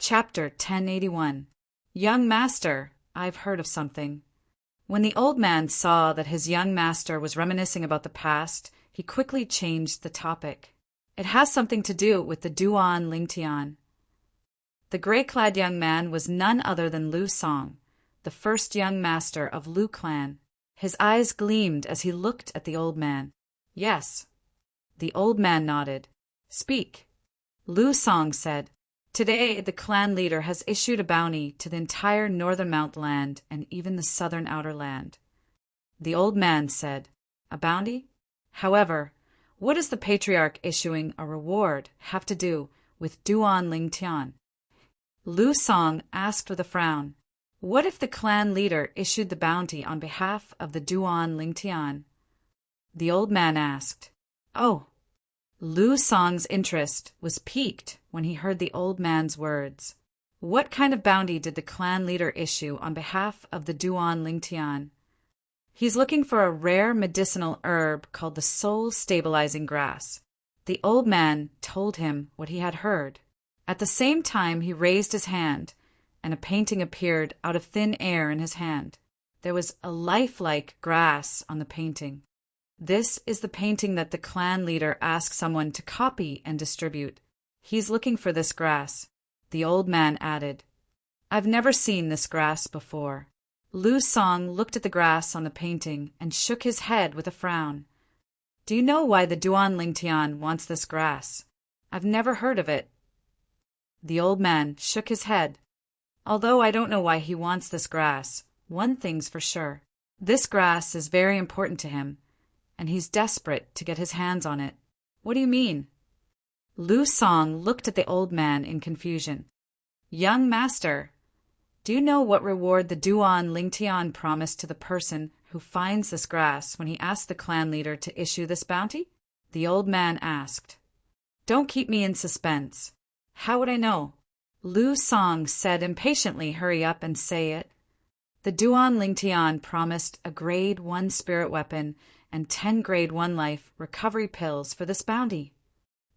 Chapter 1081. Young Master, I've heard of something. When the old man saw that his young master was reminiscing about the past, he quickly changed the topic. It has something to do with the Duan Lingtian. The gray-clad young man was none other than Lu Song, the first young master of Lu clan. His eyes gleamed as he looked at the old man. Yes. The old man nodded. Speak. Lu Song said, Today the clan leader has issued a bounty to the entire northern Mount land and even the southern outer land. The old man said, A bounty? However, what does the patriarch issuing a reward have to do with Duan Lingtian? Lu Song asked with a frown, What if the clan leader issued the bounty on behalf of the Duan Lingtian? The old man asked, Oh. Lu Song's interest was piqued when he heard the old man's words. What kind of bounty did the clan leader issue on behalf of the Duan Lingtian? He's looking for a rare medicinal herb called the soul-stabilizing grass. The old man told him what he had heard. At the same time he raised his hand, and a painting appeared out of thin air in his hand. There was a lifelike grass on the painting. This is the painting that the clan leader asked someone to copy and distribute. He's looking for this grass. The old man added, I've never seen this grass before. Lu Song looked at the grass on the painting and shook his head with a frown. Do you know why the Duan Lingtian wants this grass? I've never heard of it. The old man shook his head. Although I don't know why he wants this grass, one thing's for sure. This grass is very important to him, and he's desperate to get his hands on it. What do you mean? Lu Song looked at the old man in confusion. Young master, do you know what reward the Duan Lingtian promised to the person who finds this grass when he asked the clan leader to issue this bounty? The old man asked. Don't keep me in suspense. How would I know? Lu Song said impatiently, Hurry up and say it. The Duan Lingtian promised a grade 1 spirit weapon and 10 grade 1 life recovery pills for this bounty.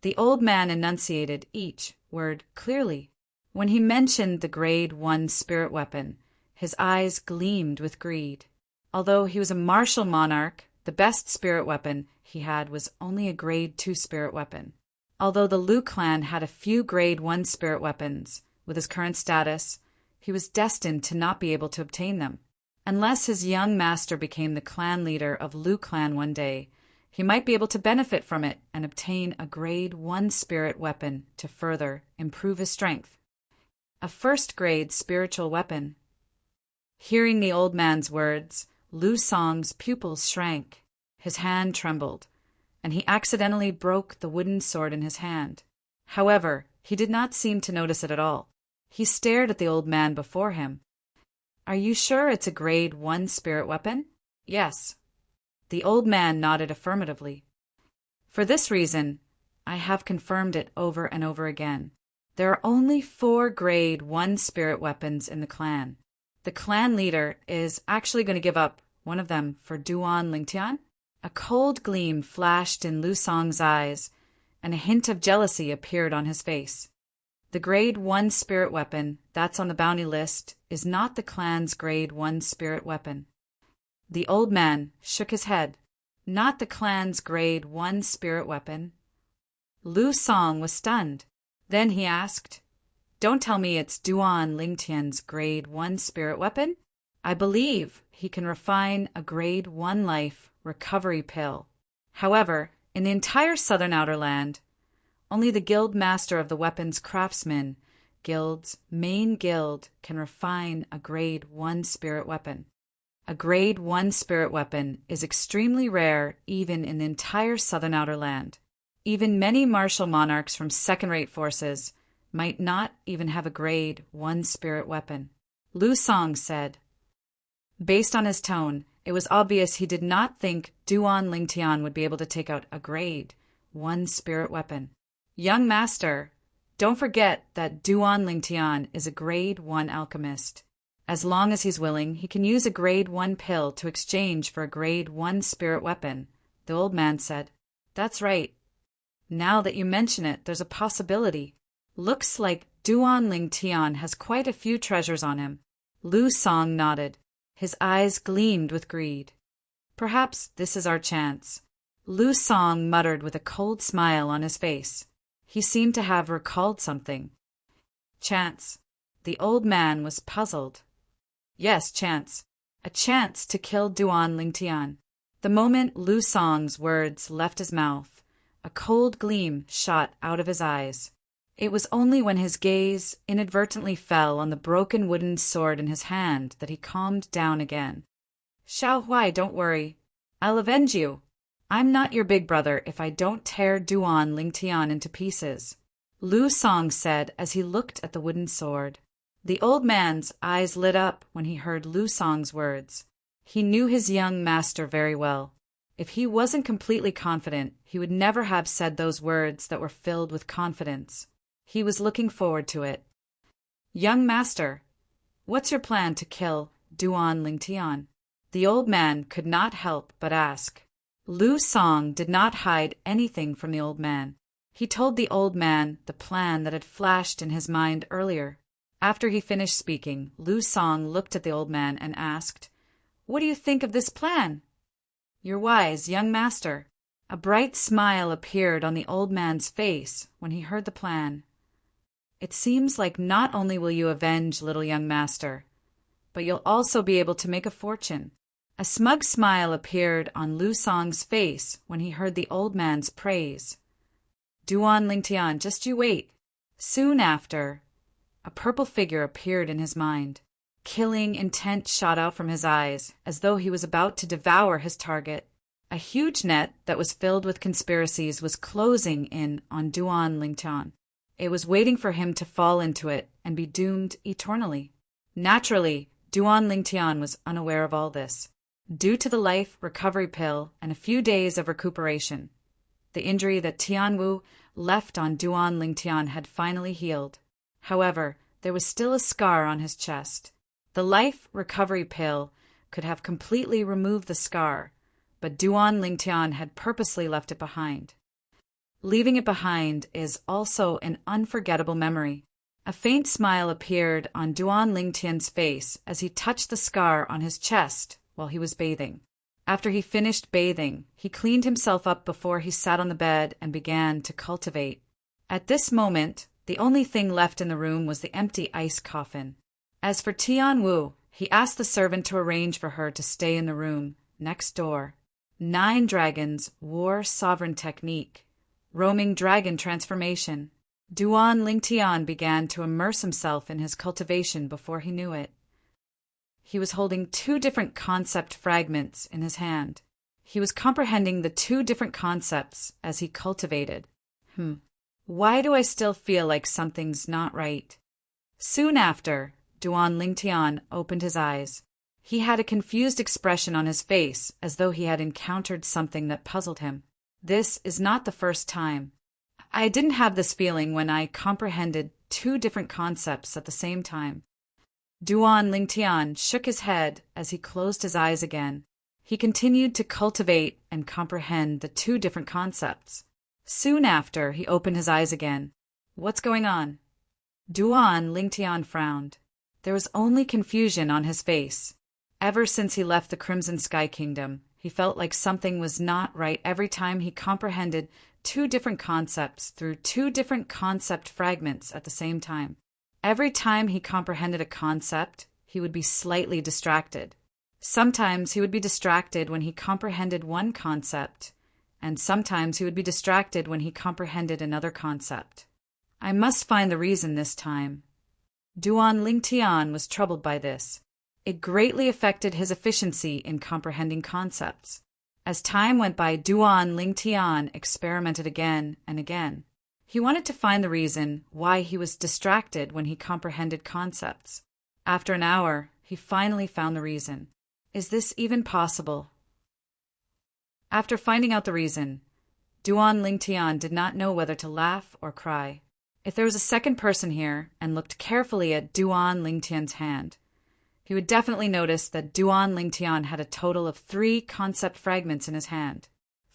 The old man enunciated each word clearly. When he mentioned the grade 1 spirit weapon, his eyes gleamed with greed. Although he was a martial monarch, the best spirit weapon he had was only a grade 2 spirit weapon. Although the Lu clan had a few grade 1 spirit weapons, with his current status, he was destined to not be able to obtain them. Unless his young master became the clan leader of Lu clan one day, he might be able to benefit from it and obtain a grade 1 spirit weapon to further improve his strength. A first-grade spiritual weapon. Hearing the old man's words, Lu Song's pupils shrank, his hand trembled, and he accidentally broke the wooden sword in his hand. However, he did not seem to notice it at all. He stared at the old man before him. Are you sure it's a grade 1 spirit weapon? Yes. The old man nodded affirmatively. For this reason, I have confirmed it over and over again. There are only 4 grade 1 spirit weapons in the clan. The clan leader is actually going to give up one of them for Duan Lingtian? A cold gleam flashed in Lu Song's eyes, and a hint of jealousy appeared on his face. The grade 1 spirit weapon that's on the bounty list is not the clan's grade 1 spirit weapon. The old man shook his head. Not the clan's grade 1 spirit weapon. Lu Song was stunned. Then he asked, Don't tell me it's Duan Lingtian's grade 1 spirit weapon? I believe he can refine a grade 1 life recovery pill. However, in the entire southern outer land, only the guild master of the weapons craftsmen guild's main guild can refine a grade 1 spirit weapon. A grade 1 spirit weapon is extremely rare even in the entire southern outer land. Even many martial monarchs from second-rate forces might not even have a grade 1 spirit weapon. Lu Song said. Based on his tone, it was obvious he did not think Duan Lingtian would be able to take out a grade 1 spirit weapon. Young master, don't forget that Duan Lingtian is a grade 1 alchemist. As long as he's willing, he can use a grade 1 pill to exchange for a grade 1 spirit weapon, the old man said. That's right. Now that you mention it, there's a possibility. Looks like Duan Ling Tian has quite a few treasures on him. Lu Song nodded. His eyes gleamed with greed. Perhaps this is our chance. Lu Song muttered with a cold smile on his face. He seemed to have recalled something. Chance. The old man was puzzled. Yes, chance. A chance to kill Duan Ling Tian. The moment Lu Song's words left his mouth, a cold gleam shot out of his eyes. It was only when his gaze inadvertently fell on the broken wooden sword in his hand that he calmed down again. Xiao Huai, don't worry. I'll avenge you. I'm not your big brother if I don't tear Duan Ling Tian into pieces, Lu Song said as he looked at the wooden sword. The old man's eyes lit up when he heard Lu Song's words. He knew his young master very well. If he wasn't completely confident, he would never have said those words that were filled with confidence. He was looking forward to it. Young master, what's your plan to kill Duan Ling Tian? The old man could not help but ask. Lu Song did not hide anything from the old man. He told the old man the plan that had flashed in his mind earlier. After he finished speaking, Lu Song looked at the old man and asked, "What do you think of this plan?" "You're wise, young master." A bright smile appeared on the old man's face when he heard the plan. "It seems like not only will you avenge little young master, but you'll also be able to make a fortune." A smug smile appeared on Lu Song's face when he heard the old man's praise. "Duan Ling Tian, just you wait." Soon after, a purple figure appeared in his mind. Killing intent shot out from his eyes, as though he was about to devour his target. A huge net that was filled with conspiracies was closing in on Duan Ling Tian. It was waiting for him to fall into it and be doomed eternally. Naturally, Duan Ling Tian was unaware of all this. Due to the life recovery pill and a few days of recuperation, the injury that Tian Wu left on Duan Ling Tian had finally healed. However, there was still a scar on his chest. The life recovery pill could have completely removed the scar, but Duan Ling Tian had purposely left it behind. Leaving it behind is also an unforgettable memory. A faint smile appeared on Duan Ling Tian's face as he touched the scar on his chest while he was bathing. After he finished bathing, he cleaned himself up before he sat on the bed and began to cultivate. At this moment, the only thing left in the room was the empty ice coffin. As for Tian Wu, he asked the servant to arrange for her to stay in the room next door. 9 dragons, war sovereign technique. Roaming dragon transformation. Duan Ling Tian began to immerse himself in his cultivation before he knew it. He was holding 2 different concept fragments in his hand. He was comprehending the 2 different concepts as he cultivated. Why do I still feel like something's not right? Soon after, Duan Ling Tian opened his eyes. He had a confused expression on his face as though he had encountered something that puzzled him. This is not the first time. I didn't have this feeling when I comprehended 2 different concepts at the same time. Duan Ling Tian shook his head as he closed his eyes again. He continued to cultivate and comprehend the 2 different concepts. Soon after, he opened his eyes again. What's going on? Duan Ling Tian frowned. There was only confusion on his face. Ever since he left the Crimson Sky Kingdom, he felt like something was not right every time he comprehended 2 different concepts through 2 different concept fragments at the same time. Every time he comprehended a concept, he would be slightly distracted. Sometimes he would be distracted when he comprehended one concept, and sometimes he would be distracted when he comprehended another concept. I must find the reason this time. Duan Ling Tian was troubled by this. It greatly affected his efficiency in comprehending concepts. As time went by, Duan Ling Tian experimented again and again. He wanted to find the reason why he was distracted when he comprehended concepts. After an hour, he finally found the reason. Is this even possible? After finding out the reason, Duan Ling Tian did not know whether to laugh or cry. If there was a second person here and looked carefully at Duan Ling Tian's hand, he would definitely notice that Duan Ling Tian had a total of 3 concept fragments in his hand.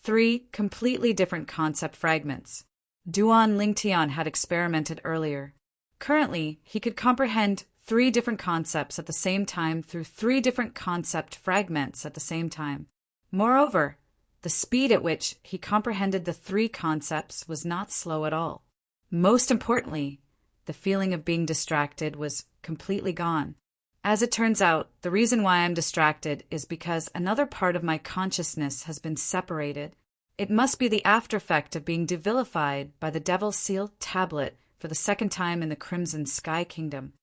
3 completely different concept fragments. Duan Ling Tian had experimented earlier. Currently, he could comprehend 3 different concepts at the same time through 3 different concept fragments at the same time. Moreover, the speed at which he comprehended the 3 concepts was not slow at all. Most importantly, the feeling of being distracted was completely gone. As it turns out, the reason why I'm distracted is because another part of my consciousness has been separated. It must be the aftereffect of being devilified by the Devil's Seal tablet for the 2nd time in the Crimson Sky Kingdom.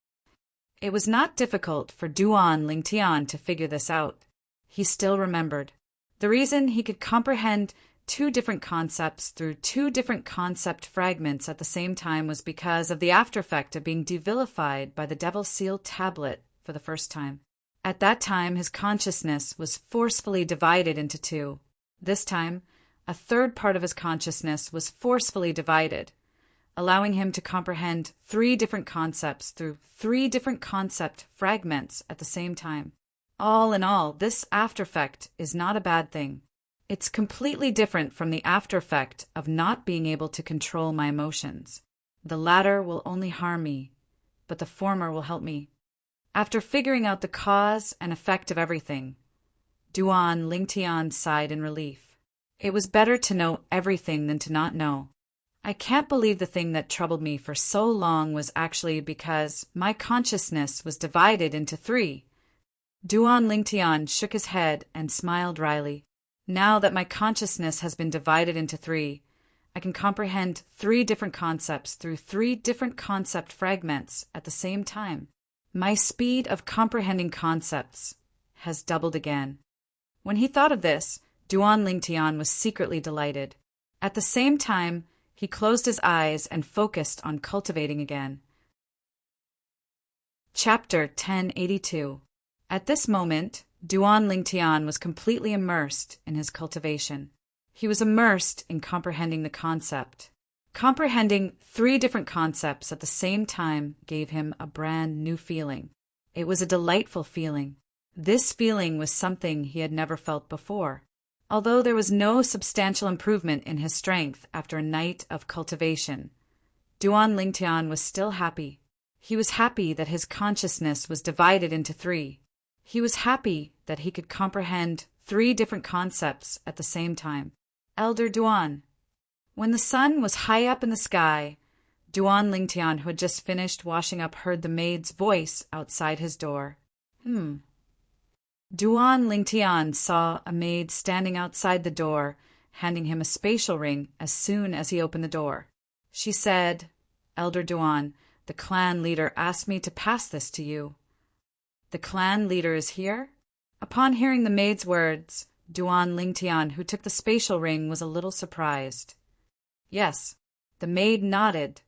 It was not difficult for Duan Lingtian to figure this out. He still remembered. The reason he could comprehend 2 different concepts through 2 different concept fragments at the same time was because of the aftereffect of being devilified by the Devil's Seal tablet for the 1st time. At that time, his consciousness was forcefully divided into 2. This time, a 3rd part of his consciousness was forcefully divided, allowing him to comprehend 3 different concepts through 3 different concept fragments at the same time. All in all, this aftereffect is not a bad thing. It's completely different from the aftereffect of not being able to control my emotions. The latter will only harm me, but the former will help me. After figuring out the cause and effect of everything, Duan Lingtian sighed in relief. It was better to know everything than to not know. I can't believe the thing that troubled me for so long was actually because my consciousness was divided into 3. Duan Lingtian shook his head and smiled wryly. Now that my consciousness has been divided into 3, I can comprehend 3 different concepts through 3 different concept fragments at the same time. My speed of comprehending concepts has doubled again. When he thought of this, Duan Lingtian was secretly delighted. At the same time, he closed his eyes and focused on cultivating again. Chapter 1082. At this moment, Duan Lingtian was completely immersed in his cultivation. He was immersed in comprehending the concept. Comprehending 3 different concepts at the same time gave him a brand new feeling. It was a delightful feeling. This feeling was something he had never felt before. Although there was no substantial improvement in his strength after a night of cultivation, Duan Lingtian was still happy. He was happy that his consciousness was divided into 3. He was happy that he could comprehend 3 different concepts at the same time. Elder Duan. When the sun was high up in the sky, Duan Lingtian, who had just finished washing up, heard the maid's voice outside his door. Duan Lingtian saw a maid standing outside the door, handing him a spatial ring as soon as he opened the door. She said, "Elder Duan, the clan leader asked me to pass this to you." "The clan leader is here?" Upon hearing the maid's words, Duan Lingtian, who took the spatial ring, was a little surprised. Yes, the maid nodded.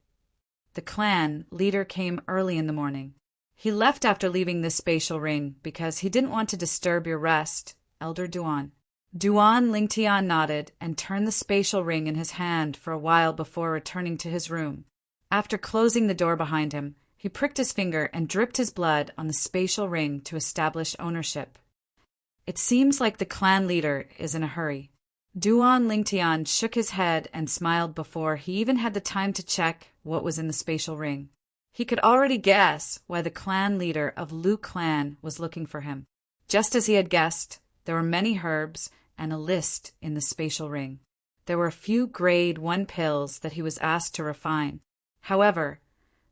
The clan leader came early in the morning. He left after leaving this spatial ring because he didn't want to disturb your rest, Elder Duan. Duan Lingtian nodded and turned the spatial ring in his hand for a while before returning to his room. After closing the door behind him, he pricked his finger and dripped his blood on the spatial ring to establish ownership. It seems like the clan leader is in a hurry. Duan Lingtian shook his head and smiled before he even had the time to check what was in the spatial ring. He could already guess why the clan leader of Lu clan was looking for him. Just as he had guessed, there were many herbs and a list in the spatial ring. There were a few grade 1 pills that he was asked to refine. However,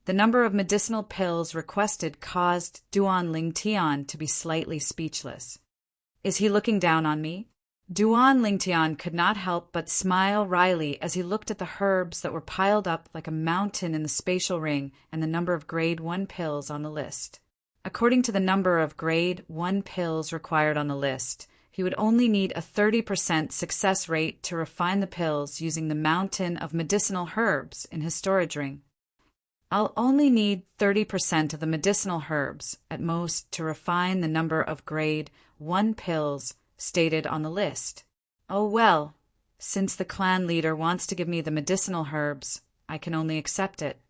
the number of medicinal pills requested caused Duan Lingtian to be slightly speechless. Is he looking down on me? Duan Lingtian could not help but smile wryly as he looked at the herbs that were piled up like a mountain in the spatial ring and the number of grade 1 pills on the list. According to the number of grade 1 pills required on the list, he would only need a 30% success rate to refine the pills using the mountain of medicinal herbs in his storage ring. I'll only need 30% of the medicinal herbs at most to refine the number of grade 1 pills stated on the list. Oh well, since the clan leader wants to give me the medicinal herbs, I can only accept it.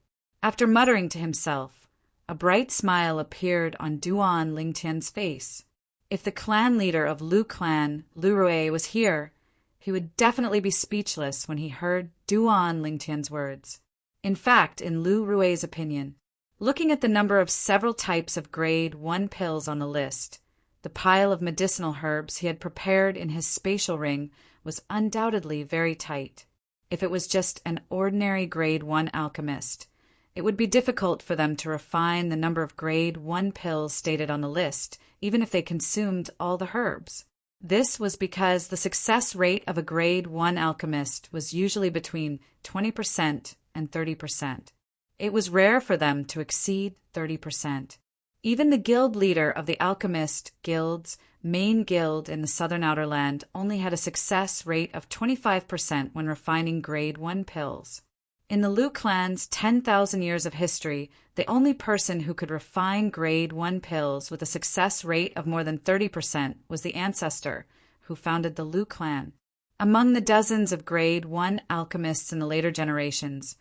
After muttering to himself, a bright smile appeared on Duan Lingtian's face. If the clan leader of Lu clan, Lu Rui, was here, he would definitely be speechless when he heard Duan Lingtian's words. In fact, in Lu Rui's opinion, Looking at the number of several types of grade 1 pills on the list, the pile of medicinal herbs he had prepared in his spatial ring was undoubtedly very tight. If it was just an ordinary grade 1 alchemist, it would be difficult for them to refine the number of grade 1 pills stated on the list, even if they consumed all the herbs. This was because the success rate of a grade 1 alchemist was usually between 20% and 30%. It was rare for them to exceed 30%. Even the guild leader of the alchemist guild's main guild in the southern outer land only had a success rate of 25% when refining grade 1 pills. In the Lu clan's 10,000 years of history, the only person who could refine grade 1 pills with a success rate of more than 30% was the ancestor who founded the Lu clan. Among the dozens of grade 1 alchemists in the later generations,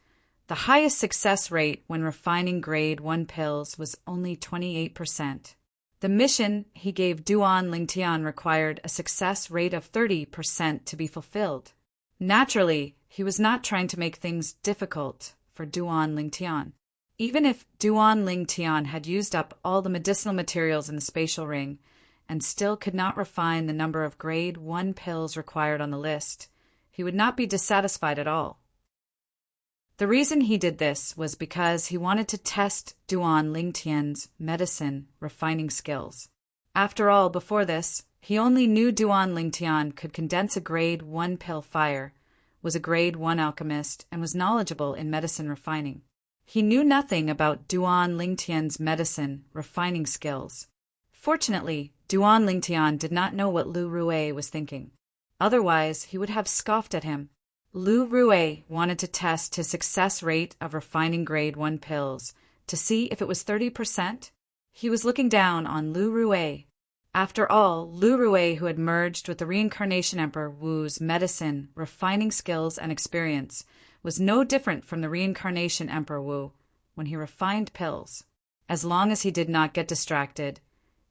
the highest success rate when refining grade 1 pills was only 28%. The mission he gave Duan Lingtian required a success rate of 30% to be fulfilled. Naturally, he was not trying to make things difficult for Duan Lingtian. Even if Duan Lingtian had used up all the medicinal materials in the spatial ring and still could not refine the number of grade 1 pills required on the list, he would not be dissatisfied at all. The reason he did this was because he wanted to test Duan Lingtian's medicine refining skills. After all, before this, he only knew Duan Lingtian could condense a grade 1 pill fire, was a grade 1 alchemist, and was knowledgeable in medicine refining. He knew nothing about Duan Lingtian's medicine refining skills. Fortunately, Duan Lingtian did not know what Lu Rue was thinking. Otherwise, he would have scoffed at him. Lu Rue wanted to test his success rate of refining grade 1 pills to see if it was 30%. He was looking down on Lu Rue. After all, Lu Rue, who had merged with the Reincarnation Emperor Wu's medicine, refining skills, and experience, was no different from the Reincarnation Emperor Wu when he refined pills. As long as he did not get distracted,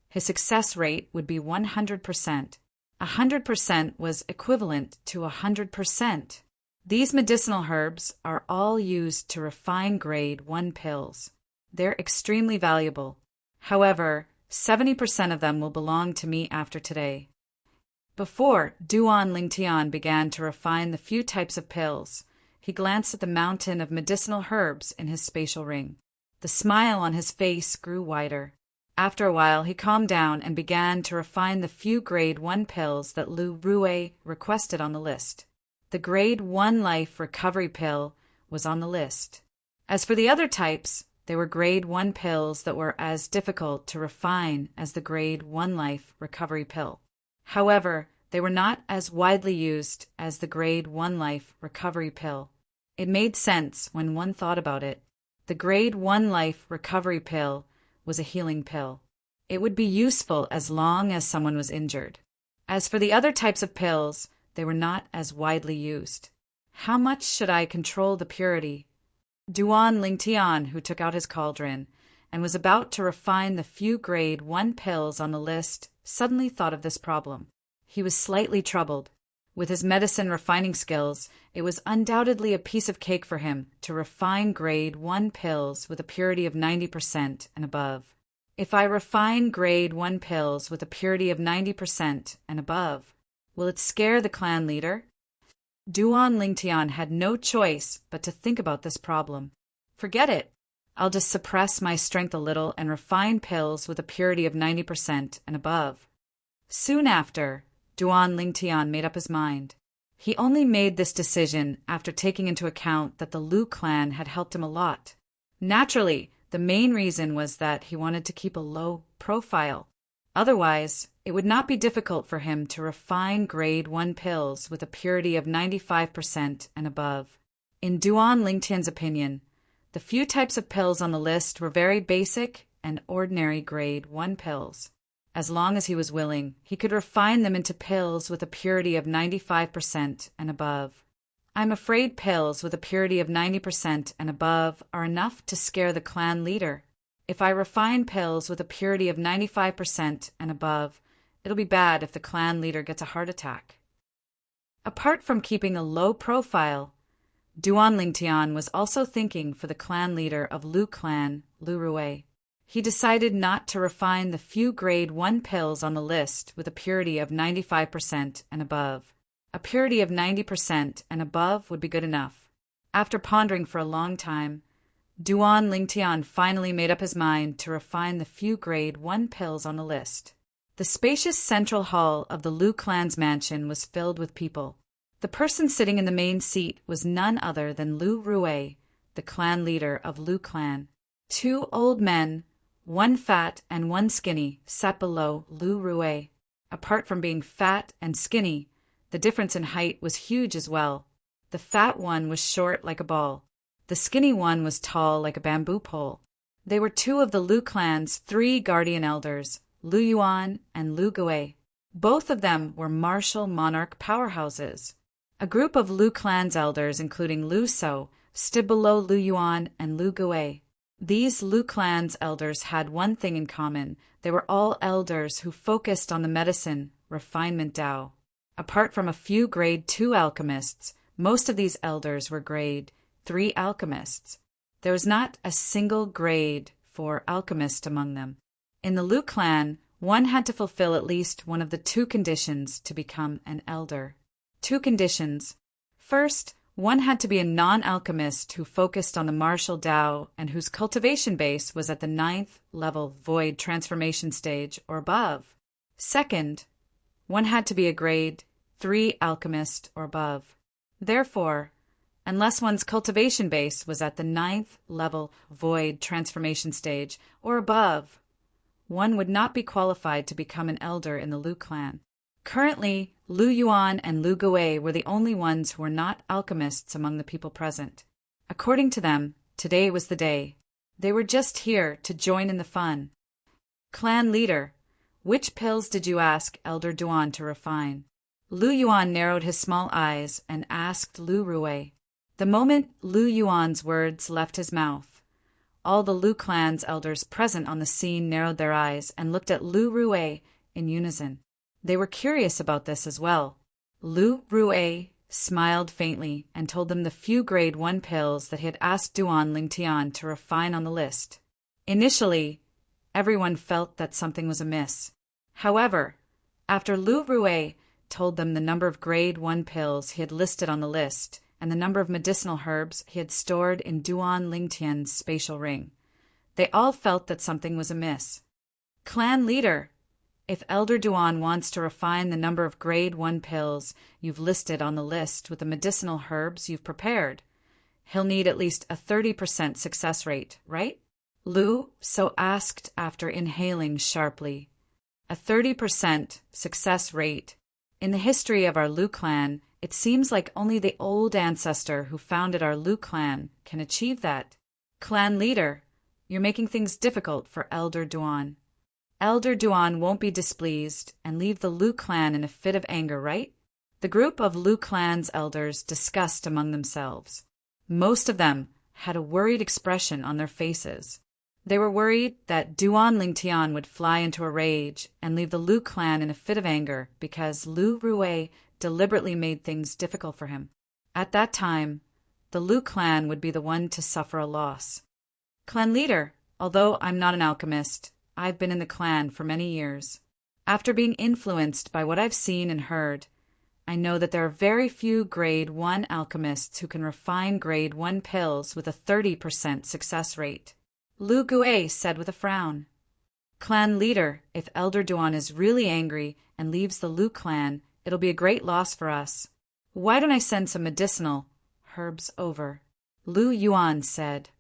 his success rate would be 100%. 100% was equivalent to 100%. These medicinal herbs are all used to refine grade 1 pills. They're extremely valuable. However, 70% of them will belong to me after today. Before Duan Lingtian began to refine the few types of pills, he glanced at the mountain of medicinal herbs in his spatial ring. The smile on his face grew wider. After a while, he calmed down and began to refine the few grade 1 pills that Lu Rue requested on the list. The grade 1 life recovery pill was on the list. As for the other types, they were grade 1 pills that were as difficult to refine as the grade 1 life recovery pill. However, they were not as widely used as the grade 1 life recovery pill. It made sense when one thought about it. The grade 1 life recovery pill was a healing pill. It would be useful as long as someone was injured. As for the other types of pills, they were not as widely used. How much should I control the purity? Duan Lingtian, who took out his cauldron and was about to refine the few grade 1 pills on the list, suddenly thought of this problem. He was slightly troubled. With his medicine refining skills, it was undoubtedly a piece of cake for him to refine grade 1 pills with a purity of 90% and above. If I refine grade 1 pills with a purity of 90% and above, will it scare the clan leader? Duan Lingtian had no choice but to think about this problem. Forget it. I'll just suppress my strength a little and refine pills with a purity of 90% and above. Soon after, Duan Lingtian made up his mind. He only made this decision after taking into account that the Lu clan had helped him a lot. Naturally, the main reason was that he wanted to keep a low profile. Otherwise, it would not be difficult for him to refine grade 1 pills with a purity of 95% and above. In Duan Lingtian's opinion, the few types of pills on the list were very basic and ordinary grade 1 pills. As long as he was willing, he could refine them into pills with a purity of 95% and above. I'm afraid pills with a purity of 90% and above are enough to scare the clan leader. If I refine pills with a purity of 95% and above, it'll be bad if the clan leader gets a heart attack. Apart from keeping a low profile, Duan Lingtian was also thinking for the clan leader of Lu clan, Lu Rui. He decided not to refine the few grade 1 pills on the list with a purity of 95% and above. A purity of 90% and above would be good enough. After pondering for a long time, Duan Lingtian finally made up his mind to refine the few grade 1 pills on the list. The spacious central hall of the Lu clan's mansion was filled with people. The person sitting in the main seat was none other than Lu Rui, the clan leader of Lu clan. 2 old men, one fat and one skinny, sat below Lu Rui. Apart from being fat and skinny, the difference in height was huge as well. The fat one was short like a ball. The skinny one was tall like a bamboo pole. They were 2 of the Lu clan's 3 guardian elders, Lu Yuan and Lu Gui. Both of them were martial monarch powerhouses. A group of Lu clan's elders, including Lu So, stood below Lu Yuan and Lu Gui. These Lu clan's elders had one thing in common. They were all elders who focused on the medicine, refinement Tao. Apart from a few grade 2 alchemists, most of these elders were grade 3 alchemists. There was not a single grade 4 alchemist among them. In the Lu clan, one had to fulfill at least one of the 2 conditions to become an elder. 2 conditions. First, one had to be a non-alchemist who focused on the martial Tao and whose cultivation base was at the 9th level void transformation stage or above. Second, one had to be a grade 3 alchemist or above. Therefore, unless one's cultivation base was at the 9th level void transformation stage or above, one would not be qualified to become an elder in the Lu clan. Currently, Lu Yuan and Lu Gui were the only ones who were not alchemists among the people present. According to them, today was the day. They were just here to join in the fun. Clan leader, which pills did you ask Elder Duan to refine? Lu Yuan narrowed his small eyes and asked Lu Rui. The moment Lu Yuan's words left his mouth, all the Lu clan's elders present on the scene narrowed their eyes and looked at Lu Rui in unison. They were curious about this as well. Lu Rui smiled faintly and told them the few grade 1 pills that he had asked Duan Lingtian to refine on the list. Initially, everyone felt that something was amiss. However, after Lu Rui told them the number of grade 1 pills he had listed on the list and the number of medicinal herbs he had stored in Duan Lingtian's spatial ring, they all felt that something was amiss. Clan leader, if Elder Duan wants to refine the number of grade 1 pills you've listed on the list with the medicinal herbs you've prepared, he'll need at least a 30% success rate, right? Lu So asked after inhaling sharply. A 30% success rate. In the history of our Lu clan, it seems like only the old ancestor who founded our Lu clan can achieve that. Clan leader, you're making things difficult for Elder Duan. Elder Duan won't be displeased and leave the Lu clan in a fit of anger, right? The group of Lu clan's elders discussed among themselves. Most of them had a worried expression on their faces. They were worried that Duan Lingtian would fly into a rage and leave the Lu clan in a fit of anger because Lu Rui deliberately made things difficult for him. At that time, the Lu clan would be the one to suffer a loss. Clan leader, although I'm not an alchemist, I've been in the clan for many years. After being influenced by what I've seen and heard, I know that there are very few grade 1 alchemists who can refine grade 1 pills with a 30% success rate. Lu Gui said with a frown. Clan leader, if Elder Duan is really angry and leaves the Lu clan, it'll be a great loss for us. Why don't I send some medicinal herbs over? Lu Yuan said.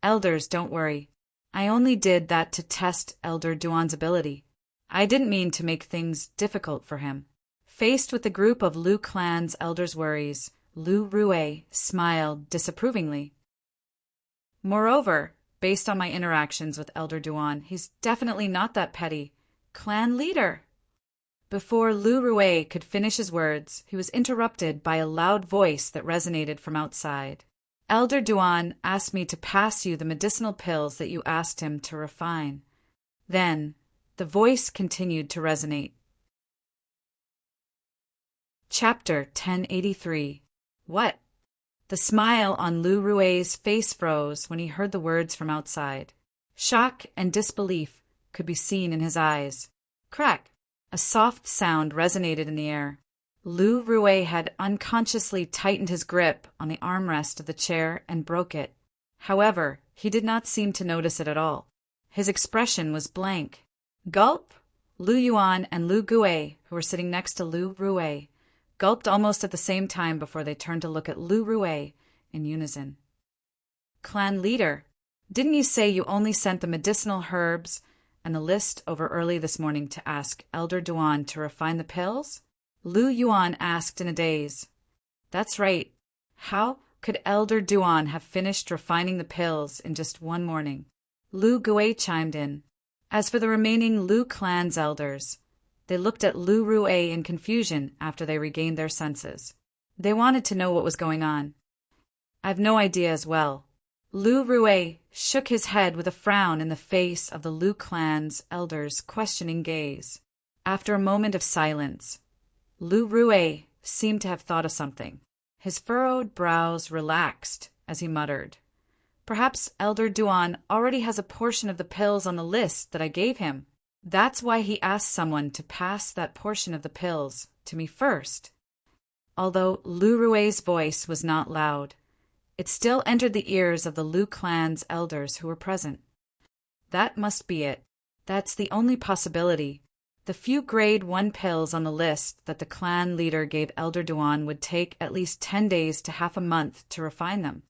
Elders, don't worry. I only did that to test Elder Duan's ability. I didn't mean to make things difficult for him. Faced with the group of Lu clan's elders' worries, Lu Rui smiled disapprovingly. Moreover, based on my interactions with Elder Duan, he's definitely not that petty. Clan leader! Before Lu Rui could finish his words, he was interrupted by a loud voice that resonated from outside. Elder Duan asked me to pass you the medicinal pills that you asked him to refine. Then, the voice continued to resonate. Chapter 1083. What? The smile on Lu Rui's face froze when he heard the words from outside. Shock and disbelief could be seen in his eyes. Crack! A soft sound resonated in the air. Lu Rui had unconsciously tightened his grip on the armrest of the chair and broke it. However, he did not seem to notice it at all. His expression was blank. Gulp! Lu Yuan and Lu Gui, who were sitting next to Lu Rui, gulped almost at the same time before they turned to look at Lu Rui in unison. Clan leader, didn't you say you only sent the medicinal herbs and the list over early this morning to ask Elder Duan to refine the pills? Lu Yuan asked in a daze. That's right. How could Elder Duan have finished refining the pills in just one morning? Lu Gui chimed in. As for the remaining Lu clan's elders, they looked at Lu Rui in confusion after they regained their senses. They wanted to know what was going on. I've no idea as well. Lu Rui shook his head with a frown in the face of the Lu clan's elders' questioning gaze. After a moment of silence, Lu Rui seemed to have thought of something. His furrowed brows relaxed as he muttered, "Perhaps Elder Duan already has a portion of the pills on the list that I gave him. That's why he asked someone to pass that portion of the pills to me first." Although Lu Rui's voice was not loud, it still entered the ears of the Lu clan's elders who were present. That must be it. That's the only possibility. The few grade 1 pills on the list that the clan leader gave Elder Duan would take at least 10 days to half a month to refine them.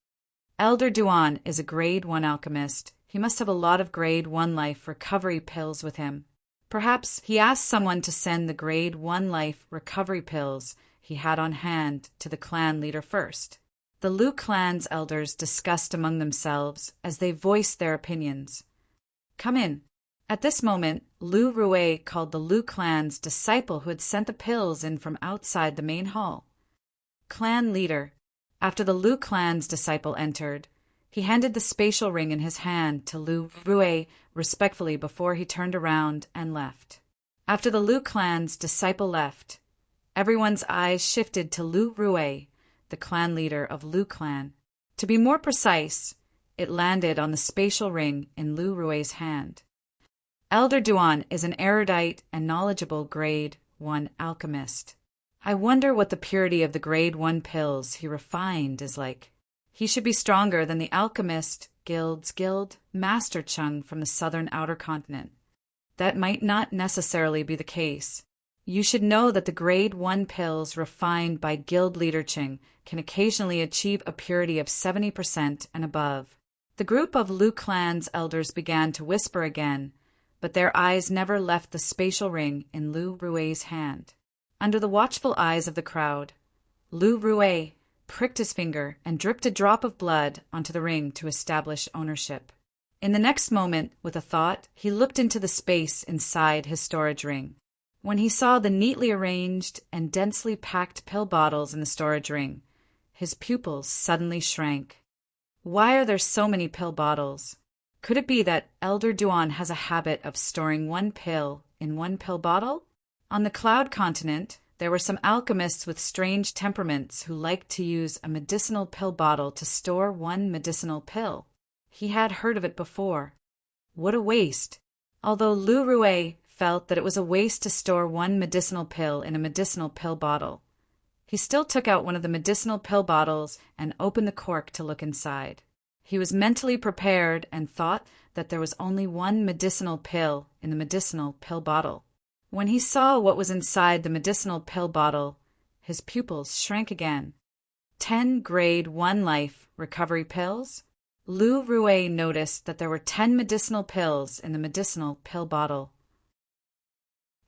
Elder Duan is a grade 1 alchemist. He must have a lot of grade 1 life recovery pills with him. Perhaps he asked someone to send the grade 1 life recovery pills he had on hand to the clan leader first. The Lu clan's elders discussed among themselves as they voiced their opinions. Come in. At this moment, Lu Rui called the Lu clan's disciple who had sent the pills in from outside the main hall. Clan leader. After the Lu clan's disciple entered, he handed the spatial ring in his hand to Lu Rui respectfully before he turned around and left. After the Lu clan's disciple left, everyone's eyes shifted to Lu Rui, the clan leader of Lu clan. To be more precise, it landed on the spatial ring in Lu Rui's hand. Elder Duan is an erudite and knowledgeable grade 1 alchemist. I wonder what the purity of the grade 1 pills he refined is like. He should be stronger than the alchemist guild's guild Master Chung from the southern outer continent. That might not necessarily be the case. You should know that the grade 1 pills refined by guild leader Ching can occasionally achieve a purity of 70% and above. The group of Lu clan's elders began to whisper again, but their eyes never left the spatial ring in Lu Rui's hand. Under the watchful eyes of the crowd, Lu Rui pricked his finger and dripped a drop of blood onto the ring to establish ownership. In the next moment, with a thought, he looked into the space inside his storage ring. When he saw the neatly arranged and densely packed pill bottles in the storage ring, his pupils suddenly shrank. Why are there so many pill bottles? Could it be that Elder Duan has a habit of storing one pill in one pill bottle? On the Cloud Continent, there were some alchemists with strange temperaments who liked to use a medicinal pill bottle to store one medicinal pill. He had heard of it before. What a waste! Although Lu Rui felt that it was a waste to store one medicinal pill in a medicinal pill bottle, he still took out one of the medicinal pill bottles and opened the cork to look inside. He was mentally prepared and thought that there was only one medicinal pill in the medicinal pill bottle. When he saw what was inside the medicinal pill bottle, his pupils shrank again. 10 grade 1 life recovery pills? Lu Rui noticed that there were 10 medicinal pills in the medicinal pill bottle.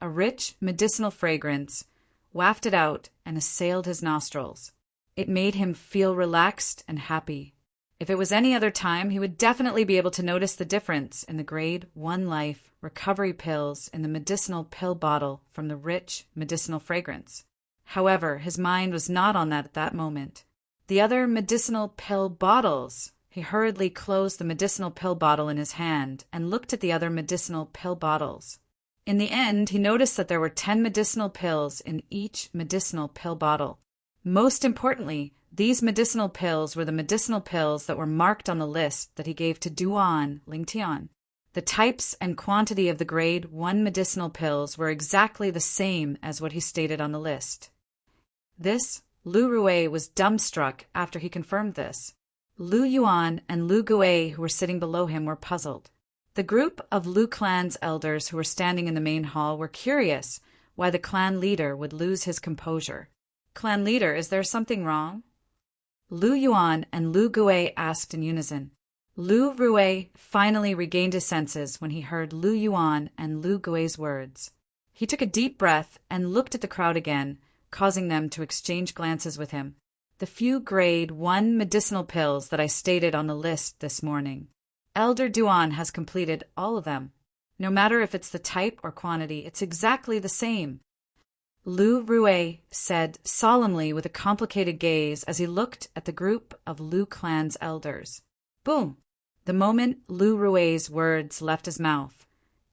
A rich medicinal fragrance wafted out and assailed his nostrils. It made him feel relaxed and happy. If it was any other time, he would definitely be able to notice the difference in the grade 1 life recovery pills in the medicinal pill bottle from the rich medicinal fragrance. However, his mind was not on that at that moment. The other medicinal pill bottles. He hurriedly closed the medicinal pill bottle in his hand and looked at the other medicinal pill bottles. In the end, he noticed that there were 10 medicinal pills in each medicinal pill bottle. Most importantly, These medicinal pills were the medicinal pills that were marked on the list that he gave to Duan Lingtian. The types and quantity of the grade 1 medicinal pills were exactly the same as what he stated on the list. Lu Rui was dumbstruck after he confirmed this. Lu Yuan and Lu Gui, who were sitting below him, were puzzled. The group of Lu clan's elders who were standing in the main hall were curious why the clan leader would lose his composure. "Clan leader, is there something wrong?" Lu Yuan and Lu Gui asked in unison. Lu Rui finally regained his senses when he heard Lu Yuan and Lu Gui's words. He took a deep breath and looked at the crowd again, causing them to exchange glances with him. "The few grade 1 medicinal pills that I stated on the list this morning. Elder Duan has completed all of them. No matter if it's the type or quantity, it's exactly the same," Lu Rui said solemnly with a complicated gaze as he looked at the group of Lu clan's elders. Boom! The moment Lu Rui's words left his mouth,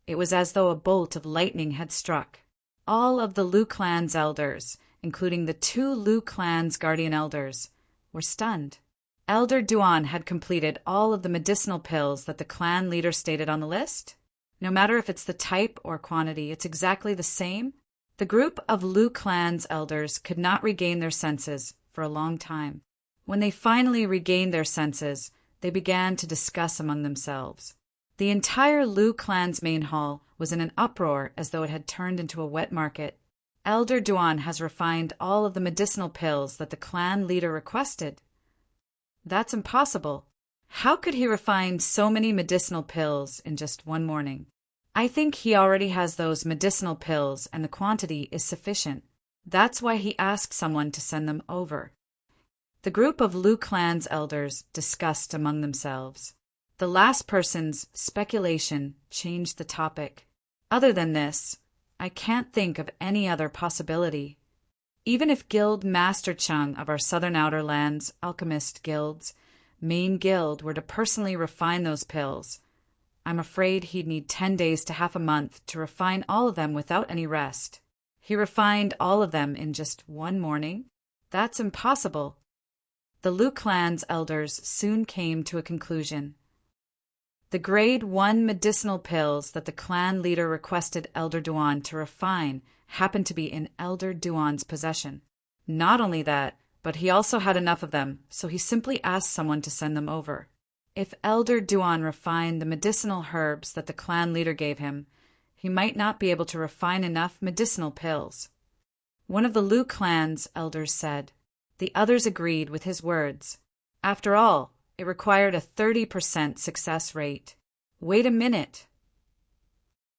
it was as though a bolt of lightning had struck. All of the Lu clan's elders, including the 2 Lu clan's guardian elders, were stunned. Elder Duan had completed all of the medicinal pills that the clan leader stated on the list? No matter if it's the type or quantity, it's exactly the same? The group of Lu clan's elders could not regain their senses for a long time. When they finally regained their senses, they began to discuss among themselves. The entire Lu clan's main hall was in an uproar as though it had turned into a wet market. Elder Duan has refined all of the medicinal pills that the clan leader requested. That's impossible. How could he refine so many medicinal pills in just one morning? I think he already has those medicinal pills and the quantity is sufficient. That's why he asked someone to send them over. The group of Lu clan's elders discussed among themselves. The last person's speculation changed the topic. Other than this, I can't think of any other possibility. Even if Guild Master Chung of our Southern Outer Lands Alchemist Guild's main guild were to personally refine those pills, I'm afraid he'd need 10 days to half a month to refine all of them without any rest. He refined all of them in just one morning? That's impossible. The Lu clan's elders soon came to a conclusion. The grade 1 medicinal pills that the clan leader requested Elder Duan to refine happened to be in Elder Duan's possession. Not only that, but he also had enough of them, so he simply asked someone to send them over. If Elder Duan refined the medicinal herbs that the clan leader gave him, he might not be able to refine enough medicinal pills. One of the Lu clan's elders said. The others agreed with his words. After all, it required a 30% success rate. Wait a minute.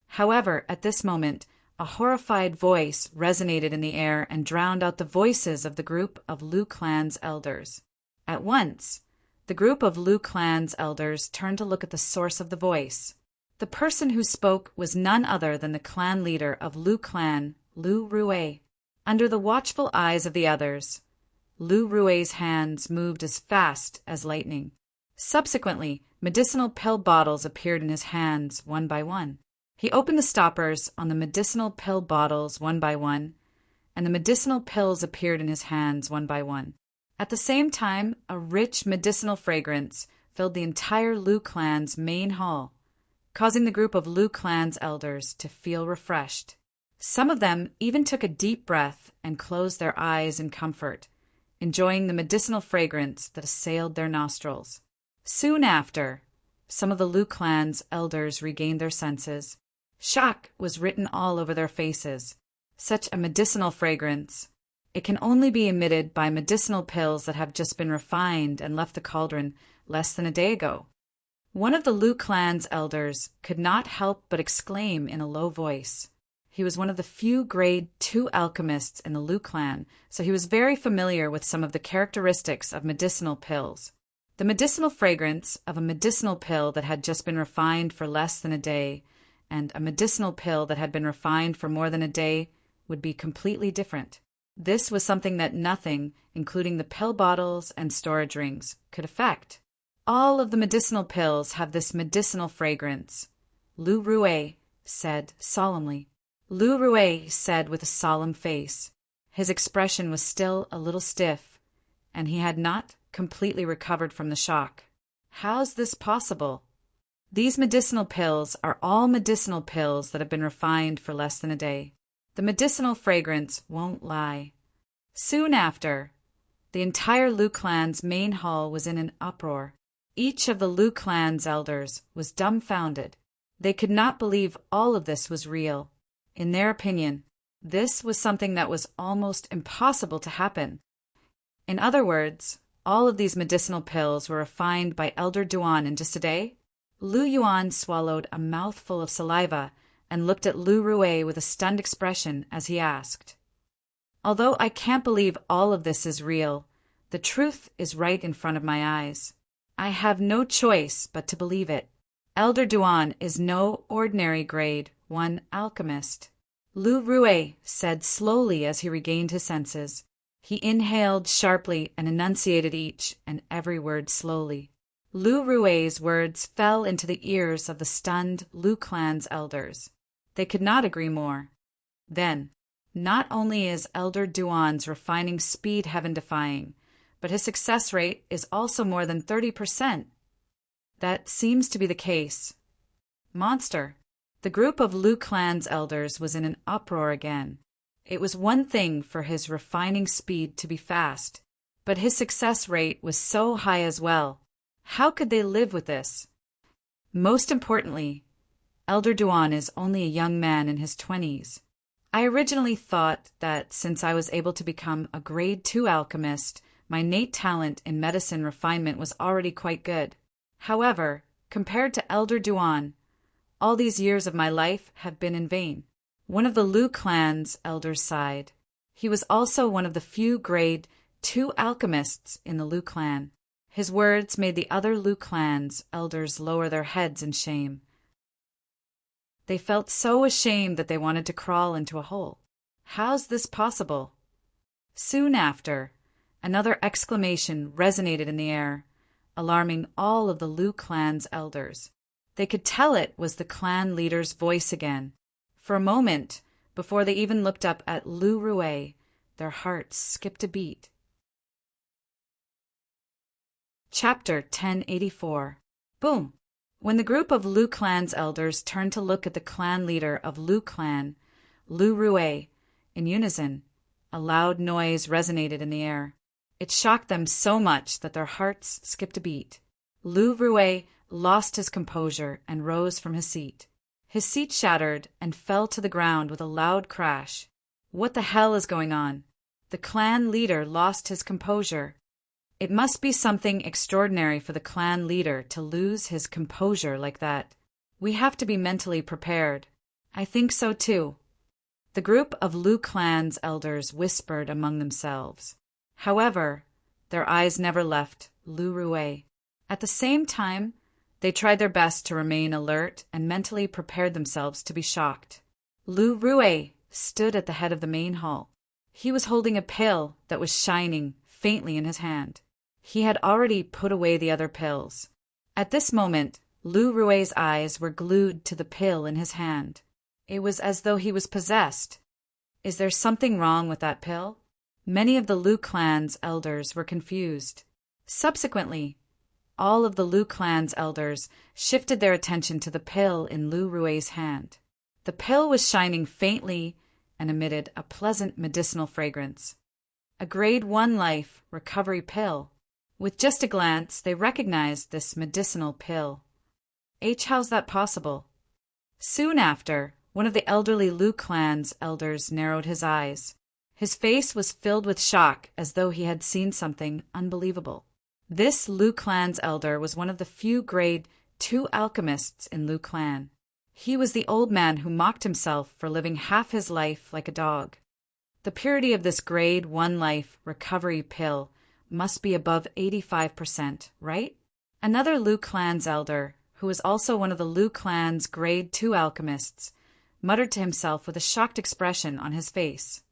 However, at this moment, a horrified voice resonated in the air and drowned out the voices of the group of Lu clan's elders. At once, the group of Lu clan's elders turned to look at the source of the voice. The person who spoke was none other than the clan leader of Lu clan, Lu Rui. Under the watchful eyes of the others, Lu Rui's hands moved as fast as lightning. Subsequently, medicinal pill bottles appeared in his hands one by one. He opened the stoppers on the medicinal pill bottles one by one, and the medicinal pills appeared in his hands one by one. At the same time, a rich medicinal fragrance filled the entire Lu clan's main hall, causing the group of Lu clan's elders to feel refreshed. Some of them even took a deep breath and closed their eyes in comfort, enjoying the medicinal fragrance that assailed their nostrils. Soon after, some of the Lu clan's elders regained their senses. Shock was written all over their faces. Such a medicinal fragrance. It can only be emitted by medicinal pills that have just been refined and left the cauldron less than a day ago. One of the Lu clan's elders could not help but exclaim in a low voice. He was one of the few grade 2 alchemists in the Lu clan, so he was very familiar with some of the characteristics of medicinal pills. The medicinal fragrance of a medicinal pill that had just been refined for less than a day and a medicinal pill that had been refined for more than a day would be completely different. This was something that nothing, including the pill bottles and storage rings, could affect. All of the medicinal pills have this medicinal fragrance, Lu Rui said solemnly. Lu Rui said with a solemn face. His expression was still a little stiff, and he had not completely recovered from the shock. How's this possible? These medicinal pills are all medicinal pills that have been refined for less than a day. The medicinal fragrance won't lie. Soon after, the entire Lu clan's main hall was in an uproar. Each of the Lu clan's elders was dumbfounded. They could not believe all of this was real. In their opinion, this was something that was almost impossible to happen. In other words, all of these medicinal pills were refined by Elder Duan in just a day. Lu Yuan swallowed a mouthful of saliva and looked at Lu Rui with a stunned expression as he asked, "Although I can't believe all of this is real, the truth is right in front of my eyes. I have no choice but to believe it. Elder Duan is no ordinary grade 1 alchemist." Lu Rui said slowly as he regained his senses. He inhaled sharply and enunciated each and every word slowly. Lu Rui's words fell into the ears of the stunned Lu clan's elders. They could not agree more. Then, not only is Elder Duan's refining speed heaven-defying, but his success rate is also more than 30%. That seems to be the case. Monster. The group of Lu clan's elders was in an uproar again. It was one thing for his refining speed to be fast, but his success rate was so high as well. How could they live with this? Most importantly, Elder Duan is only a young man in his 20s. I originally thought that since I was able to become a grade 2 alchemist, my innate talent in medicine refinement was already quite good. However, compared to Elder Duan, all these years of my life have been in vain. One of the Lu clan's elders sighed. He was also one of the few grade 2 alchemists in the Lu clan. His words made the other Lu clan's elders lower their heads in shame. They felt so ashamed that they wanted to crawl into a hole. How's this possible? Soon after, another exclamation resonated in the air, alarming all of the Lu clan's elders. They could tell it was the clan leader's voice again. For a moment, before they even looked up at Lu Rui, their hearts skipped a beat. Chapter 1084. Boom! When the group of Lu clan's elders turned to look at the clan leader of Lu clan, Lu Rui, in unison, a loud noise resonated in the air. It shocked them so much that their hearts skipped a beat. Lu Rui lost his composure and rose from his seat. His seat shattered and fell to the ground with a loud crash. What the hell is going on? The clan leader lost his composure. It must be something extraordinary for the clan leader to lose his composure like that. We have to be mentally prepared. I think so too. The group of Lu clan's elders whispered among themselves. However, their eyes never left Lu Rui. At the same time, they tried their best to remain alert and mentally prepared themselves to be shocked. Lu Rui stood at the head of the main hall. He was holding a pill that was shining faintly in his hand. He had already put away the other pills. At this moment, Lu Rui's eyes were glued to the pill in his hand. It was as though he was possessed. Is there something wrong with that pill? Many of the Lu clan's elders were confused. Subsequently, all of the Lu clan's elders shifted their attention to the pill in Lu Rui's hand. The pill was shining faintly and emitted a pleasant medicinal fragrance. A grade 1 life recovery pill. With just a glance, they recognized this medicinal pill. How's that possible? Soon after, one of the elderly Lu clan's elders narrowed his eyes. His face was filled with shock as though he had seen something unbelievable. This Lu clan's elder was one of the few grade 2 alchemists in Lu clan. He was the old man who mocked himself for living half his life like a dog. The purity of this grade 1 life recovery pill must be above 85%, right? Another Lu clan's elder, who was also one of the Lu clan's grade 2 alchemists, muttered to himself with a shocked expression on his face.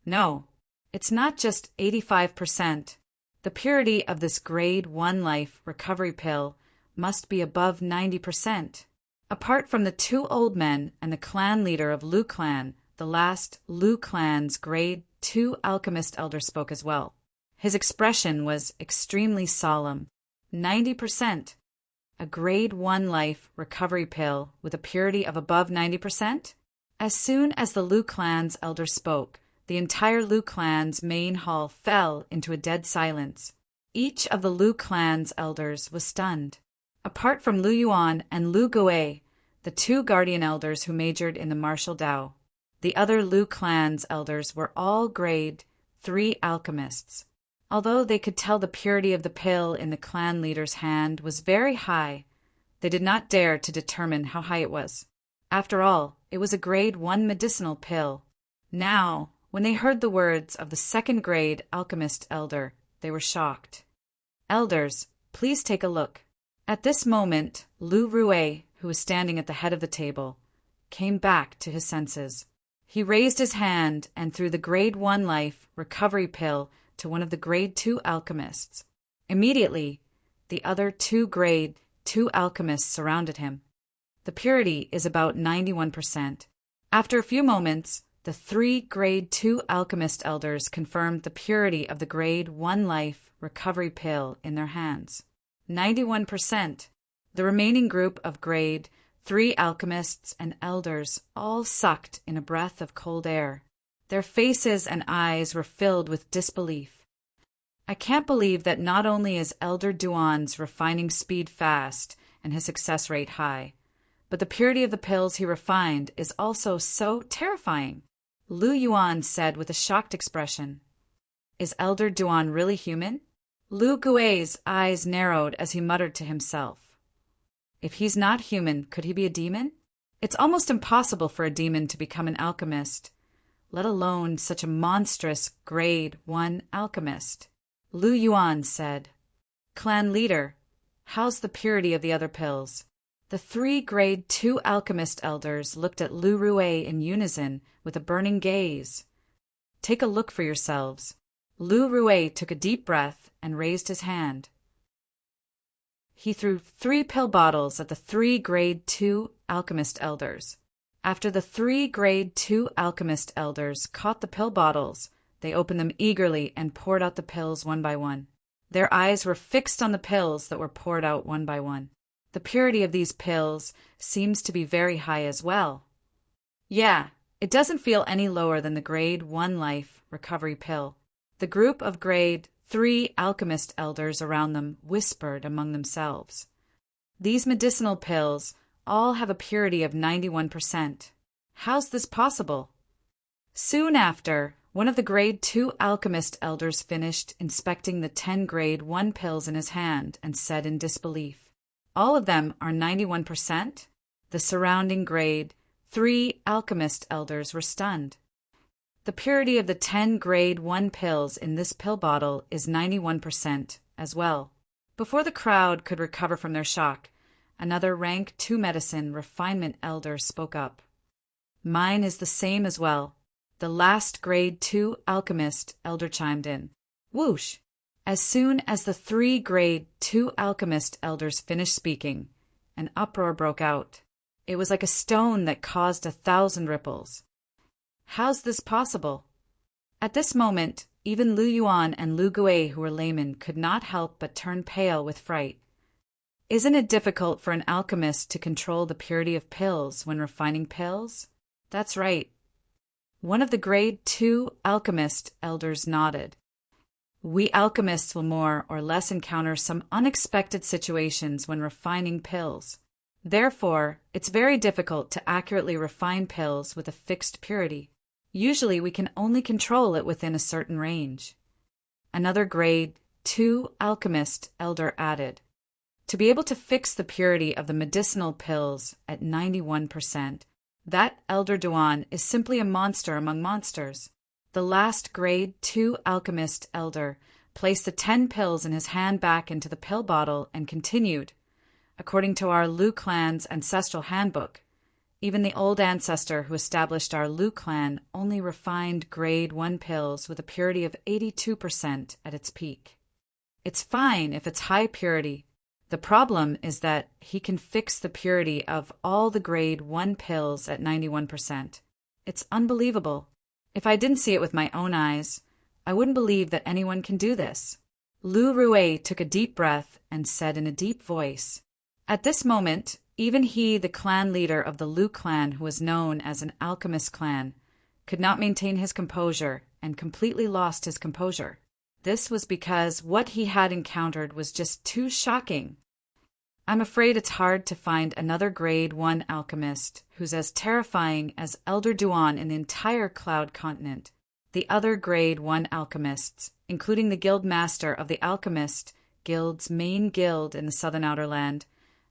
No, it's not just 85%. The purity of this grade 1 life recovery pill must be above 90%. Apart from the 2 old men and the clan leader of Lu clan, the last Lu clan's grade 2 alchemist elder spoke as well. His expression was extremely solemn. 90%. A grade 1 life recovery pill with a purity of above 90%? As soon as the Lu clan's elder spoke, the entire Lu clan's main hall fell into a dead silence. Each of the Lu clan's elders was stunned. Apart from Lu Yuan and Lu Gui, the two guardian elders who majored in the martial Dao, the other Lu clan's elders were all grade 3 alchemists. Although they could tell the purity of the pill in the clan leader's hand was very high, they did not dare to determine how high it was. After all, it was a grade 1 medicinal pill. Now, when they heard the words of the second grade alchemist elder, they were shocked. Elders, please take a look. At this moment, Lu Rue, who was standing at the head of the table, came back to his senses. He raised his hand and threw the grade 1 life recovery pill to one of the grade 2 alchemists. Immediately, the other two grade 2 alchemists surrounded him. The purity is about 91%. After a few moments, the 3 grade 2 alchemist elders confirmed the purity of the grade 1 life recovery pill in their hands. 91%. The remaining group of grade 3 alchemists and elders all sucked in a breath of cold air. Their faces and eyes were filled with disbelief. I can't believe that not only is Elder Duan's refining speed fast and his success rate high, but the purity of the pills he refined is also so terrifying. Lu Yuan said with a shocked expression. Is Elder Duan really human? Lu Gui's eyes narrowed as he muttered to himself. If he's not human, could he be a demon? It's almost impossible for a demon to become an alchemist, let alone such a monstrous grade 1 alchemist. Lu Yuan said, Clan leader, how's the purity of the other pills? The 3 grade 2 alchemist elders looked at Lu Rue in unison with a burning gaze. Take a look for yourselves. Lu Rue took a deep breath and raised his hand. He threw 3 pill bottles at the 3 grade 2 alchemist elders. After the 3 grade 2 alchemist elders caught the pill bottles, they opened them eagerly and poured out the pills one by one. Their eyes were fixed on the pills that were poured out one by one. The purity of these pills seems to be very high as well. Yeah, it doesn't feel any lower than the grade 1 life recovery pill. The group of grade 3 alchemist elders around them whispered among themselves. These medicinal pills all have a purity of 91%. How's this possible? Soon after, one of the grade 2 alchemist elders finished inspecting the 10 grade 1 pills in his hand and said in disbelief, all of them are 91%? The surrounding grade 3 alchemist elders were stunned. The purity of the 10 grade 1 pills in this pill bottle is 91% as well. Before the crowd could recover from their shock, another rank 2 medicine refinement elder spoke up. Mine is the same as well. The last grade 2 alchemist elder chimed in. Whoosh! As soon as the 3 grade 2 alchemist elders finished speaking, an uproar broke out. It was like a stone that caused 1,000 ripples. How's this possible? At this moment, even Lu Yuan and Lu Gui, who were laymen, could not help but turn pale with fright. Isn't it difficult for an alchemist to control the purity of pills when refining pills? That's right. One of the grade 2 alchemist elders nodded. We alchemists will more or less encounter some unexpected situations when refining pills. Therefore, it's very difficult to accurately refine pills with a fixed purity. Usually we can only control it within a certain range. Another grade 2 alchemist elder added. To be able to fix the purity of the medicinal pills at 91%, that Elder Duan is simply a monster among monsters. The last grade 2 alchemist elder placed the 10 pills in his hand back into the pill bottle and continued. According to our Lu clan's ancestral handbook, even the old ancestor who established our Lu clan only refined grade 1 pills with a purity of 82% at its peak. It's fine if it's high purity. The problem is that he can fix the purity of all the grade 1 pills at 91%. It's unbelievable. If I didn't see it with my own eyes, I wouldn't believe that anyone can do this. Lu Rue took a deep breath and said in a deep voice. At this moment, even he, the clan leader of the Lu clan, who was known as an alchemist clan, could not maintain his composure and completely lost his composure. This was because what he had encountered was just too shocking. I'm afraid it's hard to find another grade 1 alchemist who's as terrifying as Elder Duan in the entire Cloud Continent. The other grade 1 alchemists, including the guild master of the Alchemist Guild's main guild in the Southern Outer Land,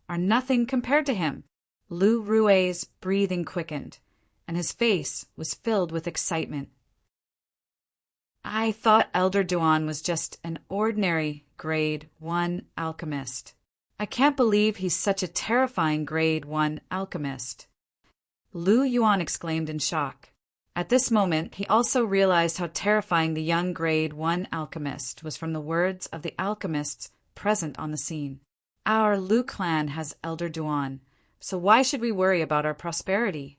are nothing compared to him. Lu Rue's breathing quickened, and his face was filled with excitement. I thought Elder Duan was just an ordinary grade 1 alchemist. I can't believe he's such a terrifying grade 1 alchemist. Lu Yuan exclaimed in shock. At this moment, he also realized how terrifying the young grade 1 alchemist was from the words of the alchemists present on the scene. Our Lu clan has Elder Duan, so why should we worry about our prosperity?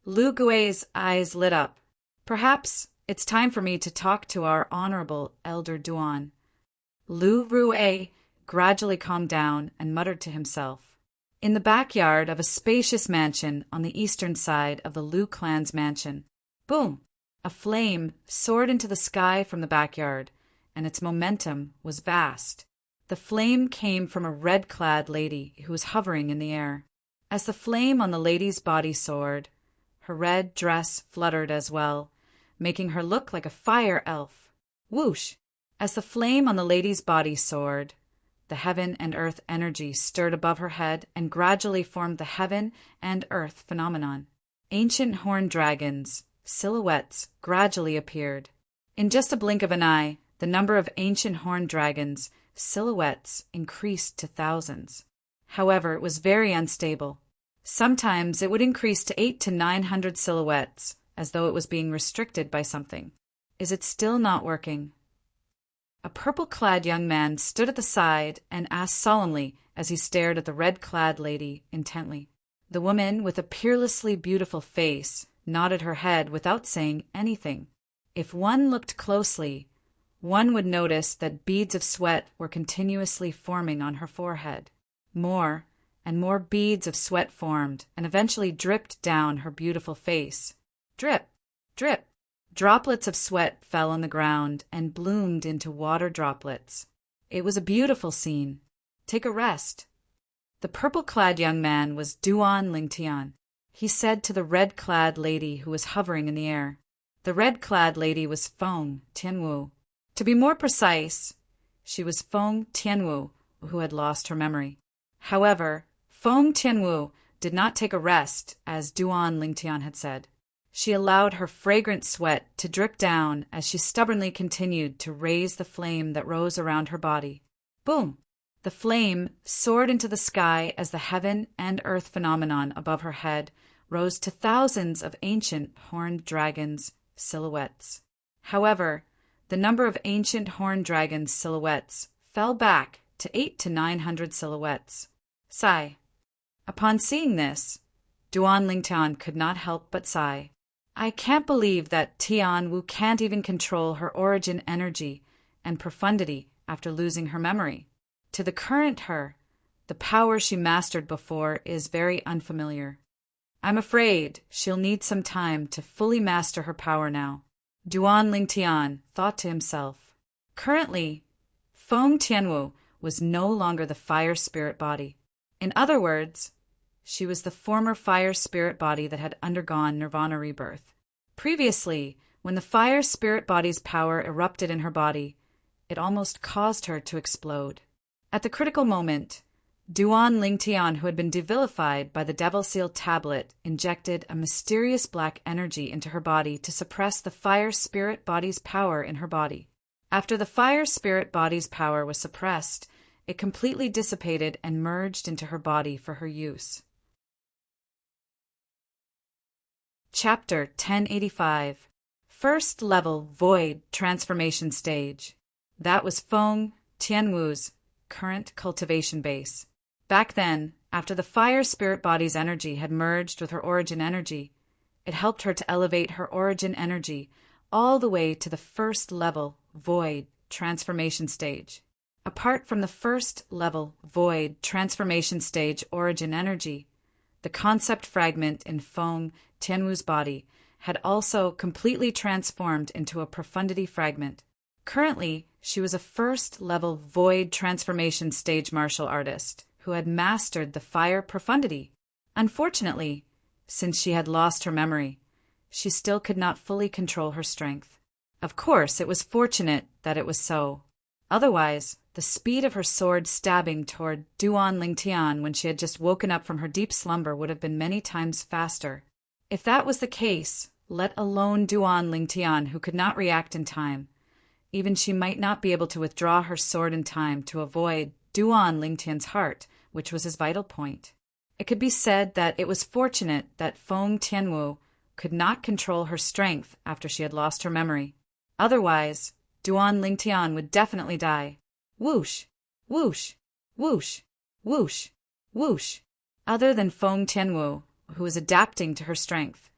Lu Gui's eyes lit up. Perhaps it's time for me to talk to our honorable Elder Duan. Lu Rue gradually calmed down and muttered to himself. In the backyard of a spacious mansion on the eastern side of the Lu clan's mansion, boom! A flame soared into the sky from the backyard, and its momentum was vast. The flame came from a red-clad lady who was hovering in the air. As the flame on the lady's body soared, her red dress fluttered as well, making her look like a fire elf. Whoosh! As the flame on the lady's body soared, the heaven and earth energy stirred above her head and gradually formed the heaven and earth phenomenon. Ancient horned dragons, silhouettes, gradually appeared. In just a blink of an eye, the number of ancient horned dragons, silhouettes, increased to thousands. However, it was very unstable. Sometimes it would increase to 800 to 900 silhouettes, as though it was being restricted by something. Is it still not working? A purple-clad young man stood at the side and asked solemnly as he stared at the red-clad lady intently. The woman, with a peerlessly beautiful face, nodded her head without saying anything. If one looked closely, one would notice that beads of sweat were continuously forming on her forehead. More and more beads of sweat formed and eventually dripped down her beautiful face. Drip, drip. Droplets of sweat fell on the ground and bloomed into water droplets. It was a beautiful scene. Take a rest. The purple-clad young man was Duan Lingtian. He said to the red-clad lady who was hovering in the air. The red-clad lady was Feng Tianwu. To be more precise, she was Feng Tianwu, who had lost her memory. However, Feng Tianwu did not take a rest, as Duan Lingtian had said. She allowed her fragrant sweat to drip down as she stubbornly continued to raise the flame that rose around her body. Boom! The flame soared into the sky as the heaven and earth phenomenon above her head rose to thousands of ancient horned dragons' silhouettes. However, the number of ancient horned dragons' silhouettes fell back to 800 to 900 silhouettes. Sigh. Upon seeing this, Duan Lingtian could not help but sigh. I can't believe that Tian Wu can't even control her origin energy and profundity after losing her memory. To the current her, the power she mastered before is very unfamiliar. I'm afraid she'll need some time to fully master her power now. Duan Lingtian thought to himself. Currently, Feng Tianwu was no longer the fire spirit body. In other words, she was the former fire spirit body that had undergone nirvana rebirth. Previously, when the fire spirit body's power erupted in her body, it almost caused her to explode. At the critical moment, Duan Lingtian, who had been devilified by the Devil Seal tablet, injected a mysterious black energy into her body to suppress the fire spirit body's power in her body. After the fire spirit body's power was suppressed, it completely dissipated and merged into her body for her use. Chapter 1085. First Level Void Transformation Stage. That was Feng Tianwu's current cultivation base. Back then, after the fire spirit body's energy had merged with her origin energy, it helped her to elevate her origin energy all the way to the first level, void, transformation stage. Apart from the first level, void, transformation stage origin energy, the concept fragment in Feng Tianwu's body had also completely transformed into a profundity fragment. Currently, she was a first-level void transformation stage martial artist who had mastered the fire profundity. Unfortunately, since she had lost her memory, she still could not fully control her strength. Of course, it was fortunate that it was so. Otherwise, the speed of her sword stabbing toward Duan Lingtian when she had just woken up from her deep slumber would have been many times faster. If that was the case, let alone Duan Lingtian, who could not react in time, even she might not be able to withdraw her sword in time to avoid Duan Lingtian's heart, which was his vital point. It could be said that it was fortunate that Feng Tianwu could not control her strength after she had lost her memory. Otherwise, Duan Lingtian would definitely die. Whoosh, whoosh, whoosh, whoosh, whoosh. Other than Feng Tianwu, who was adapting to her strength,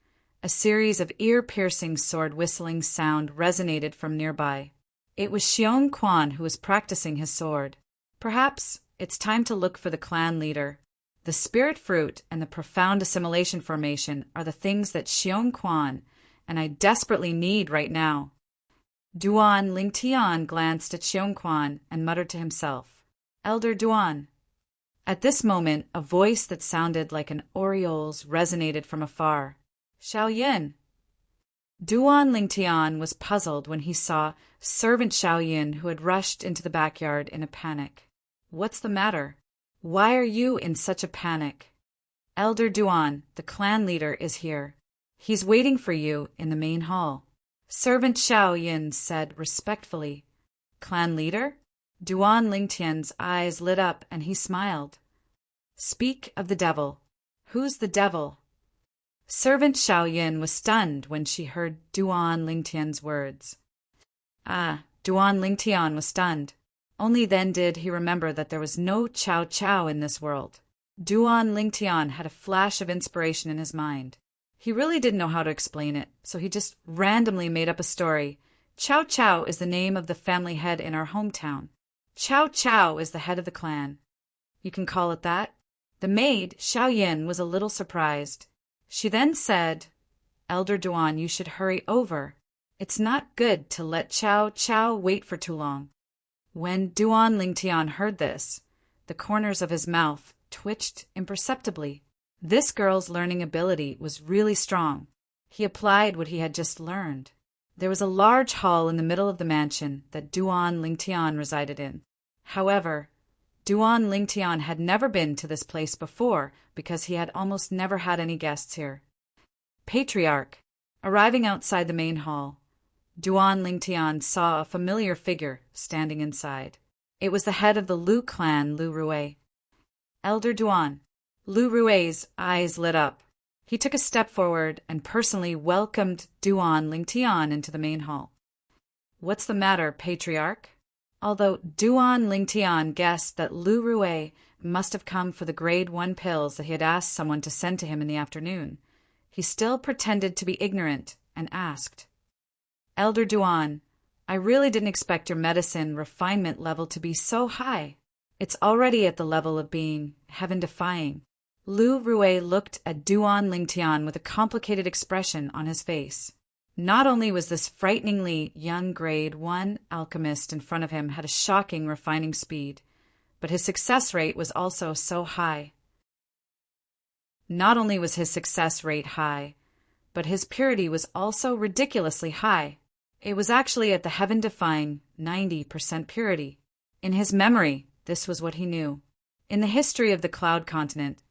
a series of ear-piercing sword-whistling sound resonated from nearby. It was Xiong Quan who was practicing his sword. Perhaps it's time to look for the clan leader. The spirit fruit and the profound assimilation formation are the things that Xiong Quan and I desperately need right now. Duan Lingtian glanced at Xiong Quan and muttered to himself, "Elder Duan." At this moment, a voice that sounded like an oriole's resonated from afar. "Xiao Yin." Duan Lingtian was puzzled when he saw servant Xiao Yin, who had rushed into the backyard in a panic. "What's the matter? Why are you in such a panic?" "Elder Duan, the clan leader, is here. He's waiting for you in the main hall." Servant Xiao Yin said respectfully. "Clan leader?" Duan Lingtian's eyes lit up and he smiled. "Speak of the devil. Who's the devil?" Servant Xiao Yin was stunned when she heard Duan Lingtian's words. Duan Lingtian was stunned. Only then did he remember that there was no Chow Chow in this world. Duan Lingtian had a flash of inspiration in his mind. He really didn't know how to explain it, so he just randomly made up a story. Chow Chow is the name of the family head in our hometown. Chow Chow is the head of the clan. You can call it that. The maid, Xiao Yin, was a little surprised. She then said, "Elder Duan, you should hurry over. It's not good to let Chow Chow wait for too long." When Duan Lingtian heard this, the corners of his mouth twitched imperceptibly. This girl's learning ability was really strong. He applied what he had just learned. There was a large hall in the middle of the mansion that Duan Lingtian resided in. However, Duan Lingtian had never been to this place before because he had almost never had any guests here. Patriarch. Arriving outside the main hall, Duan Lingtian saw a familiar figure standing inside. It was the head of the Lu clan, Lu Rui. "Elder Duan." Lu Rui's eyes lit up. He took a step forward and personally welcomed Duan Lingtian into the main hall. "What's the matter, Patriarch?" Although Duan Lingtian guessed that Lu Rui must have come for the grade 1 pills that he had asked someone to send to him in the afternoon, he still pretended to be ignorant and asked, "Elder Duan, I really didn't expect your medicine refinement level to be so high. It's already at the level of being heaven-defying." Lu Rui looked at Duan Lingtian with a complicated expression on his face. Not only was this frighteningly young grade 1 alchemist in front of him had a shocking refining speed, but his success rate was also so high. Not only was his success rate high, but his purity was also ridiculously high. It was actually at the heaven-defying 90% purity. In his memory, this was what he knew. In the history of the Cloud Continent,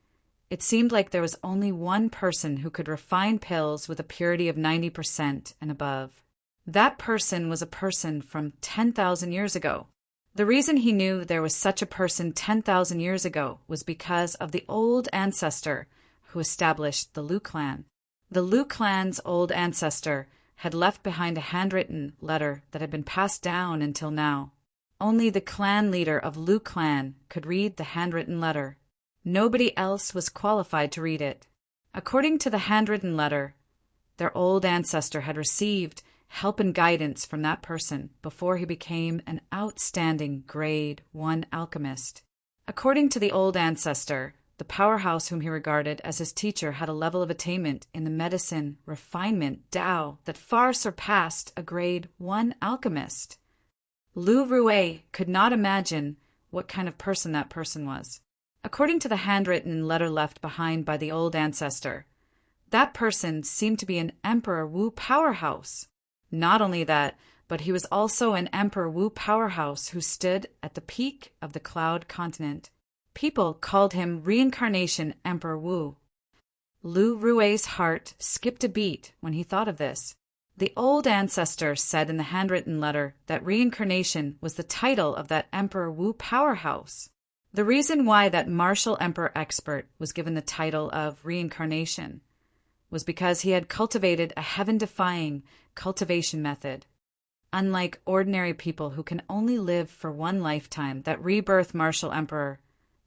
it seemed like there was only one person who could refine pills with a purity of 90% and above. That person was a person from 10,000 years ago. The reason he knew there was such a person 10,000 years ago was because of the old ancestor who established the Lu clan. The Lu clan's old ancestor had left behind a handwritten letter that had been passed down until now. Only the clan leader of Lu clan could read the handwritten letter. Nobody else was qualified to read it. According to the handwritten letter, their old ancestor had received help and guidance from that person before he became an outstanding Grade 1 alchemist. According to the old ancestor, the powerhouse whom he regarded as his teacher had a level of attainment in the medicine, refinement, Tao that far surpassed a Grade 1 alchemist. Lu Rue could not imagine what kind of person that person was. According to the handwritten letter left behind by the old ancestor, that person seemed to be an Emperor Wu powerhouse. Not only that, but he was also an Emperor Wu powerhouse who stood at the peak of the Cloud Continent. People called him Reincarnation Emperor Wu. Lu Rue's heart skipped a beat when he thought of this. The old ancestor said in the handwritten letter that reincarnation was the title of that Emperor Wu powerhouse. The reason why that martial emperor expert was given the title of reincarnation was because he had cultivated a heaven-defying cultivation method. Unlike ordinary people who can only live for one lifetime, that rebirth martial emperor,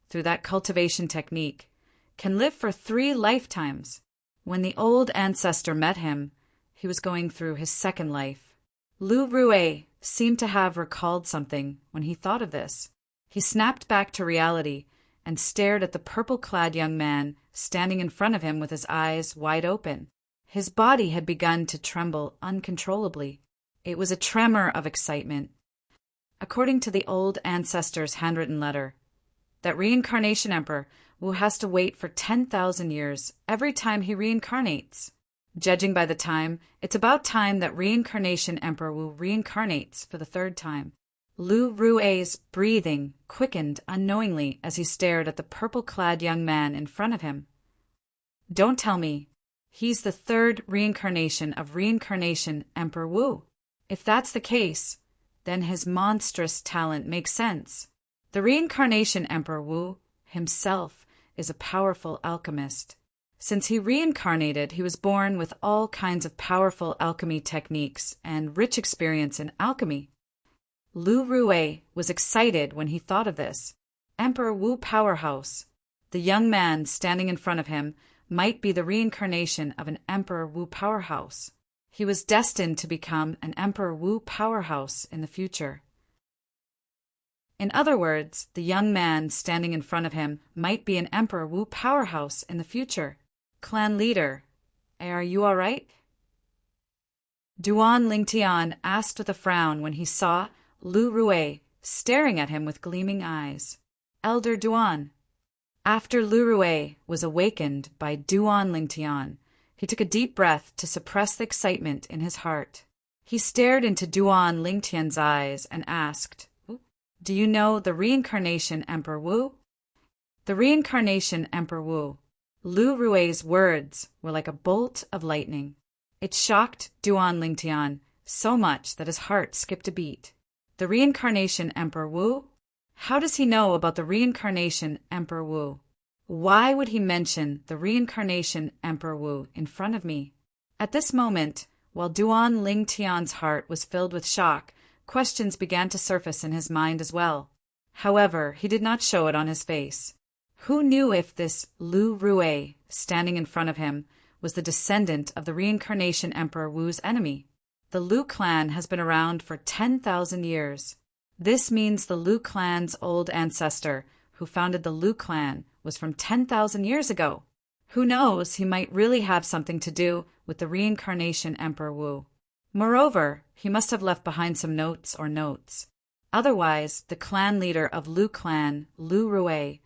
through that cultivation technique, can live for 3 lifetimes. When the old ancestor met him, he was going through his second life. Lu Rue seemed to have recalled something when he thought of this. He snapped back to reality and stared at the purple-clad young man standing in front of him with his eyes wide open. His body had begun to tremble uncontrollably. It was a tremor of excitement. According to the old ancestor's handwritten letter, that reincarnation emperor Wu has to wait for 10,000 years every time he reincarnates. Judging by the time, it's about time that reincarnation emperor Wu reincarnates for the 3rd time. Lu Rue's breathing quickened unknowingly as he stared at the purple-clad young man in front of him. Don't tell me he's the 3rd reincarnation of reincarnation Emperor Wu. If that's the case, then his monstrous talent makes sense. The reincarnation Emperor Wu himself is a powerful alchemist. Since he reincarnated, he was born with all kinds of powerful alchemy techniques and rich experience in alchemy. Lu Rue was excited when he thought of this. Emperor Wu powerhouse. The young man standing in front of him might be the reincarnation of an Emperor Wu powerhouse. He was destined to become an Emperor Wu powerhouse in the future. In other words, the young man standing in front of him might be an Emperor Wu powerhouse in the future. Clan leader, are you all right? Duan Lingtian asked with a frown when he saw Lu Rue staring at him with gleaming eyes. Elder Duan. After Lu Rue was awakened by Duan Lingtian, he took a deep breath to suppress the excitement in his heart. He stared into Duan Lingtian's eyes and asked, "Do you know the reincarnation Emperor Wu?" The reincarnation Emperor Wu. Lu Rue's words were like a bolt of lightning. It shocked Duan Lingtian so much that his heart skipped a beat. The reincarnation Emperor Wu? How does he know about the reincarnation Emperor Wu? Why would he mention the reincarnation Emperor Wu in front of me? At this moment, while Duan Lingtian's heart was filled with shock, questions began to surface in his mind as well. However, he did not show it on his face. Who knew if this Lu Rue, standing in front of him, was the descendant of the reincarnation Emperor Wu's enemy? The Lu clan has been around for 10,000 years. This means the Lu clan's old ancestor, who founded the Lu clan, was from 10,000 years ago. Who knows, he might really have something to do with the reincarnation Emperor Wu. Moreover, he must have left behind some notes. Otherwise, the clan leader of Lu clan, Lu Rue,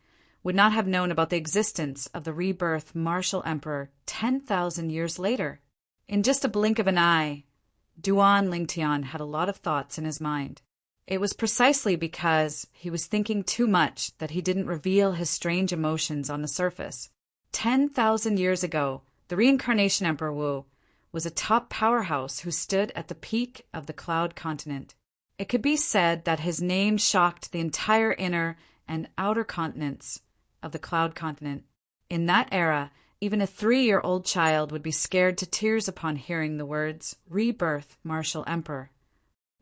would not have known about the existence of the rebirth martial emperor 10,000 years later. In just a blink of an eye, Duan Lingtian had a lot of thoughts in his mind. It was precisely because he was thinking too much that he didn't reveal his strange emotions on the surface. 10,000 years ago, the reincarnation Emperor Wu was a top powerhouse who stood at the peak of the Cloud Continent. It could be said that his name shocked the entire inner and outer continents of the Cloud Continent. In that era, even a 3-year-old child would be scared to tears upon hearing the words, "Rebirth Martial Emperor."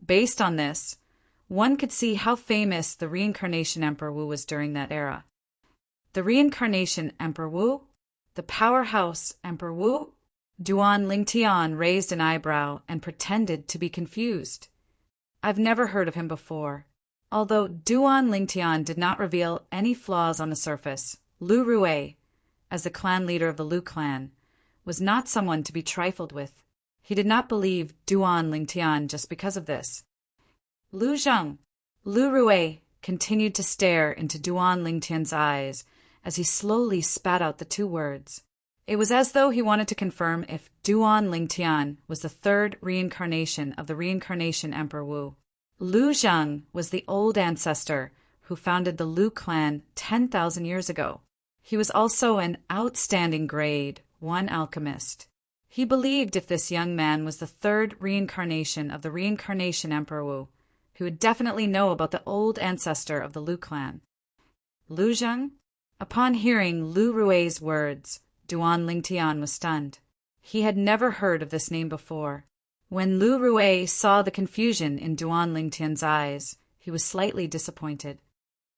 Based on this, one could see how famous the reincarnation Emperor Wu was during that era. The reincarnation Emperor Wu? The powerhouse Emperor Wu? Duan Lingtian raised an eyebrow and pretended to be confused. I've never heard of him before. Although Duan Lingtian did not reveal any flaws on the surface, Lu Rui, as the clan leader of the Lu clan, was not someone to be trifled with. He did not believe Duan Lingtian just because of this. Lu Zheng. Lu Rui continued to stare into Duan Lingtian's eyes as he slowly spat out the two words. It was as though he wanted to confirm if Duan Lingtian was the third reincarnation of the reincarnation Emperor Wu. Lu Zheng was the old ancestor who founded the Lu clan 10,000 years ago. He was also an outstanding grade 1 alchemist. He believed if this young man was the third reincarnation of the reincarnation Emperor Wu, he would definitely know about the old ancestor of the Lu clan. Lu Zheng? Upon hearing Lu Rui's words, Duan Lingtian was stunned. He had never heard of this name before. When Lu Rui saw the confusion in Duan Lingtian's eyes, he was slightly disappointed.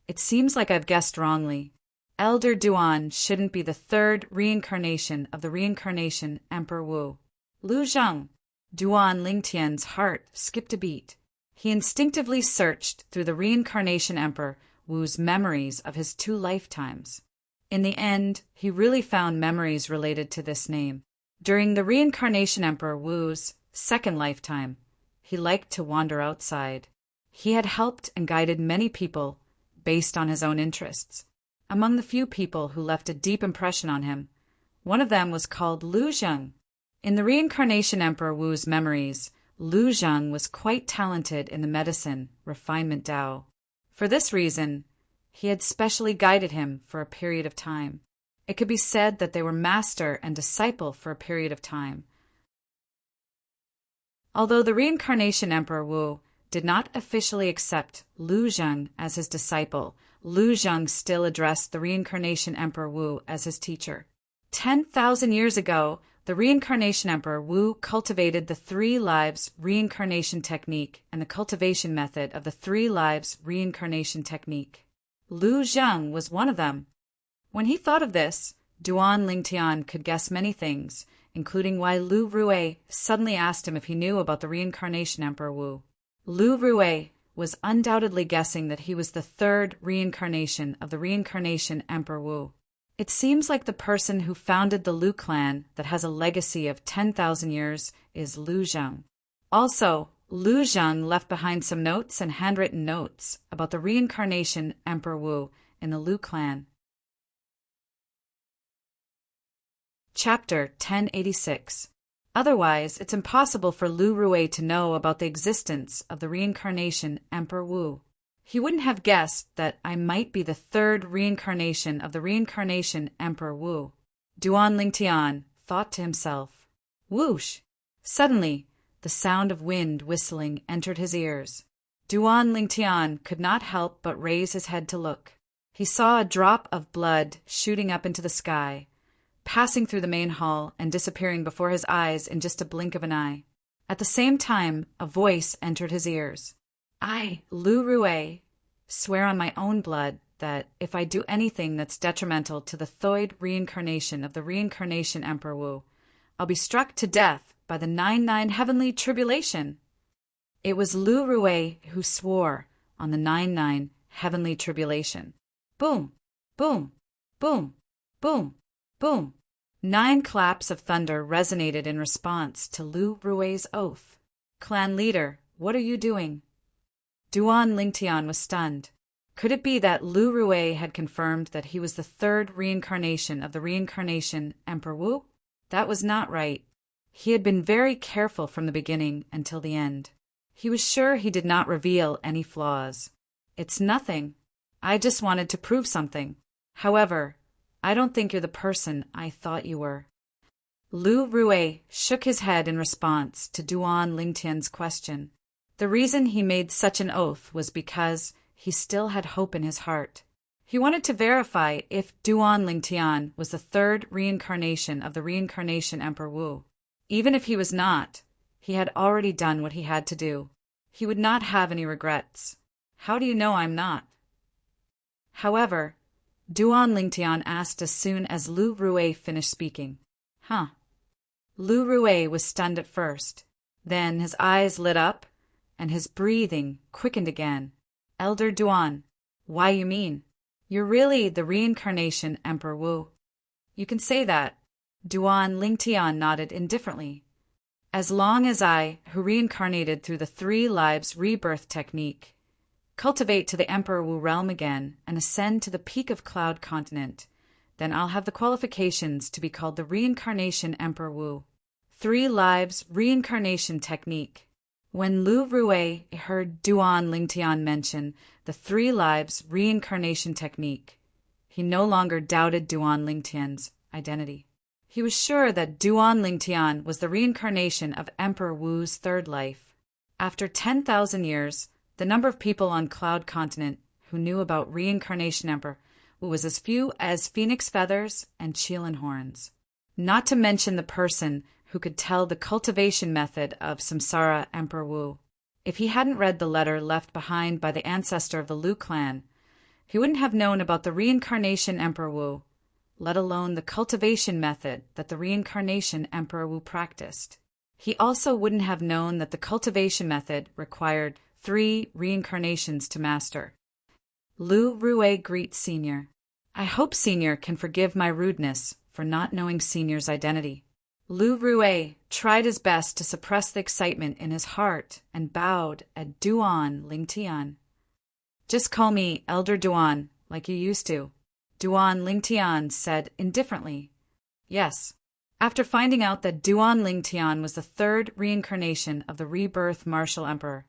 It seems like I've guessed wrongly. Elder Duan shouldn't be the third reincarnation of the reincarnation Emperor Wu. Lu Zheng. Duan Lingtian's heart skipped a beat. He instinctively searched through the reincarnation Emperor Wu's memories of his 2 lifetimes. In the end, he really found memories related to this name. During the reincarnation Emperor Wu's 2nd lifetime, he liked to wander outside. He had helped and guided many people based on his own interests. Among the few people who left a deep impression on him, one of them was called Lu Zheng. In the reincarnation Emperor Wu's memories, Lu Zheng was quite talented in the medicine refinement Tao. For this reason, he had specially guided him for a period of time. It could be said that they were master and disciple for a period of time. Although the reincarnation Emperor Wu did not officially accept Lu Zheng as his disciple, Lu Zheng still addressed the reincarnation Emperor Wu as his teacher. 10,000 years ago, the reincarnation Emperor Wu cultivated the 3 lives reincarnation technique and the cultivation method of the 3 lives reincarnation technique. Lu Zheng was one of them. When he thought of this, Duan Lingtian could guess many things, including why Lu Rui suddenly asked him if he knew about the reincarnation Emperor Wu. Lu Rui was undoubtedly guessing that he was the 3rd reincarnation of the reincarnation Emperor Wu. It seems like the person who founded the Lu clan that has a legacy of 10,000 years is Lu Zheng. Also, Lu Zheng left behind some notes and handwritten notes about the reincarnation Emperor Wu in the Lu clan. Chapter 1086. Otherwise, it's impossible for Lu Rui to know about the existence of the reincarnation Emperor Wu. He wouldn't have guessed that I might be the 3rd reincarnation of the reincarnation Emperor Wu. Duan Lingtian thought to himself. Whoosh! Suddenly, the sound of wind whistling entered his ears. Duan Lingtian could not help but raise his head to look. He saw a drop of blood shooting up into the sky, passing through the main hall and disappearing before his eyes in just a blink of an eye. At the same time, a voice entered his ears. I, Lu Rui, swear on my own blood that if I do anything that's detrimental to the 3rd reincarnation of the reincarnation Emperor Wu, I'll be struck to death by the 99 heavenly tribulation. It was Lu Rui who swore on the 99 heavenly tribulation. Boom, boom, boom, boom, boom. 9 claps of thunder resonated in response to Lu Rui's oath. Clan leader, what are you doing? Duan Lingtian was stunned. Could it be that Lu Rui had confirmed that he was the 3rd reincarnation of the reincarnation Emperor Wu? That was not right. He had been very careful from the beginning until the end. He was sure he did not reveal any flaws. It's nothing. I just wanted to prove something. However, I don't think you're the person I thought you were. Lu Rui shook his head in response to Duan Lingtian's question. The reason he made such an oath was because he still had hope in his heart. He wanted to verify if Duan Lingtian was the 3rd reincarnation of the reincarnation Emperor Wu. Even if he was not, he had already done what he had to do. He would not have any regrets. How do you know I'm not? However, Duan Lingtian asked as soon as Lu Rui finished speaking. Huh. Lu Rue was stunned at first. Then his eyes lit up, and his breathing quickened again. Elder Duan, why you mean? You're really the reincarnation Emperor Wu. You can say that. Duan Lingtian nodded indifferently. As long as I, who reincarnated through the 3 lives rebirth technique, cultivate to the Emperor Wu realm again and ascend to the peak of Cloud Continent, then I'll have the qualifications to be called the reincarnation Emperor Wu. 3 lives reincarnation technique. When Lu Rue heard Duan Lingtian mention the 3 lives reincarnation technique, he no longer doubted Duan Lingtian's identity. He was sure that Duan Lingtian was the reincarnation of Emperor Wu's 3rd life. After 10,000 years, the number of people on Cloud Continent who knew about reincarnation Emperor Wu was as few as phoenix feathers and Qilin horns. Not to mention the person who could tell the cultivation method of Samsara Emperor Wu. If he hadn't read the letter left behind by the ancestor of the Lu clan, he wouldn't have known about the reincarnation Emperor Wu, let alone the cultivation method that the reincarnation Emperor Wu practiced. He also wouldn't have known that the cultivation method required 3 reincarnations to master. Lu Rue greets Senior. I hope Senior can forgive my rudeness for not knowing Senior's identity. Lu Rue tried his best to suppress the excitement in his heart and bowed at Duan Lingtian. Just call me Elder Duan, like you used to, Duan Lingtian said indifferently. Yes. After finding out that Duan Lingtian was the 3rd reincarnation of the rebirth martial emperor,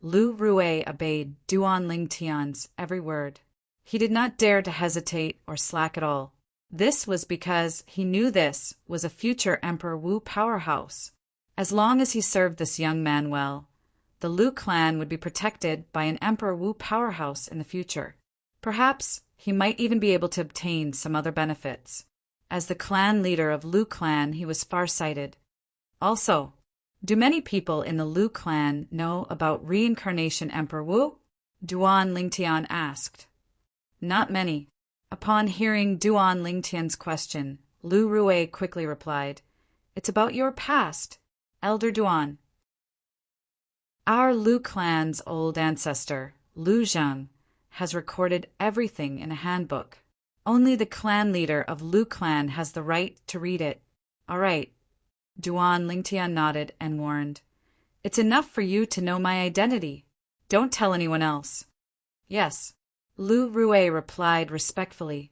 Lu Rue obeyed Duan Lingtian's every word. He did not dare to hesitate or slack at all. This was because he knew this was a future Emperor Wu powerhouse. As long as he served this young man well, the Lu clan would be protected by an Emperor Wu powerhouse in the future. Perhaps he might even be able to obtain some other benefits. As the clan leader of Lu clan, he was farsighted. Also, do many people in the Lu clan know about reincarnation Emperor Wu? Duan Lingtian asked. Not many. Upon hearing Duan Lingtian's question, Lu Rue quickly replied, It's about your past, Elder Duan. Our Lu clan's old ancestor, Lu Zhang, has recorded everything in a handbook. Only the clan leader of Lu clan has the right to read it. All right. Duan Lingtian nodded and warned, It's enough for you to know my identity. Don't tell anyone else. Yes. Lu Rue replied respectfully.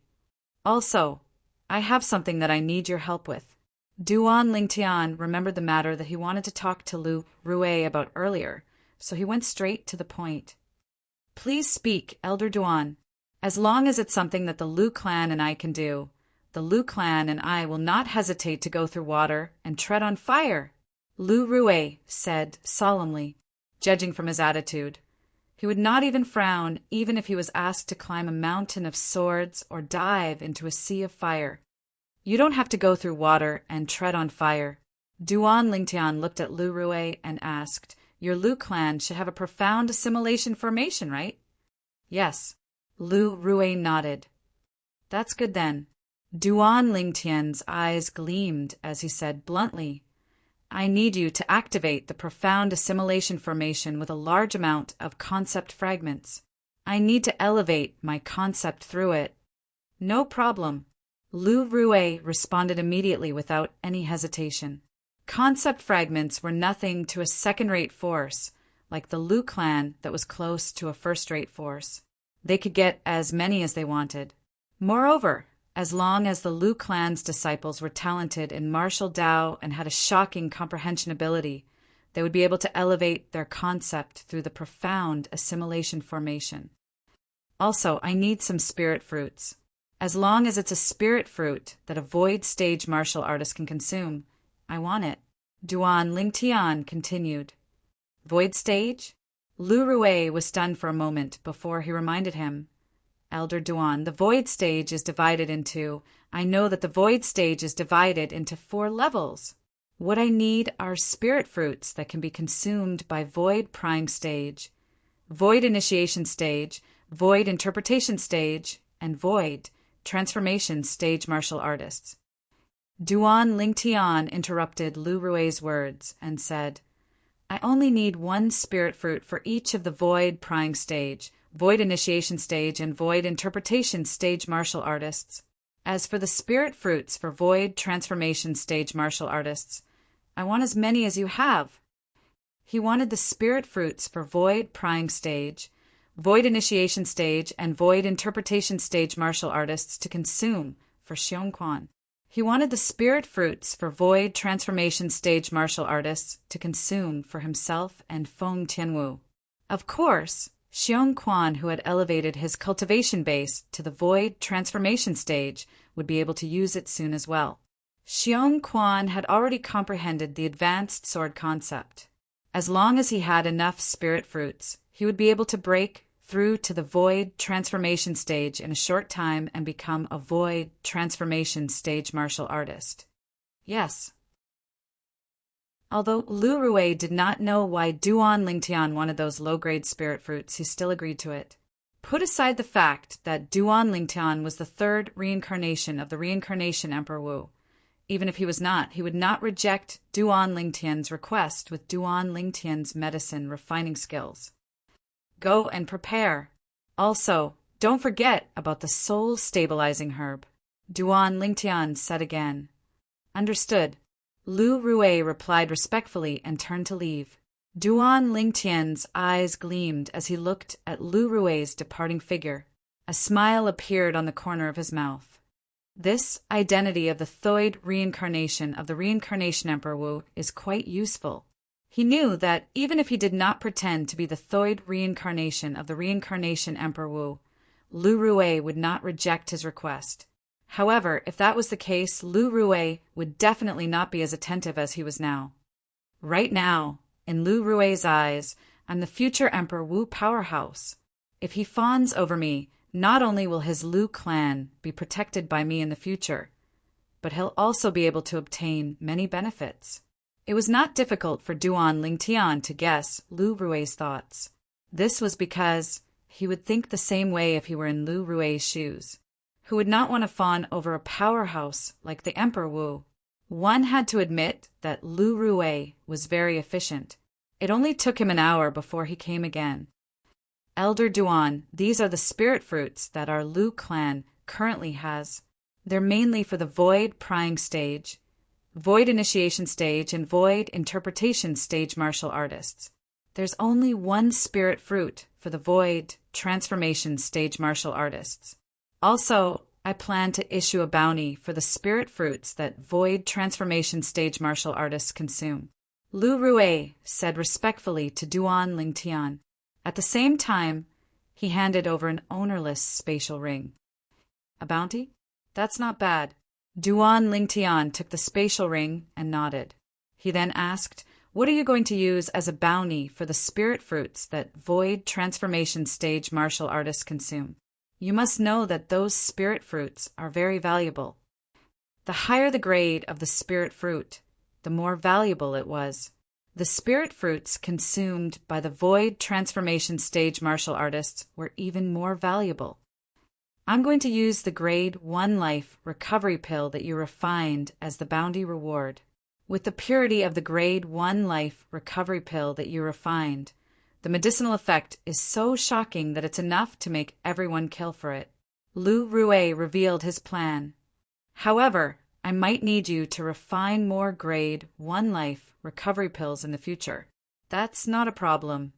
Also, I have something that I need your help with. Duan Lingtian remembered the matter that he wanted to talk to Lu Rue about earlier, so he went straight to the point. Please speak, Elder Duan. As long as it's something that the Lu clan and I can do, the Lu clan and I will not hesitate to go through water and tread on fire, Lu Rue said solemnly, judging from his attitude. He would not even frown, even if he was asked to climb a mountain of swords or dive into a sea of fire. You don't have to go through water and tread on fire. Duan Lingtian looked at Lu Rue and asked, Your Lu clan should have a profound assimilation formation, right? Yes. Lu Rue nodded. That's good then. Duan Lingtian's eyes gleamed as he said bluntly, I need you to activate the profound assimilation formation with a large amount of concept fragments. I need to elevate my concept through it. No problem. Lu Rue responded immediately without any hesitation. Concept fragments were nothing to a second-rate force, like the Lu clan that was close to a first-rate force. They could get as many as they wanted. Moreover, as long as the Lu clan's disciples were talented in martial Tao and had a shocking comprehension ability, they would be able to elevate their concept through the profound assimilation formation. Also, I need some spirit fruits. As long as it's a spirit fruit that a void stage martial artist can consume, I want it. Duan Lingtian continued. Void stage? Lu Rue was stunned for a moment before he reminded him. Elder Duan, the void stage is divided into... I know that the void stage is divided into 4 levels. What I need are spirit fruits that can be consumed by void prime stage, void initiation stage, void interpretation stage, and void transformation stage martial artists. Duan Lingtian interrupted Lu Rui's words and said, I only need one spirit fruit for each of the void prying stage, void initiation stage, and void interpretation stage martial artists. As for the spirit fruits for void transformation stage martial artists, I want as many as you have. He wanted the spirit fruits for void prying stage, void initiation stage, and void interpretation stage martial artists to consume for Xiongquan. He wanted the spirit fruits for void transformation stage martial artists to consume for himself and Feng Tianwu. Of course, Xiongquan, who had elevated his cultivation base to the void transformation stage, would be able to use it soon as well. Xiongquan had already comprehended the advanced sword concept. As long as he had enough spirit fruits, he would be able to break through to the void transformation stage in a short time and become a void transformation stage martial artist. Yes. Although Lu Rui did not know why Duan Lingtian wanted those low-grade spirit fruits, he still agreed to it. Put aside the fact that Duan Lingtian was the third reincarnation of the reincarnation Emperor Wu. Even if he was not, he would not reject Duan Lingtian's request with Duan Lingtian's medicine refining skills. Go and prepare. Also, don't forget about the soul-stabilizing herb, Duan Lingtian said again. Understood. Lu Rui replied respectfully and turned to leave. Duan Lingtian's eyes gleamed as he looked at Lu Rui's departing figure. A smile appeared on the corner of his mouth. This identity of the Thoid reincarnation of the reincarnation Emperor Wu is quite useful. He knew that even if he did not pretend to be the Thoid reincarnation of the reincarnation Emperor Wu, Lu Rui would not reject his request. However, if that was the case, Lu Rui would definitely not be as attentive as he was now. Right now, in Lu Rui's eyes, I'm the future Emperor Wu powerhouse. If he fawns over me, not only will his Lu clan be protected by me in the future, but he'll also be able to obtain many benefits. It was not difficult for Duan Lingtian to guess Lu Rui's thoughts. This was because he would think the same way if he were in Lu Rui's shoes. Who would not want to fawn over a powerhouse like the Emperor Wu? One had to admit that Lu Rui was very efficient. It only took him an hour before he came again. Elder Duan, these are the spirit fruits that our Lu clan currently has. They're mainly for the void prying stage, void initiation stage, and void interpretation stage martial artists. There's only one spirit fruit for the void transformation stage martial artists. Also, I plan to issue a bounty for the spirit fruits that void transformation stage martial artists consume. Lu Rui said respectfully to Duan Lingtian. At the same time, he handed over an ownerless spatial ring. A bounty? That's not bad. Duan Lingtian took the spatial ring and nodded. He then asked, what are you going to use as a bounty for the spirit fruits that void transformation stage martial artists consume? You must know that those spirit fruits are very valuable. The higher the grade of the spirit fruit, the more valuable it was. The spirit fruits consumed by the void transformation stage martial artists were even more valuable. I'm going to use the grade 1 life recovery pill that you refined as the bounty reward. With the purity of the grade 1 life recovery pill that you refined, the medicinal effect is so shocking that it's enough to make everyone kill for it. Lu Rui revealed his plan. However, I might need you to refine more grade 1 life recovery pills in the future. That's not a problem.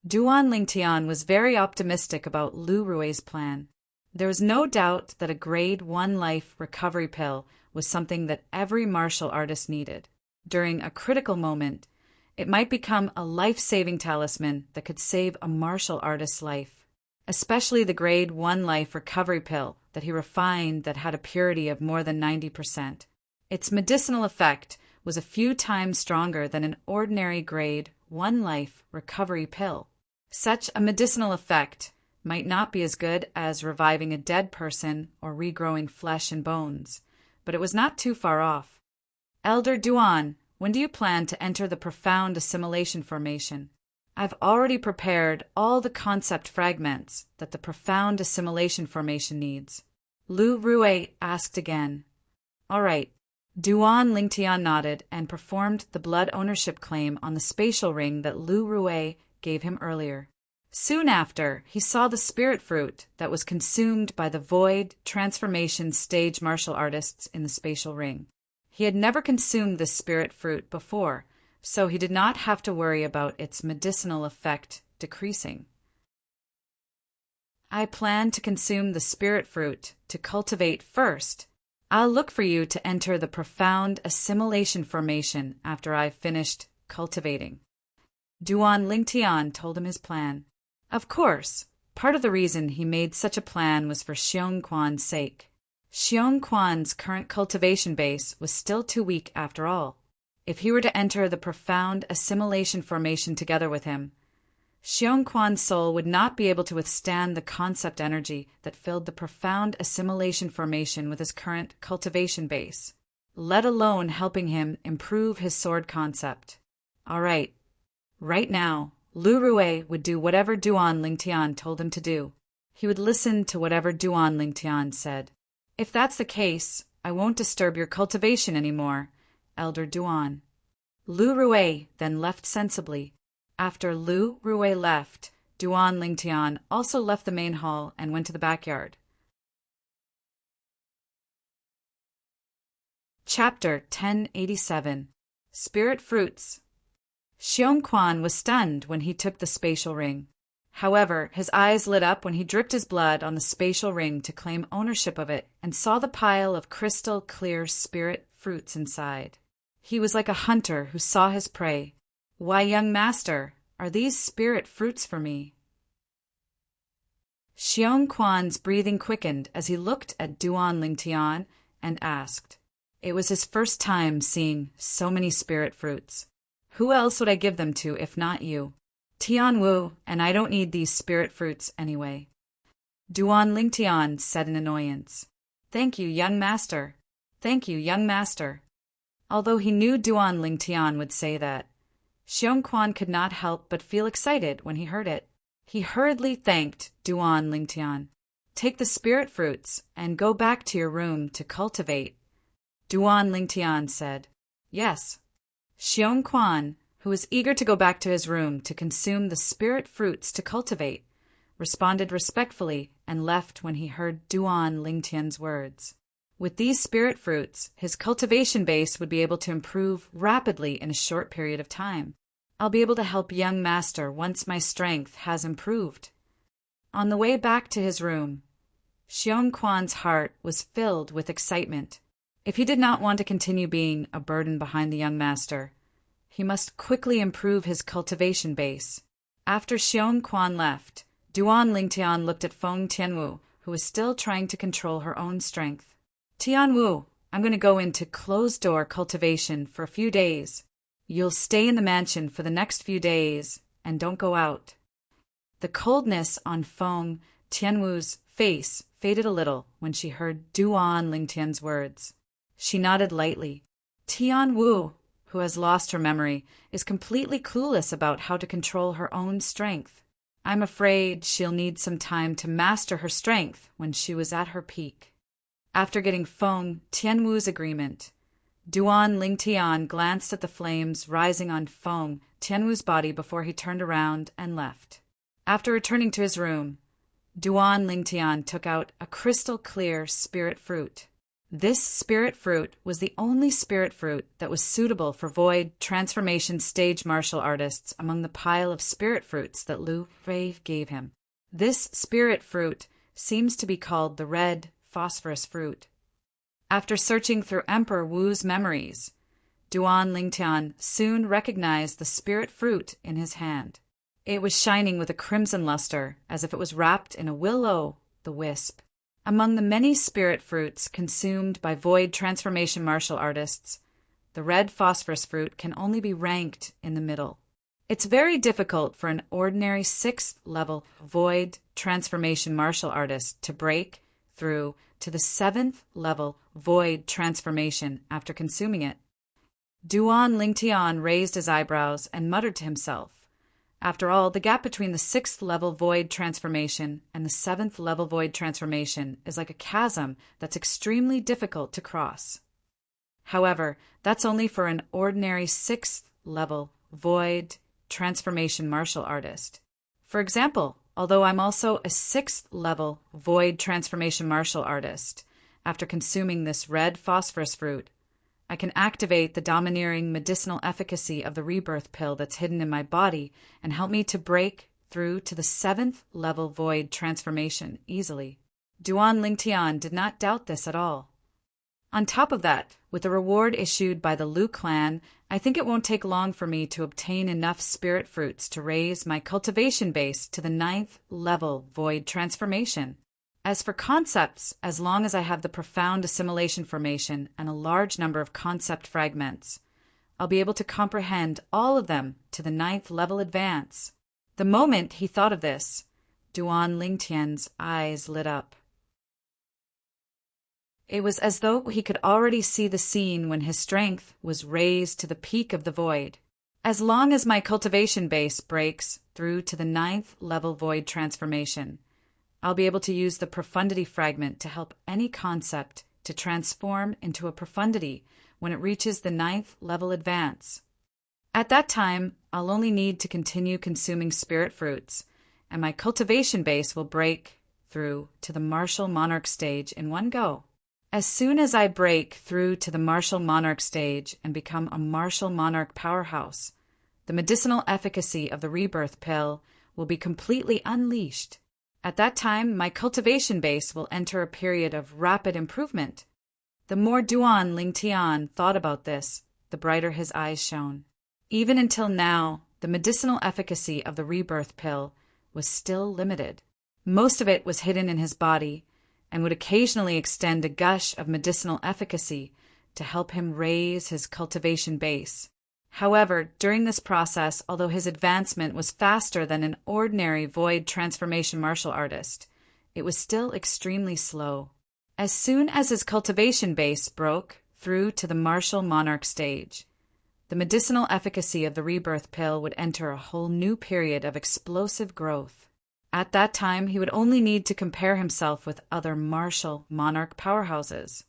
Duan Lingtian was very optimistic about Lu Rui's plan. There was no doubt that a grade 1 life recovery pill was something that every martial artist needed. During a critical moment, it might become a life-saving talisman that could save a martial artist's life, especially the grade 1 life recovery pill that he refined that had a purity of more than 90%. Its medicinal effect was a few times stronger than an ordinary grade 1 life recovery pill. Such a medicinal effect might not be as good as reviving a dead person or regrowing flesh and bones, but it was not too far off. Elder Duan, when do you plan to enter the profound assimilation formation? I've already prepared all the concept fragments that the profound assimilation formation needs. Lu Rui asked again. All right, Duan Lingtian nodded and performed the blood ownership claim on the spatial ring that Lu Rui gave him earlier. Soon after, he saw the spirit fruit that was consumed by the void transformation stage martial artists in the spatial ring. He had never consumed this spirit fruit before, so he did not have to worry about its medicinal effect decreasing. I plan to consume the spirit fruit to cultivate first. I'll look for you to enter the profound assimilation formation after I've finished cultivating. Duan Lingtian told him his plan. Of course, part of the reason he made such a plan was for Xiong Quan's sake. Xiong Quan's current cultivation base was still too weak after all. If he were to enter the profound assimilation formation together with him, Xiong Quan's soul would not be able to withstand the concept energy that filled the profound assimilation formation with his current cultivation base, let alone helping him improve his sword concept. All right. Right now, Lu Rui would do whatever Duan Lingtian told him to do. He would listen to whatever Duan Lingtian said. If that's the case, I won't disturb your cultivation anymore, Elder Duan. Lu Rui then left sensibly. After Lu Rui left, Duan Lingtian also left the main hall and went to the backyard. Chapter 1087. Spirit Fruits. Xiong Quan was stunned when he took the spatial ring. However, his eyes lit up when he dripped his blood on the spatial ring to claim ownership of it and saw the pile of crystal clear spirit fruits inside. He was like a hunter who saw his prey. Why, young master, are these spirit fruits for me? Xiong Quan's breathing quickened as he looked at Duan Lingtian and asked. It was his first time seeing so many spirit fruits. Who else would I give them to if not you? Tian Wu, and I don't need these spirit fruits anyway. Duan Lingtian said in annoyance. Thank you, young master. Thank you, young master. Although he knew Duan Lingtian would say that, Xiong Quan could not help but feel excited when he heard it. He hurriedly thanked Duan Lingtian. Take the spirit fruits and go back to your room to cultivate. Duan Lingtian said. Yes. Xiong Quan, who was eager to go back to his room to consume the spirit fruits to cultivate, responded respectfully and left when he heard Duan Lingtian's words. With these spirit fruits, his cultivation base would be able to improve rapidly in a short period of time. I'll be able to help young master once my strength has improved. On the way back to his room, Xiong Quan's heart was filled with excitement. If he did not want to continue being a burden behind the young master, he must quickly improve his cultivation base. After Xiong Quan left, Duan Lingtian looked at Feng Tianwu, who was still trying to control her own strength. Tianwu, I'm going to go into closed-door cultivation for a few days. You'll stay in the mansion for the next few days, and don't go out. The coldness on Feng Tianwu's face faded a little when she heard Duan Lingtian's words. She nodded lightly. Tian Wu, who has lost her memory, is completely clueless about how to control her own strength. I'm afraid she'll need some time to master her strength when she was at her peak. After getting Feng Tianwu's agreement, Duan Lingtian glanced at the flames rising on Feng Tianwu's body before he turned around and left. After returning to his room, Duan Lingtian took out a crystal-clear spirit fruit. This spirit fruit was the only spirit fruit that was suitable for void transformation stage martial artists among the pile of spirit fruits that Lu Rui gave him. This spirit fruit seems to be called the red phosphorus fruit. After searching through Emperor Wu's memories, Duan Lingtian soon recognized the spirit fruit in his hand. It was shining with a crimson luster, as if it was wrapped in a will-o'-the-wisp. Among the many spirit fruits consumed by void transformation martial artists, the red phosphorus fruit can only be ranked in the middle. It's very difficult for an ordinary 6th-level void transformation martial artist to break through to the 7th-level void transformation after consuming it. Duan Lingtian raised his eyebrows and muttered to himself. After all, the gap between the 6th-level void transformation and the 7th-level void transformation is like a chasm that's extremely difficult to cross. However, that's only for an ordinary 6th level void transformation martial artist. For example, although I'm also a 6th level void transformation martial artist, after consuming this red phosphorus fruit, I can activate the domineering medicinal efficacy of the rebirth pill that's hidden in my body and help me to break through to the 7th level void transformation easily. Duan Lingtian did not doubt this at all. On top of that, with the reward issued by the Liu clan, I think it won't take long for me to obtain enough spirit fruits to raise my cultivation base to the 9th level void transformation. As for concepts, as long as I have the profound assimilation formation and a large number of concept fragments, I'll be able to comprehend all of them to the 9th level advance. The moment he thought of this, Duan Lingtian's eyes lit up. It was as though he could already see the scene when his strength was raised to the peak of the void. As long as my cultivation base breaks through to the 9th level void transformation, I'll be able to use the profundity fragment to help any concept to transform into a profundity when it reaches the 9th level advance. At that time, I'll only need to continue consuming spirit fruits, and my cultivation base will break through to the martial monarch stage in one go. As soon as I break through to the martial monarch stage and become a martial monarch powerhouse, the medicinal efficacy of the rebirth pill will be completely unleashed. At that time, my cultivation base will enter a period of rapid improvement. The more Duan Lingtian thought about this, the brighter his eyes shone. Even until now, the medicinal efficacy of the rebirth pill was still limited. Most of it was hidden in his body and would occasionally extend a gush of medicinal efficacy to help him raise his cultivation base. However, during this process, although his advancement was faster than an ordinary void transformation martial artist, it was still extremely slow. As soon as his cultivation base broke through to the martial monarch stage, the medicinal efficacy of the rebirth pill would enter a whole new period of explosive growth. At that time, he would only need to compare himself with other martial monarch powerhouses.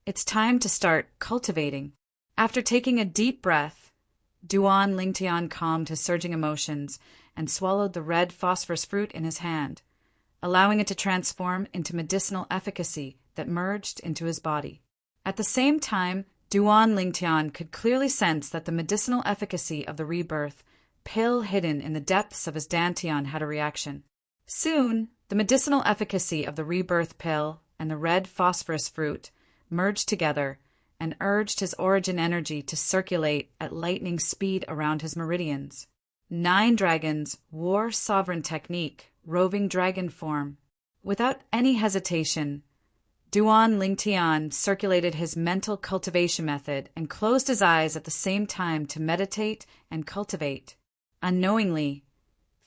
It's time to start cultivating. After taking a deep breath, Duan Lingtian calmed his surging emotions and swallowed the red phosphorus fruit in his hand, allowing it to transform into medicinal efficacy that merged into his body. At the same time, Duan Lingtian could clearly sense that the medicinal efficacy of the rebirth pill hidden in the depths of his dantian had a reaction. Soon, the medicinal efficacy of the rebirth pill and the red phosphorus fruit merged together and urged his origin energy to circulate at lightning speed around his meridians. 9 dragons, war sovereign technique, roving dragon form. Without any hesitation, Duan Lingtian circulated his mental cultivation method and closed his eyes at the same time to meditate and cultivate. Unknowingly,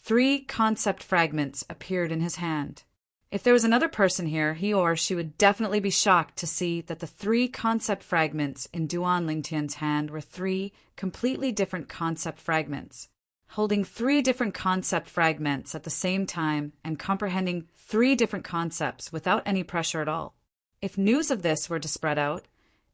3 concept fragments appeared in his hand. If there was another person here, he or she would definitely be shocked to see that the 3 concept fragments in Duan Lingtian's hand were 3 completely different concept fragments. Holding 3 different concept fragments at the same time and comprehending 3 different concepts without any pressure at all. If news of this were to spread out,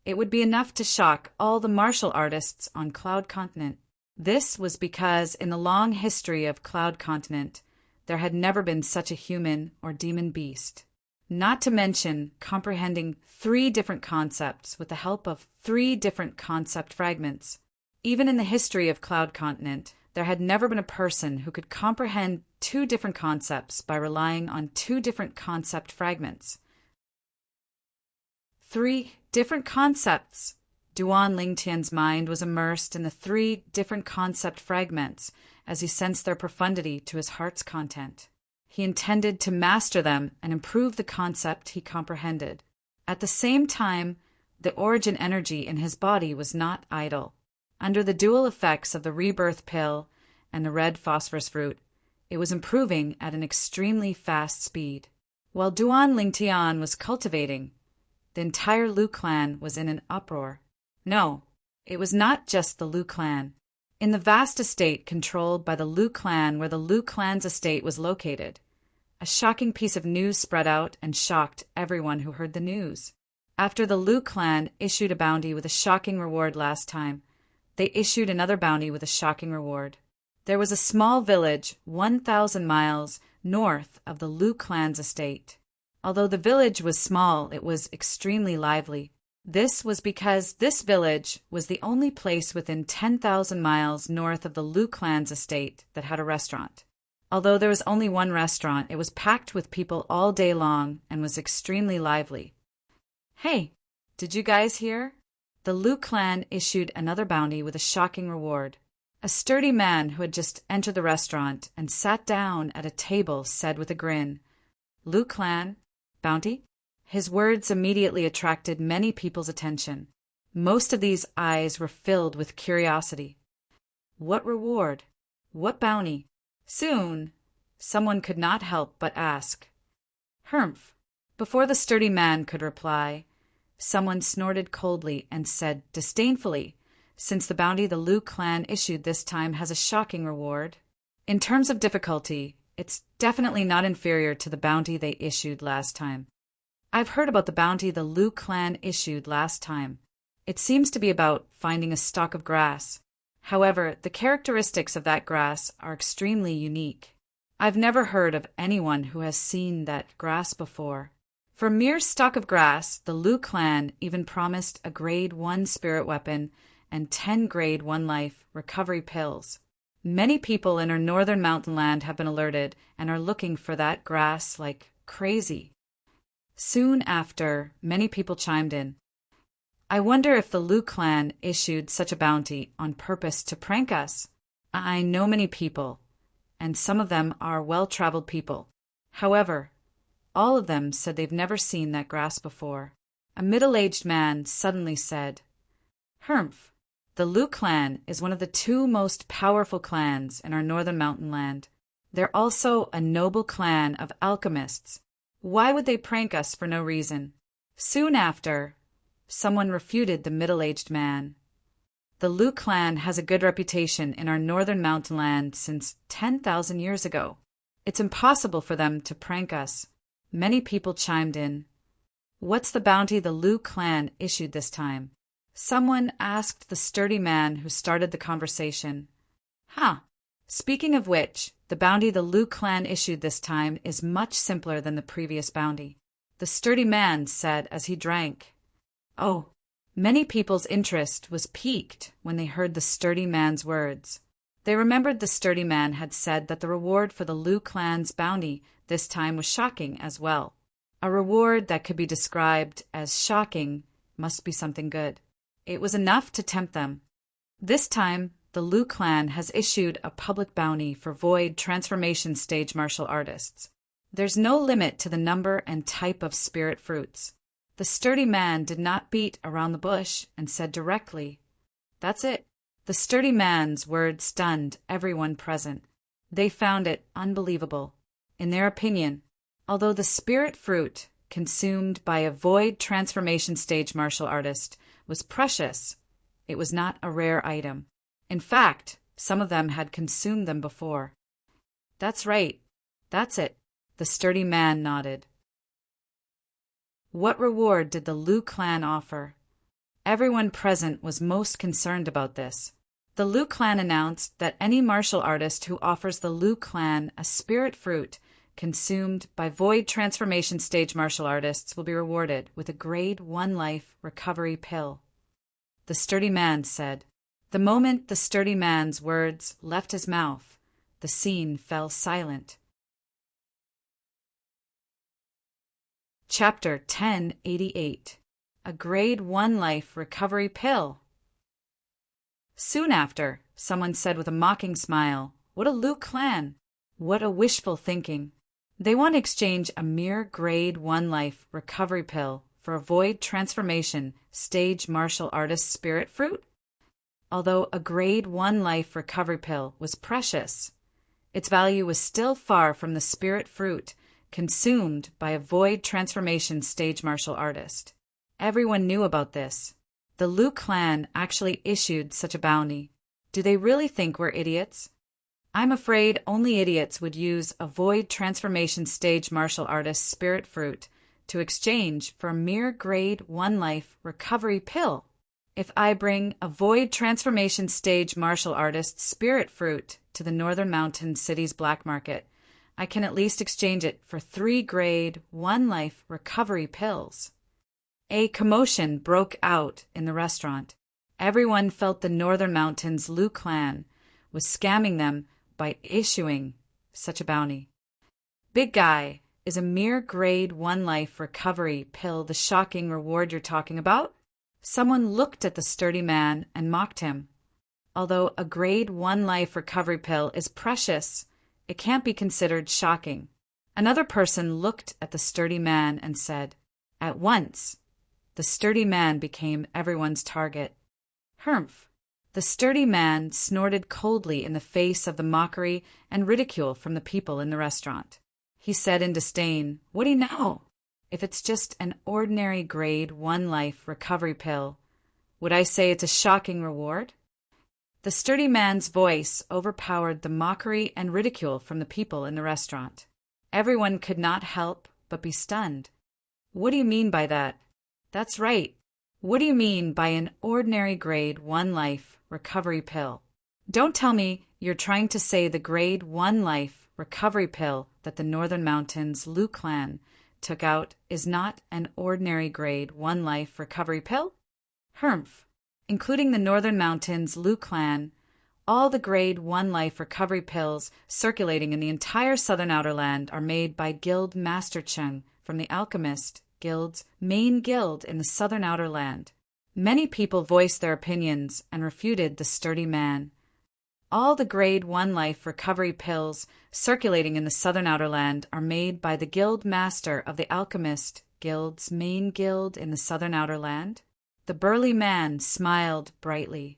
it would be enough to shock all the martial artists on Cloud Continent. This was because in the long history of Cloud Continent, there had never been such a human or demon beast. Not to mention comprehending 3 different concepts with the help of 3 different concept fragments. Even in the history of Cloud Continent, there had never been a person who could comprehend 2 different concepts by relying on 2 different concept fragments. 3 different concepts. Duan Lingtian's mind was immersed in the 3 different concept fragments as he sensed their profundity to his heart's content. He intended to master them and improve the concept he comprehended. At the same time, the origin energy in his body was not idle. Under the dual effects of the rebirth pill and the red phosphorus fruit, it was improving at an extremely fast speed. While Duan Lingtian was cultivating, the entire Liu clan was in an uproar. No, it was not just the Liu clan. In the vast estate controlled by the Liu clan where the Liu clan's estate was located, a shocking piece of news spread out and shocked everyone who heard the news. After the Liu clan issued a bounty with a shocking reward last time, they issued another bounty with a shocking reward. There was a small village 1,000 miles north of the Liu clan's estate. Although the village was small, it was extremely lively. This was because this village was the only place within 10,000 miles north of the Liu clan's estate that had a restaurant. Although there was only one restaurant, it was packed with people all day long and was extremely lively. Hey, did you guys hear? The Liu clan issued another bounty with a shocking reward. A sturdy man who had just entered the restaurant and sat down at a table said with a grin, "Liu clan, bounty?" His words immediately attracted many people's attention. Most of these eyes were filled with curiosity. What reward? What bounty? Soon, someone could not help but ask. Humph! Before the sturdy man could reply, someone snorted coldly and said disdainfully, "Since the bounty the Liu clan issued this time has a shocking reward, in terms of difficulty, it's definitely not inferior to the bounty they issued last time." I've heard about the bounty the Liu clan issued last time. It seems to be about finding a stalk of grass. However, the characteristics of that grass are extremely unique. I've never heard of anyone who has seen that grass before. For a mere stalk of grass, the Liu clan even promised a grade 1 spirit weapon and 10 grade 1 life recovery pills. Many people in our northern mountain land have been alerted and are looking for that grass like crazy. Soon after, many people chimed in. I wonder if the Liu clan issued such a bounty on purpose to prank us. I know many people, and some of them are well-traveled people. However, all of them said they've never seen that grass before. A middle-aged man suddenly said, Humph! The Liu clan is one of the 2 most powerful clans in our northern mountain land. They're also a noble clan of alchemists. Why would they prank us for no reason? Soon after, someone refuted the middle-aged man. The Liu clan has a good reputation in our northern mountain land since 10,000 years ago. It's impossible for them to prank us. Many people chimed in. What's the bounty the Liu clan issued this time? Someone asked the sturdy man who started the conversation. Speaking of which, the bounty the Liu clan issued this time is much simpler than the previous bounty. The sturdy man said as he drank. Oh, many people's interest was piqued when they heard the sturdy man's words. They remembered the sturdy man had said that the reward for the Liu clan's bounty this time was shocking as well. A reward that could be described as shocking must be something good. It was enough to tempt them. This time, the Liu clan has issued a public bounty for void transformation stage martial artists. There's no limit to the number and type of spirit fruits. The sturdy man did not beat around the bush and said directly, "That's it." The sturdy man's words stunned everyone present. They found it unbelievable. In their opinion, although the spirit fruit consumed by a void transformation stage martial artist was precious, it was not a rare item. In fact, some of them had consumed them before. That's right. That's it. The sturdy man nodded. What reward did the Liu clan offer? Everyone present was most concerned about this. The Liu clan announced that any martial artist who offers the Liu clan a spirit fruit consumed by void transformation stage martial artists will be rewarded with a grade 1 life recovery pill. The sturdy man said. The moment the sturdy man's words left his mouth, the scene fell silent. Chapter 1088. A grade 1 life recovery pill. Soon after, someone said with a mocking smile, "What a Liu clan! What a wishful thinking! They want to exchange a mere grade 1 life recovery pill for a void transformation stage martial artist spirit fruit?" Although a grade 1 life recovery pill was precious, its value was still far from the spirit fruit consumed by a void transformation stage martial artist. Everyone knew about this. The Liu clan actually issued such a bounty. Do they really think we're idiots? I'm afraid only idiots would use a void transformation stage martial artist spirit fruit to exchange for a mere grade 1 life recovery pill. If I bring a void transformation stage martial artist's spirit fruit to the Northern Mountain City's black market, I can at least exchange it for 3 grade 1 life recovery pills. A commotion broke out in the restaurant. Everyone felt the Northern Mountains Lu clan was scamming them by issuing such a bounty. Big guy, is a mere grade 1 life recovery pill the shocking reward you're talking about? Someone looked at the sturdy man and mocked him. Although a grade 1 life recovery pill is precious, it can't be considered shocking. Another person looked at the sturdy man and said, at once, the sturdy man became everyone's target. Humph! The sturdy man snorted coldly in the face of the mockery and ridicule from the people in the restaurant. He said in disdain, what do you know? If it's just an ordinary grade 1 life recovery pill, would I say it's a shocking reward? The sturdy man's voice overpowered the mockery and ridicule from the people in the restaurant. Everyone could not help but be stunned. What do you mean by that? That's right. What do you mean by an ordinary grade 1 life recovery pill? Don't tell me you're trying to say the grade 1 life recovery pill that the Northern Mountains Lu clan took out is not an ordinary grade 1 life recovery pill? Humph! Including the Northern Mountains Lu clan, all the grade 1 life recovery pills circulating in the entire Southern Outerland are made by Guild Master Cheng from the Alchemist Guild's main guild in the Southern Outerland. Many people voiced their opinions and refuted the sturdy man. All the grade 1 life recovery pills circulating in the Southern Outerland are made by the Guild Master of the Alchemist Guild's main guild in the Southern Outerland. The burly man smiled brightly.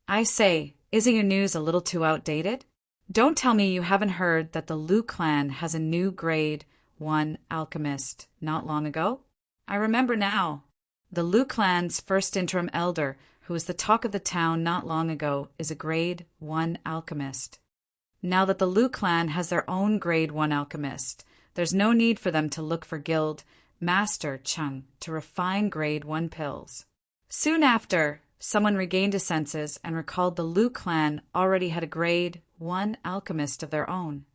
I say, isn't your news a little too outdated? Don't tell me you haven't heard that the Lu clan has a new grade 1 alchemist not long ago? I remember now. The Lu clan's first interim elder, who was the talk of the town not long ago, is a grade 1 alchemist. Now that the Lu clan has their own grade 1 alchemist, there's no need for them to look for Guild Master Cheng to refine grade 1 pills. Soon after, someone regained his senses and recalled the Lu clan already had a grade 1 alchemist of their own.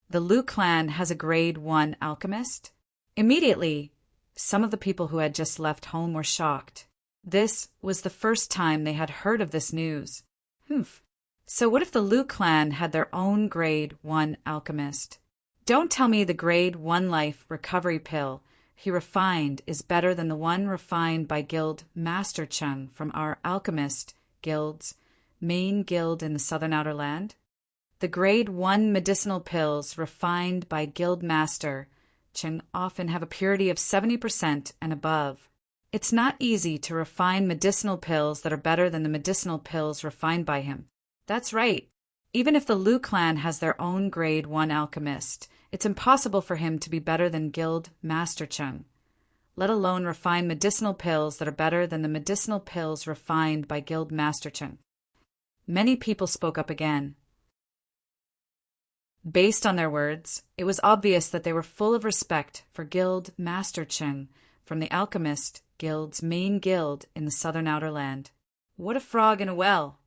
The Lu clan has a grade 1 alchemist? Immediately, some of the people who had just left home were shocked. This was the first time they had heard of this news. Humph. So what if the Lu clan had their own grade 1 alchemist? Don't tell me the grade 1 life recovery pill he refined is better than the one refined by Guild Master Cheng from our Alchemist Guild's main guild in the Southern Outerland. The grade 1 medicinal pills refined by Guild Master Cheng often have a purity of 70% and above. It's not easy to refine medicinal pills that are better than the medicinal pills refined by him. That's right. Even if the Lu clan has their own grade 1 alchemist, it's impossible for him to be better than Guild Master Cheng, let alone refine medicinal pills that are better than the medicinal pills refined by Guild Master Cheng. Many people spoke up again. Based on their words, it was obvious that they were full of respect for Guild Master Cheng from the Alchemist Guild's main guild in the Southern Outerland. What a frog in a well!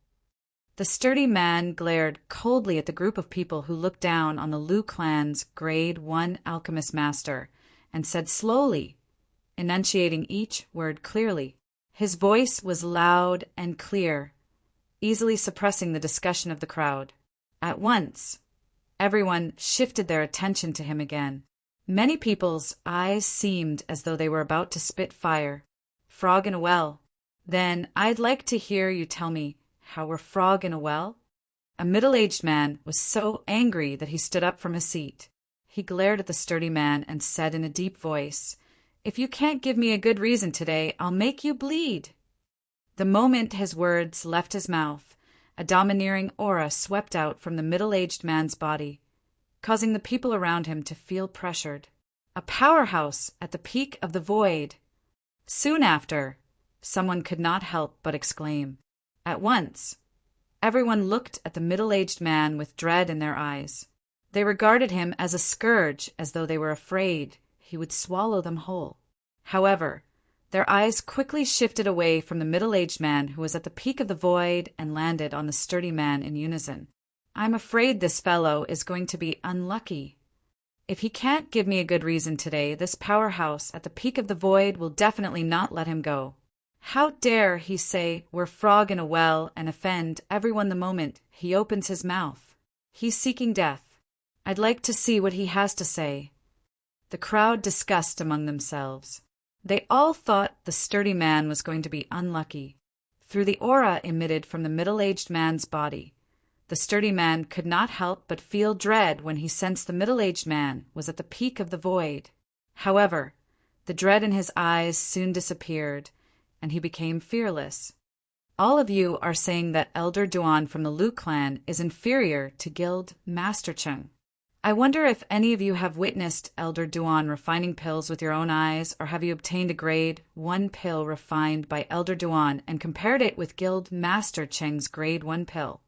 The sturdy man glared coldly at the group of people who looked down on the Lu clan's grade 1 alchemist master and said slowly, enunciating each word clearly. His voice was loud and clear, easily suppressing the discussion of the crowd. At once, everyone shifted their attention to him again. Many people's eyes seemed as though they were about to spit fire. Frog in a well. Then I'd like to hear you tell me how we're frog in a well? A middle-aged man was so angry that he stood up from his seat. He glared at the sturdy man and said in a deep voice, "If you can't give me a good reason today, I'll make you bleed." The moment his words left his mouth, a domineering aura swept out from the middle-aged man's body, causing the people around him to feel pressured. A powerhouse at the peak of the void. Soon after, someone could not help but exclaim. At once, everyone looked at the middle-aged man with dread in their eyes. They regarded him as a scourge, as though they were afraid he would swallow them whole. However, their eyes quickly shifted away from the middle-aged man who was at the peak of the void and landed on the sturdy man in unison. I'm afraid this fellow is going to be unlucky. If he can't give me a good reason today, this powerhouse at the peak of the void will definitely not let him go. How dare he say we're frog in a well and offend everyone the moment he opens his mouth? He's seeking death. I'd like to see what he has to say. The crowd discussed among themselves. They all thought the sturdy man was going to be unlucky. Through the aura emitted from the middle-aged man's body, the sturdy man could not help but feel dread when he sensed the middle-aged man was at the peak of the void. However, the dread in his eyes soon disappeared, and he became fearless. All of you are saying that Elder Duan from the Lu clan is inferior to Guild Master Cheng. I wonder if any of you have witnessed Elder Duan refining pills with your own eyes, or have you obtained a grade 1 pill refined by Elder Duan and compared it with Guild Master Cheng's grade 1 pill?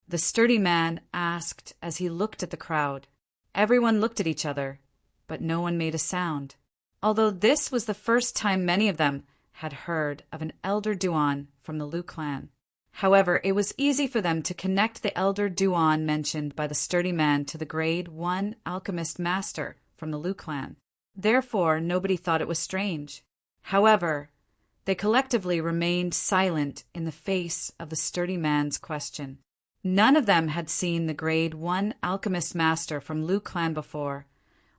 The sturdy man asked as he looked at the crowd. Everyone looked at each other, but no one made a sound, although this was the first time many of them had heard of an Elder Duan from the Lu clan. However, it was easy for them to connect the Elder Duan mentioned by the sturdy man to the grade 1 alchemist master from the Lu clan. Therefore, nobody thought it was strange. However, they collectively remained silent in the face of the sturdy man's question. None of them had seen the grade 1 alchemist master from Lu clan before,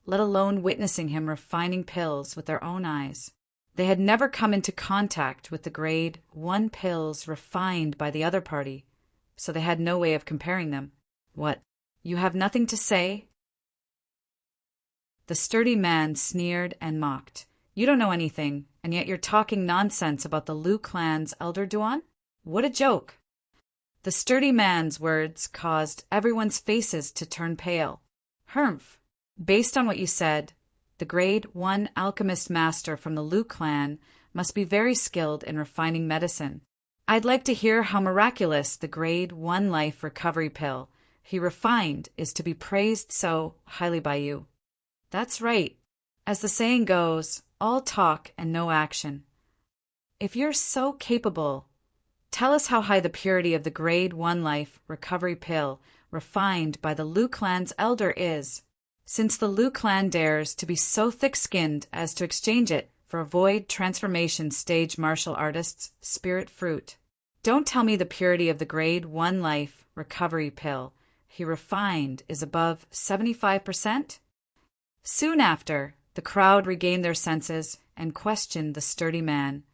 let alone witnessing him refining pills with their own eyes. They had never come into contact with the grade 1 pills refined by the other party, so they had no way of comparing them. What, you have nothing to say? The sturdy man sneered and mocked. You don't know anything, and yet you're talking nonsense about the Lu clan's Elder Duan? What a joke! The sturdy man's words caused everyone's faces to turn pale. Humph! Based on what you said, the grade 1 alchemist master from the Lu clan must be very skilled in refining medicine. I'd like to hear how miraculous the grade 1 life recovery pill he refined is to be praised so highly by you. That's right. As the saying goes, all talk and no action. If you're so capable, tell us how high the purity of the grade 1 life recovery pill refined by the Lu clan's elder is, since the Lu clan dares to be so thick-skinned as to exchange it for a void transformation stage martial artist's spirit fruit. Don't tell me the purity of the grade 1 life recovery pill he refined is above 75%? Soon after, the crowd regained their senses and questioned the sturdy man,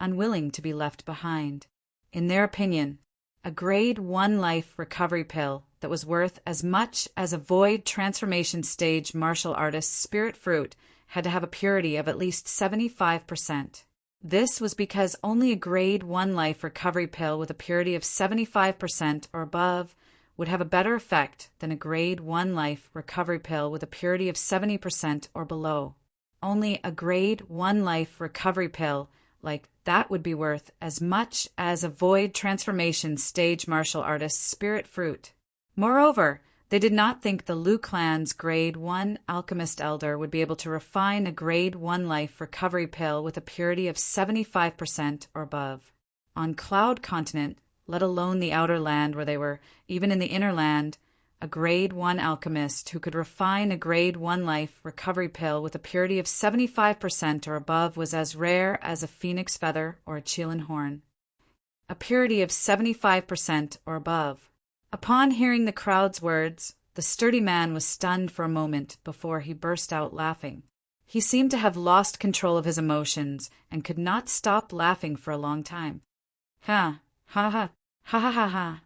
unwilling to be left behind. In their opinion, a grade 1 life recovery pill that was worth as much as a void transformation stage martial artist's spirit fruit had to have a purity of at least 75%. This was because only a grade 1 life recovery pill with a purity of 75% or above would have a better effect than a grade 1 life recovery pill with a purity of 70% or below. Only a grade 1 life recovery pill like that would be worth as much as a void transformation stage martial artist's spirit fruit. Moreover, they did not think the Lu clan's grade 1 alchemist elder would be able to refine a grade 1 life recovery pill with a purity of 75% or above. On Cloud Continent, let alone the outer land where they were, even in the inner land, a grade 1 alchemist who could refine a grade 1 life recovery pill with a purity of 75% or above was as rare as a phoenix feather or a Qilin horn. A purity of 75% or above. Upon hearing the crowd's words, the sturdy man was stunned for a moment before he burst out laughing. He seemed to have lost control of his emotions and could not stop laughing for a long time. Ha, ha, ha, ha, ha, ha, ha.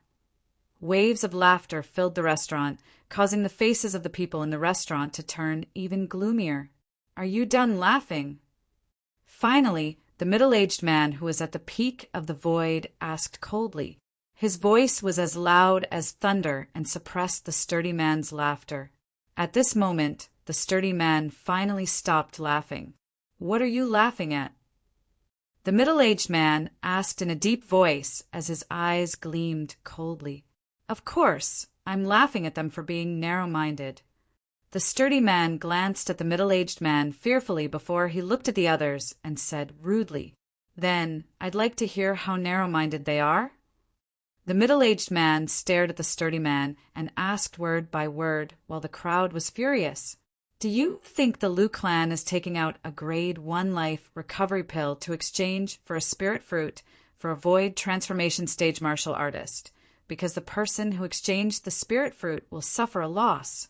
Waves of laughter filled the restaurant, causing the faces of the people in the restaurant to turn even gloomier. Are you done laughing? Finally, the middle-aged man who was at the peak of the void asked coldly. His voice was as loud as thunder and suppressed the sturdy man's laughter. At this moment, the sturdy man finally stopped laughing. What are you laughing at? The middle-aged man asked in a deep voice as his eyes gleamed coldly. Of course, I'm laughing at them for being narrow-minded. The sturdy man glanced at the middle-aged man fearfully before he looked at the others and said rudely, "Then, I'd like to hear how narrow-minded they are?" The middle-aged man stared at the sturdy man and asked word by word while the crowd was furious. "Do you think the Liu clan is taking out a grade 1 life recovery pill to exchange for a spirit fruit for a void transformation stage martial artist, because the person who exchanged the spirit fruit will suffer a loss?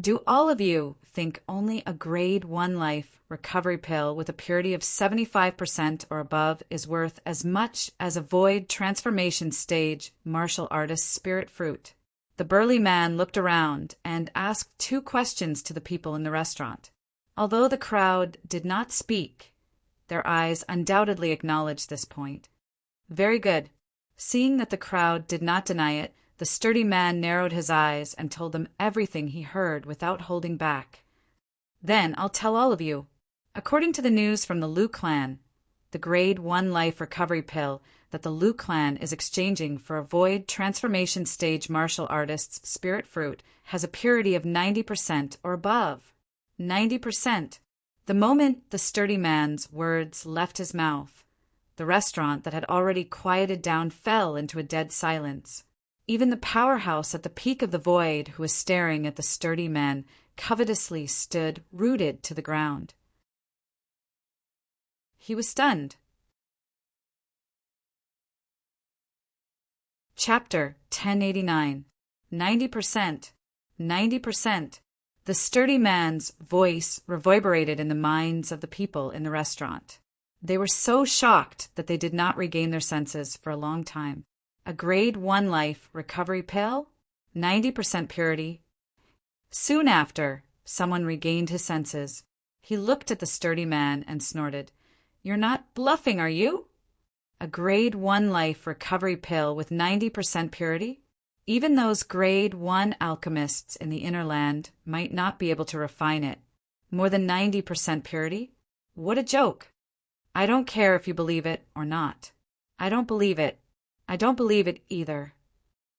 Do all of you think only a grade 1 life recovery pill with a purity of 75% or above is worth as much as a void transformation stage martial artist spirit fruit?" The burly man looked around and asked 2 questions to the people in the restaurant. Although the crowd did not speak, their eyes undoubtedly acknowledged this point. Very good. Seeing that the crowd did not deny it, the sturdy man narrowed his eyes and told them everything he heard without holding back. "Then I'll tell all of you. According to the news from the Liu clan, the grade 1 life recovery pill that the Liu clan is exchanging for a void transformation stage martial artist's spirit fruit has a purity of 90% or above. 90%. The moment the sturdy man's words left his mouth, the restaurant that had already quieted down fell into a dead silence. Even the powerhouse at the peak of the void, who was staring at the sturdy man, covetously stood rooted to the ground. He was stunned. Chapter 1089. 90%. 90%. The sturdy man's voice reverberated in the minds of the people in the restaurant. They were so shocked that they did not regain their senses for a long time. A grade 1 life recovery pill? 90% purity. Soon after, someone regained his senses. He looked at the sturdy man and snorted, "You're not bluffing, are you? A grade 1 life recovery pill with 90% purity? Even those grade 1 alchemists in the inner land might not be able to refine it. More than 90% purity? What a joke! I don't care if you believe it or not. I don't believe it. I don't believe it either."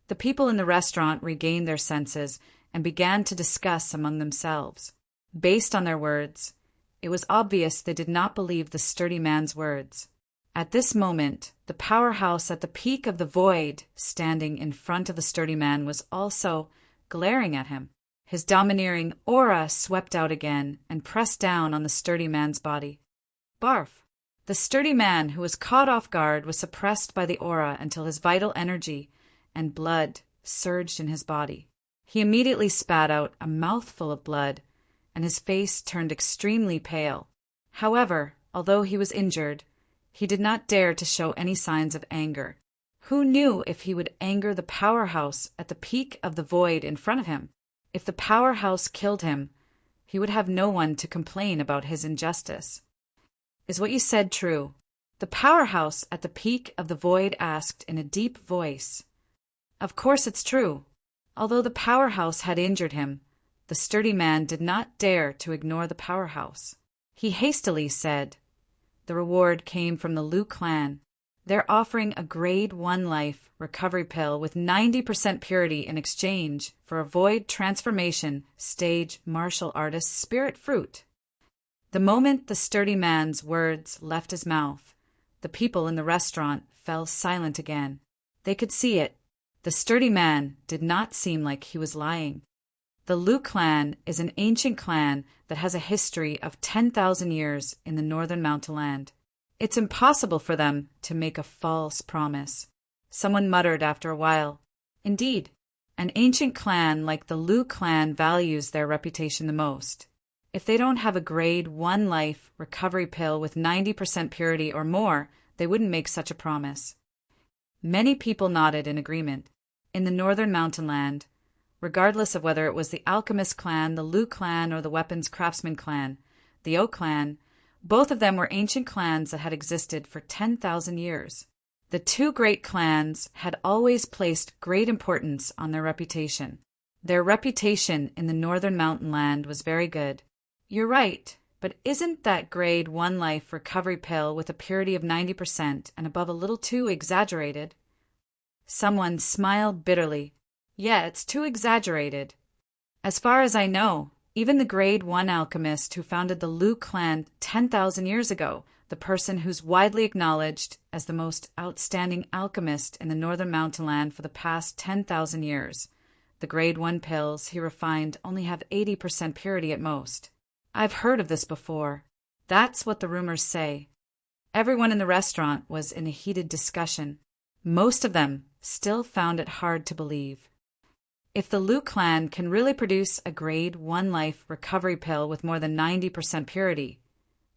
The people in the restaurant regained their senses and began to discuss among themselves. Based on their words, it was obvious they did not believe the sturdy man's words. At this moment, the powerhouse at the peak of the void, standing in front of the sturdy man, was also glaring at him. His domineering aura swept out again and pressed down on the sturdy man's body. Barf! The sturdy man, who was caught off guard, was suppressed by the aura until his vital energy and blood surged in his body. He immediately spat out a mouthful of blood, and his face turned extremely pale. However, although he was injured, he did not dare to show any signs of anger. Who knew if he would anger the powerhouse at the peak of the void in front of him? If the powerhouse killed him, he would have no one to complain about his injustice. "Is what you said true?" the powerhouse at the peak of the void asked in a deep voice. Of course it's true. Although the powerhouse had injured him, the sturdy man did not dare to ignore the powerhouse. He hastily said, "The reward came from the Liu clan. They're offering a grade 1 life recovery pill with 90% purity in exchange for a void transformation stage martial artist's spirit fruit." The moment the sturdy man's words left his mouth, the people in the restaurant fell silent again. They could see it. The sturdy man did not seem like he was lying. The Liu clan is an ancient clan that has a history of 10,000 years in the northern mountain land. It's impossible for them to make a false promise. Someone muttered after a while, "Indeed, an ancient clan like the Liu clan values their reputation the most. If they don't have a grade 1 life recovery pill with 90% purity or more, they wouldn't make such a promise." Many people nodded in agreement. In the northern mountain land, regardless of whether it was the alchemist clan, the Liu clan, or the weapons craftsman clan, the O clan, both of them were ancient clans that had existed for 10,000 years. The 2 great clans had always placed great importance on their reputation. Their reputation in the northern mountain land was very good. "You're right, but isn't that grade 1 life recovery pill with a purity of 90% and above a little too exaggerated?" Someone smiled bitterly. "Yeah, it's too exaggerated. As far as I know, even the Grade 1 alchemist who founded the Liu clan 10,000 years ago, the person who's widely acknowledged as the most outstanding alchemist in the northern mountainland for the past 10,000 years, the Grade 1 pills he refined only have 80% purity at most. I've heard of this before. That's what the rumors say. Everyone in the restaurant was in a heated discussion. Most of them still found it hard to believe. If the Liu clan can really produce a Grade 1 life recovery pill with more than 90% purity,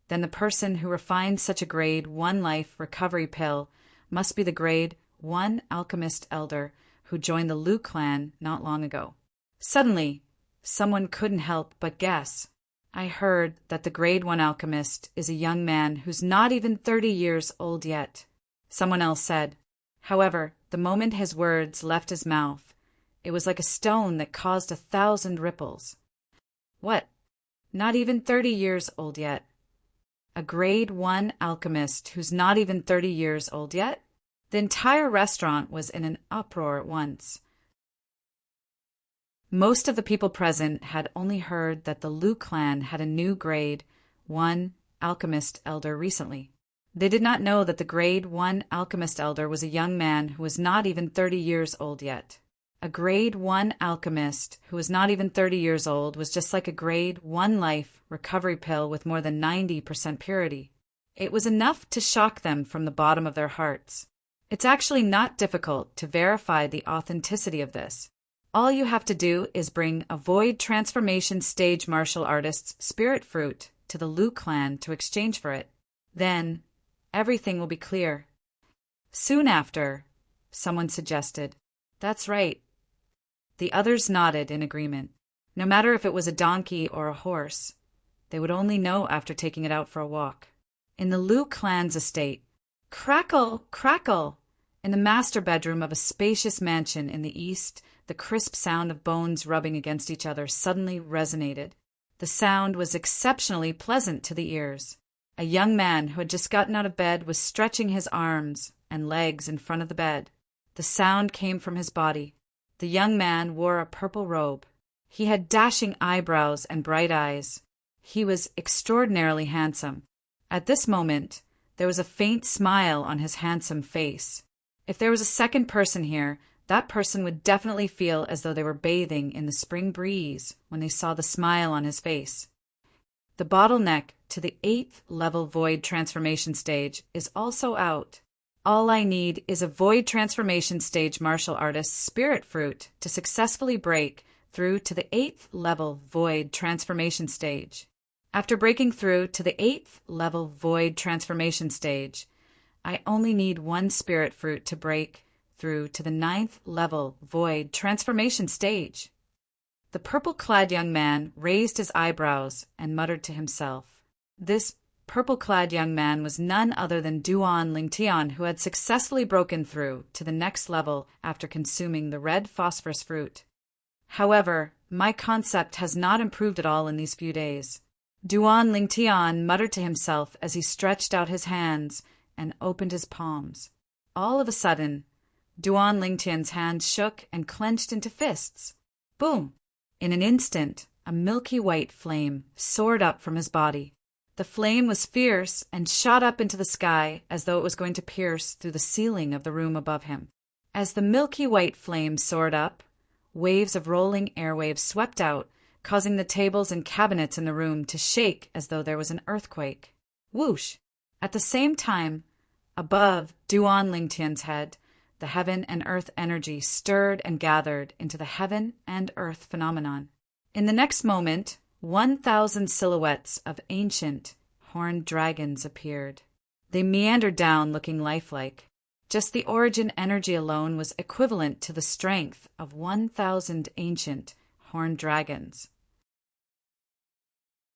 then the person who refined such a Grade 1 life recovery pill must be the Grade 1 alchemist elder who joined the Liu clan not long ago. Suddenly, someone couldn't help but guess. I heard that the Grade 1 alchemist is a young man who's not even 30 years old yet. Someone else said. However, the moment his words left his mouth, it was like a stone that caused 1,000 ripples. What? Not even 30 years old yet? A Grade 1 alchemist who's not even 30 years old yet? The entire restaurant was in an uproar at once. Most of the people present had only heard that the Liu clan had a new Grade 1 alchemist elder recently. They did not know that the Grade 1 alchemist elder was a young man who was not even 30 years old yet. A Grade 1 alchemist who was not even 30 years old was just like a Grade 1 life recovery pill with more than 90% purity. It was enough to shock them from the bottom of their hearts. It's actually not difficult to verify the authenticity of this. All you have to do is bring a Void Transformation Stage martial artist's spirit fruit to the Liu clan to exchange for it. Then, everything will be clear. Soon after, someone suggested, "That's right." The others nodded in agreement. No matter if it was a donkey or a horse, they would only know after taking it out for a walk. In the Liu clan's estate, crackle, crackle! In the master bedroom of a spacious mansion in the east, the crisp sound of bones rubbing against each other suddenly resonated. The sound was exceptionally pleasant to the ears. A young man who had just gotten out of bed was stretching his arms and legs in front of the bed. The sound came from his body. The young man wore a purple robe. He had dashing eyebrows and bright eyes. He was extraordinarily handsome. At this moment, there was a faint smile on his handsome face. If there was a second person here, that person would definitely feel as though they were bathing in the spring breeze when they saw the smile on his face. The bottleneck to the 8th level Void Transformation Stage is also out. All I need is a Void Transformation Stage martial artist's spirit fruit to successfully break through to the 8th level Void Transformation Stage. After breaking through to the 8th level Void Transformation Stage, I only need one spirit fruit to break through to the 9th level Void Transformation Stage. The purple-clad young man raised his eyebrows and muttered to himself. This purple-clad young man was none other than Duan Lingtian, who had successfully broken through to the next level after consuming the red phosphorus fruit. However, my concept has not improved at all in these few days. Duan Lingtian muttered to himself as he stretched out his hands and opened his palms. All of a sudden, Duan Lingtian's hands shook and clenched into fists. Boom! In an instant, a milky white flame soared up from his body. The flame was fierce and shot up into the sky as though it was going to pierce through the ceiling of the room above him. As the milky white flame soared up, waves of rolling airwaves swept out, causing the tables and cabinets in the room to shake as though there was an earthquake. Whoosh! At the same time, above Duan Lingtian's head, the heaven and earth energy stirred and gathered into the heaven and earth phenomenon. In the next moment, 1,000 silhouettes of ancient, horned dragons appeared. They meandered down looking lifelike. Just the origin energy alone was equivalent to the strength of 1,000 ancient, horned dragons.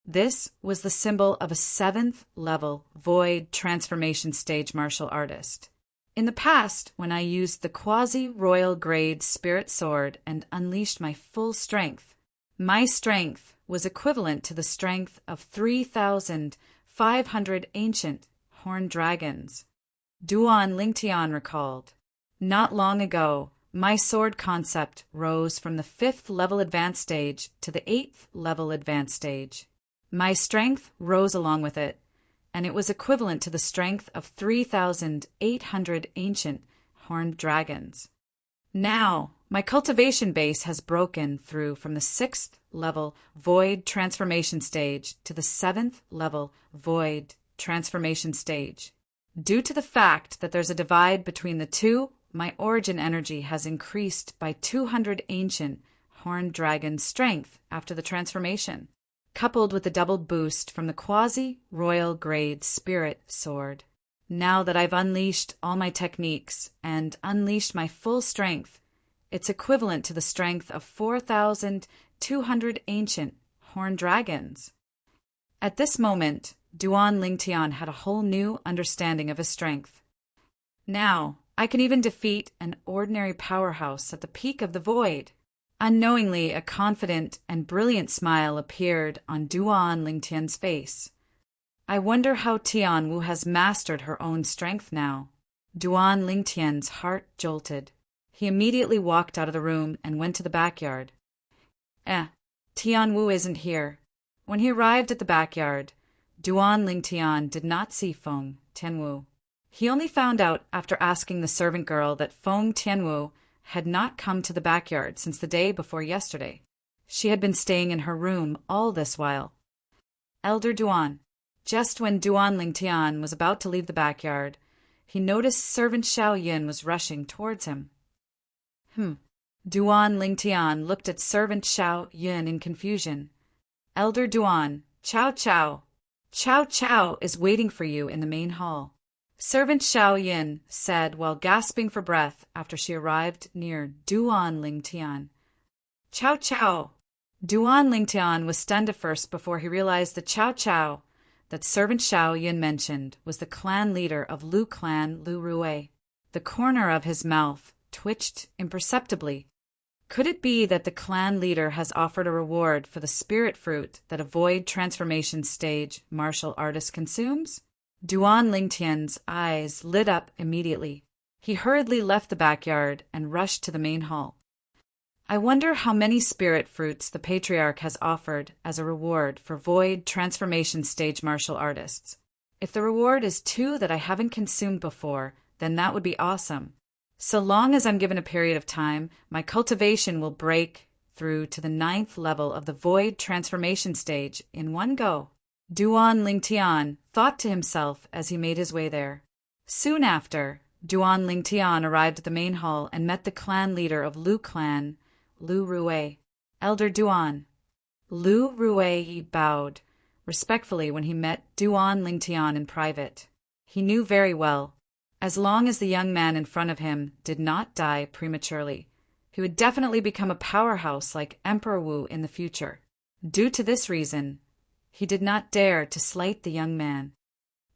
This was the symbol of a 7th level Void Transformation Stage martial artist. In the past, when I used the quasi-royal grade Spirit Sword and unleashed my full strength, my strength was equivalent to the strength of 3,500 ancient horned dragons. Duan Lingtian recalled. Not long ago, My sword concept rose from the 5th level advanced stage to the 8th level advanced stage. My strength rose along with it, and it was equivalent to the strength of 3,800 ancient horned dragons. Now, my cultivation base has broken through from the 6th level void transformation stage to the 7th level void transformation stage. Due to the fact that there's a divide between the two, my origin energy has increased by 200 ancient horned dragon strength after the transformation, coupled with the double boost from the quasi-royal grade spirit sword. Now that I've unleashed all my techniques and unleashed my full strength, it's equivalent to the strength of 4,200 ancient horned dragons. At this moment, Duan Lingtian had a whole new understanding of his strength. Now, I can even defeat an ordinary powerhouse at the peak of the void. Unknowingly, a confident and brilliant smile appeared on Duan Lingtian's face. I wonder how Tianwu has mastered her own strength now. Duan Lingtian's heart jolted. He immediately walked out of the room and went to the backyard. Tianwu isn't here. When he arrived at the backyard, Duan Lingtian did not see Feng Tianwu. He only found out after asking the servant girl that Feng Tianwu had not come to the backyard since the day before yesterday. She had been staying in her room all this while. Elder Duan. Just when Duan Lingtian was about to leave the backyard, he noticed servant Xiao Yin was rushing towards him. Duan Lingtian looked at servant Xiao Yin in confusion. Elder Duan, Chow Chow. Chow Chow is waiting for you in the main hall. Servant Xiao Yin said while gasping for breath after she arrived near Duan Lingtian. Chow Chow! Duan Lingtian was stunned at first before he realized that Chow Chow, that servant Xiao Yin mentioned, was the clan leader of Lu clan Lu Rui. The corner of his mouth twitched imperceptibly. Could it be that the clan leader has offered a reward for the spirit fruit that a void transformation stage martial artist consumes? Duan Lingtian's eyes lit up immediately. He hurriedly left the backyard and rushed to the main hall. I wonder how many spirit fruits the Patriarch has offered as a reward for void transformation stage martial artists. If the reward is 2 that I haven't consumed before, then that would be awesome. So long as I'm given a period of time, my cultivation will break through to the 9th level of the void transformation stage in one go. Duan Lingtian thought to himself as he made his way there. Soon after, Duan Lingtian arrived at the main hall and met the clan leader of Lu clan, Lu Rui. Elder Duan. Lu Rui bowed respectfully when he met Duan Lingtian in private. He knew very well, as long as the young man in front of him did not die prematurely, he would definitely become a powerhouse like Emperor Wu in the future. Due to this reason, he did not dare to slight the young man.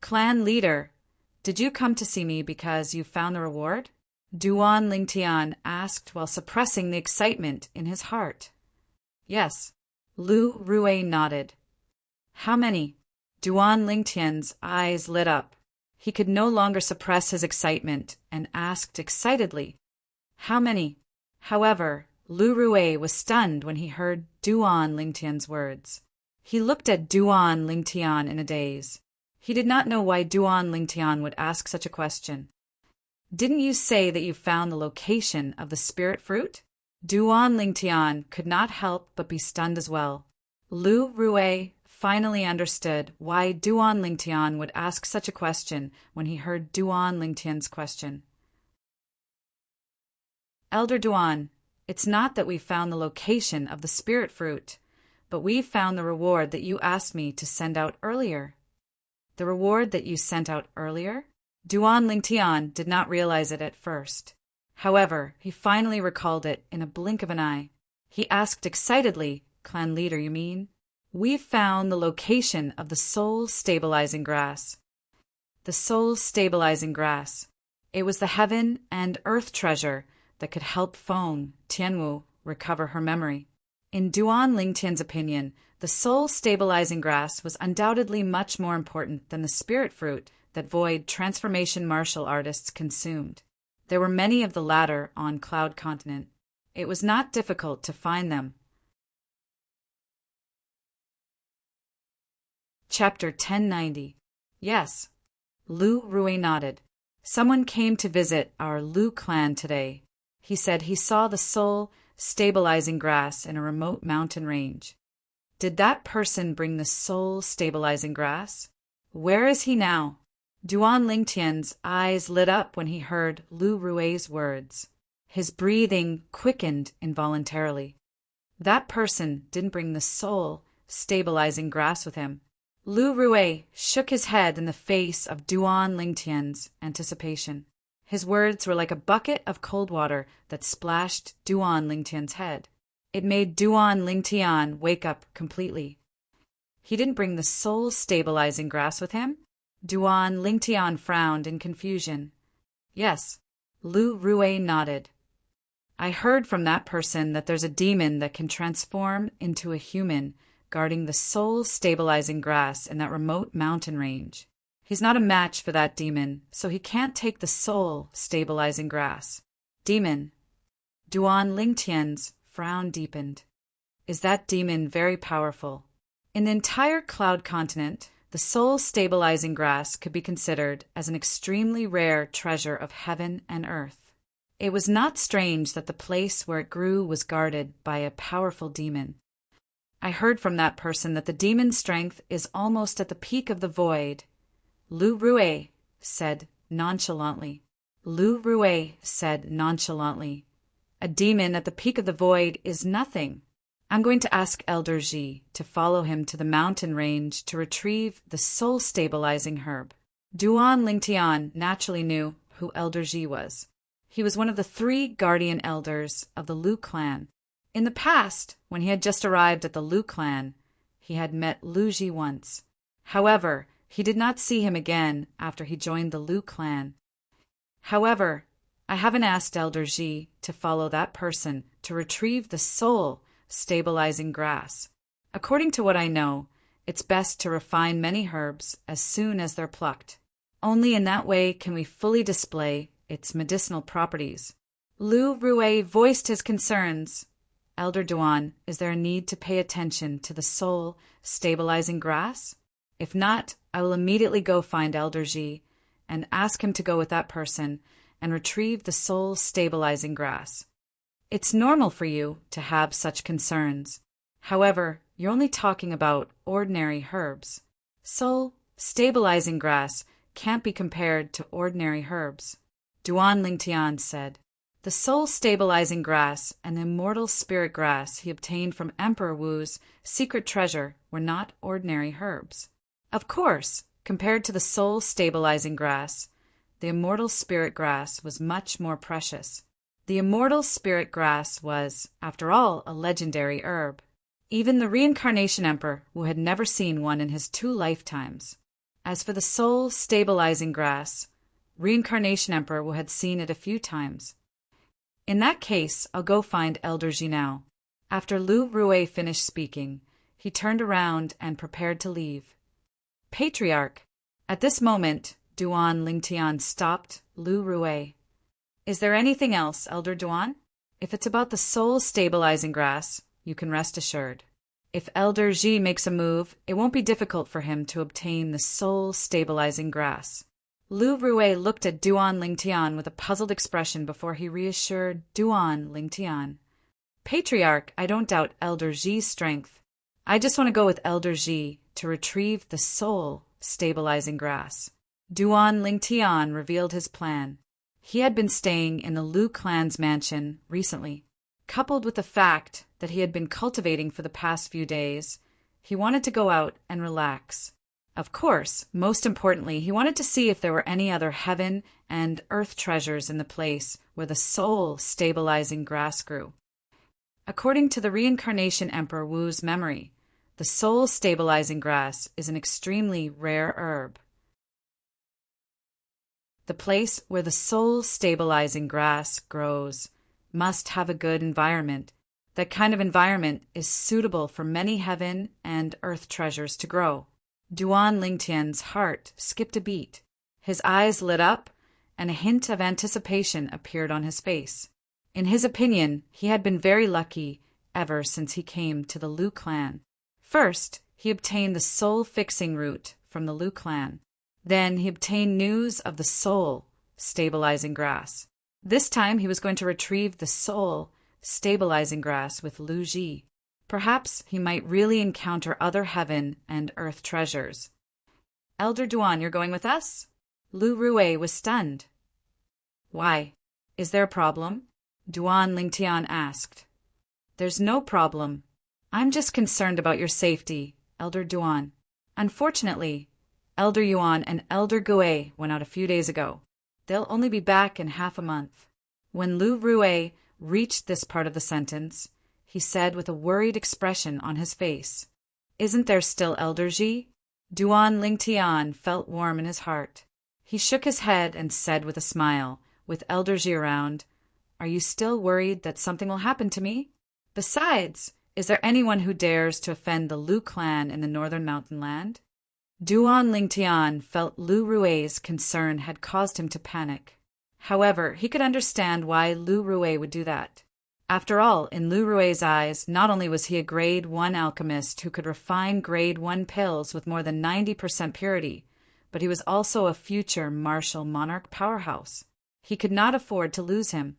Clan leader, did you come to see me because you found the reward? Duan Lingtian asked while suppressing the excitement in his heart. Yes. Lu Rui nodded. How many? Duan Lingtian's eyes lit up. He could no longer suppress his excitement and asked excitedly, how many? However, Lu Rui was stunned when he heard Duan Lingtian's words. He looked at Duan Lingtian in a daze. He did not know why Duan Lingtian would ask such a question. Didn't you say that you found the location of the spirit fruit? Duan Lingtian could not help but be stunned as well. Lu Rui finally understood why Duan Lingtian would ask such a question when he heard Duan Lingtian's question. Elder Duan, it's not that we found the location of the spirit fruit, but we found the reward that you asked me to send out earlier. The reward that you sent out earlier? Duan Lingtian did not realize it at first. However, he finally recalled it in a blink of an eye. He asked excitedly, Clan leader, you mean? We found the location of the soul-stabilizing grass. The soul-stabilizing grass. It was the heaven and earth treasure that could help Feng Tianwu recover her memory. In Duan Lingtian's opinion, the soul-stabilizing grass was undoubtedly much more important than the spirit fruit that void transformation martial artists consumed. There were many of the latter on Cloud Continent. It was not difficult to find them. Chapter 1090. Yes. Lu Rue nodded. Someone came to visit our Lu clan today. He said he saw the soul-stabilizing grass in a remote mountain range. Did that person bring the soul-stabilizing grass? Where is he now? Duan Lingtian's eyes lit up when he heard Lu Rue's words. His breathing quickened involuntarily. That person didn't bring the soul-stabilizing grass with him. Lu Rue shook his head in the face of Duan Lingtian's anticipation. His words were like a bucket of cold water that splashed Duan Lingtian's head. It made Duan Lingtian wake up completely. He didn't bring the soul-stabilizing grass with him? Duan Lingtian frowned in confusion. Yes. Lu Rue nodded. I heard from that person that there's a demon that can transform into a human, guarding the soul-stabilizing grass in that remote mountain range. He's not a match for that demon, so he can't take the soul-stabilizing grass. Demon. Duan Lingtian's frown deepened. Is that demon very powerful? In the entire Cloud Continent, the soul-stabilizing grass could be considered as an extremely rare treasure of heaven and earth. It was not strange that the place where it grew was guarded by a powerful demon. I heard from that person that the demon's strength is almost at the peak of the void. Lu Rue said nonchalantly. Lu Rue said nonchalantly. A demon at the peak of the void is nothing. I'm going to ask Elder Ji to follow him to the mountain range to retrieve the soul-stabilizing herb. Duan Lingtian naturally knew who Elder Ji was. He was one of the 3 guardian elders of the Lu clan. In the past, when he had just arrived at the Lu clan, he had met Lu Ji once. However, he did not see him again after he joined the Lu clan. However, I haven't asked Elder Ji to follow that person to retrieve the soul-stabilizing grass. According to what I know, it's best to refine many herbs as soon as they're plucked. Only in that way can we fully display its medicinal properties. Lu Rue voiced his concerns. Elder Duan, is there a need to pay attention to the soul-stabilizing grass? If not, I will immediately go find Elder Ji and ask him to go with that person and retrieve the soul-stabilizing grass. It's normal for you to have such concerns. However, you're only talking about ordinary herbs. Soul-stabilizing grass can't be compared to ordinary herbs. Duan Lingtian said. The soul-stabilizing grass and the immortal spirit grass he obtained from Emperor Wu's secret treasure were not ordinary herbs. Of course, compared to the soul-stabilizing grass, the immortal spirit grass was much more precious. The immortal spirit grass was, after all, a legendary herb. Even the reincarnation emperor Wu had never seen one in his 2 lifetimes. As for the soul-stabilizing grass, reincarnation emperor Wu had seen it a few times. In that case, I'll go find Elder Ji now. After Lu Rue finished speaking, he turned around and prepared to leave. Patriarch. At this moment, Duan Lingtian stopped Lu Rue. Is there anything else, Elder Duan? If it's about the soul-stabilizing grass, you can rest assured. If Elder Ji makes a move, it won't be difficult for him to obtain the soul-stabilizing grass. Lu Rue looked at Duan Lingtian with a puzzled expression before he reassured Duan Lingtian. Patriarch, I don't doubt Elder Ji's strength. I just want to go with Elder Ji to retrieve the soul-stabilizing grass. Duan Lingtian revealed his plan. He had been staying in the Lu clan's mansion recently. Coupled with the fact that he had been cultivating for the past few days, he wanted to go out and relax. Of course, most importantly, he wanted to see if there were any other heaven and earth treasures in the place where the soul-stabilizing grass grew. According to the reincarnation Emperor Wu's memory, the soul-stabilizing grass is an extremely rare herb. The place where the soul-stabilizing grass grows must have a good environment. That kind of environment is suitable for many heaven and earth treasures to grow. Duan Lingtian's heart skipped a beat. His eyes lit up, and a hint of anticipation appeared on his face. In his opinion, he had been very lucky ever since he came to the Lu clan. First, he obtained the soul-fixing root from the Lu clan. Then he obtained news of the soul-stabilizing grass. This time he was going to retrieve the soul-stabilizing grass with Lu Ji. Perhaps he might really encounter other heaven and earth treasures. Elder Duan, you're going with us? Lu Rui was stunned. Why? Is there a problem? Duan Lingtian asked. There's no problem. I'm just concerned about your safety, Elder Duan. Unfortunately, Elder Yuan and Elder Gui went out a few days ago. They'll only be back in half a month. When Lu Rui reached this part of the sentence, he said with a worried expression on his face, Isn't there still Elder Ji? Duan Lingtian felt warm in his heart. He shook his head and said with a smile, with Elder Ji around, Are you still worried that something will happen to me? Besides, is there anyone who dares to offend the Lu clan in the northern mountain land? Duan Lingtian felt Lu Rui's concern had caused him to panic. However, he could understand why Lu Rui would do that. After all, in Lu Rui's eyes, not only was he a grade 1 alchemist who could refine grade 1 pills with more than 90% purity, but he was also a future martial monarch powerhouse. He could not afford to lose him.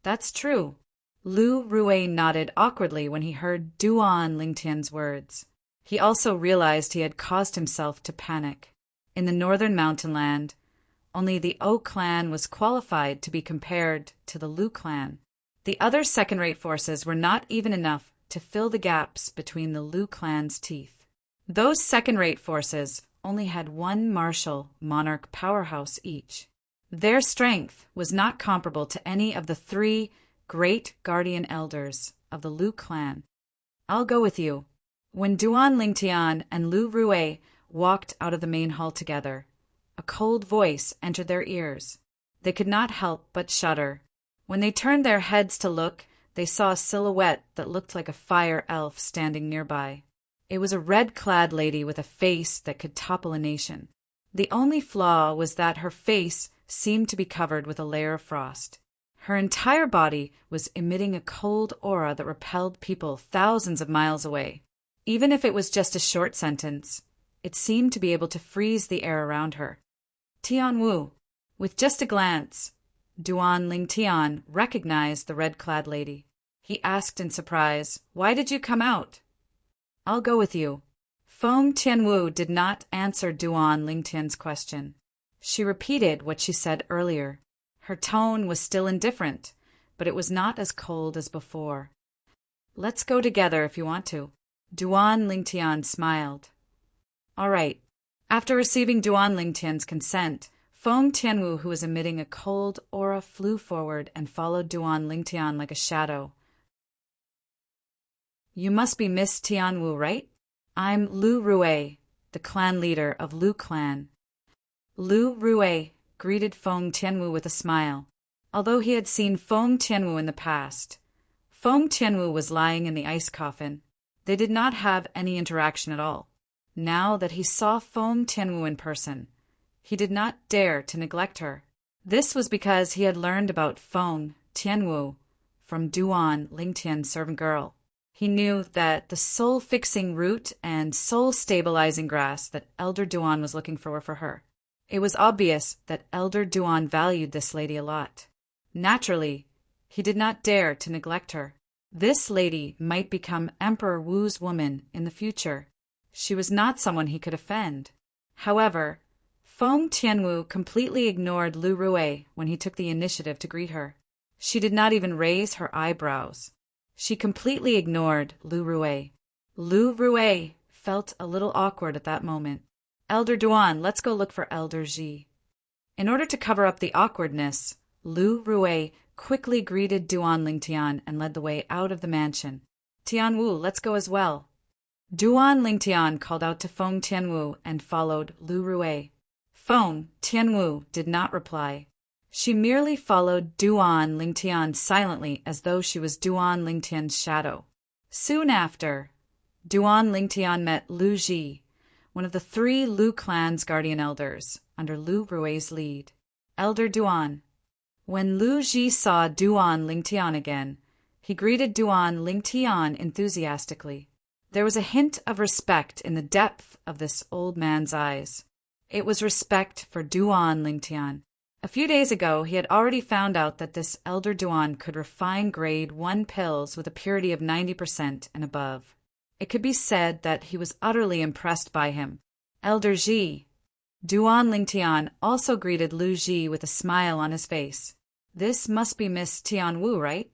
That's true. Lu Rui nodded awkwardly when he heard Duan Lingtian's words. He also realized he had caused himself to panic. In the northern mountain land, only the O clan was qualified to be compared to the Lu clan. The other second-rate forces were not even enough to fill the gaps between the Lu clan's teeth. Those second-rate forces only had one martial monarch powerhouse each. Their strength was not comparable to any of the 3 great guardian elders of the Lu clan. I'll go with you. When Duan Lingtian and Lu Rui walked out of the main hall together, a cold voice entered their ears. They could not help but shudder. When they turned their heads to look, they saw a silhouette that looked like a fire elf standing nearby. It was a red-clad lady with a face that could topple a nation. The only flaw was that her face seemed to be covered with a layer of frost. Her entire body was emitting a cold aura that repelled people thousands of miles away. Even if it was just a short sentence, it seemed to be able to freeze the air around her. Tian Wu. With just a glance, Duan Lingtian recognized the red-clad lady. He asked in surprise, Why did you come out? I'll go with you. Feng Tianwu did not answer Duan Lingtian's question. She repeated what she said earlier. Her tone was still indifferent, but it was not as cold as before. Let's go together if you want to. Duan Lingtian smiled. All right. After receiving Duan Lingtian's consent, Feng Tianwu, who was emitting a cold aura, flew forward and followed Duan Lingtian like a shadow. You must be Miss Tianwu, right? I'm Lu Rui, the clan leader of Lu clan. Lu Rui greeted Feng Tianwu with a smile. Although he had seen Feng Tianwu in the past, Feng Tianwu was lying in the ice coffin. They did not have any interaction at all. Now that he saw Feng Tianwu in person, he did not dare to neglect her. This was because he had learned about Feng Tianwu from Duan Lingtian's servant girl. He knew that the soul-fixing root and soul-stabilizing grass that Elder Duan was looking for were for her. It was obvious that Elder Duan valued this lady a lot. Naturally, he did not dare to neglect her. This lady might become Emperor Wu's woman in the future. She was not someone he could offend. However, Feng Tianwu completely ignored Lu Rui when he took the initiative to greet her. She did not even raise her eyebrows. She completely ignored Lu Rui. Lu Rui felt a little awkward at that moment. Elder Duan, let's go look for Elder Ji. In order to cover up the awkwardness, Lu Rui quickly greeted Duan Lingtian and led the way out of the mansion. Tianwu, let's go as well. Duan Lingtian called out to Feng Tianwu and followed Lu Rui. Feng Tianwu did not reply. She merely followed Duan Lingtian silently as though she was Duan Lingtian's shadow. Soon after, Duan Lingtian met Lu Ji, one of the 3 Lu clan's guardian elders, under Lu Rui's lead. Elder Duan. When Lu Ji saw Duan Lingtian again, he greeted Duan Lingtian enthusiastically. There was a hint of respect in the depth of this old man's eyes. It was respect for Duan Lingtian. A few days ago, he had already found out that this Elder Duan could refine grade 1 pills with a purity of 90% and above. It could be said that he was utterly impressed by him. Elder Ji. Duan Lingtian also greeted Lu Ji with a smile on his face. This must be Miss Tianwu, right?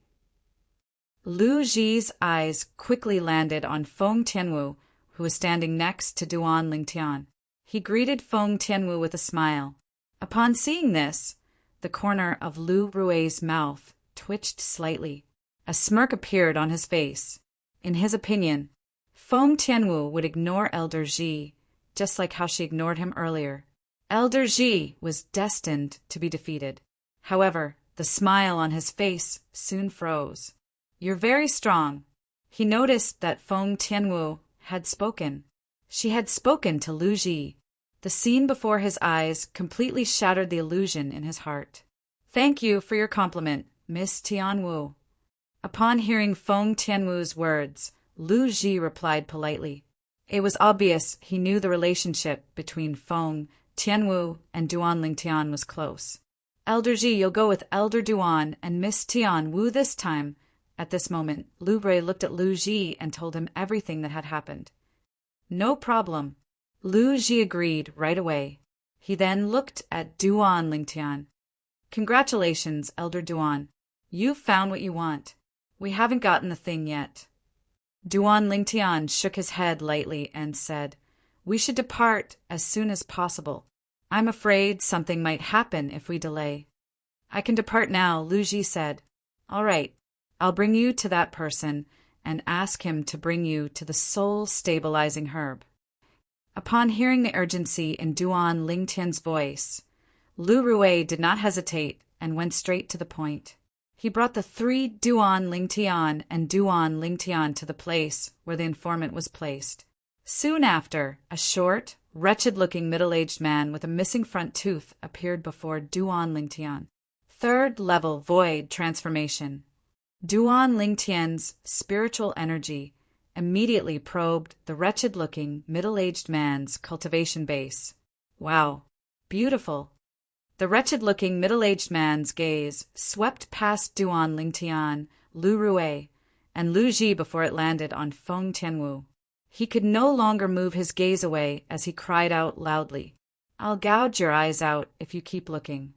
Lu Ji's eyes quickly landed on Feng Tianwu, who was standing next to Duan Lingtian. He greeted Feng Tianwu with a smile. Upon seeing this, the corner of Lu Rui's mouth twitched slightly. A smirk appeared on his face. In his opinion, Feng Tianwu would ignore Elder Ji, just like how she ignored him earlier. Elder Ji was destined to be defeated. However, the smile on his face soon froze. You're very strong. He noticed that Feng Tianwu had spoken. She had spoken to Lu Ji. The scene before his eyes completely shattered the illusion in his heart. Thank you for your compliment, Miss Tianwu. Upon hearing Feng Tianwu's words, Lu Ji replied politely. It was obvious he knew the relationship between Feng Tianwu and Duan Lingtian was close. Elder Ji, you'll go with Elder Duan and Miss Tianwu this time. At this moment, Lu Rui looked at Lu Ji and told him everything that had happened. No problem. Lu Ji agreed right away. He then looked at Duan Lingtian. Congratulations, Elder Duan. You've found what you want. We haven't gotten the thing yet. Duan Lingtian shook his head lightly and said, We should depart as soon as possible. I'm afraid something might happen if we delay. I can depart now, Lu Ji said. All right, I'll bring you to that person and ask him to bring you to the soul-stabilizing herb. Upon hearing the urgency in Duan Lingtian's voice, Lu Rui did not hesitate and went straight to the point. He brought the 3 Duan Lingtian and Duan Lingtian to the place where the informant was placed. Soon after, a short, wretched-looking middle-aged man with a missing front tooth appeared before Duan Lingtian. 3rd level void transformation. Duan Lingtian's spiritual energy immediately probed the wretched-looking middle-aged man's cultivation base. Wow, beautiful. The wretched-looking middle-aged man's gaze swept past Duan Lingtian, Lu Rui, and Lu Ji before it landed on Feng Tianwu. He could no longer move his gaze away as he cried out loudly, I'll gouge your eyes out if you keep looking.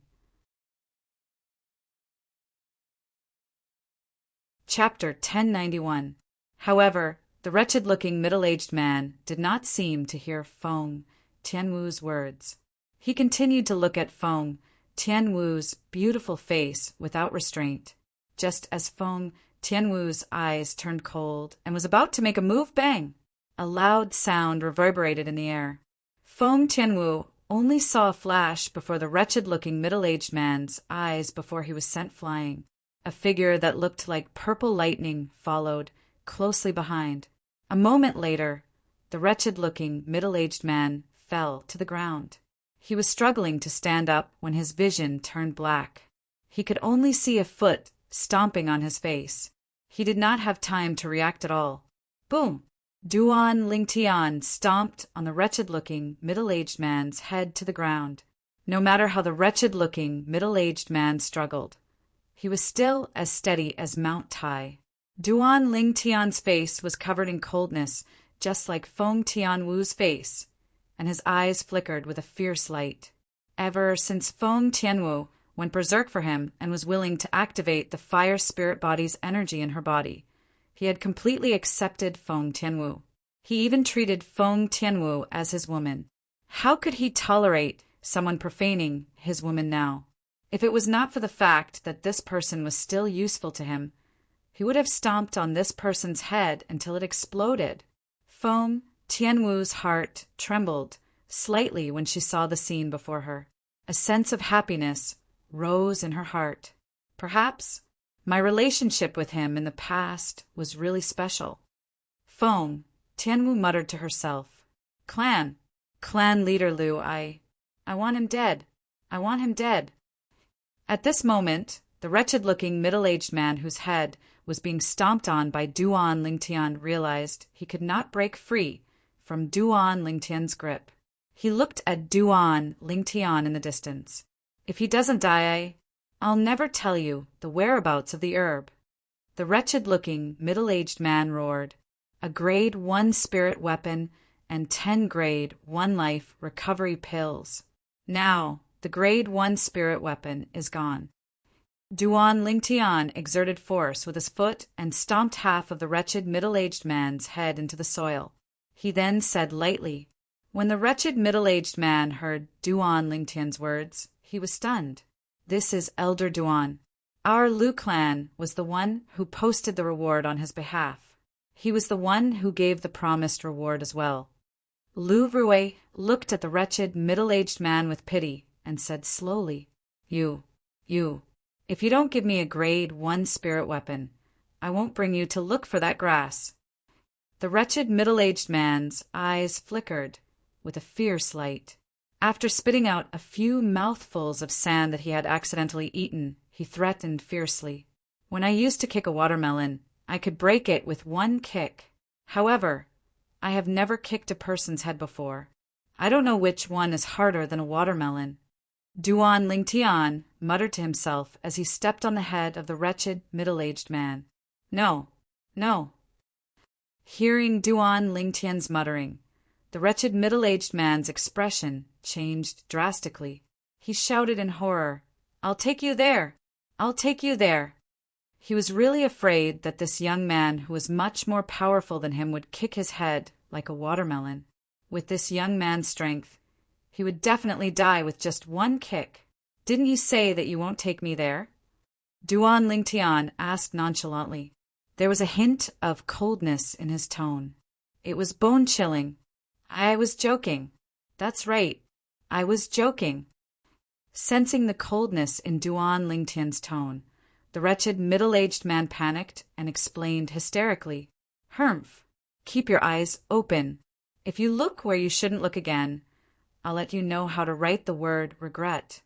Chapter 1091. However, the wretched-looking middle-aged man did not seem to hear Feng Tianwu's words. He continued to look at Feng Tianwu's beautiful face without restraint. Just as Feng Tianwu's eyes turned cold and was about to make a move, bang! A loud sound reverberated in the air. Feng Tianwu only saw a flash before the wretched-looking middle-aged man's eyes before he was sent flying. A figure that looked like purple lightning followed, closely behind. A moment later, the wretched-looking middle-aged man fell to the ground. He was struggling to stand up when his vision turned black. He could only see a foot stomping on his face. He did not have time to react at all. Boom! Duan Lingtian stomped on the wretched-looking middle-aged man's head to the ground. No matter how the wretched-looking middle-aged man struggled, he was still as steady as Mount Tai. Duan Lingtian's face was covered in coldness, just like Feng Tianwu's face, and his eyes flickered with a fierce light. Ever since Feng Tianwu went berserk for him and was willing to activate the fire spirit body's energy in her body, he had completely accepted Feng Tianwu. He even treated Feng Tianwu as his woman. How could he tolerate someone profaning his woman now? If it was not for the fact that this person was still useful to him, he would have stomped on this person's head until it exploded. Feng Tianwu's heart trembled slightly when she saw the scene before her. A sense of happiness rose in her heart. Perhaps my relationship with him in the past was really special. Feng Tianwu muttered to herself. Clan leader Lu, I want him dead. I want him dead. At this moment, the wretched-looking middle-aged man whose head was being stomped on by Duan Lingtian realized he could not break free from Duan Lingtian's grip. He looked at Duan Lingtian in the distance. If he doesn't die, I'll never tell you the whereabouts of the herb. The wretched-looking middle-aged man roared. A grade 1 spirit weapon and 10 grade 1 life recovery pills. Now, the grade 1 spirit weapon is gone. Duan Lingtian exerted force with his foot and stomped half of the wretched middle-aged man's head into the soil. He then said lightly. When the wretched middle-aged man heard Duan Lingtian's words, he was stunned. This is Elder Duan. Our Lu clan was the one who posted the reward on his behalf. He was the one who gave the promised reward as well. Lu Rui looked at the wretched middle-aged man with pity and said slowly, You, if you don't give me a grade 1 spirit weapon, I won't bring you to look for that grass. The wretched middle-aged man's eyes flickered with a fierce light. After spitting out a few mouthfuls of sand that he had accidentally eaten, he threatened fiercely. When I used to kick a watermelon, I could break it with one kick. However, I have never kicked a person's head before. I don't know which one is harder than a watermelon. Duan Lingtian muttered to himself as he stepped on the head of the wretched middle-aged man. No. Hearing Duan Lingtian's muttering, the wretched middle-aged man's expression changed drastically. He shouted in horror, I'll take you there! I'll take you there! He was really afraid that this young man who was much more powerful than him would kick his head like a watermelon. With this young man's strength, he would definitely die with just one kick. Didn't you say that you won't take me there? Duan Lingtian asked nonchalantly. There was a hint of coldness in his tone. It was bone-chilling. I was joking. That's right. I was joking. Sensing the coldness in Duan Lingtian's tone, the wretched middle-aged man panicked and explained hysterically. Humph! Keep your eyes open. If you look where you shouldn't look again, I'll let you know how to write the word regret.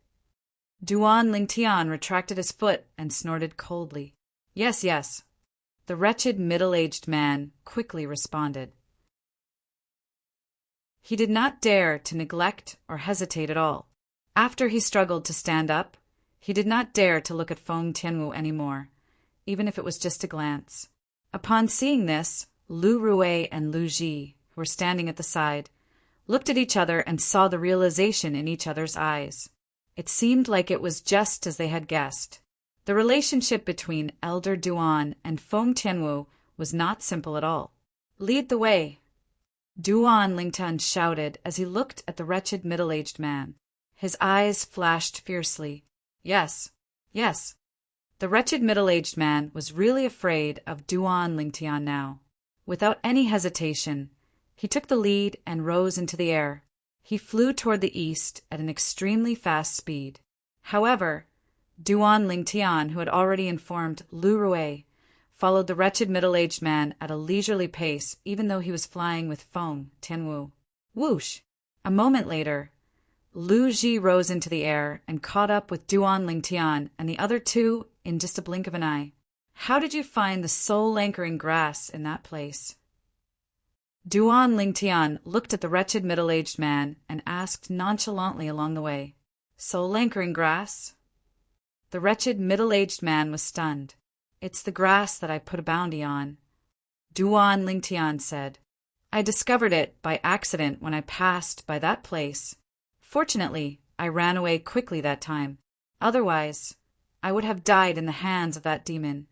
Duan Lingtian retracted his foot and snorted coldly. Yes. The wretched middle-aged man quickly responded. He did not dare to neglect or hesitate at all. After he struggled to stand up, he did not dare to look at Feng Tianwu anymore, even if it was just a glance. Upon seeing this, Lu Rui and Lu Ji, who were standing at the side, looked at each other and saw the realization in each other's eyes. It seemed like it was just as they had guessed. The relationship between Elder Duan and Feng Tianwu was not simple at all. Lead the way, Duan Lingtian shouted as he looked at the wretched middle-aged man. His eyes flashed fiercely. Yes. The wretched middle-aged man was really afraid of Duan Lingtian now. Without any hesitation, he took the lead and rose into the air. He flew toward the east at an extremely fast speed. However, Duan Lingtian, who had already informed Lu Rui, followed the wretched middle-aged man at a leisurely pace, even though he was flying with Feng Tianwu. Whoosh! A moment later, Lu Ji rose into the air and caught up with Duan Lingtian and the other two in just a blink of an eye. How did you find the soul-anchoring grass in that place? Duan Lingtian looked at the wretched middle-aged man and asked nonchalantly along the way, Soul-anchoring grass? The wretched middle-aged man was stunned. It's the grass that I put a bounty on, Duan Lingtian said. I discovered it by accident when I passed by that place. Fortunately, I ran away quickly that time. Otherwise, I would have died in the hands of that demon.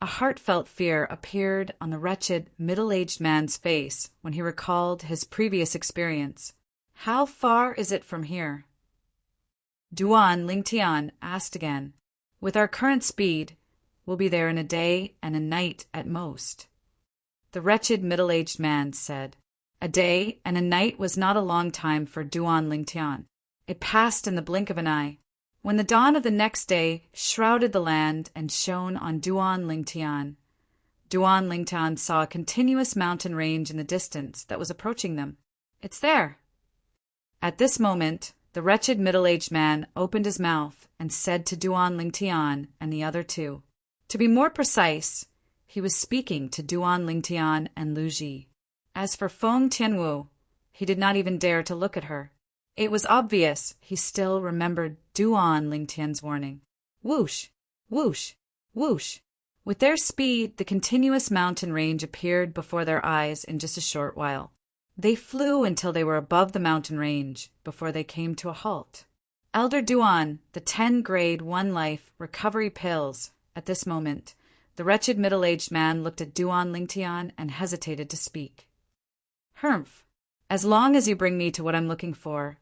A heartfelt fear appeared on the wretched, middle-aged man's face when he recalled his previous experience. How far is it from here? Duan Lingtian asked again. With our current speed, we'll be there in a day and a night at most. The wretched middle-aged man said. A day and a night was not a long time for Duan Lingtian. It passed in the blink of an eye. When the dawn of the next day shrouded the land and shone on Duan Lingtian saw a continuous mountain range in the distance that was approaching them. It's there! At this moment, the wretched middle-aged man opened his mouth and said to Duan Lingtian and the other two. To be more precise, he was speaking to Duan Lingtian and Lu Ji. As for Feng Tianwu, he did not even dare to look at her. It was obvious he still remembered Duan Lingtian's warning. Whoosh! Whoosh! Whoosh! With their speed, the continuous mountain range appeared before their eyes in just a short while. They flew until they were above the mountain range before they came to a halt. Elder Duan, the 10 grade 1 life recovery pills. At this moment, the wretched middle-aged man looked at Duan Lingtian and hesitated to speak. Humph! As long as you bring me to what I'm looking for,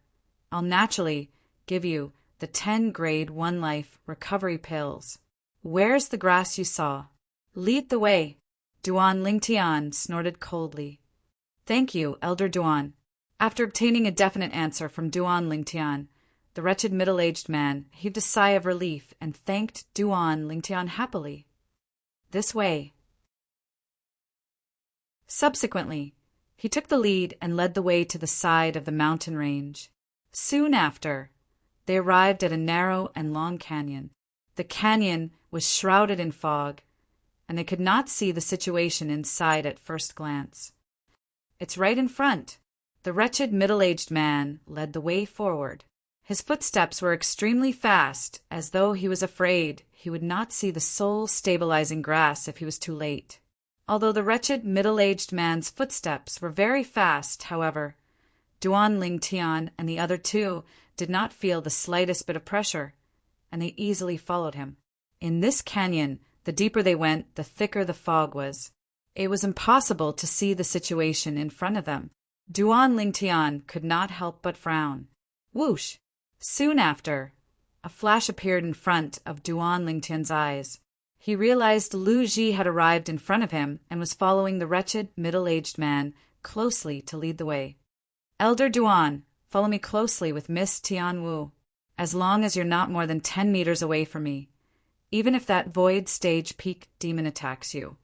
I'll naturally give you the 10 grade 1 life recovery pills. Where's the grass you saw? Lead the way. Duan Lingtian snorted coldly. Thank you, Elder Duan. After obtaining a definite answer from Duan Lingtian, the wretched middle-aged man heaved a sigh of relief and thanked Duan Lingtian happily. This way. Subsequently, he took the lead and led the way to the side of the mountain range. Soon after, they arrived at a narrow and long canyon. The canyon was shrouded in fog, and they could not see the situation inside at first glance. It's right in front. The wretched middle-aged man led the way forward. His footsteps were extremely fast, as though he was afraid he would not see the soul-stabilizing grass if he was too late. Although the wretched middle-aged man's footsteps were very fast, however, Duan Lingtian and the other two did not feel the slightest bit of pressure, and they easily followed him. In this canyon, the deeper they went, the thicker the fog was. It was impossible to see the situation in front of them. Duan Lingtian could not help but frown. Whoosh! Soon after, a flash appeared in front of Duan Lingtian's eyes. He realized Lu Ji had arrived in front of him and was following the wretched middle-aged man closely to lead the way. Elder Duan, follow me closely with Miss Tianwu, as long as you're not more than 10 meters away from me. Even if that void stage peak demon attacks you,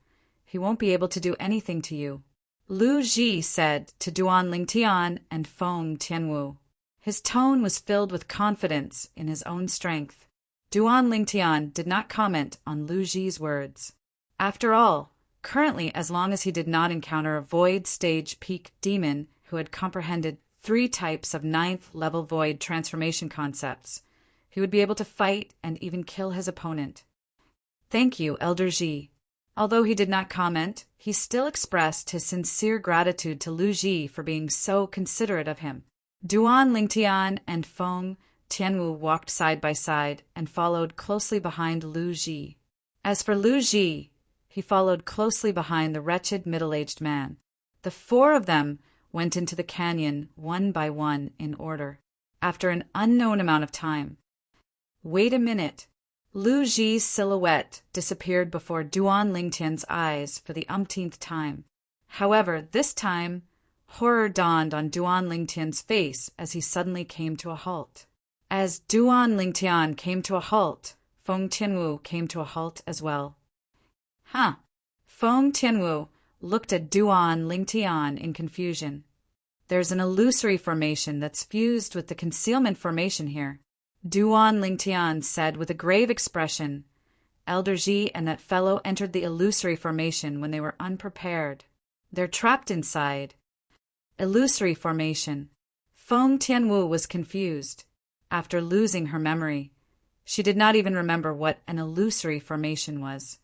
he won't be able to do anything to you, Lu Ji said to Duan Lingtian and Feng Tianwu. His tone was filled with confidence in his own strength. Duan Lingtian did not comment on Lu Ji's words. After all, currently, as long as he did not encounter a void stage peak demon who had comprehended 3 types of 9th level void transformation concepts, he would be able to fight and even kill his opponent. Thank you, Elder Ji. Although he did not comment, he still expressed his sincere gratitude to Lu Ji for being so considerate of him. Duan Lingtian and Feng Tianwu walked side by side and followed closely behind Lu Ji. As for Lu Ji, he followed closely behind the wretched middle-aged man. The 4 of them went into the canyon one by one in order, after an unknown amount of time. Wait a minute. Lu Ji's silhouette disappeared before Duan Lingtian's eyes for the umpteenth time. However, this time, horror dawned on Duan Lingtian's face as he suddenly came to a halt. As Duan Lingtian came to a halt, Feng Tianwu came to a halt as well. Huh. Feng Tianwu looked at Duan Lingtian in confusion. There's an illusory formation that's fused with the concealment formation here, Duan Lingtian said with a grave expression. Elder Ji and that fellow entered the illusory formation when they were unprepared. They're trapped inside. Illusory formation. Feng Tianwu was confused. After losing her memory, she did not even remember what an illusory formation was.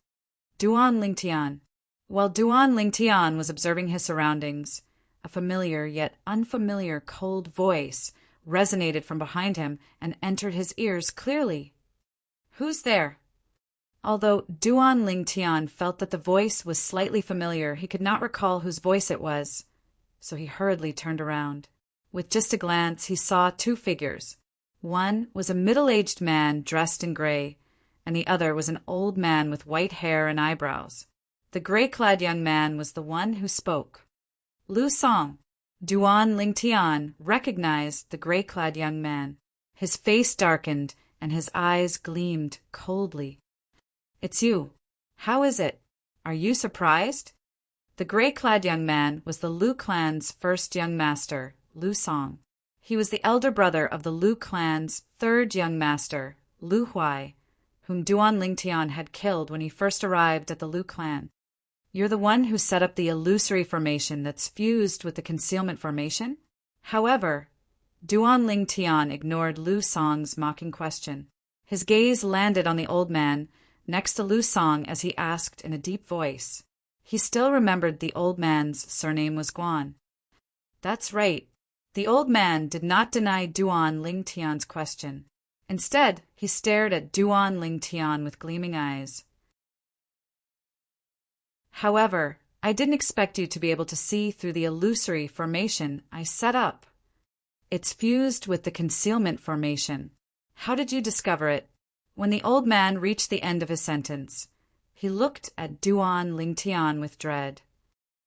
Duan Lingtian. While Duan Lingtian was observing his surroundings, a familiar yet unfamiliar cold voice resonated from behind him and entered his ears clearly. Who's there? Although Duan Lingtian felt that the voice was slightly familiar, he could not recall whose voice it was, so he hurriedly turned around. With just a glance, he saw 2 figures. One was a middle-aged man dressed in gray, and the other was an old man with white hair and eyebrows. The gray-clad young man was the one who spoke. Lu Song. Duan Lingtian recognized the gray-clad young man. His face darkened, and his eyes gleamed coldly. It's you. How is it? Are you surprised? The gray-clad young man was the Lu clan's first young master, Lu Song. He was the elder brother of the Lu clan's third young master, Lu Huai, whom Duan Lingtian had killed when he first arrived at the Lu clan. You're the one who set up the illusory formation that's fused with the concealment formation? However, Duan Lingtian ignored Lu Song's mocking question. His gaze landed on the old man next to Lu Song as he asked in a deep voice. He still remembered the old man's surname was Guan. That's right. The old man did not deny Duan Lingtian's question. Instead, he stared at Duan Lingtian with gleaming eyes. However, I didn't expect you to be able to see through the illusory formation I set up. It's fused with the concealment formation. How did you discover it? When the old man reached the end of his sentence, he looked at Duan Lingtian with dread.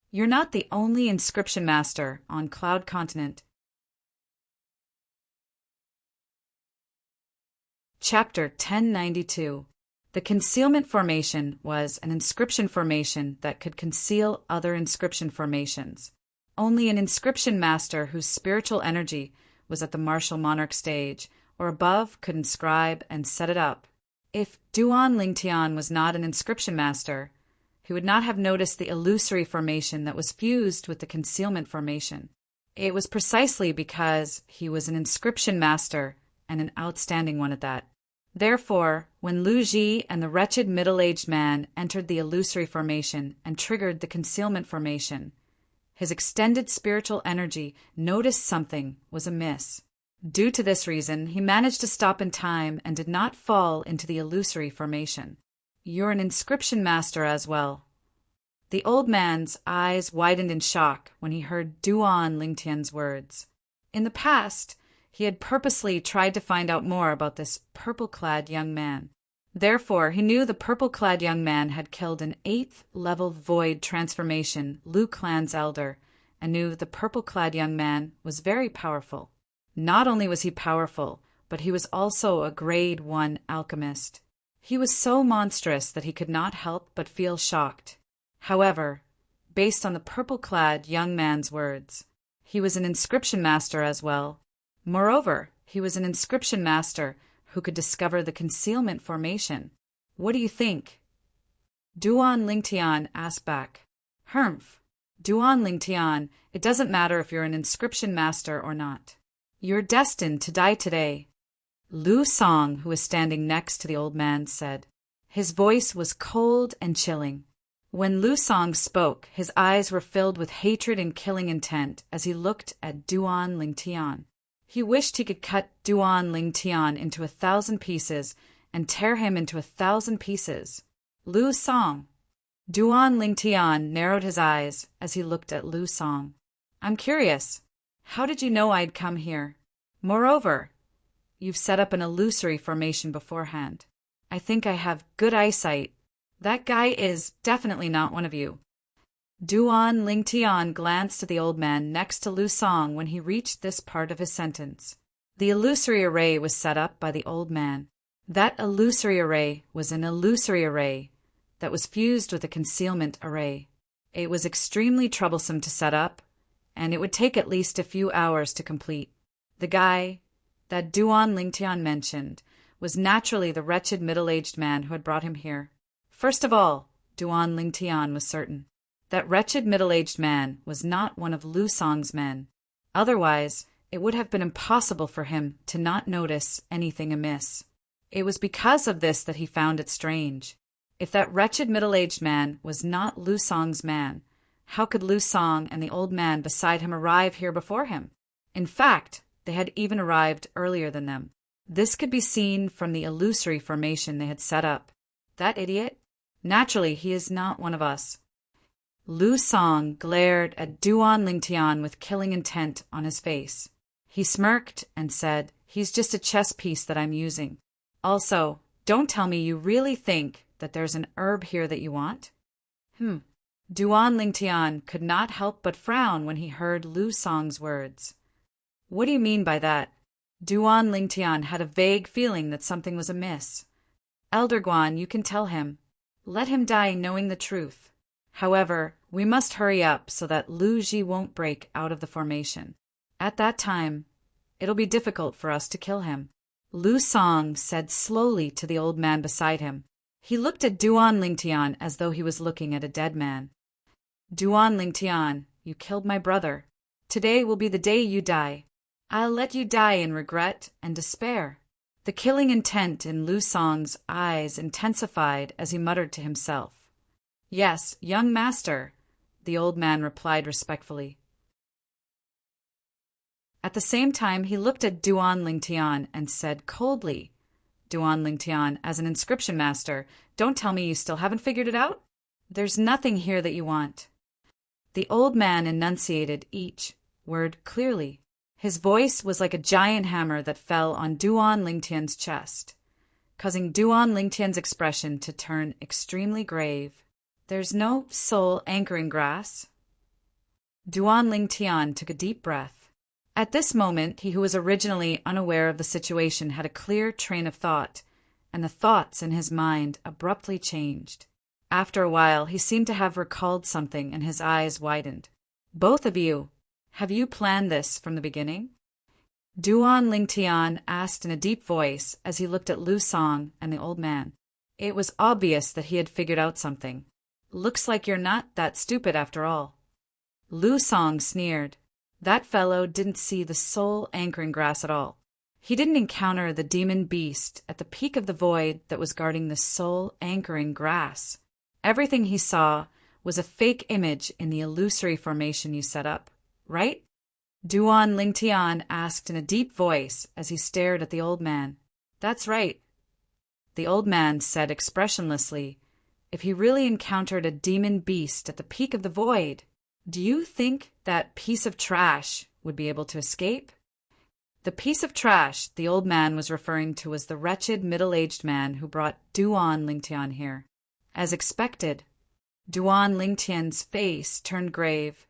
You're not the only inscription master on Cloud Continent. Chapter 1092. The concealment formation was an inscription formation that could conceal other inscription formations. Only an inscription master whose spiritual energy was at the martial monarch stage or above could inscribe and set it up. If Duan Lingtian was not an inscription master, he would not have noticed the illusory formation that was fused with the concealment formation. It was precisely because he was an inscription master, and an outstanding one at that. Therefore, when Lu Ji and the wretched middle-aged man entered the illusory formation and triggered the concealment formation, his extended spiritual energy noticed something was amiss. Due to this reason, he managed to stop in time and did not fall into the illusory formation. You're an inscription master as well. The old man's eyes widened in shock when he heard Duan Lingtian's words. In the past, he had purposely tried to find out more about this purple-clad young man. Therefore, he knew the purple-clad young man had killed an 8th-level void transformation Lu clan's elder, and knew the purple-clad young man was very powerful. Not only was he powerful, but he was also a grade 1 alchemist. He was so monstrous that he could not help but feel shocked. However, based on the purple-clad young man's words, he was an inscription master as well. Moreover, he was an inscription master who could discover the concealment formation. What do you think? Duan Lingtian asked back. Humph. Duan Lingtian, it doesn't matter if you're an inscription master or not. You're destined to die today. Lu Song, who was standing next to the old man, said. His voice was cold and chilling. When Lu Song spoke, his eyes were filled with hatred and killing intent as he looked at Duan Lingtian. He wished he could cut Duan Lingtian into 1,000 pieces and tear him into 1,000 pieces. Lu Song. Duan Lingtian narrowed his eyes as he looked at Lu Song. I'm curious. How did you know I'd come here? Moreover, you've set up an illusory formation beforehand. I think I have good eyesight. That guy is definitely not one of you. Duan Lingtian glanced at the old man next to Lu Song when he reached this part of his sentence. The illusory array was set up by the old man. That illusory array was an illusory array that was fused with a concealment array. It was extremely troublesome to set up, and it would take at least a few hours to complete. The guy that Duan Lingtian mentioned was naturally the wretched middle-aged man who had brought him here. First of all, Duan Lingtian was certain. That wretched middle-aged man was not one of Lu Song's men. Otherwise, it would have been impossible for him to not notice anything amiss. It was because of this that he found it strange. If that wretched middle-aged man was not Lu Song's man, how could Lu Song and the old man beside him arrive here before him? In fact, they had even arrived earlier than them. This could be seen from the illusory formation they had set up. That idiot? Naturally, he is not one of us. Lu Song glared at Duan Lingtian with killing intent on his face. He smirked and said, He's just a chess piece that I'm using. Also, don't tell me you really think that there's an herb here that you want? Duan Lingtian could not help but frown when he heard Lu Song's words. What do you mean by that? Duan Lingtian had a vague feeling that something was amiss. Elder Guan, you can tell him. Let him die knowing the truth. However, we must hurry up so that Lu Ji won't break out of the formation. At that time, It'll be difficult for us to kill him," Lu Song said slowly to the old man beside him. He looked at Duan Lingtian as though he was looking at a dead man. "Duan Lingtian, you killed my brother. Today will be the day you die. I'll let you die in regret and despair." The killing intent in Lu Song's eyes intensified as he muttered to himself. "Yes, young master," the old man replied respectfully. At the same time, he looked at Duan Lingtian and said coldly, "Duan Lingtian, as an inscription master, don't tell me you still haven't figured it out? There's nothing here that you want." The old man enunciated each word clearly. His voice was like a giant hammer that fell on Duan Lingtian's chest, causing Duan Lingtian's expression to turn extremely grave. "There's no soul anchoring grass." Duan Lingtian took a deep breath. At this moment, he who was originally unaware of the situation had a clear train of thought, and the thoughts in his mind abruptly changed. After a while, he seemed to have recalled something, and his eyes widened. "Both of you, have you planned this from the beginning?" Duan Lingtian asked in a deep voice as he looked at Lu Song and the old man. It was obvious that he had figured out something. "Looks like you're not that stupid after all." Lu Song sneered. That fellow didn't see the soul anchoring grass at all. He didn't encounter the demon beast at the peak of the void that was guarding the soul anchoring grass. Everything he saw was a fake image in the illusory formation you set up, right? Duan Lingtian asked in a deep voice as he stared at the old man. "That's right," the old man said expressionlessly. "If he really encountered a demon beast at the peak of the void, do you think that piece of trash would be able to escape?" The piece of trash the old man was referring to was the wretched middle-aged man who brought Duan Lingtian here. As expected, Duan Lingtian's face turned grave,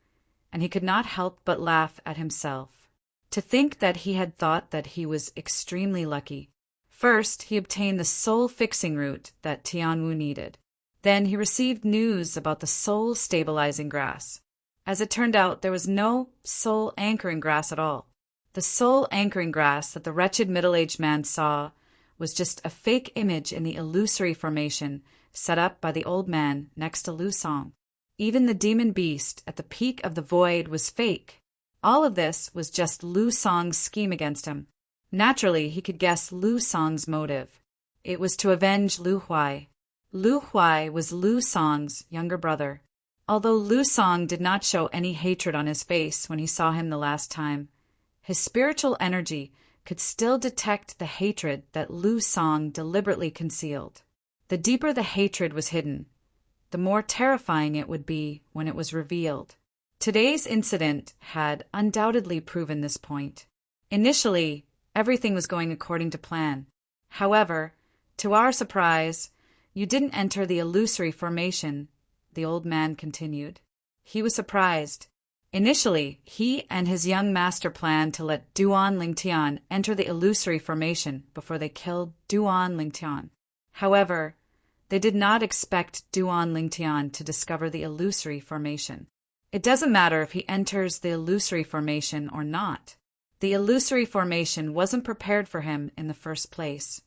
and he could not help but laugh at himself. To think that he had thought that he was extremely lucky. First, he obtained the soul-fixing root that Tianwu needed. Then he received news about the soul-stabilizing grass. As it turned out, there was no soul-anchoring grass at all. The soul-anchoring grass that the wretched middle-aged man saw was just a fake image in the illusory formation set up by the old man next to Lu Song. Even the demon beast at the peak of the void was fake. All of this was just Lu Song's scheme against him. Naturally, he could guess Lu Song's motive. It was to avenge Lu Huai. Lu Huai was Lu Song's younger brother. Although Lu Song did not show any hatred on his face when he saw him the last time, his spiritual energy could still detect the hatred that Lu Song deliberately concealed. The deeper the hatred was hidden, the more terrifying it would be when it was revealed. Today's incident had undoubtedly proven this point. Initially, everything was going according to plan. However, to our surprise, you didn't enter the illusory formation, the old man continued. He was surprised. Initially, he and his young master planned to let Duan Lingtian enter the illusory formation before they killed Duan Lingtian. However, they did not expect Duan Lingtian to discover the illusory formation. It doesn't matter if he enters the illusory formation or not. The illusory formation wasn't prepared for him in the first place.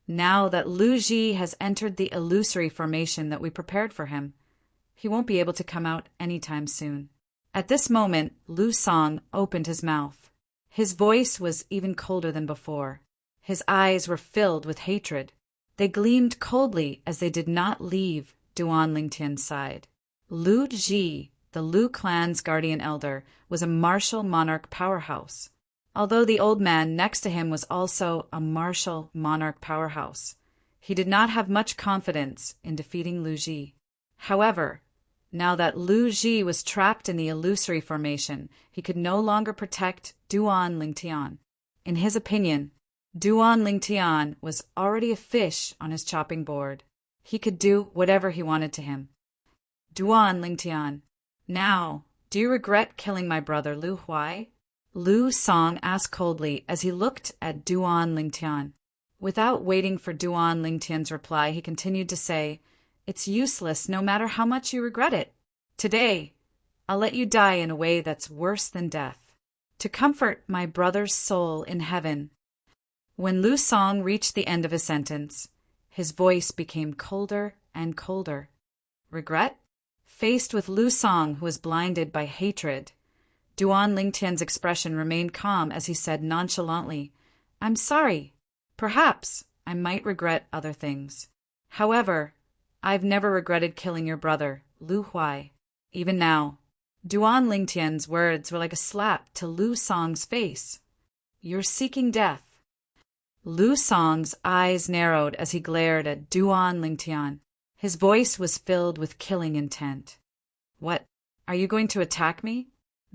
Now that Lu Ji has entered the illusory formation that we prepared for him, he won't be able to come out anytime soon. At this moment, Lu Song opened his mouth. His voice was even colder than before. His eyes were filled with hatred. They gleamed coldly as they did not leave Duan Lingtian's side. Lu Ji, the Lu clan's guardian elder, was a martial monarch powerhouse. Although the old man next to him was also a martial monarch powerhouse, he did not have much confidence in defeating Lu Ji. However, now that Lu Ji was trapped in the illusory formation, he could no longer protect Duan Lingtian. In his opinion, Duan Lingtian was already a fish on his chopping board. He could do whatever he wanted to him. "Duan Lingtian, now, do you regret killing my brother Lu Huai?" Lu Song asked coldly as he looked at Duan Lingtian. Without waiting for Duan Lingtian's reply, he continued to say, "It's useless no matter how much you regret it. Today, I'll let you die in a way that's worse than death." to comfort my brother's soul in heaven." When Lu Song reached the end of his sentence, his voice became colder and colder. Regret? Faced with Lu Song, who was blinded by hatred, Duan Lingtian's expression remained calm as he said nonchalantly, "I'm sorry. Perhaps I might regret other things. However, I've never regretted killing your brother, Lu Huai. Even now." Duan Lingtian's words were like a slap to Lu Song's face. "You're seeking death." Lu Song's eyes narrowed as he glared at Duan Lingtian. His voice was filled with killing intent. "What? Are you going to attack me?"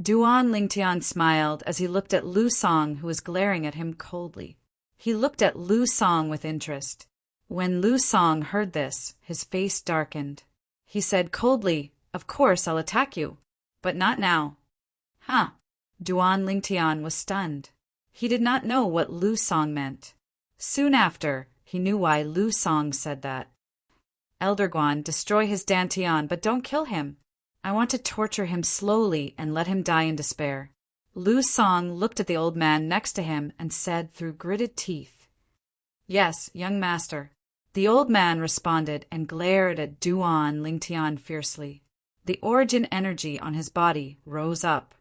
Duan Lingtian smiled as he looked at Lu Song, who was glaring at him coldly. He looked at Lu Song with interest. When Lu Song heard this, his face darkened. He said coldly, "Of course I'll attack you, but not now." "Huh." Duan Lingtian was stunned. He did not know what Lu Song meant. Soon after, he knew why Lu Song said that. "Elder Guan, destroy his dantian, but don't kill him. I want to torture him slowly and let him die in despair." Lu Song looked at the old man next to him and said through gritted teeth, "Yes, young master." The old man responded and glared at Duan Lingtian fiercely. The origin energy on his body rose up.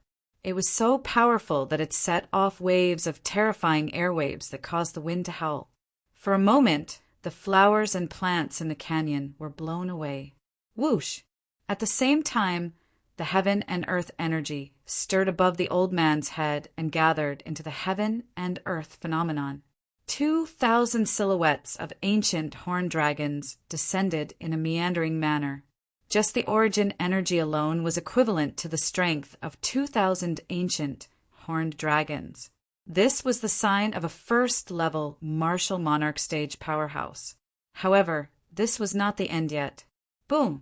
It was so powerful that it set off waves of terrifying airwaves that caused the wind to howl. For a moment, the flowers and plants in the canyon were blown away. Whoosh! At the same time, the heaven and earth energy stirred above the old man's head and gathered into the heaven and earth phenomenon. 2,000 silhouettes of ancient horned dragons descended in a meandering manner. Just the origin energy alone was equivalent to the strength of 2,000 ancient horned dragons. This was the sign of a first-level martial monarch stage powerhouse. However, this was not the end yet. Boom!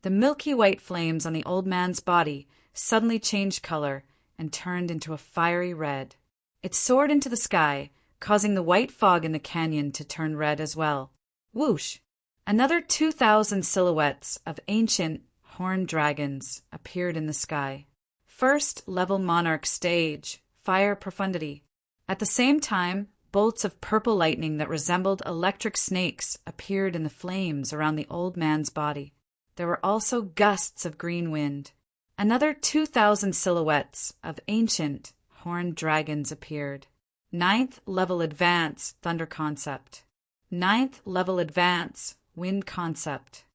The milky white flames on the old man's body suddenly changed color and turned into a fiery red. It soared into the sky, causing the white fog in the canyon to turn red as well. Whoosh! Another 2,000 silhouettes of ancient horned dragons appeared in the sky. First-level monarch stage, fire profundity. At the same time, bolts of purple lightning that resembled electric snakes appeared in the flames around the old man's body. There were also gusts of green wind. Another 2,000 silhouettes of ancient horned dragons appeared. Ninth level advance thunder concept. Ninth level advance wind concept.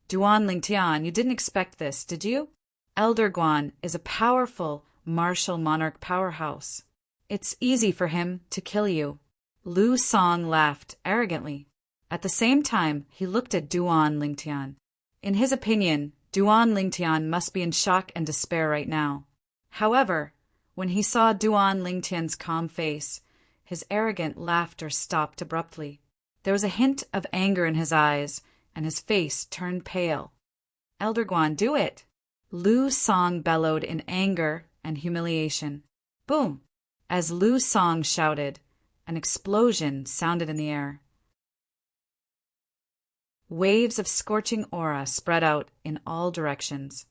Duan Lingtian, you didn't expect this, did you? Elder Guan is a powerful martial monarch powerhouse. It's easy for him to kill you. Lu Song laughed arrogantly. At the same time, he looked at Duan Lingtian. In his opinion, Duan Lingtian must be in shock and despair right now. However, when he saw Duan Lingtian's calm face, his arrogant laughter stopped abruptly. There was a hint of anger in his eyes, and his face turned pale. "Elder Guan, do it!" Lu Song bellowed in anger and humiliation. Boom! As Lu Song shouted, an explosion sounded in the air. Waves of scorching aura spread out in all directions.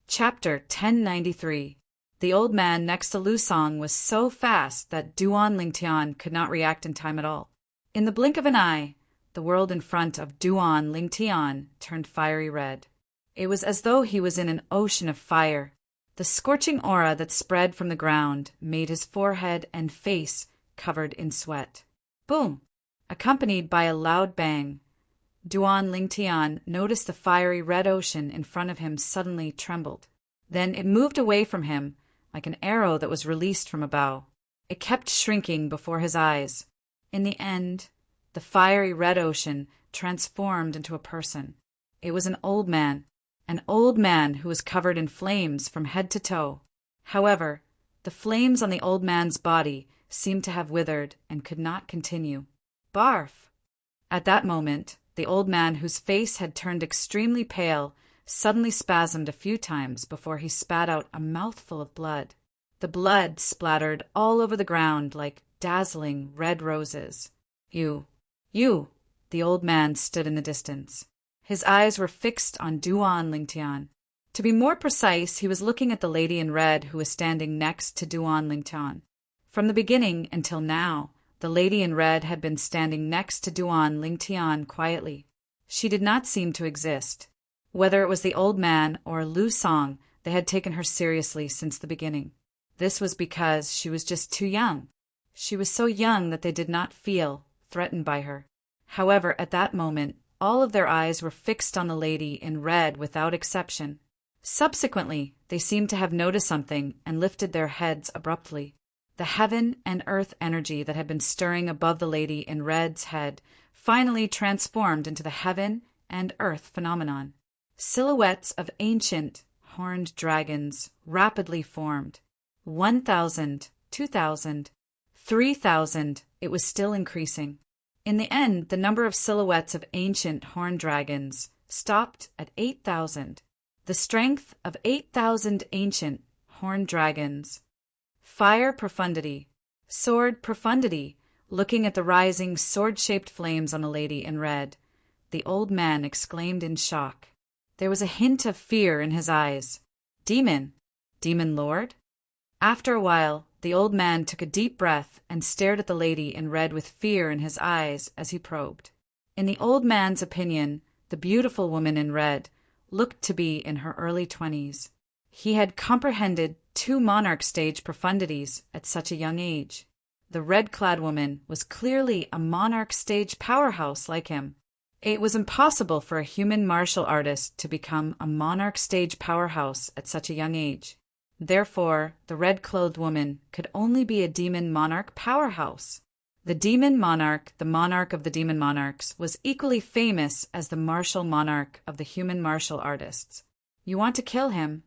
Chapter 1093. The old man next to Lu Song was so fast that Duan Lingtian could not react in time at all. In the blink of an eye, the world in front of Duan Lingtian turned fiery red. It was as though he was in an ocean of fire. The scorching aura that spread from the ground made his forehead and face covered in sweat. Boom! Accompanied by a loud bang, Duan Lingtian noticed the fiery red ocean in front of him suddenly trembled. Then it moved away from him like an arrow that was released from a bow. It kept shrinking before his eyes. In the end, the fiery red ocean transformed into a person. It was an old man who was covered in flames from head to toe. However, the flames on the old man's body seemed to have withered and could not continue. Barf! At that moment, the old man, whose face had turned extremely pale, suddenly spasmed a few times before he spat out a mouthful of blood. The blood splattered all over the ground like dazzling red roses. You! The old man stood in the distance. His eyes were fixed on Duan Lingtian. To be more precise, he was looking at the lady in red who was standing next to Duan Lingtian. From the beginning until now, the lady in red had been standing next to Duan Lingtian quietly. She did not seem to exist. Whether it was the old man or Lu Song, they had taken her seriously since the beginning. This was because she was just too young. She was so young that they did not feel threatened by her. However, at that moment, all of their eyes were fixed on the lady in red without exception. Subsequently, they seemed to have noticed something and lifted their heads abruptly. The heaven and earth energy that had been stirring above the lady in red's head finally transformed into the heaven and earth phenomenon. Silhouettes of ancient, horned dragons rapidly formed. 1,000, 2,000, 3,000, it was still increasing. In the end, the number of silhouettes of ancient horned dragons stopped at 8,000. The strength of 8,000 ancient horned dragons. Fire profundity, sword profundity, looking at the rising sword-shaped flames on the lady in red. The old man exclaimed in shock. There was a hint of fear in his eyes. Demon? Demon Lord? After a while, the old man took a deep breath and stared at the lady in red with fear in his eyes as he probed. In the old man's opinion, the beautiful woman in red looked to be in her early 20s. He had comprehended 2 monarch stage profundities at such a young age. The red-clad woman was clearly a monarch stage powerhouse like him. It was impossible for a human martial artist to become a monarch stage powerhouse at such a young age. Therefore, the red-clothed woman could only be a demon monarch powerhouse. The demon monarch, the monarch of the demon monarchs, was equally famous as the martial monarch of the human martial artists. You want to kill him?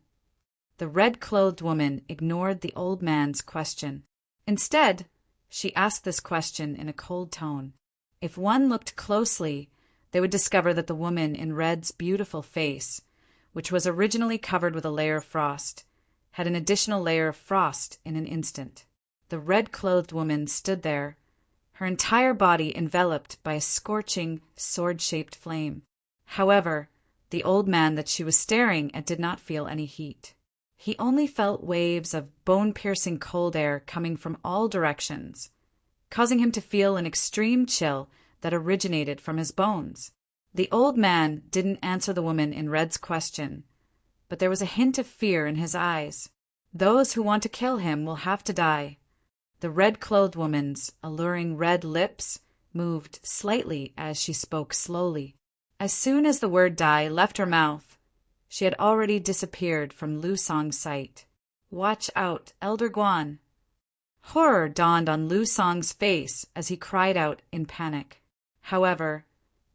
The red-clothed woman ignored the old man's question. Instead, she asked this question in a cold tone. If one looked closely, they would discover that the woman in red's beautiful face, which was originally covered with a layer of frost, had an additional layer of frost in an instant. The red-clothed woman stood there, her entire body enveloped by a scorching, sword-shaped flame. However, the old man that she was staring at did not feel any heat. He only felt waves of bone-piercing cold air coming from all directions, causing him to feel an extreme chill that originated from his bones. The old man didn't answer the woman in red's question, but there was a hint of fear in his eyes. Those who want to kill him will have to die. The red-clothed woman's alluring red lips moved slightly as she spoke slowly. As soon as the word die left her mouth, she had already disappeared from Lu Song's sight. Watch out, Elder Guan. Horror dawned on Lu Song's face as he cried out in panic. However,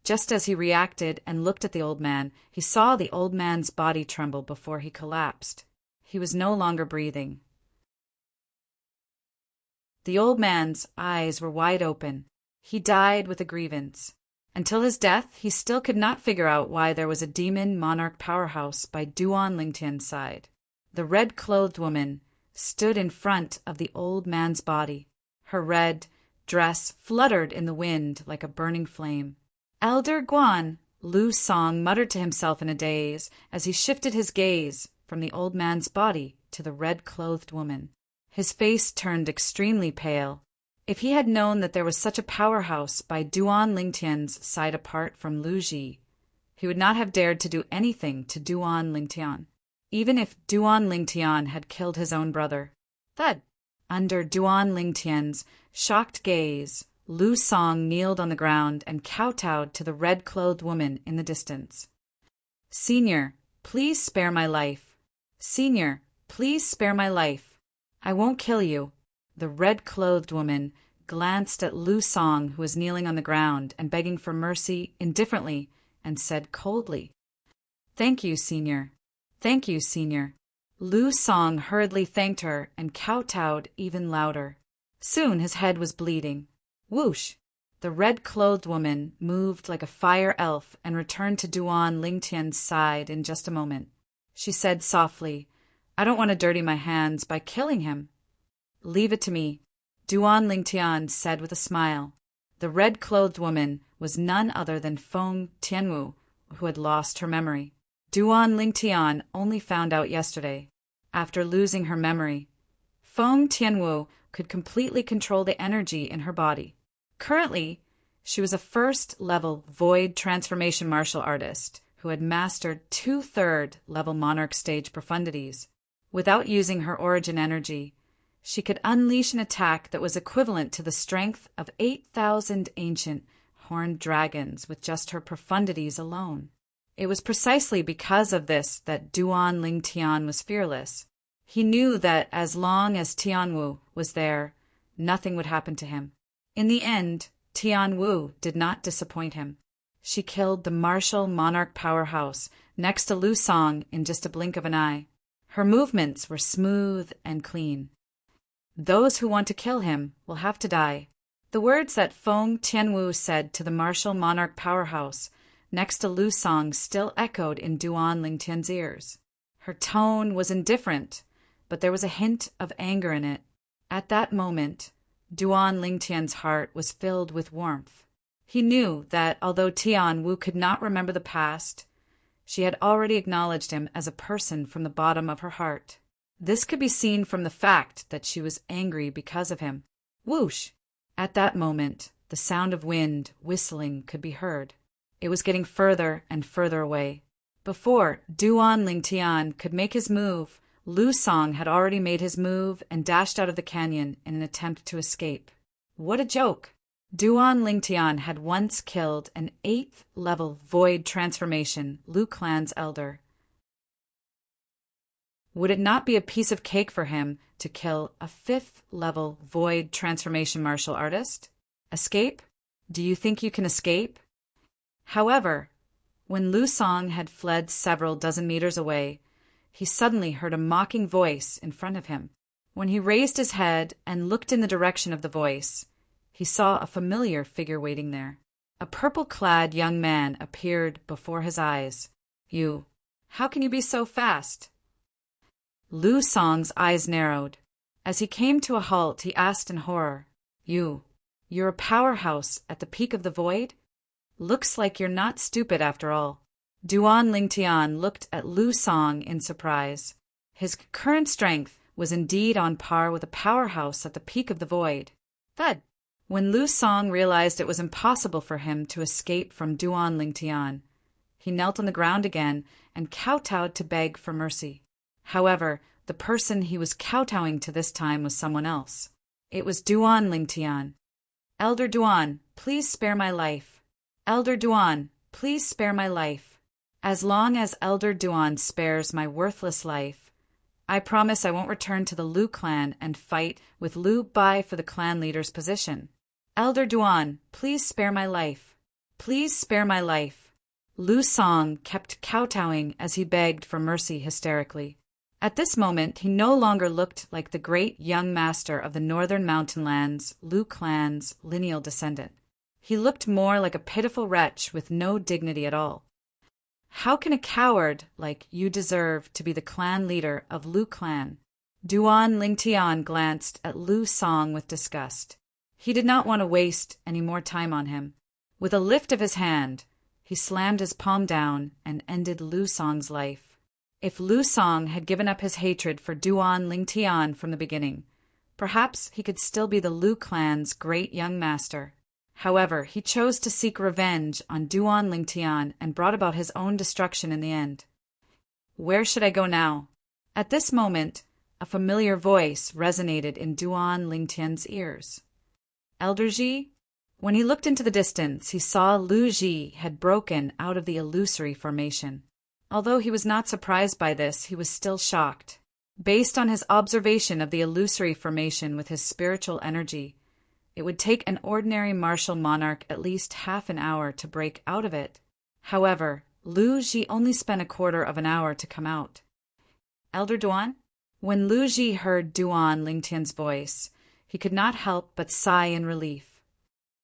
just as he reacted and looked at the old man, he saw the old man's body tremble before he collapsed. He was no longer breathing. The old man's eyes were wide open. He died with a grievance. Until his death, he still could not figure out why there was a demon monarch powerhouse by Duan Lingtian's side. The red-clothed woman stood in front of the old man's body. Her red dress fluttered in the wind like a burning flame. Elder Guan, Lu Song muttered to himself in a daze as he shifted his gaze from the old man's body to the red-clothed woman. His face turned extremely pale. If he had known that there was such a powerhouse by Duan Lingtian's side apart from Lu Ji, he would not have dared to do anything to Duan Lingtian, even if Duan Lingtian had killed his own brother. Thud! Under Duan Lingtian's shocked gaze, Lu Song kneeled on the ground and kowtowed to the red-clothed woman in the distance. Senior, please spare my life. Senior, please spare my life. I won't kill you. The red-clothed woman glanced at Lu Song, who was kneeling on the ground and begging for mercy indifferently, and said coldly, Thank you, Senior. Thank you, Senior. Lu Song hurriedly thanked her and kowtowed even louder. Soon his head was bleeding. Whoosh! The red-clothed woman moved like a fire elf and returned to Duan Lingtian's side in just a moment. She said softly, I don't want to dirty my hands by killing him. Leave it to me, Duan Lingtian said with a smile. The red-clothed woman was none other than Feng Tianwu, who had lost her memory. Duan Lingtian only found out yesterday. After losing her memory, Feng Tianwu could completely control the energy in her body. Currently, she was a first-level void transformation martial artist who had mastered 2/3 level monarch stage profundities. Without using her origin energy, she could unleash an attack that was equivalent to the strength of 8,000 ancient horned dragons with just her profundities alone. It was precisely because of this that Duan Lingtian was fearless. He knew that as long as Tianwu was there, nothing would happen to him. In the end, Tianwu did not disappoint him. She killed the martial monarch powerhouse next to Lu Song in just a blink of an eye. Her movements were smooth and clean. Those who want to kill him will have to die. The words that Feng Tianwu said to the martial monarch powerhouse next to Lu Song still echoed in Duan Lingtian's ears. Her tone was indifferent, but there was a hint of anger in it. At that moment, Duan Lingtian's heart was filled with warmth. He knew that although Tianwu could not remember the past, she had already acknowledged him as a person from the bottom of her heart. This could be seen from the fact that she was angry because of him. Whoosh! At that moment, the sound of wind whistling could be heard. It was getting further and further away. Before Duan Lingtian could make his move, Lu Song had already made his move and dashed out of the canyon in an attempt to escape. What a joke! Duan Lingtian had once killed an 8th-level void transformation Lu clan's elder. Would it not be a piece of cake for him to kill a 5th-level void transformation martial artist? Escape? Do you think you can escape? However, when Lu Song had fled several dozen meters away, he suddenly heard a mocking voice in front of him. When he raised his head and looked in the direction of the voice, he saw a familiar figure waiting there. A purple-clad young man appeared before his eyes. How can you be so fast? Lu Song's eyes narrowed. As he came to a halt, he asked in horror, You're a powerhouse at the peak of the void? Looks like you're not stupid after all. Duan Lingtian looked at Lu Song in surprise. His current strength was indeed on par with a powerhouse at the peak of the void. Thud! When Lu Song realized it was impossible for him to escape from Duan Lingtian, he knelt on the ground again and kowtowed to beg for mercy. However, the person he was kowtowing to this time was someone else. It was Duan Lingtian. Elder Duan, please spare my life. Elder Duan, please spare my life. As long as Elder Duan spares my worthless life, I promise I won't return to the Lu clan and fight with Lu Bai for the clan leader's position. Elder Duan, please spare my life. Please spare my life. Lu Song kept kowtowing as he begged for mercy hysterically. At this moment, he no longer looked like the great young master of the northern mountainlands, Lu clan's lineal descendant. He looked more like a pitiful wretch with no dignity at all. How can a coward like you deserve to be the clan leader of Lu clan? Duan Lingtian glanced at Lu Song with disgust. He did not want to waste any more time on him. With a lift of his hand, he slammed his palm down and ended Lu Song's life. If Lu Song had given up his hatred for Duan Lingtian from the beginning, perhaps he could still be the Lu clan's great young master. However, he chose to seek revenge on Duan Lingtian and brought about his own destruction in the end. Where should I go now? At this moment, a familiar voice resonated in Duan Lingtian's ears. Elder Ji? When he looked into the distance, he saw Lu Ji had broken out of the illusory formation. Although he was not surprised by this, he was still shocked. Based on his observation of the illusory formation with his spiritual energy, it would take an ordinary martial monarch at least half an hour to break out of it. However, Lu Ji only spent a quarter of an hour to come out. Elder Duan? When Lu Ji heard Duan Lingtian's voice, he could not help but sigh in relief.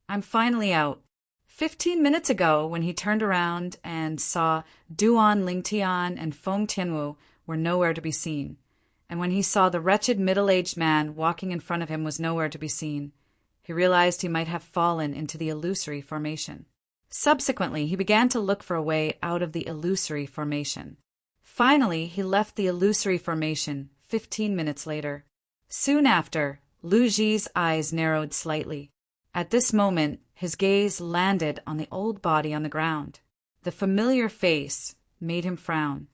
I'm finally out. 15 minutes ago, when he turned around and saw Duan Lingtian and Feng Tianwu were nowhere to be seen, and when he saw the wretched middle-aged man walking in front of him was nowhere to be seen, he realized he might have fallen into the illusory formation. Subsequently, he began to look for a way out of the illusory formation. Finally, he left the illusory formation 15 minutes later. Soon after, Lu Ji's eyes narrowed slightly. At this moment, his gaze landed on the old body on the ground. The familiar face made him frown.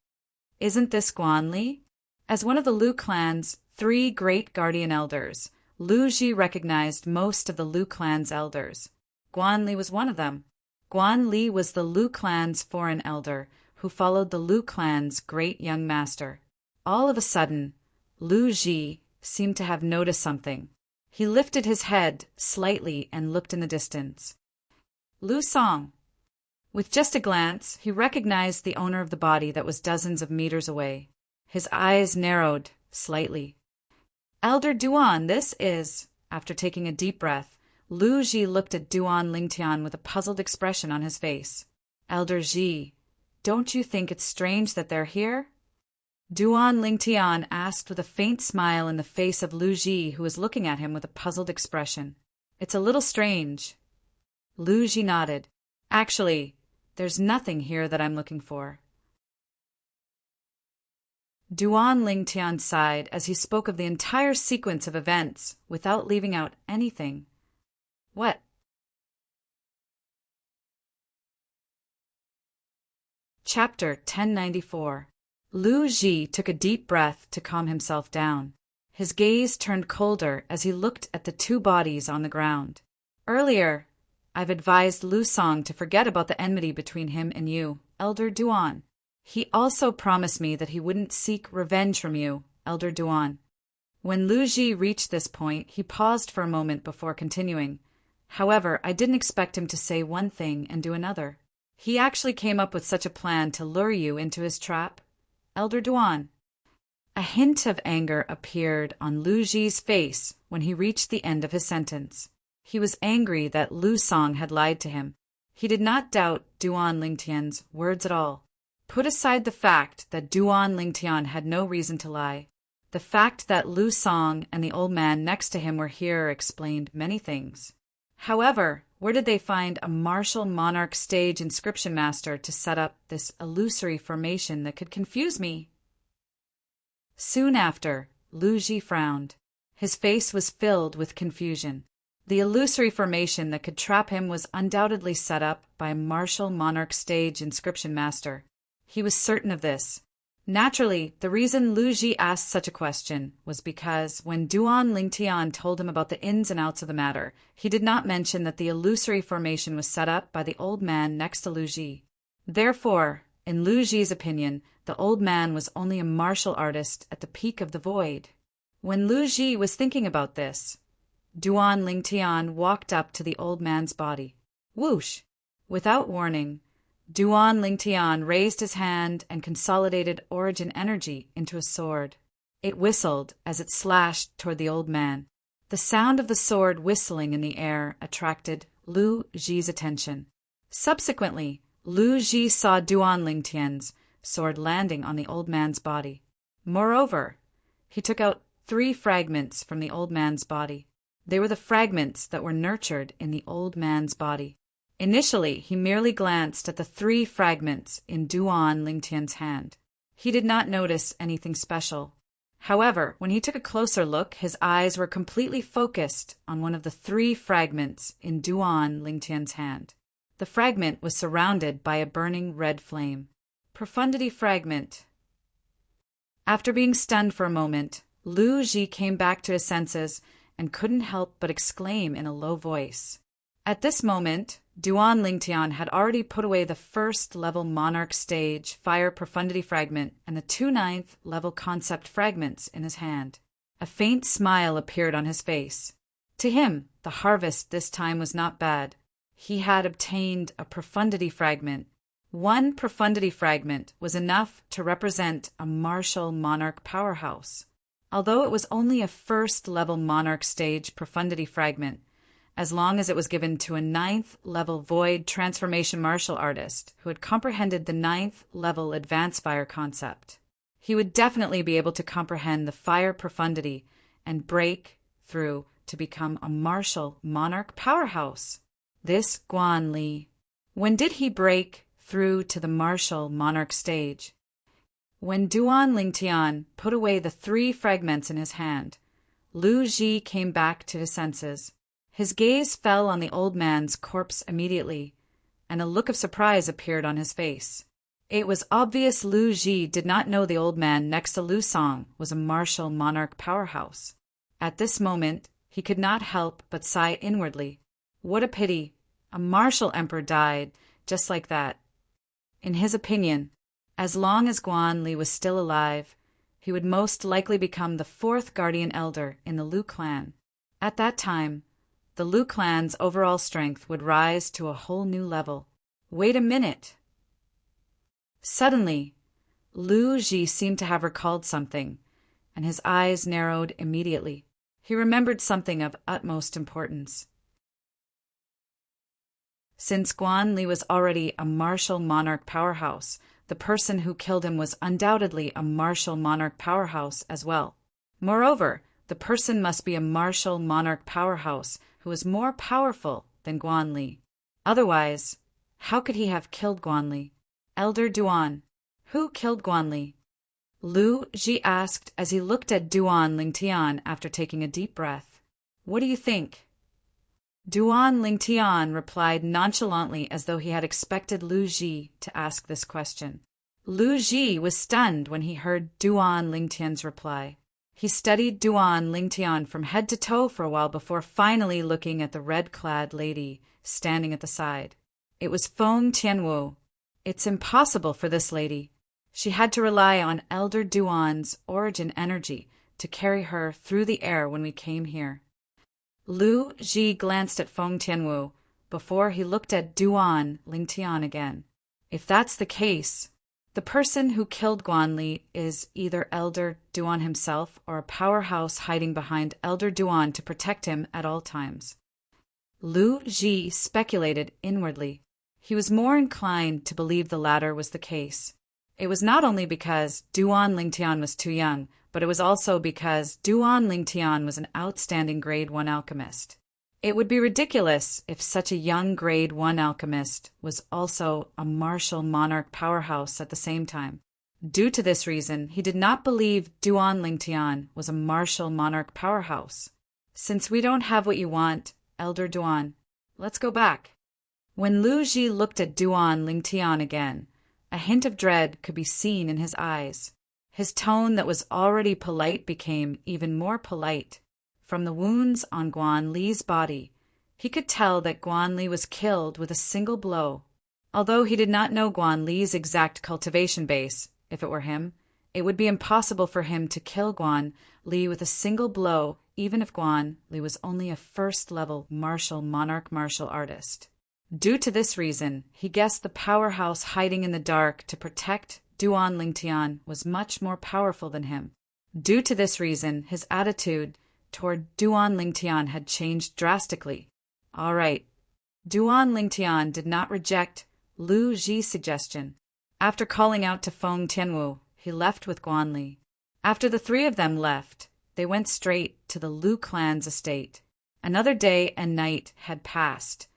Isn't this Guan Li? As one of the Lu clan's 3 great guardian elders, Lu Ji recognized most of the Lu clan's elders. Guan Li was one of them. Guan Li was the Lu clan's foreign elder who followed the Lu clan's great young master. All of a sudden, Lu Ji seemed to have noticed something. He lifted his head slightly and looked in the distance. Lu Song. With just a glance, he recognized the owner of the body that was dozens of meters away. His eyes narrowed slightly. Elder Duan, this is... After taking a deep breath, Lu Ji looked at Duan Lingtian with a puzzled expression on his face. Elder Ji, don't you think it's strange that they're here? Duan Lingtian asked with a faint smile in the face of Lu Ji, who was looking at him with a puzzled expression. It's a little strange. Lu Ji nodded. Actually, there's nothing here that I'm looking for. Duan Lingtian sighed as he spoke of the entire sequence of events without leaving out anything. What? Chapter 1094. Lu Ji took a deep breath to calm himself down. His gaze turned colder as he looked at the 2 bodies on the ground. Earlier, I've advised Lu Song to forget about the enmity between him and you, Elder Duan. He also promised me that he wouldn't seek revenge from you, Elder Duan. When Lu Ji reached this point, he paused for a moment before continuing. However, I didn't expect him to say one thing and do another. He actually came up with such a plan to lure you into his trap, Elder Duan. A hint of anger appeared on Lu Ji's face when he reached the end of his sentence. He was angry that Lu Song had lied to him. He did not doubt Duan Lingtian's words at all. Put aside the fact that Duan Lingtian had no reason to lie. The fact that Lu Song and the old man next to him were here explained many things. However, where did they find a martial monarch stage inscription master to set up this illusory formation that could confuse me? Soon after, Lu Ji frowned. His face was filled with confusion. The illusory formation that could trap him was undoubtedly set up by a martial monarch stage inscription master. He was certain of this. Naturally, the reason Lu Ji asked such a question was because when Duan Lingtian told him about the ins and outs of the matter, he did not mention that the illusory formation was set up by the old man next to Lu Ji. Therefore, in Lu Ji's opinion, the old man was only a martial artist at the peak of the void. When Lu Ji was thinking about this, Duan Lingtian walked up to the old man's body. Whoosh! Without warning, Duan Lingtian raised his hand and consolidated origin energy into a sword. It whistled as it slashed toward the old man. The sound of the sword whistling in the air attracted Lu Ji's attention. Subsequently, Lu Ji saw Duan Lingtian's sword landing on the old man's body. Moreover, he took out 3 fragments from the old man's body. They were the fragments that were nurtured in the old man's body. Initially, he merely glanced at the 3 fragments in Duan Lingtian's hand. He did not notice anything special. However, when he took a closer look, his eyes were completely focused on one of the 3 fragments in Duan Lingtian's hand. The fragment was surrounded by a burning red flame. Profundity fragment. After being stunned for a moment, Lu Ji came back to his senses and couldn't help but exclaim in a low voice. At this moment, Duan Lingtian had already put away the 1st level Monarch Stage Fire Profundity Fragment and the 2 9th level Concept Fragments in his hand. A faint smile appeared on his face. To him, the harvest this time was not bad. He had obtained a Profundity Fragment. 1 Profundity Fragment was enough to represent a martial Monarch powerhouse. Although it was only a 1st level Monarch Stage Profundity Fragment, as long as it was given to a 9th level Void Transformation Martial Artist who had comprehended the 9th level Advanced Fire concept, he would definitely be able to comprehend the fire profundity and break through to become a martial monarch powerhouse. This Guan Li When did he break through to the martial monarch stage? When Duan Lingtian put away the 3 fragments in his hand, Lu Ji came back to his senses. His gaze fell on the old man's corpse immediately, and a look of surprise appeared on his face. It was obvious Lu Ji did not know the old man next to Lu Song was a martial monarch powerhouse. At this moment, he could not help but sigh inwardly. What a pity! A martial emperor died just like that. In his opinion, as long as Guan Li was still alive, he would most likely become the 4th guardian elder in the Lu clan. At that time, the Lu clan's overall strength would rise to a whole new level. Wait a minute! Suddenly, Lu Ji seemed to have recalled something, and his eyes narrowed immediately. He remembered something of utmost importance. Since Guan Li was already a martial monarch powerhouse, the person who killed him was undoubtedly a martial monarch powerhouse as well. Moreover, the person must be a martial monarch powerhouse who is more powerful than Guan Li. Otherwise, how could he have killed Guan Li? Elder Duan, who killed Guan Li? Lu Ji asked as he looked at Duan Lingtian after taking a deep breath. What do you think? Duan Lingtian replied nonchalantly as though he had expected Lu Ji to ask this question. Lu Ji was stunned when he heard Duan Lingtian's reply. He studied Duan Lingtian from head to toe for a while before finally looking at the red-clad lady standing at the side. It was Feng Tianwu. It's impossible for this lady. She had to rely on Elder Duan's origin energy to carry her through the air when we came here. Lu Ji glanced at Feng Tianwu before he looked at Duan Lingtian again. If that's the case, the person who killed Guan Li is either Elder Duan himself or a powerhouse hiding behind Elder Duan to protect him at all times. Lu Ji speculated inwardly. He was more inclined to believe the latter was the case. It was not only because Duan Lingtian was too young, but it was also because Duan Lingtian was an outstanding Grade 1 alchemist. It would be ridiculous if such a young Grade 1 alchemist was also a martial monarch powerhouse at the same time. Due to this reason, he did not believe Duan Lingtian was a martial monarch powerhouse. Since we don't have what you want, Elder Duan, let's go back. When Lu Ji looked at Duan Lingtian again, a hint of dread could be seen in his eyes. His tone that was already polite became even more polite. From the wounds on Guan Li's body, he could tell that Guan Li was killed with a single blow. Although he did not know Guan Li's exact cultivation base, if it were him, it would be impossible for him to kill Guan Li with a single blow, even if Guan Li was only a first-level martial artist. Due to this reason, he guessed the powerhouse hiding in the dark to protect Duan Lingtian was much more powerful than him. Due to this reason, his attitude toward Duan Lingtian had changed drastically. All right. Duan Lingtian did not reject Lu Ji's suggestion. After calling out to Feng Tianwu, he left with Guan Li. After the 3 of them left, they went straight to the Lu clan's estate. Another day and night had passed,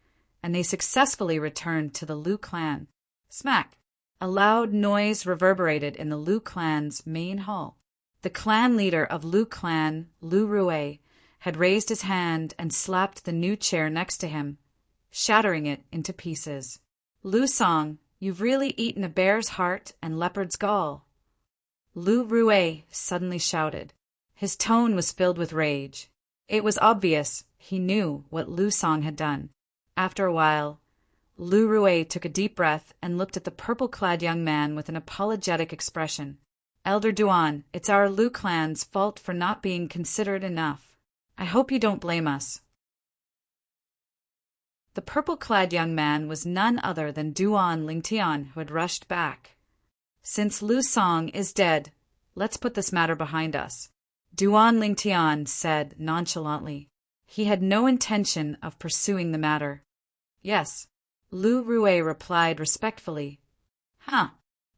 and they successfully returned to the Lu clan. Smack! A loud noise reverberated in the Lu clan's main hall. The clan leader of Lu clan, Lu Rue, had raised his hand and slapped the new chair next to him, shattering it into pieces. Lu Song, you've really eaten a bear's heart and leopard's gall. Lu Rue suddenly shouted. His tone was filled with rage. It was obvious he knew what Lu Song had done. After a while, Lu Rue took a deep breath and looked at the purple-clad young man with an apologetic expression. Elder Duan, it's our Lu clan's fault for not being considerate enough. I hope you don't blame us. The purple-clad young man was none other than Duan Lingtian, who had rushed back. Since Lu Song is dead, let's put this matter behind us, Duan Lingtian said nonchalantly. He had no intention of pursuing the matter. Yes, Lu Rue replied respectfully. Huh.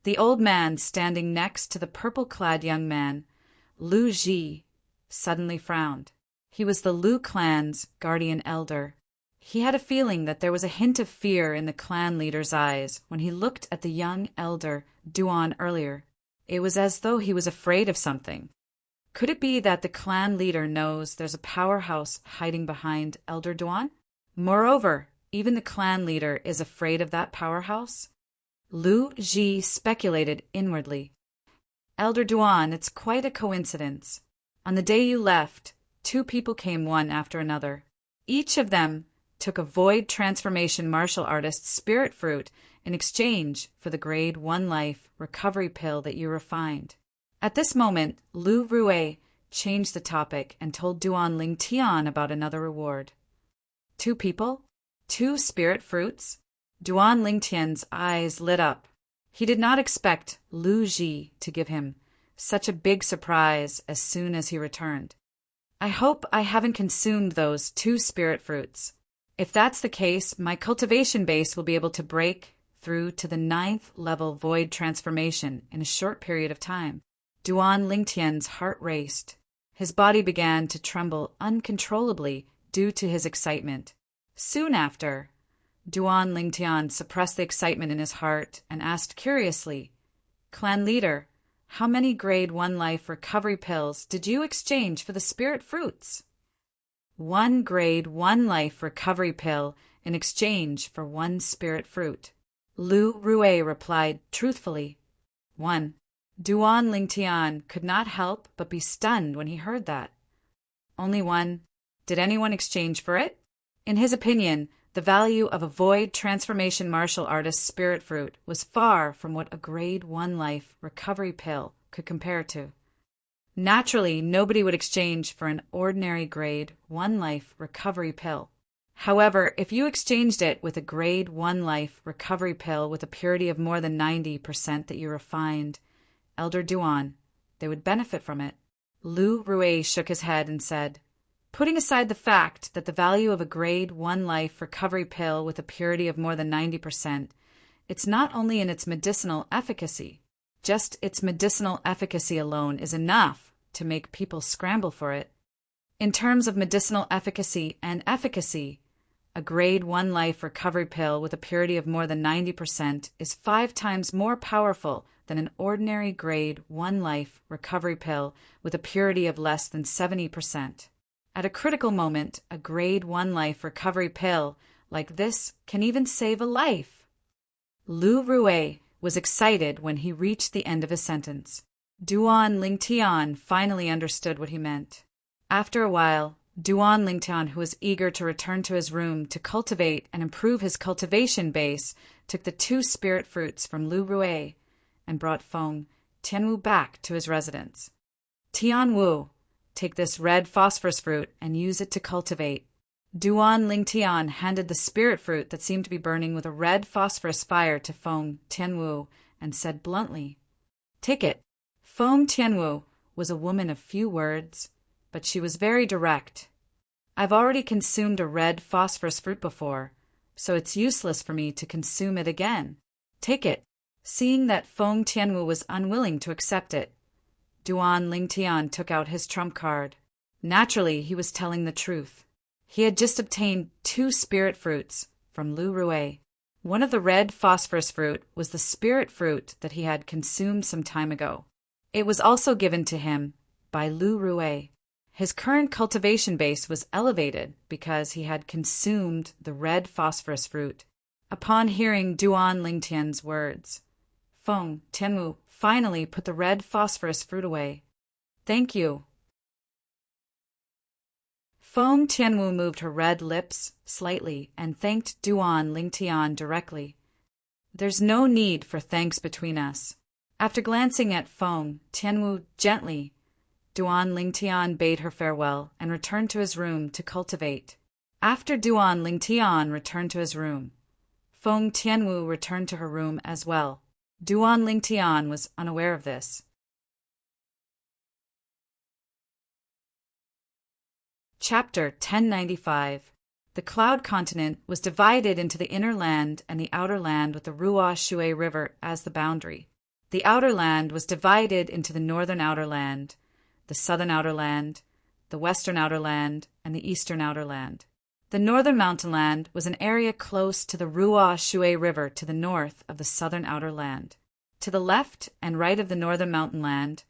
The old man standing next to the purple-clad young man, Lu Ji, suddenly frowned. He was the Lu clan's guardian elder. He had a feeling that there was a hint of fear in the clan leader's eyes when he looked at the young elder Duan earlier. It was as though he was afraid of something. Could it be that the clan leader knows there's a powerhouse hiding behind Elder Duan? Moreover, even the clan leader is afraid of that powerhouse? Lu Ji speculated inwardly. Elder Duan, it's quite a coincidence. On the day you left, 2 people came one after another. Each of them took a void transformation martial artist's spirit fruit in exchange for the grade 1 life recovery pill that you refined. At this moment, Lu Rue changed the topic and told Duan Ling Tian about another reward. 2 people? 2 spirit fruits? Duan Ling Tian's eyes lit up. He did not expect Lu Ji to give him such a big surprise as soon as he returned. I hope I haven't consumed those 2 spirit fruits. If that's the case, my cultivation base will be able to break through to the 9th level void transformation in a short period of time. Duan Lingtian's heart raced. His body began to tremble uncontrollably due to his excitement. Soon after, Duan Lingtian suppressed the excitement in his heart and asked curiously, "Clan leader, how many grade 1 life recovery pills did you exchange for the spirit fruits?" 1 grade 1 life recovery pill in exchange for 1 spirit fruit. Lu Rue replied truthfully. 1. Duan Lingtian could not help but be stunned when he heard that. Only 1. Did anyone exchange for it? In his opinion, the value of a void transformation martial artist's spirit fruit was far from what a grade 1 life recovery pill could compare to. Naturally, nobody would exchange for an ordinary grade 1 life recovery pill. However, if you exchanged it with a grade 1 life recovery pill with a purity of more than 90% that you refined, Elder Duan, they would benefit from it. Lu Rue shook his head and said, "Putting aside the fact that the value of a grade 1 life recovery pill with a purity of more than 90%, it's not only in its medicinal efficacy. Just its medicinal efficacy alone is enough to make people scramble for it. In terms of medicinal efficacy and efficacy, a grade 1 life recovery pill with a purity of more than 90% is 5 times more powerful than an ordinary grade 1 life recovery pill with a purity of less than 70%. At a critical moment, a grade 1 life recovery pill like this can even save a life." Lu Rue was excited when he reached the end of his sentence. Duan Lingtian finally understood what he meant. After a while, Duan Lingtian, who was eager to return to his room to cultivate and improve his cultivation base, took the 2 spirit fruits from Lu Rue and brought Feng Tianwu back to his residence. "Tianwu, take this red phosphorus fruit and use it to cultivate." Duan Lingtian handed the spirit fruit that seemed to be burning with a red phosphorus fire to Feng Tianwu and said bluntly, "Take it." Feng Tianwu was a woman of few words, but she was very direct. "I've already consumed a red phosphorus fruit before, so it's useless for me to consume it again. Take it." Seeing that Feng Tianwu was unwilling to accept it, Duan Lingtian took out his trump card. Naturally, he was telling the truth. He had just obtained 2 spirit fruits from Lu Rue. One of the red phosphorus fruit was the spirit fruit that he had consumed some time ago. It was also given to him by Lu Rue. His current cultivation base was elevated because he had consumed the red phosphorus fruit. Upon hearing Duan Lingtian's words, Feng Tianwu finally put the red phosphorus fruit away. "Thank you." Feng Tianwu moved her red lips slightly and thanked Duan Lingtian directly. "There's no need for thanks between us." After glancing at Feng Tianwu gently, Duan Lingtian bade her farewell and returned to his room to cultivate. After Duan Lingtian returned to his room, Feng Tianwu returned to her room as well. Duan Lingtian was unaware of this. Chapter 1095. The Cloud Continent was divided into the inner land and the outer land with the Ruo Shui River as the boundary. The outer land was divided into the northern outer land, the southern outer land, the western outer land, and the eastern outer land. The northern mountain land was an area close to the Shui River to the north of the southern outer land. To the left and right of the northern mountain land,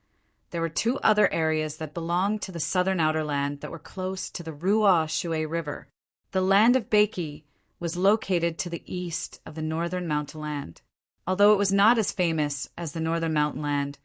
there were two other areas that belonged to the southern outer land that were close to the Shui River. The land of Beiki was located to the east of the northern mountain land. Although it was not as famous as the northern mountain land,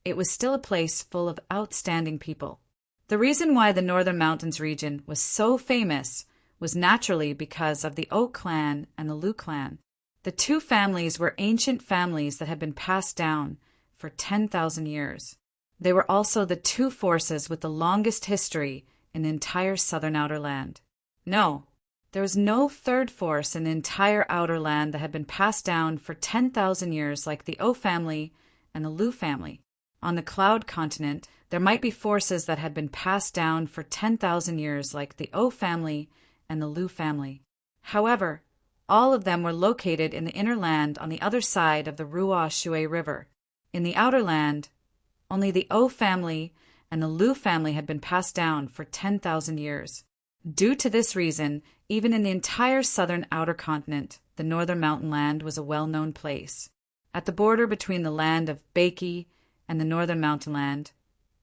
it was still a place full of outstanding people. The reason why the northern mountains region was so famous was naturally because of the O clan and the Lu clan. The two families were ancient families that had been passed down for 10,000 years. They were also the two forces with the longest history in the entire southern outer land. No, there was no third force in the entire outer land that had been passed down for 10,000 years like the O family and the Lu family. On the Cloud continent, there might be forces that had been passed down for 10,000 years like the O family and the Lu family. However, all of them were located in the inner land on the other side of the Shui River. In the outer land, only the O family and the Lu family had been passed down for 10,000 years. Due to this reason, even in the entire southern outer continent, the northern mountain land was a well-known place. At the border between the land of Beiki and the northern mountain land,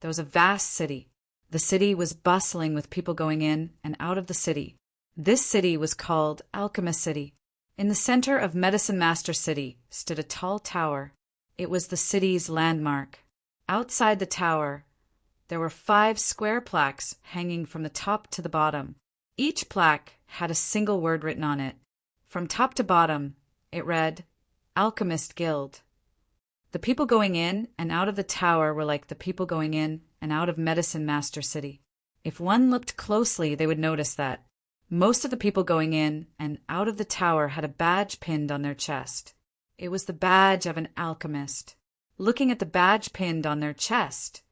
there was a vast city. The city was bustling with people going in and out of the city. This city was called Alchemist City. In the center of Medicine Master City stood a tall tower. It was the city's landmark. Outside the tower, there were 5 square plaques hanging from the top to the bottom. Each plaque had a single word written on it. From top to bottom, it read, Alchemist Guild. The people going in and out of the tower were like the people going in and out of Medicine Master City. If one looked closely, they would notice that most of the people going in and out of the tower had a badge pinned on their chest. It was the badge of an alchemist. Looking at the badge pinned on their chest,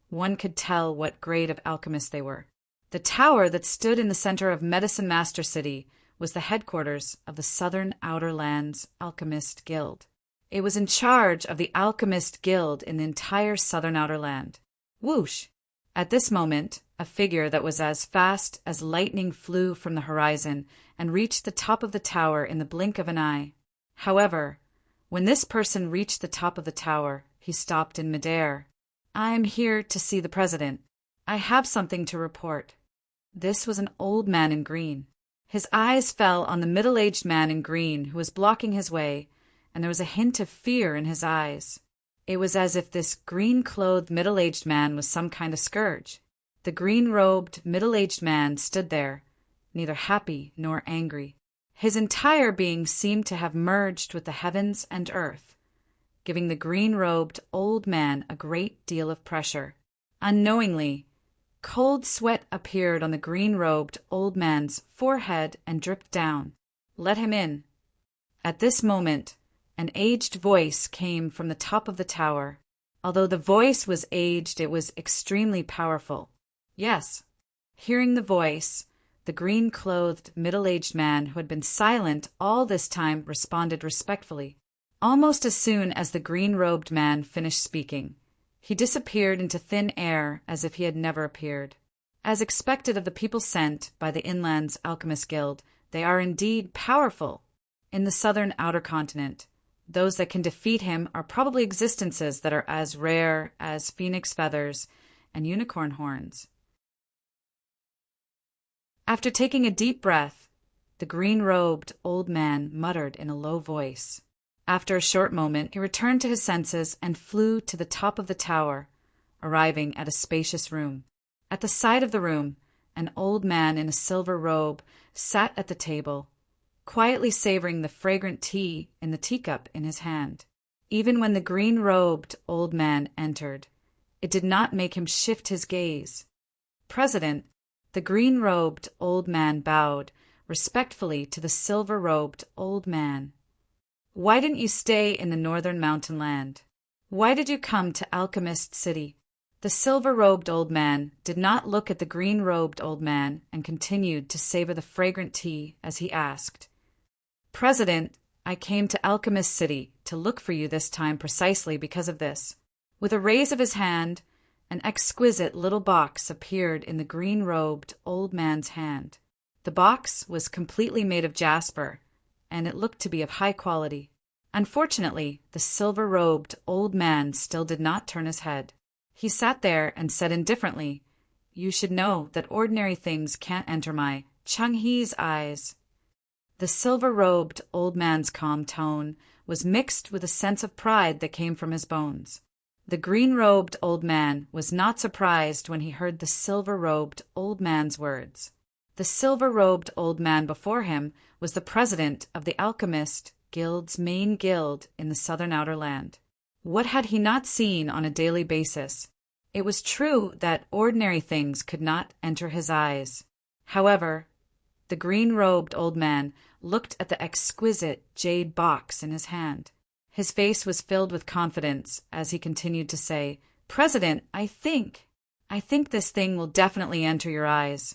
one could tell what grade of alchemist they were. The tower that stood in the center of Medicine Master City was the headquarters of the Southern Outer Lands Alchemist Guild. It was in charge of the Alchemist Guild in the entire Southern Outer Land. Whoosh! At this moment, a figure that was as fast as lightning flew from the horizon and reached the top of the tower in the blink of an eye. However, when this person reached the top of the tower, he stopped in midair. I'm here to see the president. I have something to report. This was an old man in green. His eyes fell on the middle-aged man in green who was blocking his way, and there was a hint of fear in his eyes. It was as if this green-clothed middle-aged man was some kind of scourge. The green-robed middle-aged man stood there, neither happy nor angry. His entire being seemed to have merged with the heavens and earth, giving the green-robed old man a great deal of pressure. Unknowingly, cold sweat appeared on the green-robed old man's forehead and dripped down. Let him in. At this moment, an aged voice came from the top of the tower. Although the voice was aged, it was extremely powerful. Yes. Hearing the voice, the green-clothed middle-aged man who had been silent all this time responded respectfully. Almost as soon as the green-robed man finished speaking, he disappeared into thin air as if he had never appeared. As expected of the people sent by the Inland's Alchemist Guild, they are indeed powerful. In the southern outer continent, those that can defeat him are probably existences that are as rare as phoenix feathers and unicorn horns. After taking a deep breath, the green-robed old man muttered in a low voice. After a short moment, he returned to his senses and flew to the top of the tower, arriving at a spacious room. At the side of the room, an old man in a silver robe sat at the table, quietly savoring the fragrant tea in the teacup in his hand. Even when the green-robed old man entered, it did not make him shift his gaze. President, the green-robed old man bowed respectfully to the silver-robed old man. Why didn't you stay in the northern mountain land? Why did you come to Alchemist City? The silver-robed old man did not look at the green-robed old man and continued to savor the fragrant tea as he asked, President, I came to Alchemist City to look for you this time precisely because of this. With a raise of his hand, an exquisite little box appeared in the green-robed old man's hand. The box was completely made of jasper, and it looked to be of high quality. Unfortunately, the silver-robed old man still did not turn his head. He sat there and said indifferently, "You should know that ordinary things can't enter my Chung-hee's eyes." The silver-robed old man's calm tone was mixed with a sense of pride that came from his bones. The green-robed old man was not surprised when he heard the silver-robed old man's words. The silver-robed old man before him was the president of the Alchemist Guild's main guild in the southern outer land. What had he not seen on a daily basis? It was true that ordinary things could not enter his eyes. However, the green-robed old man looked at the exquisite jade box in his hand. His face was filled with confidence as he continued to say, "President, I think this thing will definitely enter your eyes."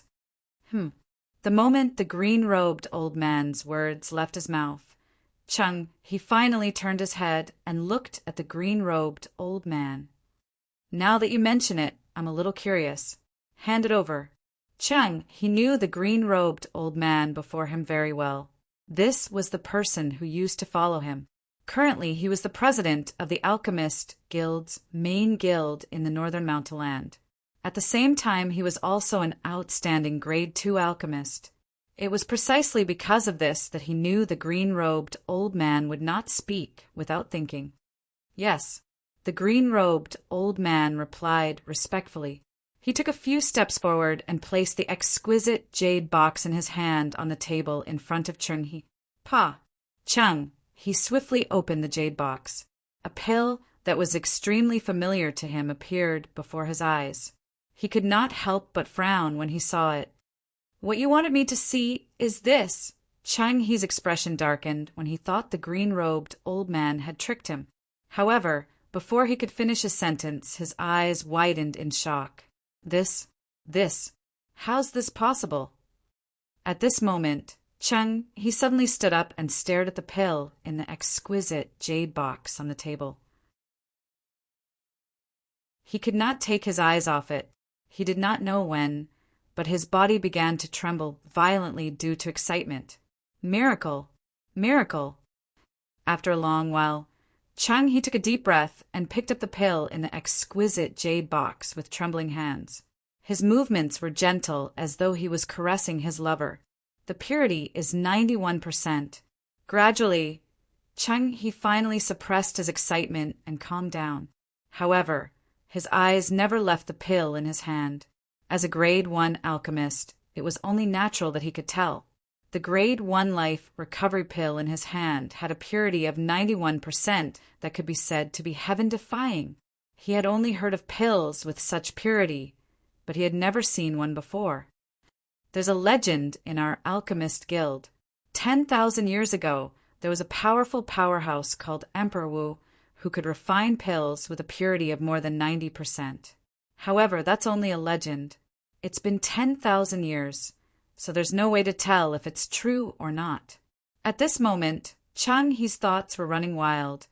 The moment the green-robed old man's words left his mouth, he finally turned his head and looked at the green-robed old man. "Now that you mention it, I'm a little curious. Hand it over." He knew the green-robed old man before him very well. This was the person who used to follow him. Currently, he was the president of the Alchemist Guild's main guild in the northern mountain land. At the same time, he was also an outstanding Grade 2 alchemist. It was precisely because of this that he knew the green-robed old man would not speak without thinking. "Yes," the green-robed old man replied respectfully. He took a few steps forward and placed the exquisite jade box in his hand on the table in front of Chung-hee. He swiftly opened the jade box. A pill that was extremely familiar to him appeared before his eyes. He could not help but frown when he saw it. "What you wanted me to see is this." Chung-hee's expression darkened when he thought the green-robed old man had tricked him. However, before he could finish his sentence, his eyes widened in shock. This, how's this possible?" At this moment, he suddenly stood up and stared at the pill in the exquisite jade box on the table. He could not take his eyes off it. He did not know when, but his body began to tremble violently due to excitement. Miracle! Miracle! After a long while, he took a deep breath and picked up the pill in the exquisite jade box with trembling hands. His movements were gentle as though he was caressing his lover. The purity is 91%. Gradually, he finally suppressed his excitement and calmed down. However, his eyes never left the pill in his hand. As a Grade 1 alchemist, it was only natural that he could tell. The Grade 1 life recovery pill in his hand had a purity of 91% that could be said to be heaven-defying. He had only heard of pills with such purity, but he had never seen one before. There's a legend in our alchemist guild. 10,000 years ago, there was a powerful powerhouse called Emperor Wu who could refine pills with a purity of more than 90%. However, that's only a legend. It's been 10,000 years, so there's no way to tell if it's true or not. At this moment, Chung-hee's thoughts were running wild,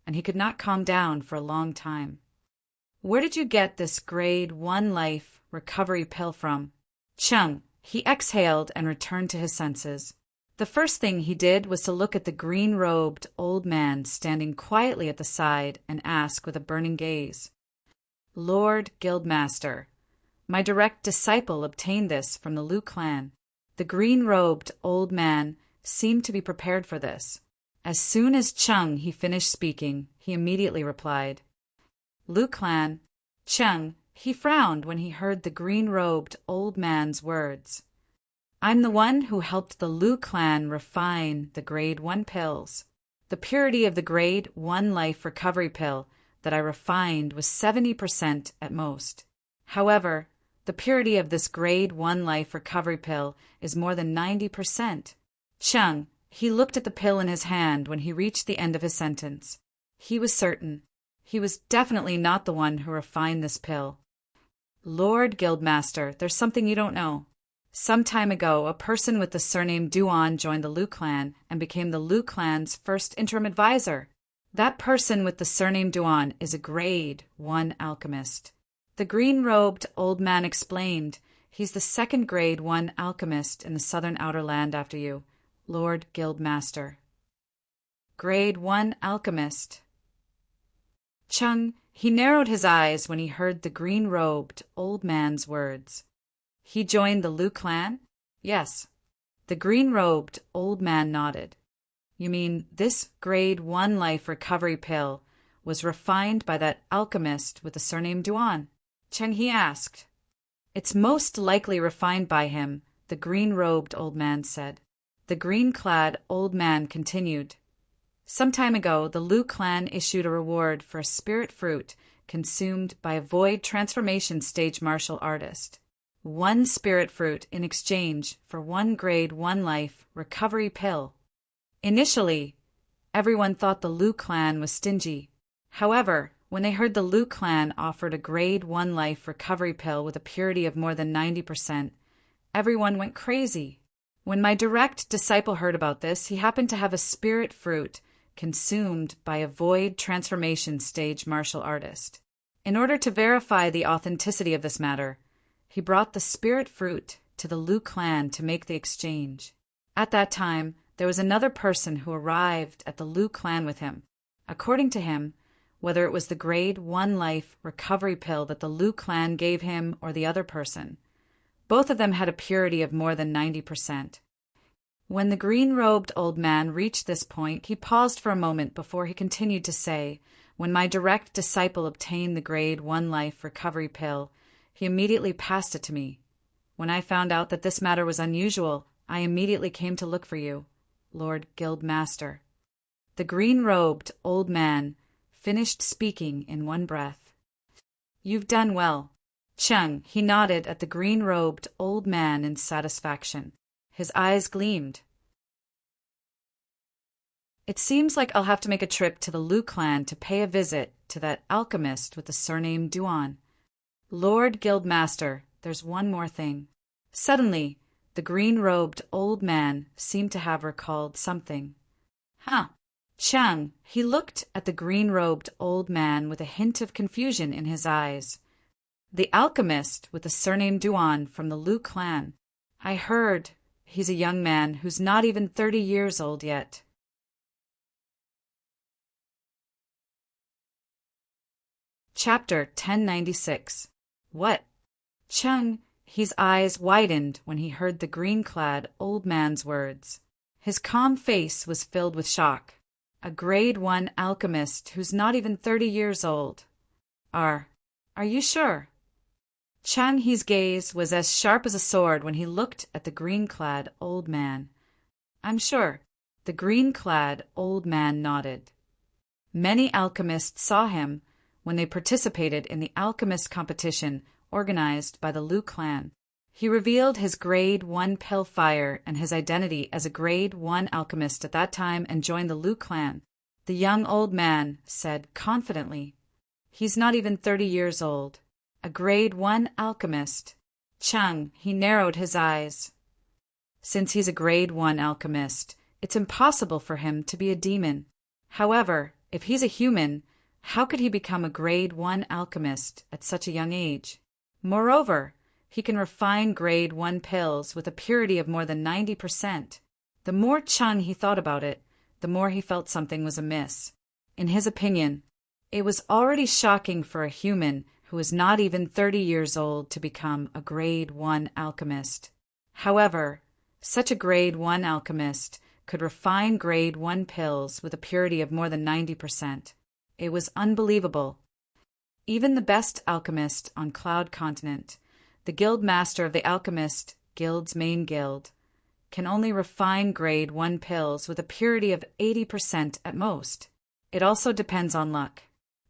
and he could not calm down for a long time. "Where did you get this Grade 1 life recovery pill from?" He exhaled and returned to his senses. The first thing he did was to look at the green-robed old man standing quietly at the side and ask with a burning gaze, "Lord Guildmaster, my direct disciple obtained this from the Liu clan." The green-robed old man seemed to be prepared for this. As soon as he finished speaking, he immediately replied, "Liu clan." He frowned when he heard the green-robed old man's words. "I'm the one who helped the Liu clan refine the Grade 1 pills. The purity of the Grade 1 life recovery pill that I refined was 70% at most. However, the purity of this Grade 1 life recovery pill is more than 90%. He looked at the pill in his hand when he reached the end of his sentence. He was certain. He was definitely not the one who refined this pill. "Lord Guildmaster, there's something you don't know. Some time ago, a person with the surname Duan joined the Liu clan and became the Liu clan's first interim advisor. That person with the surname Duan is a Grade 1 alchemist." The green-robed old man explained, He's the second grade 1 alchemist in the southern outer land after you, Lord Guildmaster. Grade 1 alchemist. Chung, he narrowed his eyes when he heard the green-robed old man's words. He joined the Lu clan? Yes. The green-robed old man nodded. You mean this grade 1 life recovery pill was refined by that alchemist with the surname Duan? Cheng He asked. It's most likely refined by him, the green-robed old man said. The green-clad old man continued. Some time ago, the Lu clan issued a reward for a spirit fruit consumed by a void transformation stage martial artist. 1 spirit fruit in exchange for 1 grade 1 life recovery pill. Initially, everyone thought the Lu clan was stingy. However, when they heard the Lu clan offered a grade 1 life recovery pill with a purity of more than 90%, everyone went crazy. When my direct disciple heard about this, he happened to have a spirit fruit consumed by a void transformation stage martial artist. In order to verify the authenticity of this matter, he brought the spirit fruit to the Lu clan to make the exchange. At that time, there was another person who arrived at the Lu clan with him. According to him, whether it was the grade 1 life recovery pill that the Lu clan gave him or the other person, both of them had a purity of more than 90%. When the green-robed old man reached this point, he paused for a moment before he continued to say, when my direct disciple obtained the grade 1 life recovery pill, he immediately passed it to me. When I found out that this matter was unusual, I immediately came to look for you, Lord Guildmaster. The green-robed old man finished speaking in one breath. You've done well. Chung, he nodded at the green-robed old man in satisfaction. His eyes gleamed. It seems like I'll have to make a trip to the Lu clan to pay a visit to that alchemist with the surname Duan. Lord Guildmaster, there's one more thing. Suddenly, the green-robed old man seemed to have recalled something. Huh. Chang, he looked at the green-robed old man with a hint of confusion in his eyes. The alchemist with the surname Duan from the Lu clan. I heard he's a young man who's not even 30 years old yet. Chapter 1096. What? Chung, his eyes widened when he heard the green-clad old man's words. His calm face was filled with shock. A grade 1 alchemist who's not even 30 years old. Are you sure? Chang He's gaze was as sharp as a sword when he looked at the green-clad old man. I'm sure. The green-clad old man nodded. Many alchemists saw him when they participated in the alchemist competition organized by the Lu clan. He revealed his grade 1 pill fire and his identity as a grade 1 alchemist at that time and joined the Lu clan. The young old man said confidently, he's not even 30 years old. A grade 1 alchemist. Chung, he narrowed his eyes. Since he's a grade 1 alchemist, it's impossible for him to be a demon. However, if he's a human, how could he become a grade 1 alchemist at such a young age? Moreover, he can refine grade 1 pills with a purity of more than 90%. The more Chung he thought about it, the more he felt something was amiss. In his opinion, it was already shocking for a human who was not even 30 years old to become a grade 1 alchemist. However, such a grade 1 alchemist could refine grade 1 pills with a purity of more than 90%. It was unbelievable. Even the best alchemist on Cloud Continent, the guild master of the alchemist guild's main guild, can only refine grade 1 pills with a purity of 80% at most. It also depends on luck.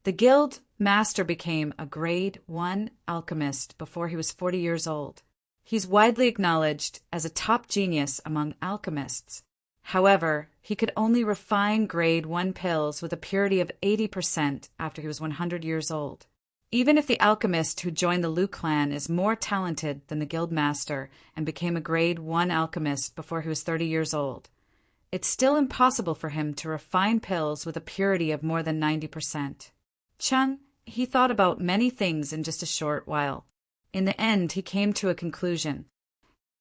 The guild master became a grade 1 alchemist before he was 40 years old. He's widely acknowledged as a top genius among alchemists. However, he could only refine grade 1 pills with a purity of 80% after he was 100 years old. Even if the alchemist who joined the Lu clan is more talented than the guild master and became a grade 1 alchemist before he was 30 years old, it's still impossible for him to refine pills with a purity of more than 90%. Chung, he thought about many things in just a short while. In the end, he came to a conclusion.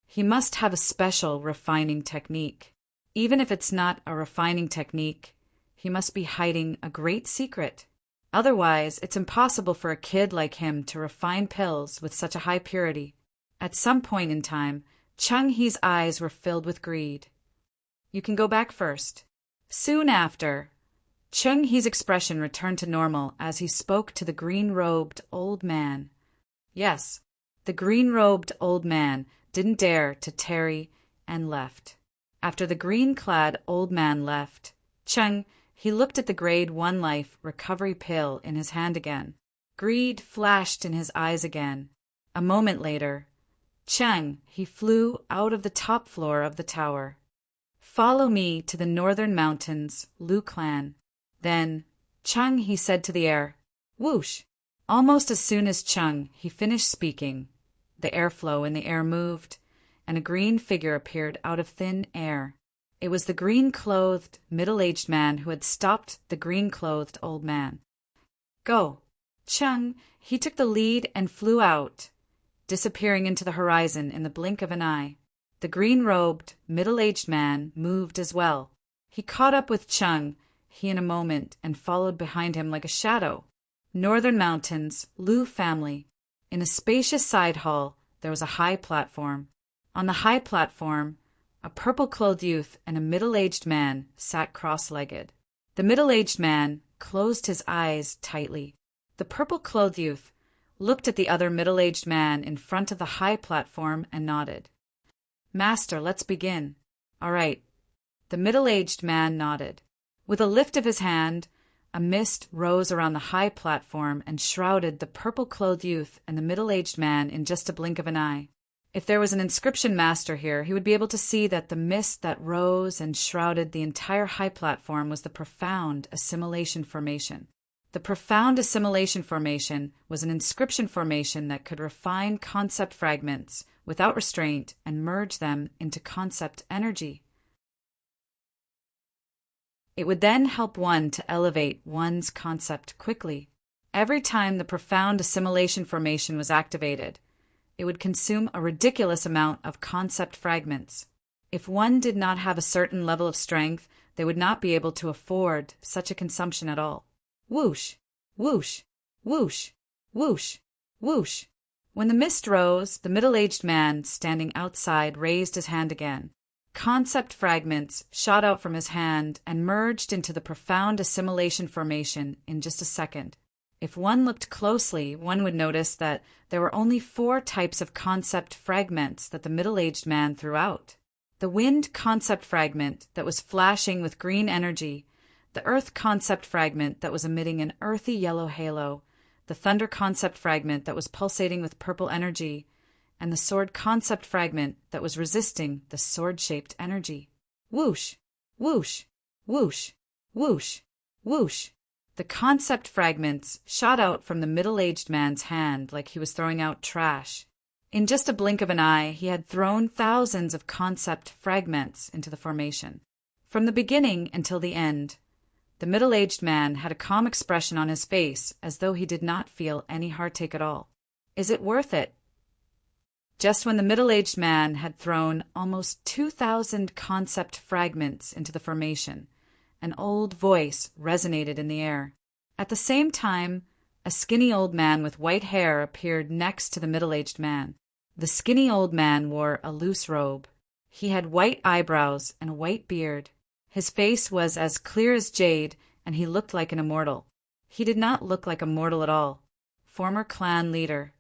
He must have a special refining technique. Even if it's not a refining technique, he must be hiding a great secret. Otherwise, it's impossible for a kid like him to refine pills with such a high purity. At some point in time, Chung-hee's eyes were filled with greed. You can go back first. Soon after, Chung-hee's expression returned to normal as he spoke to the green-robed old man. Yes, the green-robed old man didn't dare to tarry and left. After the green-clad old man left, he looked at the grade 1 life recovery pill in his hand again. Greed flashed in his eyes again. A moment later, he flew out of the top floor of the tower. Follow me to the northern mountains, Lu clan. Then, he said to the air, whoosh. Almost as soon as he finished speaking, the airflow in the air moved, and a green figure appeared out of thin air. It was the green-clothed, middle-aged man who had stopped the green-clothed old man. Go. He took the lead and flew out, disappearing into the horizon in the blink of an eye. The green-robed, middle-aged man moved as well. He caught up with he in a moment, and followed behind him like a shadow. Northern Mountains, Lu family. In a spacious side hall, there was a high platform. On the high platform, a purple-clothed youth and a middle-aged man sat cross-legged. The middle-aged man closed his eyes tightly. The purple-clothed youth looked at the other middle-aged man in front of the high platform and nodded. Master, let's begin. All right. The middle-aged man nodded. With a lift of his hand, a mist rose around the high platform and shrouded the purple-clothed youth and the middle-aged man in just a blink of an eye. If there was an inscription master here, he would be able to see that the mist that rose and shrouded the entire high platform was the profound assimilation formation. The profound assimilation formation was an inscription formation that could refine concept fragments without restraint and merge them into concept energy. It would then help one to elevate one's concept quickly. Every time the profound assimilation formation was activated, it would consume a ridiculous amount of concept fragments. If one did not have a certain level of strength, they would not be able to afford such a consumption at all. Whoosh, whoosh, whoosh, whoosh, whoosh. When the mist rose, the middle-aged man standing outside raised his hand again. Concept fragments shot out from his hand and merged into the profound assimilation formation in just a second. If one looked closely, one would notice that there were only 4 types of concept fragments that the middle-aged man threw out. The wind concept fragment that was flashing with green energy, the earth concept fragment that was emitting an earthy yellow halo, the thunder concept fragment that was pulsating with purple energy, and the sword concept fragment that was resisting the sword-shaped energy. Whoosh, whoosh, whoosh, whoosh, whoosh. The concept fragments shot out from the middle-aged man's hand like he was throwing out trash. In just a blink of an eye, he had thrown thousands of concept fragments into the formation. From the beginning until the end, the middle-aged man had a calm expression on his face as though he did not feel any heartache at all. Is it worth it? Just when the middle-aged man had thrown almost 2,000 concept fragments into the formation, an old voice resonated in the air. At the same time, a skinny old man with white hair appeared next to the middle-aged man. The skinny old man wore a loose robe. He had white eyebrows and a white beard. His face was as clear as jade, and he looked like an immortal. He did not look like a mortal at all. Former clan leader.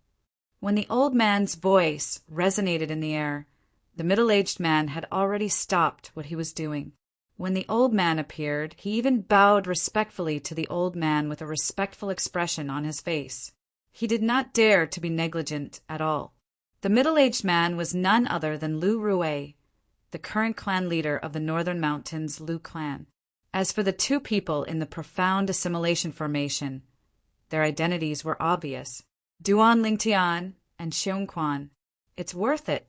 When the old man's voice resonated in the air, the middle-aged man had already stopped what he was doing. When the old man appeared, he even bowed respectfully to the old man with a respectful expression on his face. He did not dare to be negligent at all. The middle-aged man was none other than Lu Rue, the current clan leader of the Northern Mountains Lu clan. As for the 2 people in the profound assimilation formation, their identities were obvious. Duan Lingtian and Xiongquan. It's worth it.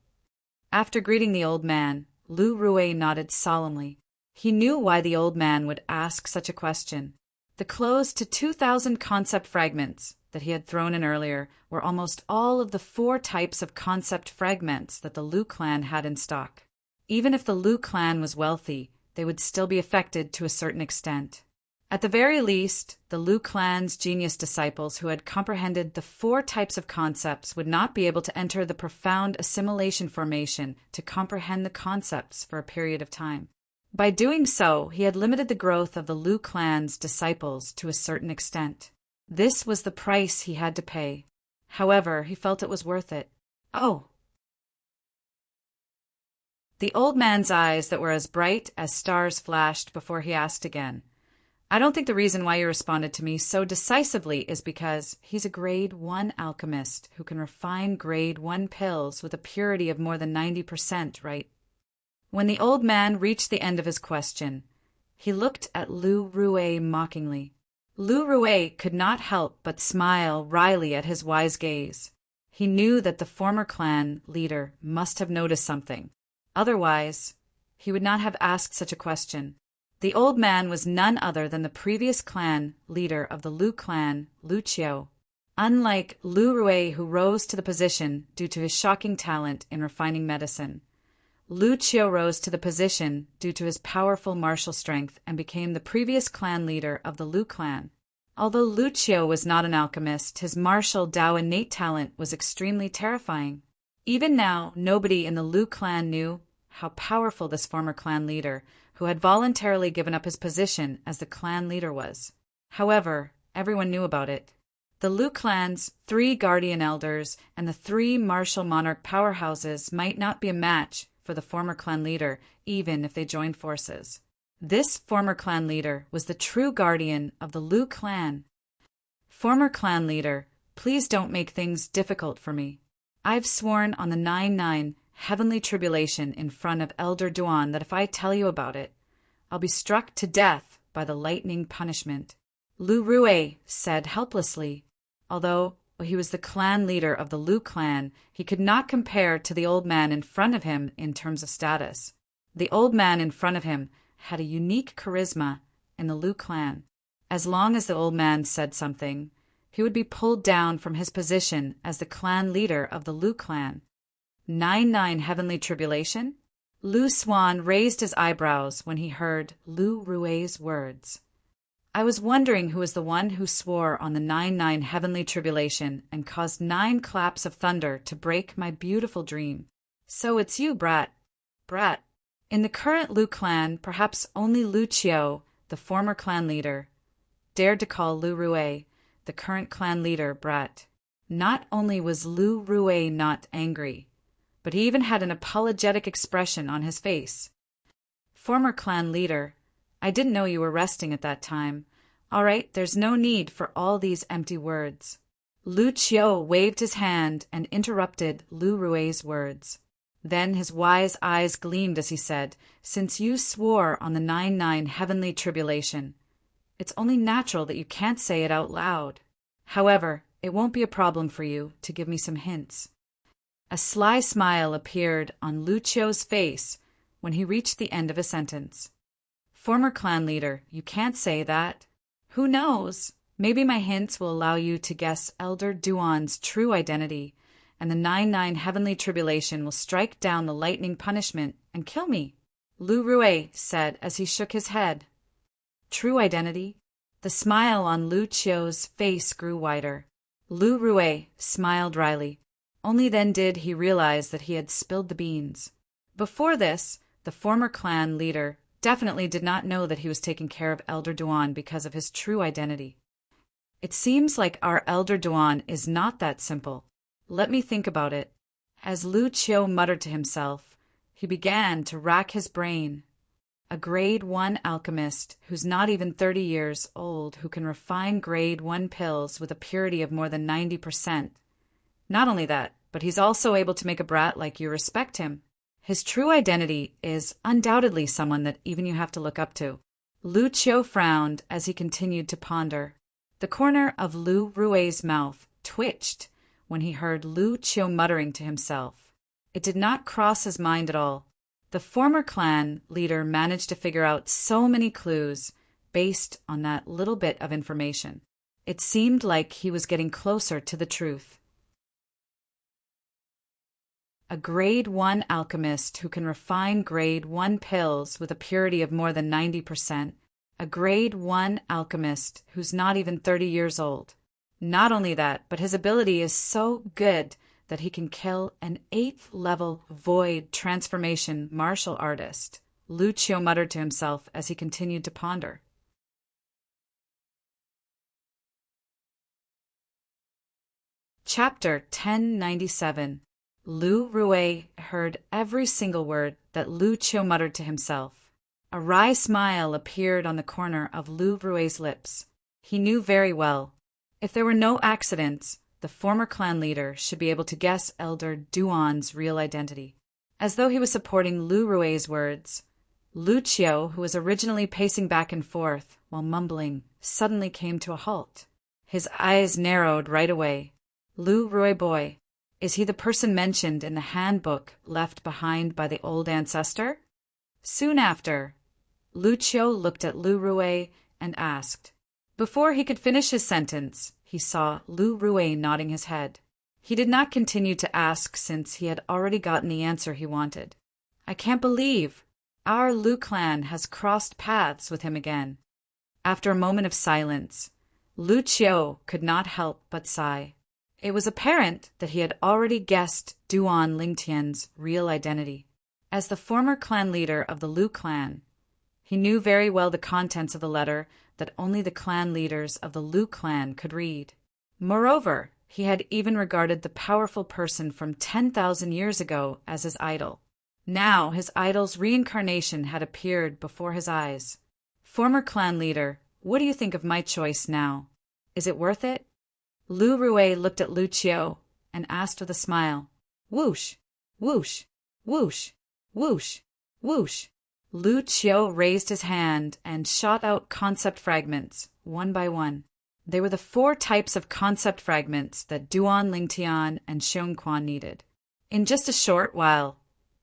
After greeting the old man, Lu Rue nodded solemnly. He knew why the old man would ask such a question. The close to 2,000 concept fragments that he had thrown in earlier were almost all of the 4 types of concept fragments that the Lu clan had in stock. Even if the Lu clan was wealthy, they would still be affected to a certain extent. At the very least, the Lu clan's genius disciples who had comprehended the 4 types of concepts would not be able to enter the profound assimilation formation to comprehend the concepts for a period of time. By doing so, he had limited the growth of the Lu clan's disciples to a certain extent. This was the price he had to pay. However, he felt it was worth it. Oh! The old man's eyes that were as bright as stars flashed before he asked again. I don't think the reason why you responded to me so decisively is because he's a grade 1 alchemist who can refine grade 1 pills with a purity of more than 90%, right? When the old man reached the end of his question, he looked at Lu Rue mockingly. Lu Rue could not help but smile wryly at his wise gaze. He knew that the former clan leader must have noticed something. Otherwise, he would not have asked such a question. The old man was none other than the previous clan leader of the Lu clan, Lu Qiu. Unlike Lu Rue, who rose to the position due to his shocking talent in refining medicine, Lu Qiu rose to the position due to his powerful martial strength and became the previous clan leader of the Lu clan. Although Lu Qiu was not an alchemist, his martial Dao innate talent was extremely terrifying. Even now, nobody in the Lu clan knew how powerful this former clan leader, who had voluntarily given up his position as the clan leader, was. However, everyone knew about it. The Lu clan's 3 guardian elders and the 3 martial monarch powerhouses might not be a match for the former clan leader, even if they joined forces. This former clan leader was the true guardian of the Lu clan. Former clan leader, please don't make things difficult for me. I've sworn on the 9-9 heavenly tribulation in front of Elder Duan that if I tell you about it, I'll be struck to death by the lightning punishment. Lu Rue said helplessly. Although he was the clan leader of the Lu clan, he could not compare to the old man in front of him in terms of status. The old man in front of him had a unique charisma in the Lu clan. As long as the old man said something, he would be pulled down from his position as the clan leader of the Lu clan. 9-9 heavenly tribulation? Lu Swan raised his eyebrows when he heard Lu Rue's words. I was wondering who was the one who swore on the 9-9 heavenly tribulation and caused 9 claps of thunder to break my beautiful dream. So it's you, Brat. Brat. In the current Lu clan, perhaps only Lu Qiu, the former clan leader, dared to call Lu Rue, the current clan leader, Brat. Not only was Lu Rue not angry, but he even had an apologetic expression on his face. Former clan leader, I didn't know you were resting at that time. All right, there's no need for all these empty words. Lu Qiu waved his hand and interrupted Lu Rue's words. Then his wise eyes gleamed as he said, since you swore on the 9-9 heavenly tribulation, it's only natural that you can't say it out loud. However, it won't be a problem for you to give me some hints. A sly smile appeared on Lu Qiu's face when he reached the end of a sentence. Former clan leader, you can't say that. Who knows? Maybe my hints will allow you to guess Elder Duan's true identity, and the 9-9 heavenly tribulation will strike down the lightning punishment and kill me, Lu Rue said as he shook his head. True identity? The smile on Lu Qiu's face grew wider. Lu Rue smiled wryly. Only then did he realize that he had spilled the beans. Before this, the former clan leader definitely did not know that he was taking care of Elder Duan because of his true identity. It seems like our Elder Duan is not that simple. Let me think about it. As Lu Qiu muttered to himself, he began to rack his brain. A grade 1 alchemist who's not even 30 years old who can refine grade 1 pills with a purity of more than 90%. Not only that, but he's also able to make a brat like you respect him. His true identity is undoubtedly someone that even you have to look up to. Lu Qiu frowned as he continued to ponder. The corner of Lu Rue's mouth twitched when he heard Lu Qiu muttering to himself. It did not cross his mind at all. The former clan leader managed to figure out so many clues based on that little bit of information. It seemed like he was getting closer to the truth. A grade 1 alchemist who can refine grade 1 pills with a purity of more than 90%. A grade 1 alchemist who's not even 30 years old. Not only that, but his ability is so good that he can kill an 8th level void transformation martial artist, Lucio muttered to himself as he continued to ponder. Chapter 1097. Lu Rue heard every single word that Lucio muttered to himself. A wry smile appeared on the corner of Lu Rue's lips. He knew very well, if there were no accidents, the former clan leader should be able to guess Elder Duan's real identity. As though he was supporting Lu Rue's words, Lucio, who was originally pacing back and forth while mumbling, suddenly came to a halt. His eyes narrowed right away. Lu Rue boy, is he the person mentioned in the handbook left behind by the old ancestor? Soon after, Lucio looked at Lu Rue and asked. Before he could finish his sentence, he saw Lu Rue nodding his head. He did not continue to ask since he had already gotten the answer he wanted. I can't believe our Lu clan has crossed paths with him again. After a moment of silence, Lucio could not help but sigh. It was apparent that he had already guessed Duan Lingtian's real identity. As the former clan leader of the Lu clan, he knew very well the contents of the letter that only the clan leaders of the Lu clan could read. Moreover, he had even regarded the powerful person from 10,000 years ago as his idol. Now his idol's reincarnation had appeared before his eyes. Former clan leader, what do you think of my choice now? Is it worth it? Lu Rue looked at Lucio and asked with a smile. Whoosh, whoosh, whoosh, whoosh, whoosh. Lucio raised his hand and shot out concept fragments, one by one. They were the 4 types of concept fragments that Duan Lingtian and Xiongquan needed. In just a short while,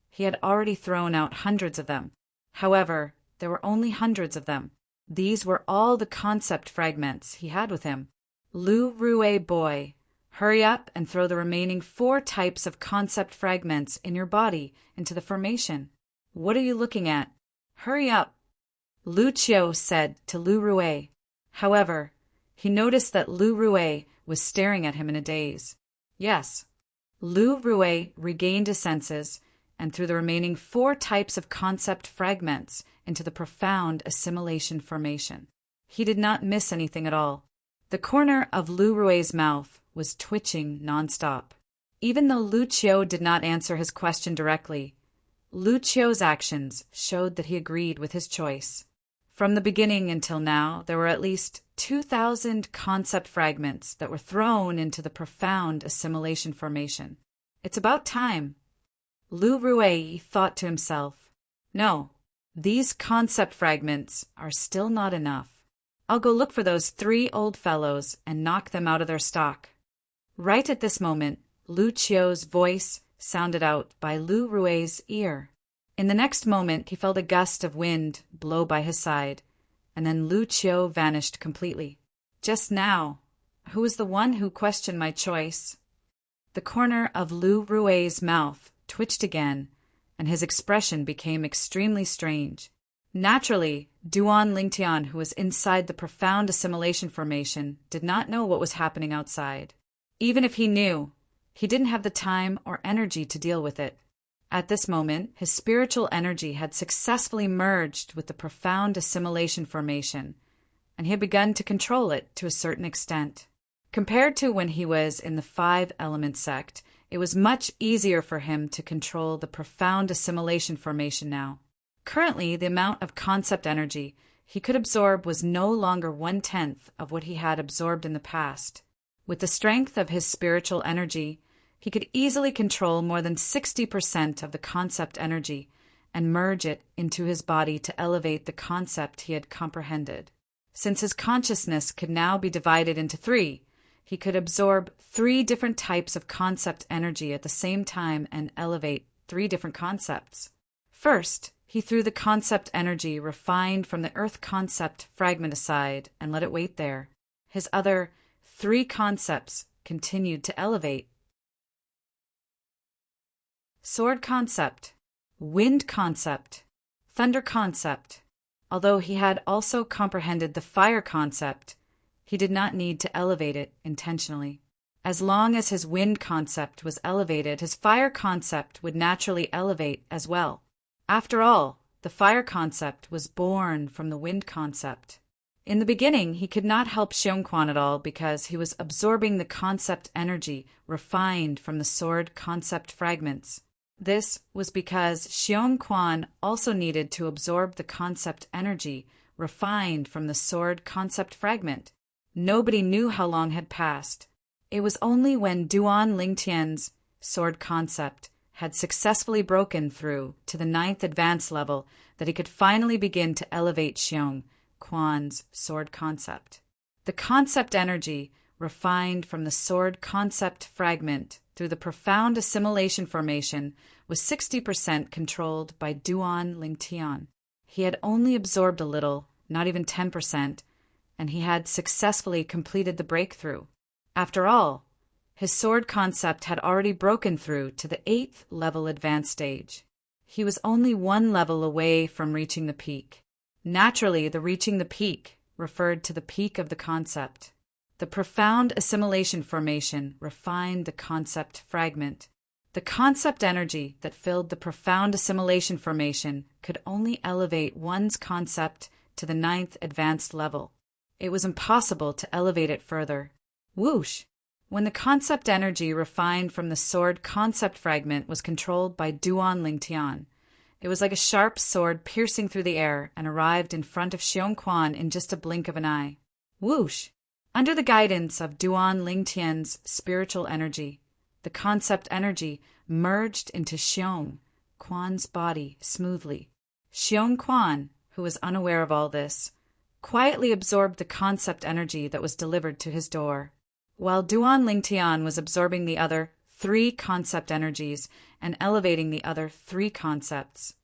he had already thrown out hundreds of them. However, there were only hundreds of them. These were all the concept fragments he had with him. Lu Rue boy, hurry up and throw the remaining 4 types of concept fragments in your body into the formation. What are you looking at? Hurry up, Lucio said to Lu Rue. However, he noticed that Lu Rue was staring at him in a daze. Yes, Lu Rue regained his senses and threw the remaining 4 types of concept fragments into the profound assimilation formation. He did not miss anything at all. The corner of Lu Rue's mouth was twitching nonstop. Even though Lucio did not answer his question directly, Lucio's actions showed that he agreed with his choice. From the beginning until now, there were at least 2,000 concept fragments that were thrown into the profound assimilation formation. It's about time. Lu Rue thought to himself, no, these concept fragments are still not enough. I'll go look for those 3 old fellows and knock them out of their stock. Right at this moment, Lucio's voice sounded out by Lu Rue's ear. In the next moment, he felt a gust of wind blow by his side, and then Lucio vanished completely. Just now, who was the one who questioned my choice? The corner of Lu Rue's mouth twitched again, and his expression became extremely strange. Naturally, Duan Lingtian, who was inside the profound assimilation formation, did not know what was happening outside. Even if he knew, he didn't have the time or energy to deal with it. At this moment, his spiritual energy had successfully merged with the profound assimilation formation, and he had begun to control it to a certain extent. Compared to when he was in the 5-element sect, it was much easier for him to control the profound assimilation formation now. Currently, the amount of concept energy he could absorb was no longer 1/10 of what he had absorbed in the past. With the strength of his spiritual energy, he could easily control more than 60% of the concept energy and merge it into his body to elevate the concept he had comprehended. Since his consciousness could now be divided into 3, he could absorb 3 different types of concept energy at the same time and elevate 3 different concepts. First, He threw the concept energy refined from the earth concept fragment aside and let it wait there. His other 3 concepts continued to elevate. Sword concept, wind concept, thunder concept. Although he had also comprehended the fire concept, he did not need to elevate it intentionally. As long as his wind concept was elevated, his fire concept would naturally elevate as well. After all, the fire concept was born from the wind concept. In the beginning, he could not help Xiongquan at all because he was absorbing the concept energy refined from the sword concept fragments. This was because Xiongquan also needed to absorb the concept energy refined from the sword concept fragment. Nobody knew how long had passed. It was only when Duan Lingtian's sword concept had successfully broken through to the 9th advanced level that he could finally begin to elevate Xiongquan's sword concept. The concept energy refined from the sword concept fragment through the profound assimilation formation was 60% controlled by Duan Lingtian. He had only absorbed a little, not even 10%, and he had successfully completed the breakthrough. After all, his sword concept had already broken through to the 8th level advanced stage. He was only 1 level away from reaching the peak. Naturally, the reaching the peak referred to the peak of the concept. The profound assimilation formation refined the concept fragment. The concept energy that filled the profound assimilation formation could only elevate one's concept to the 9th advanced level. It was impossible to elevate it further. Whoosh! When the concept energy refined from the sword concept fragment was controlled by Duan Lingtian, it was like a sharp sword piercing through the air and arrived in front of Xiongquan in just a blink of an eye. Whoosh! Under the guidance of Duan Lingtian's spiritual energy, the concept energy merged into Xiongquan's body smoothly. Xiongquan, who was unaware of all this, quietly absorbed the concept energy that was delivered to his door. While Duan Lingtian was absorbing the other 3 concept energies and elevating the other 3 concepts,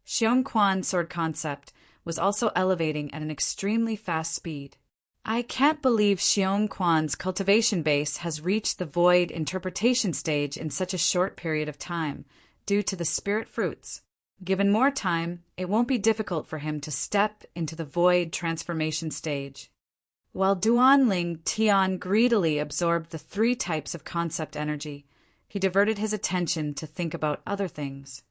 Xiongquan's sword concept was also elevating at an extremely fast speed. I can't believe Xiongquan's cultivation base has reached the void interpretation stage in such a short period of time, due to the spirit fruits. Given more time, it won't be difficult for him to step into the void transformation stage. While Duan Ling Tian greedily absorbed the 3 types of concept energy, he diverted his attention to think about other things.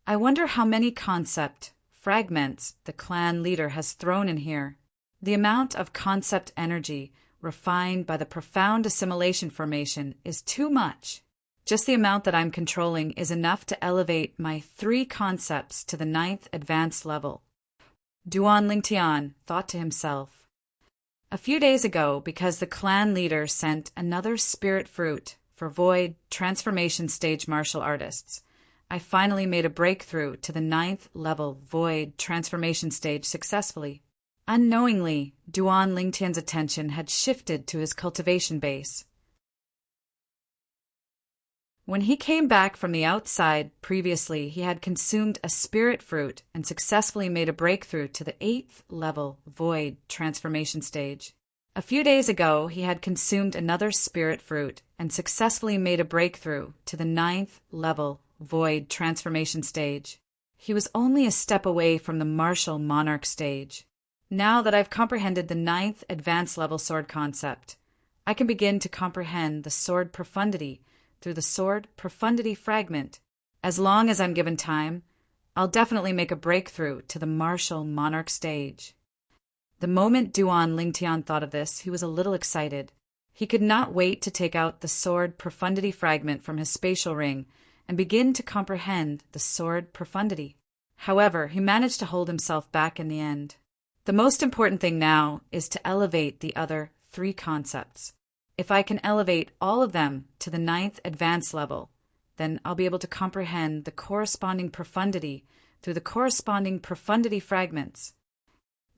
I wonder how many concept fragments the clan leader has thrown in here. The amount of concept energy refined by the profound assimilation formation is too much. Just the amount that I'm controlling is enough to elevate my 3 concepts to the 9th advanced level. Duan Lingtian thought to himself. A few days ago, because the clan leader sent another spirit fruit for void transformation stage martial artists, I finally made a breakthrough to the 9th level void transformation stage successfully. Unknowingly, Duan Lingtian's attention had shifted to his cultivation base. When he came back from the outside previously, he had consumed a spirit fruit and successfully made a breakthrough to the 8th level void transformation stage. A few days ago, he had consumed another spirit fruit and successfully made a breakthrough to the 9th level void transformation stage. He was only a step away from the martial monarch stage. Now that I've comprehended the 9th advanced level sword concept, I can begin to comprehend the sword profundity through the sword profundity fragment. As long as I'm given time, I'll definitely make a breakthrough to the martial monarch stage. The moment Duan Lingtian thought of this, he was a little excited. He could not wait to take out the sword profundity fragment from his spatial ring and begin to comprehend the sword profundity. However, he managed to hold himself back in the end. The most important thing now is to elevate the other 3 concepts. If I can elevate all of them to the 9th advanced level, then I'll be able to comprehend the corresponding profundity through the corresponding profundity fragments.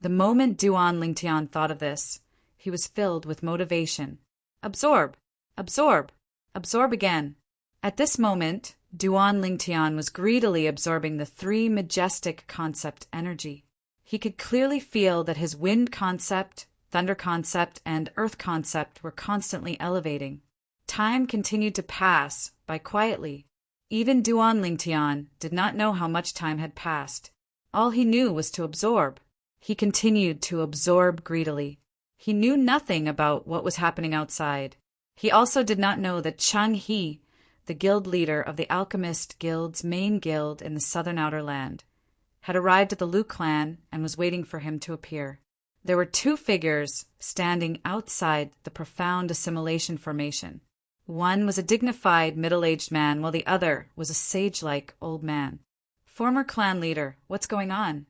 The moment Duan Lingtian thought of this, he was filled with motivation. Absorb, absorb, absorb again. At this moment, Duan Lingtian was greedily absorbing the three majestic concept energy. He could clearly feel that his wind concept, thunder concept, and earth concept were constantly elevating. Time continued to pass by quietly. Even Duan Lingtian did not know how much time had passed. All he knew was to absorb. He continued to absorb greedily. He knew nothing about what was happening outside. He also did not know that Chang He, the guild leader of the Alchemist Guild's main guild in the southern outer land, had arrived at the Lu clan and was waiting for him to appear. There were two figures standing outside the profound assimilation formation. One was a dignified middle-aged man, while the other was a sage-like old man. Former clan leader, what's going on?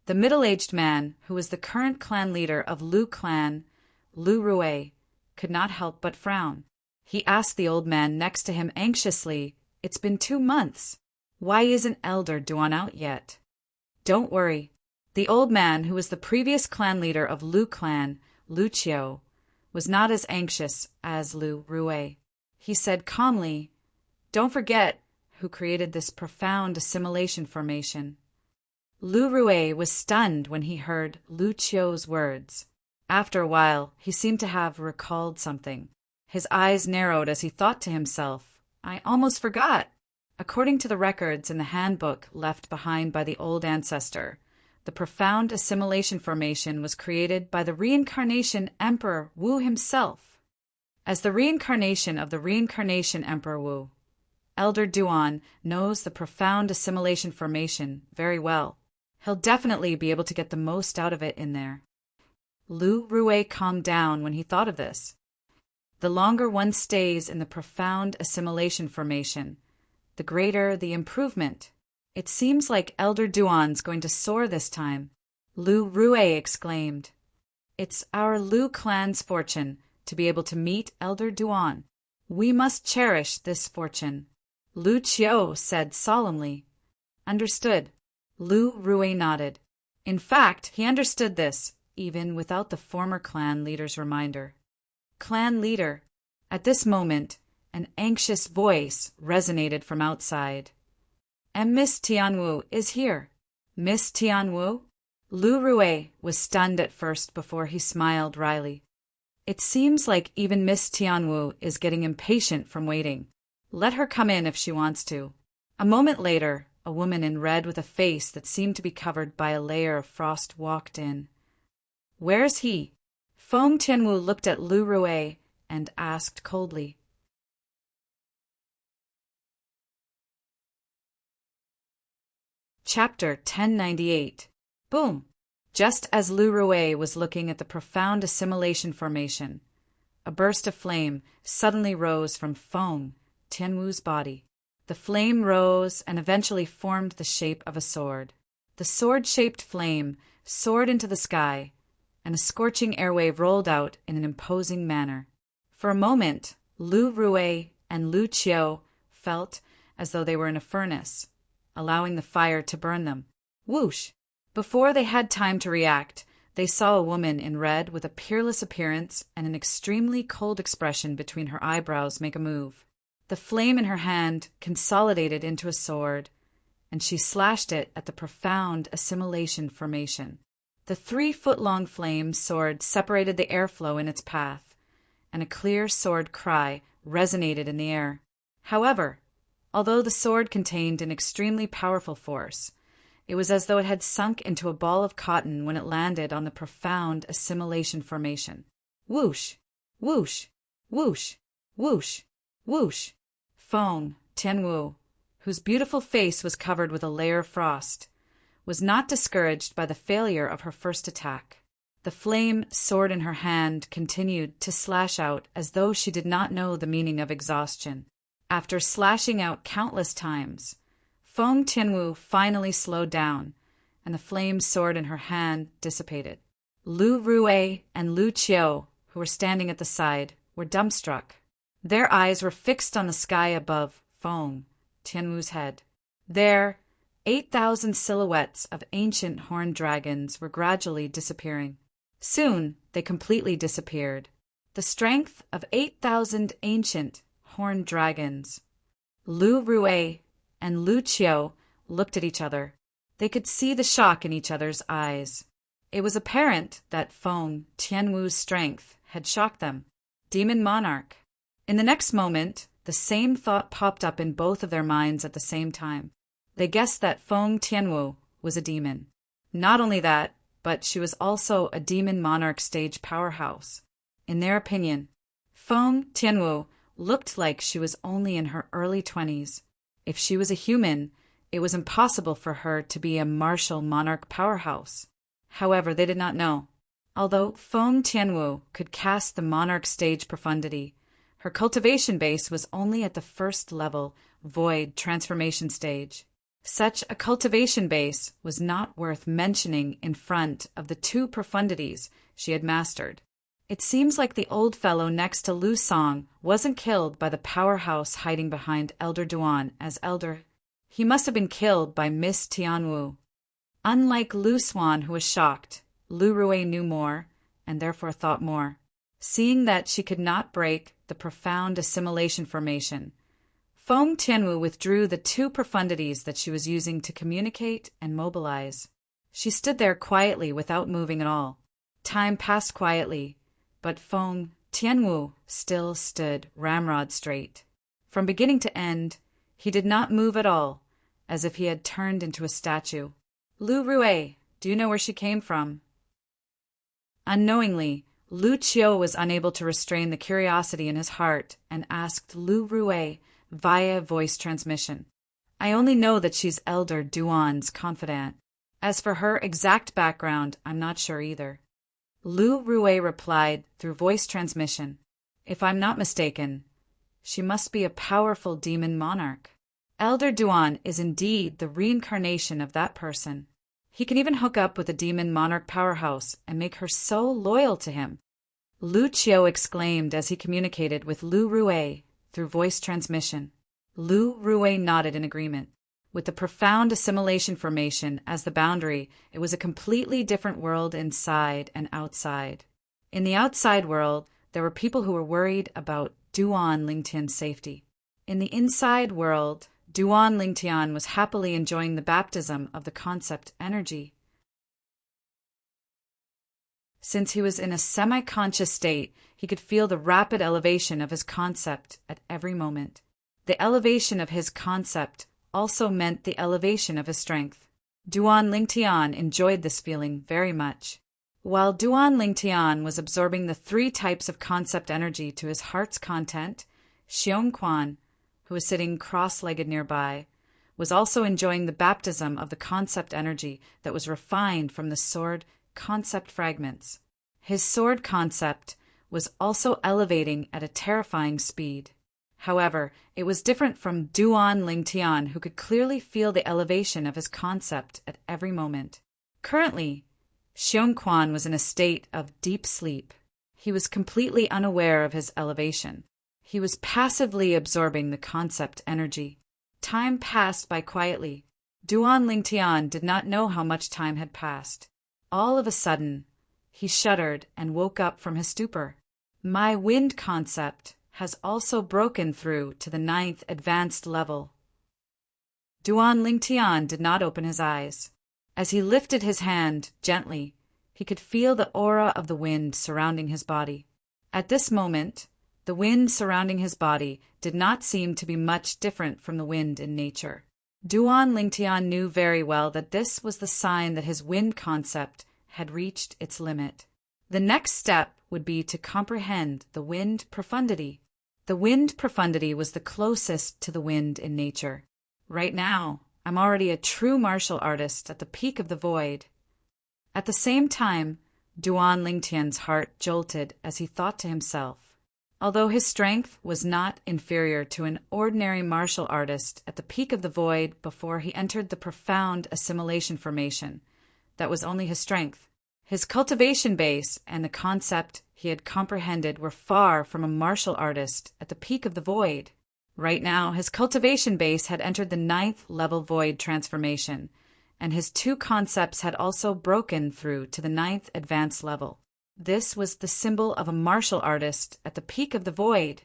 The middle-aged man, who was the current clan leader of Lu clan, Lu Rue, could not help but frown. He asked the old man next to him anxiously, "It's been 2 months. Why isn't Elder Duan out yet?" "Don't worry." The old man, who was the previous clan leader of Lu clan, Lu Qiu, was not as anxious as Lu Rue. He said calmly, "Don't forget who created this profound assimilation formation." Lu Rue was stunned when he heard Lu Qiu's words. After a while, he seemed to have recalled something. His eyes narrowed as he thought to himself, "I almost forgot." According to the records in the handbook left behind by the old ancestor, the profound assimilation formation was created by the reincarnation Emperor Wu himself. As the reincarnation of the reincarnation Emperor Wu, Elder Duan knows the profound assimilation formation very well. He'll definitely be able to get the most out of it in there. Lu Rue calmed down when he thought of this. The longer one stays in the profound assimilation formation, the greater the improvement. It seems like Elder Duan's going to soar this time. Lu Rue exclaimed, "It's our Lu clan's fortune to be able to meet Elder Duan. We must cherish this fortune." Lu Qiu said solemnly, "Understood." Lu Rue nodded. In fact, he understood this, even without the former clan leader's reminder. "Clan leader." At this moment, an anxious voice resonated from outside. "And Miss Tianwu is here." "Miss Tianwu?" Lu Rue was stunned at first before he smiled wryly. "It seems like even Miss Tianwu is getting impatient from waiting. Let her come in if she wants to." A moment later, a woman in red with a face that seemed to be covered by a layer of frost walked in. "Where's he?" Feng Tianwu looked at Lu Rue and asked coldly. Chapter 1098. Boom! Just as Lu Rue was looking at the profound assimilation formation, a burst of flame suddenly rose from Feng Tianwu's body. The flame rose and eventually formed the shape of a sword. The sword-shaped flame soared into the sky, and a scorching airwave rolled out in an imposing manner. For a moment, Lu Rue and Lu Qiu felt as though they were in a furnace, allowing the fire to burn them. Whoosh! Before they had time to react, they saw a woman in red with a peerless appearance and an extremely cold expression between her eyebrows make a move. The flame in her hand consolidated into a sword, and she slashed it at the profound assimilation formation. The 3-foot-long flame sword separated the airflow in its path, and a clear sword cry resonated in the air. However, although the sword contained an extremely powerful force, it was as though it had sunk into a ball of cotton when it landed on the profound assimilation formation. Whoosh! Whoosh! Whoosh! Whoosh! Whoosh! Feng Tianwu, whose beautiful face was covered with a layer of frost, was not discouraged by the failure of her first attack. The flame sword in her hand continued to slash out as though she did not know the meaning of exhaustion. After slashing out countless times, Feng Tianwu finally slowed down, and the flame sword in her hand dissipated. Lu Rue and Lu Qiu, who were standing at the side, were dumbstruck. Their eyes were fixed on the sky above Feng Tianwu's head. There, 8,000 silhouettes of ancient horned dragons were gradually disappearing. Soon, they completely disappeared. The strength of 8,000 ancient horned dragons Lu Rue and Lu Qiu looked at each other. They could see the shock in each other's eyes. It was apparent that Feng Tianwu's strength had shocked them. Demon Monarch. In the next moment, the same thought popped up in both of their minds at the same time. They guessed that Feng Tianwu was a demon. Not only that, but she was also a demon monarch stage powerhouse. In their opinion, Feng Tianwu looked like she was only in her early 20s. If she was a human, it was impossible for her to be a martial monarch powerhouse. However, they did not know. Although Feng Tianwu could cast the monarch stage profundity, her cultivation base was only at the first level, void transformation stage. Such a cultivation base was not worth mentioning in front of the two profundities she had mastered. It seems like the old fellow next to Lu Song wasn't killed by the powerhouse hiding behind Elder Duan as Elder. He must have been killed by Miss Tianwu. Unlike Lu Swan, who was shocked, Lu Rue knew more, and therefore thought more. Seeing that she could not break the profound assimilation formation, Feng Tianwu withdrew the two profundities that she was using to communicate and mobilize. She stood there quietly without moving at all. Time passed quietly, but Feng Tianwu still stood ramrod straight. From beginning to end, he did not move at all, as if he had turned into a statue. Lu Rue, do you know where she came from? Unknowingly, Lu Qiu was unable to restrain the curiosity in his heart and asked Lu Rue via voice transmission. I only know that she's Elder Duan's confidant. As for her exact background, I'm not sure either. Lu Rue replied through voice transmission. If I'm not mistaken, she must be a powerful demon monarch. Elder Duan is indeed the reincarnation of that person. He can even hook up with a demon monarch powerhouse and make her so loyal to him. Lu Qiu exclaimed as he communicated with Lu Rue through voice transmission. Lu Rue nodded in agreement. With the profound assimilation formation as the boundary, it was a completely different world inside and outside. In the outside world, there were people who were worried about Duan Lingtian's safety. In the inside world, Duan Lingtian was happily enjoying the baptism of the concept energy. Since he was in a semi-conscious state, he could feel the rapid elevation of his concept at every moment. The elevation of his concept also meant the elevation of his strength. Duan Lingtian enjoyed this feeling very much. While Duan Lingtian was absorbing the three types of concept energy to his heart's content, Xiong Quan, who was sitting cross-legged nearby, was also enjoying the baptism of the concept energy that was refined from the sword concept fragments. His sword concept was also elevating at a terrifying speed. However, it was different from Duan Lingtian, who could clearly feel the elevation of his concept at every moment. Currently, Xiong Quan was in a state of deep sleep. He was completely unaware of his elevation. He was passively absorbing the concept energy. Time passed by quietly. Duan Lingtian did not know how much time had passed. All of a sudden, he shuddered and woke up from his stupor. My wind concept has also broken through to the 9th advanced level. Duan Lingtian did not open his eyes. As he lifted his hand gently, he could feel the aura of the wind surrounding his body. At this moment, the wind surrounding his body did not seem to be much different from the wind in nature. Duan Lingtian knew very well that this was the sign that his wind concept had reached its limit. The next step would be to comprehend the wind profundity. The wind profundity was the closest to the wind in nature. Right now, I'm already a true martial artist at the peak of the void. At the same time, Duan Lingtian's heart jolted as he thought to himself. Although his strength was not inferior to an ordinary martial artist at the peak of the void before he entered the profound assimilation formation, that was only his strength. His cultivation base and the concept he had comprehended were far from a martial artist at the peak of the void. Right now, his cultivation base had entered the 9th level void transformation, and his two concepts had also broken through to the 9th advanced level. This was the symbol of a martial artist at the peak of the void.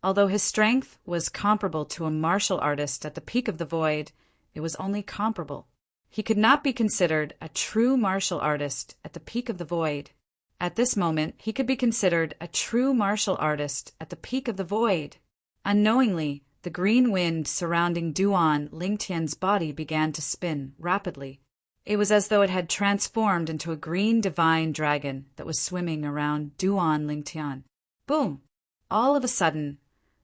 Although his strength was comparable to a martial artist at the peak of the void, it was only comparable. He could not be considered a true martial artist at the peak of the void. At this moment, he could be considered a true martial artist at the peak of the void. Unknowingly, the green wind surrounding Duan Lingtian's body began to spin rapidly. It was as though it had transformed into a green divine dragon that was swimming around Duan Lingtian. Boom! All of a sudden,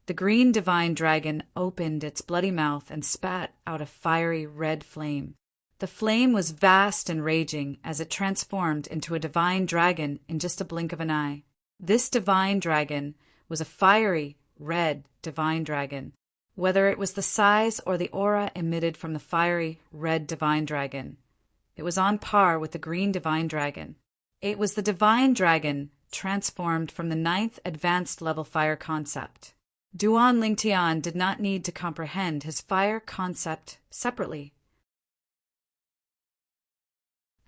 the green divine dragon opened its bloody mouth and spat out a fiery red flame. The flame was vast and raging as it transformed into a divine dragon in just a blink of an eye. This divine dragon was a fiery, red divine dragon. Whether it was the size or the aura emitted from the fiery, red divine dragon, it was on par with the green divine dragon. It was the divine dragon transformed from the 9th advanced level fire concept. Duan Lingtian did not need to comprehend his fire concept separately.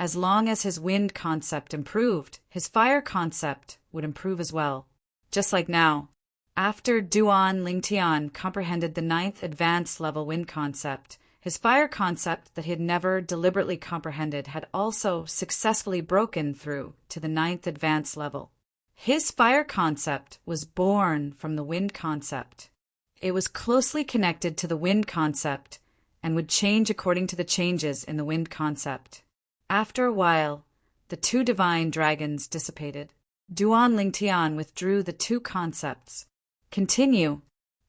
As long as his wind concept improved, his fire concept would improve as well. Just like now, after Duan Lingtian comprehended the 9th advanced level wind concept, his fire concept that he had never deliberately comprehended had also successfully broken through to the 9th advanced level. His fire concept was born from the wind concept. It was closely connected to the wind concept and would change according to the changes in the wind concept. After a while, the two divine dragons dissipated. Duan Lingtian withdrew the two concepts. Continue.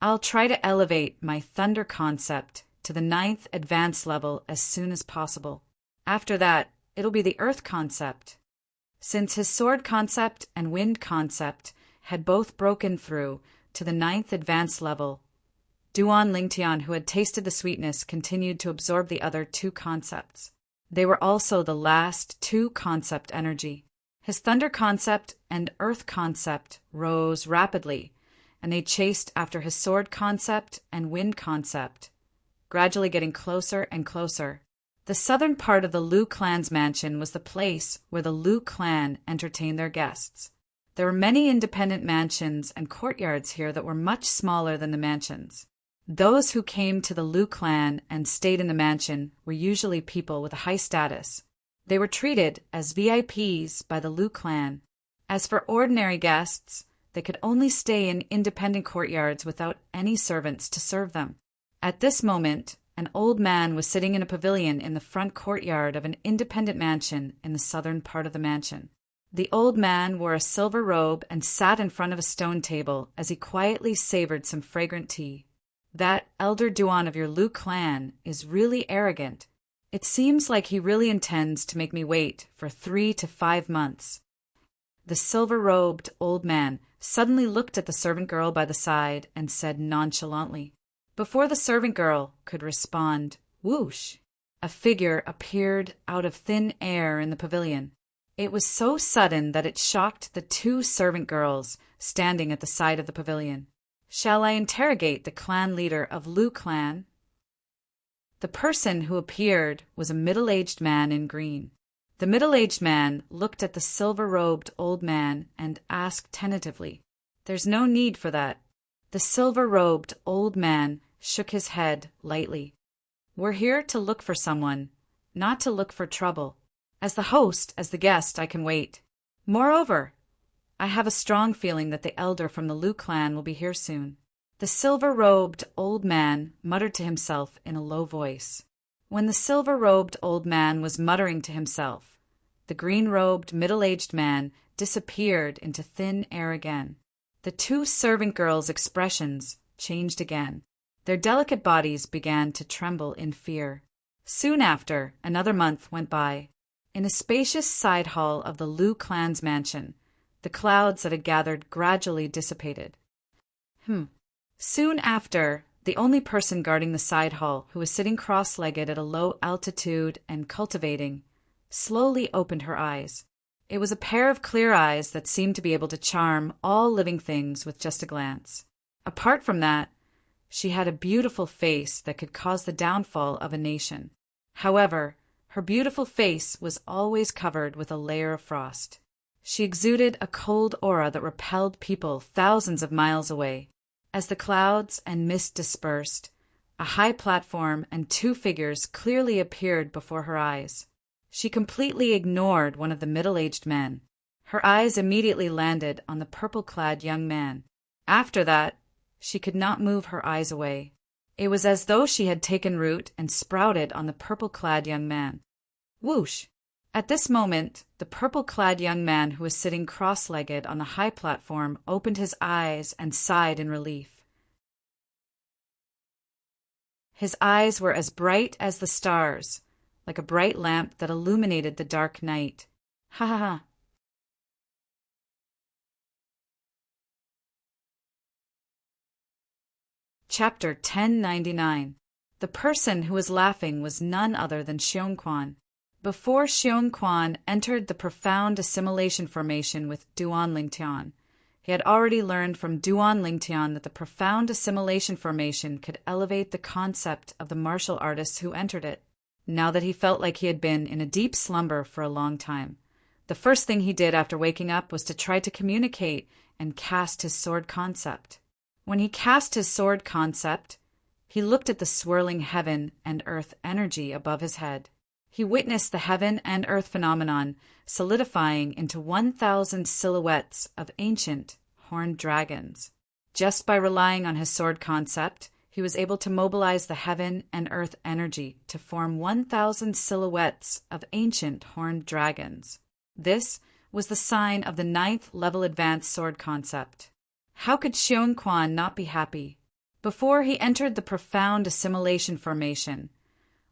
I'll try to elevate my thunder concept to the 9th advanced level as soon as possible. After that, it'll be the earth concept. Since his sword concept and wind concept had both broken through to the 9th advanced level, Duan Lingtian, who had tasted the sweetness, continued to absorb the other two concepts. They were also the last two concept energy. His thunder concept and earth concept rose rapidly, and they chased after his sword concept and wind concept, gradually getting closer and closer. The southern part of the Liu clan's mansion was the place where the Liu clan entertained their guests. There were many independent mansions and courtyards here that were much smaller than the mansions. Those who came to the Liu clan and stayed in the mansion were usually people with a high status. They were treated as VIPs by the Liu clan. As for ordinary guests, they could only stay in independent courtyards without any servants to serve them. At this moment, an old man was sitting in a pavilion in the front courtyard of an independent mansion in the southern part of the mansion. The old man wore a silver robe and sat in front of a stone table as he quietly savored some fragrant tea. That elder Duan of your Liu clan is really arrogant. It seems like he really intends to make me wait for 3 to 5 months. The silver-robed old man suddenly looked at the servant girl by the side and said nonchalantly. Before the servant girl could respond, whoosh, a figure appeared out of thin air in the pavilion. It was so sudden that it shocked the two servant girls standing at the side of the pavilion. Shall I interrogate the clan leader of Liu clan? The person who appeared was a middle-aged man in green. The middle-aged man looked at the silver-robed old man and asked tentatively, "There's no need for that." The silver-robed old man shook his head lightly. "We're here to look for someone, not to look for trouble. As the host, as the guest, I can wait. Moreover, I have a strong feeling that the elder from the Liu clan will be here soon." The silver-robed old man muttered to himself in a low voice. When the silver-robed old man was muttering to himself, the green-robed middle-aged man disappeared into thin air again. The two servant girls' expressions changed again. Their delicate bodies began to tremble in fear. Soon after, another month went by. In a spacious side hall of the Liu clan's mansion, the clouds that had gathered gradually dissipated. Soon after, the only person guarding the side hall, who was sitting cross-legged at a low altitude and cultivating, slowly opened her eyes. It was a pair of clear eyes that seemed to be able to charm all living things with just a glance. Apart from that, she had a beautiful face that could cause the downfall of a nation. However, her beautiful face was always covered with a layer of frost. She exuded a cold aura that repelled people thousands of miles away. As the clouds and mist dispersed, a high platform and two figures clearly appeared before her eyes. She completely ignored one of the middle-aged men. Her eyes immediately landed on the purple-clad young man. After that, she could not move her eyes away. It was as though she had taken root and sprouted on the purple-clad young man. Whoosh! At this moment, the purple-clad young man who was sitting cross-legged on the high platform opened his eyes and sighed in relief. His eyes were as bright as the stars, like a bright lamp that illuminated the dark night. Ha ha ha! Chapter 1099. The person who was laughing was none other than Xiongquan. Before Xiongquan entered the profound assimilation formation with Duan Lingtian, he had already learned from Duan Lingtian that the profound assimilation formation could elevate the concept of the martial artists who entered it. Now that he felt like he had been in a deep slumber for a long time, the first thing he did after waking up was to try to communicate and cast his sword concept. When he cast his sword concept, he looked at the swirling heaven and earth energy above his head. He witnessed the heaven and earth phenomenon solidifying into 1,000 silhouettes of ancient horned dragons. Just by relying on his sword concept, he was able to mobilize the heaven and earth energy to form 1,000 silhouettes of ancient horned dragons. This was the sign of the 9th level advanced sword concept. How could Xiongquan not be happy? Before he entered the profound assimilation formation,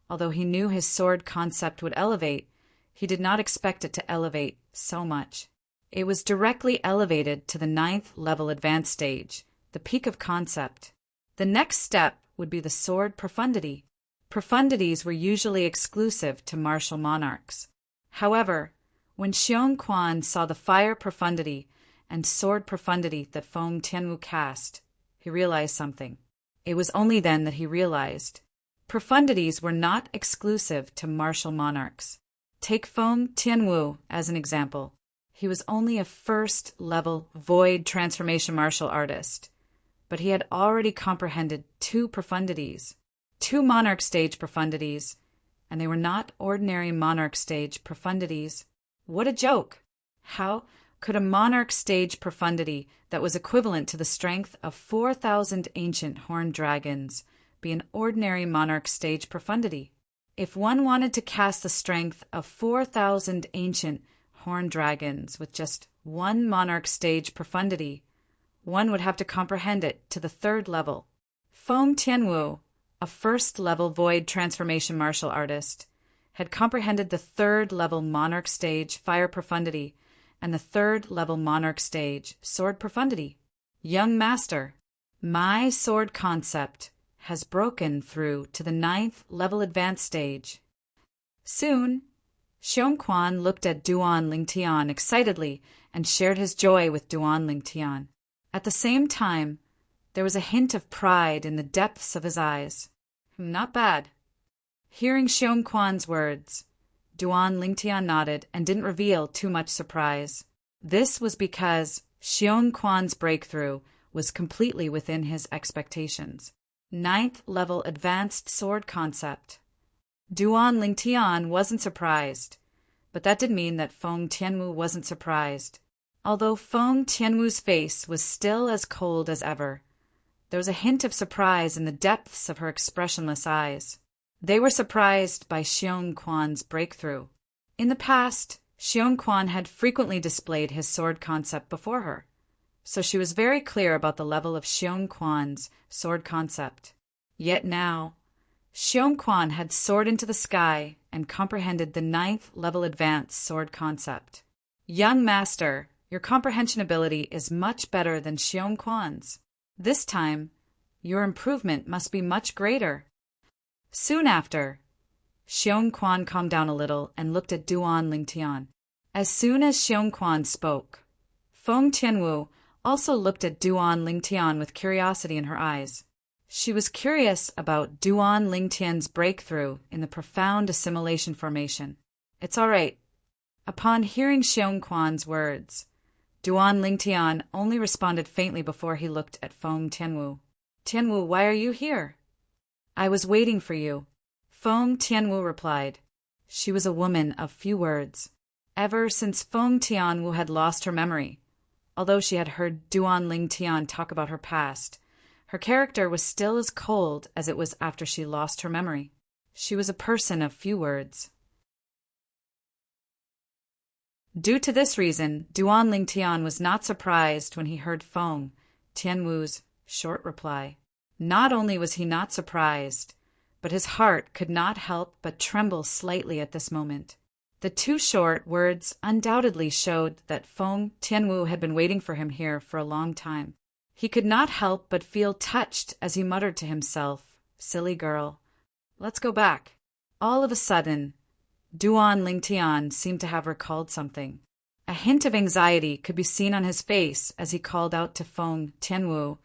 although he knew his sword concept would elevate, he did not expect it to elevate so much. It was directly elevated to the 9th level advanced stage, the peak of concept. The next step would be the sword profundity. Profundities were usually exclusive to martial monarchs. However, when Xiongquan saw the fire profundity and sword profundity that Feng Tianwu cast, he realized something. It was only then that he realized profundities were not exclusive to martial monarchs. Take Feng Tianwu as an example. He was only a first-level void transformation martial artist, but he had already comprehended two profundities, two monarch stage profundities, and they were not ordinary monarch stage profundities. What a joke! How could a monarch stage profundity that was equivalent to the strength of 4,000 ancient horned dragons be an ordinary monarch stage profundity? If one wanted to cast the strength of 4,000 ancient horned dragons with just one monarch stage profundity, one would have to comprehend it to the 3rd level. Feng Tianwu, a first-level void transformation martial artist, had comprehended the 3rd level monarch stage fire profundity and the 3rd level monarch stage sword profundity. Young master, my sword concept has broken through to the 9th level advanced stage. Soon, Xiongquan looked at Duan Lingtian excitedly and shared his joy with Duan Lingtian. At the same time, there was a hint of pride in the depths of his eyes. Not bad. Hearing Xiongquan's words, Duan Lingtian nodded and didn't reveal too much surprise. This was because Xiongquan's breakthrough was completely within his expectations. 9th level advanced sword concept. Duan Lingtian wasn't surprised, but that didn't mean that Feng Tianwu wasn't surprised. Although Feng Tianwu's face was still as cold as ever, there was a hint of surprise in the depths of her expressionless eyes. They were surprised by Xiongquan's breakthrough. In the past, Xiongquan had frequently displayed his sword concept before her, so she was very clear about the level of Xiongquan's sword concept. Yet now, Xiongquan had soared into the sky and comprehended the 9th level advanced sword concept. Young master, your comprehension ability is much better than Xiongquan's. This time, your improvement must be much greater. Soon after, Xiongquan calmed down a little and looked at Duan Lingtian. As soon as Xiongquan spoke, Feng Tianwu also looked at Duan Lingtian with curiosity in her eyes. She was curious about Duan Lingtian's breakthrough in the profound assimilation formation. It's all right. Upon hearing Xiongquan's words, Duan Lingtian only responded faintly before he looked at Feng Tianwu. Tianwu, why are you here? I was waiting for you. Feng Tianwu replied. She was a woman of few words. Ever since Feng Tianwu had lost her memory, although she had heard Duan Lingtian talk about her past, her character was still as cold as it was after she lost her memory. She was a person of few words. Due to this reason, Duan Lingtian was not surprised when he heard Feng Tianwu's short reply. Not only was he not surprised, but his heart could not help but tremble slightly at this moment. The two short words undoubtedly showed that Feng Tianwu had been waiting for him here for a long time. He could not help but feel touched as he muttered to himself, "Silly girl. Let's go back." All of a sudden, Duan Lingtian seemed to have recalled something. A hint of anxiety could be seen on his face as he called out to Feng Tianwu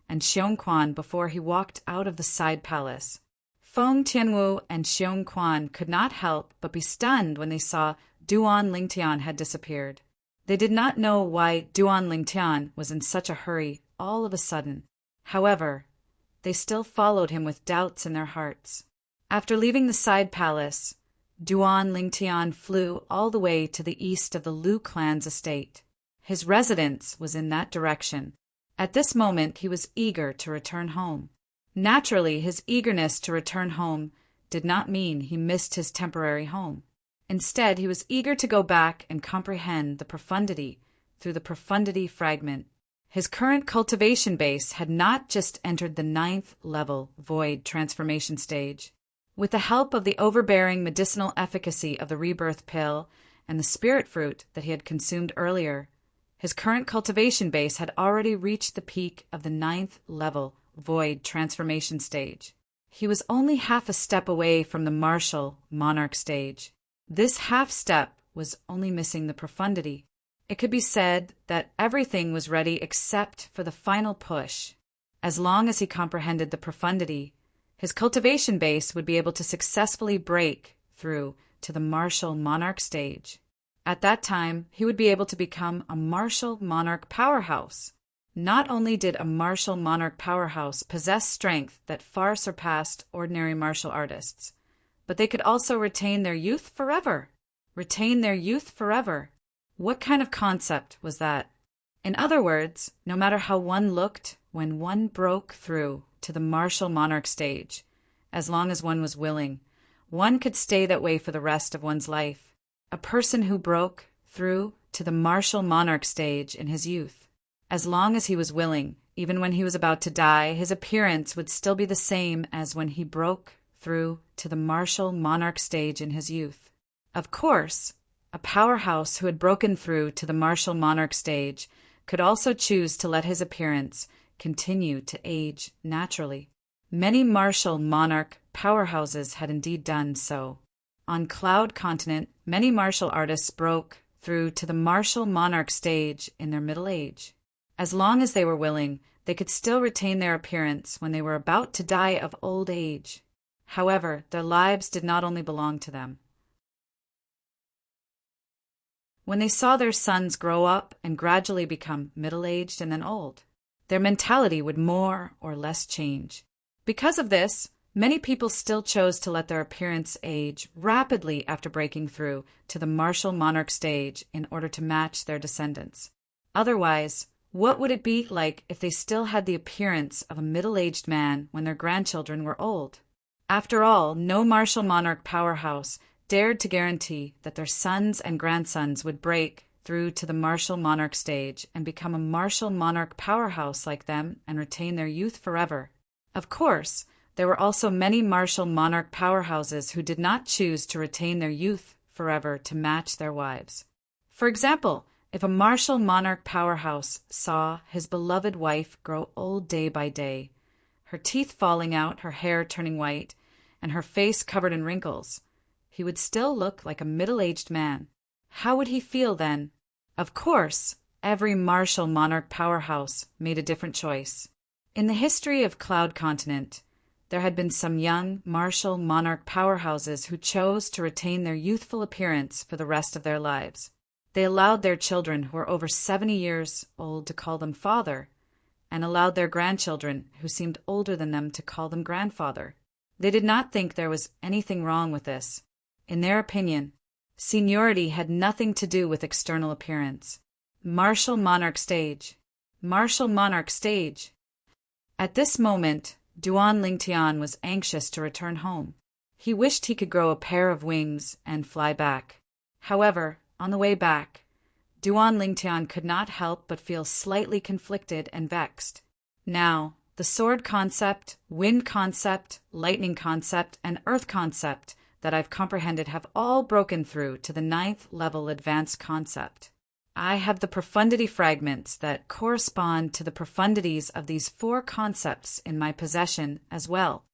and Xiongquan before he walked out of the side palace. Feng Tianwu and Xiongquan could not help but be stunned when they saw Duan Lingtian had disappeared. They did not know why Duan Lingtian was in such a hurry all of a sudden. However, they still followed him with doubts in their hearts. After leaving the side palace, Duan Lingtian flew all the way to the east of the Lu clan's estate. His residence was in that direction. At this moment he was eager to return home. Naturally, his eagerness to return home did not mean he missed his temporary home. Instead, he was eager to go back and comprehend the profundity through the profundity fragment. His current cultivation base had not just entered the 9th level void transformation stage. With the help of the overbearing medicinal efficacy of the rebirth pill and the spirit fruit that he had consumed earlier, his current cultivation base had already reached the peak of the 9th level void transformation stage. He was only half a step away from the martial monarch stage. This half step was only missing the profundity. It could be said that everything was ready except for the final push. As long as he comprehended the profundity, his cultivation base would be able to successfully break through to the martial monarch stage. At that time, he would be able to become a martial monarch powerhouse. Not only did a martial monarch powerhouse possess strength that far surpassed ordinary martial artists, but they could also retain their youth forever. Retain their youth forever. What kind of concept was that? In other words, no matter how one looked when one broke through to the martial monarch stage, as long as one was willing, one could stay that way for the rest of one's life. A person who broke through to the martial monarch stage in his youth, as long as he was willing, even when he was about to die, his appearance would still be the same as when he broke through to the martial monarch stage in his youth. Of course, a powerhouse who had broken through to the martial monarch stage could also choose to let his appearance continue to age naturally. Many martial monarch powerhouses had indeed done so. On Cloud Continent, many martial artists broke through to the martial monarch stage in their middle age. As long as they were willing, they could still retain their appearance when they were about to die of old age. However, their lives did not only belong to them. When they saw their sons grow up and gradually become middle-aged and then old, their mentality would more or less change. Because of this, many people still chose to let their appearance age rapidly after breaking through to the martial monarch stage in order to match their descendants. Otherwise, what would it be like if they still had the appearance of a middle-aged man when their grandchildren were old? After all, no martial monarch powerhouse dared to guarantee that their sons and grandsons would break through to the martial monarch stage and become a martial monarch powerhouse like them and retain their youth forever. Of course, there were also many martial monarch powerhouses who did not choose to retain their youth forever to match their wives. For example, if a martial monarch powerhouse saw his beloved wife grow old day by day, her teeth falling out, her hair turning white, and her face covered in wrinkles, he would still look like a middle-aged man. How would he feel then? Of course, every martial monarch powerhouse made a different choice. In the history of Cloud Continent, there had been some young martial monarch powerhouses who chose to retain their youthful appearance for the rest of their lives. They allowed their children who were over 70 years old to call them father, and allowed their grandchildren who seemed older than them to call them grandfather. They did not think there was anything wrong with this. In their opinion, seniority had nothing to do with external appearance. Martial monarch stage. Martial monarch stage. At this moment, Duan Lingtian was anxious to return home. He wished he could grow a pair of wings and fly back. However, on the way back, Duan Lingtian could not help but feel slightly conflicted and vexed. Now, the sword concept, wind concept, lightning concept, and earth concept that I've comprehended have all broken through to the 9th level advanced concept. I have the profundity fragments that correspond to the profundities of these 4 concepts in my possession as well.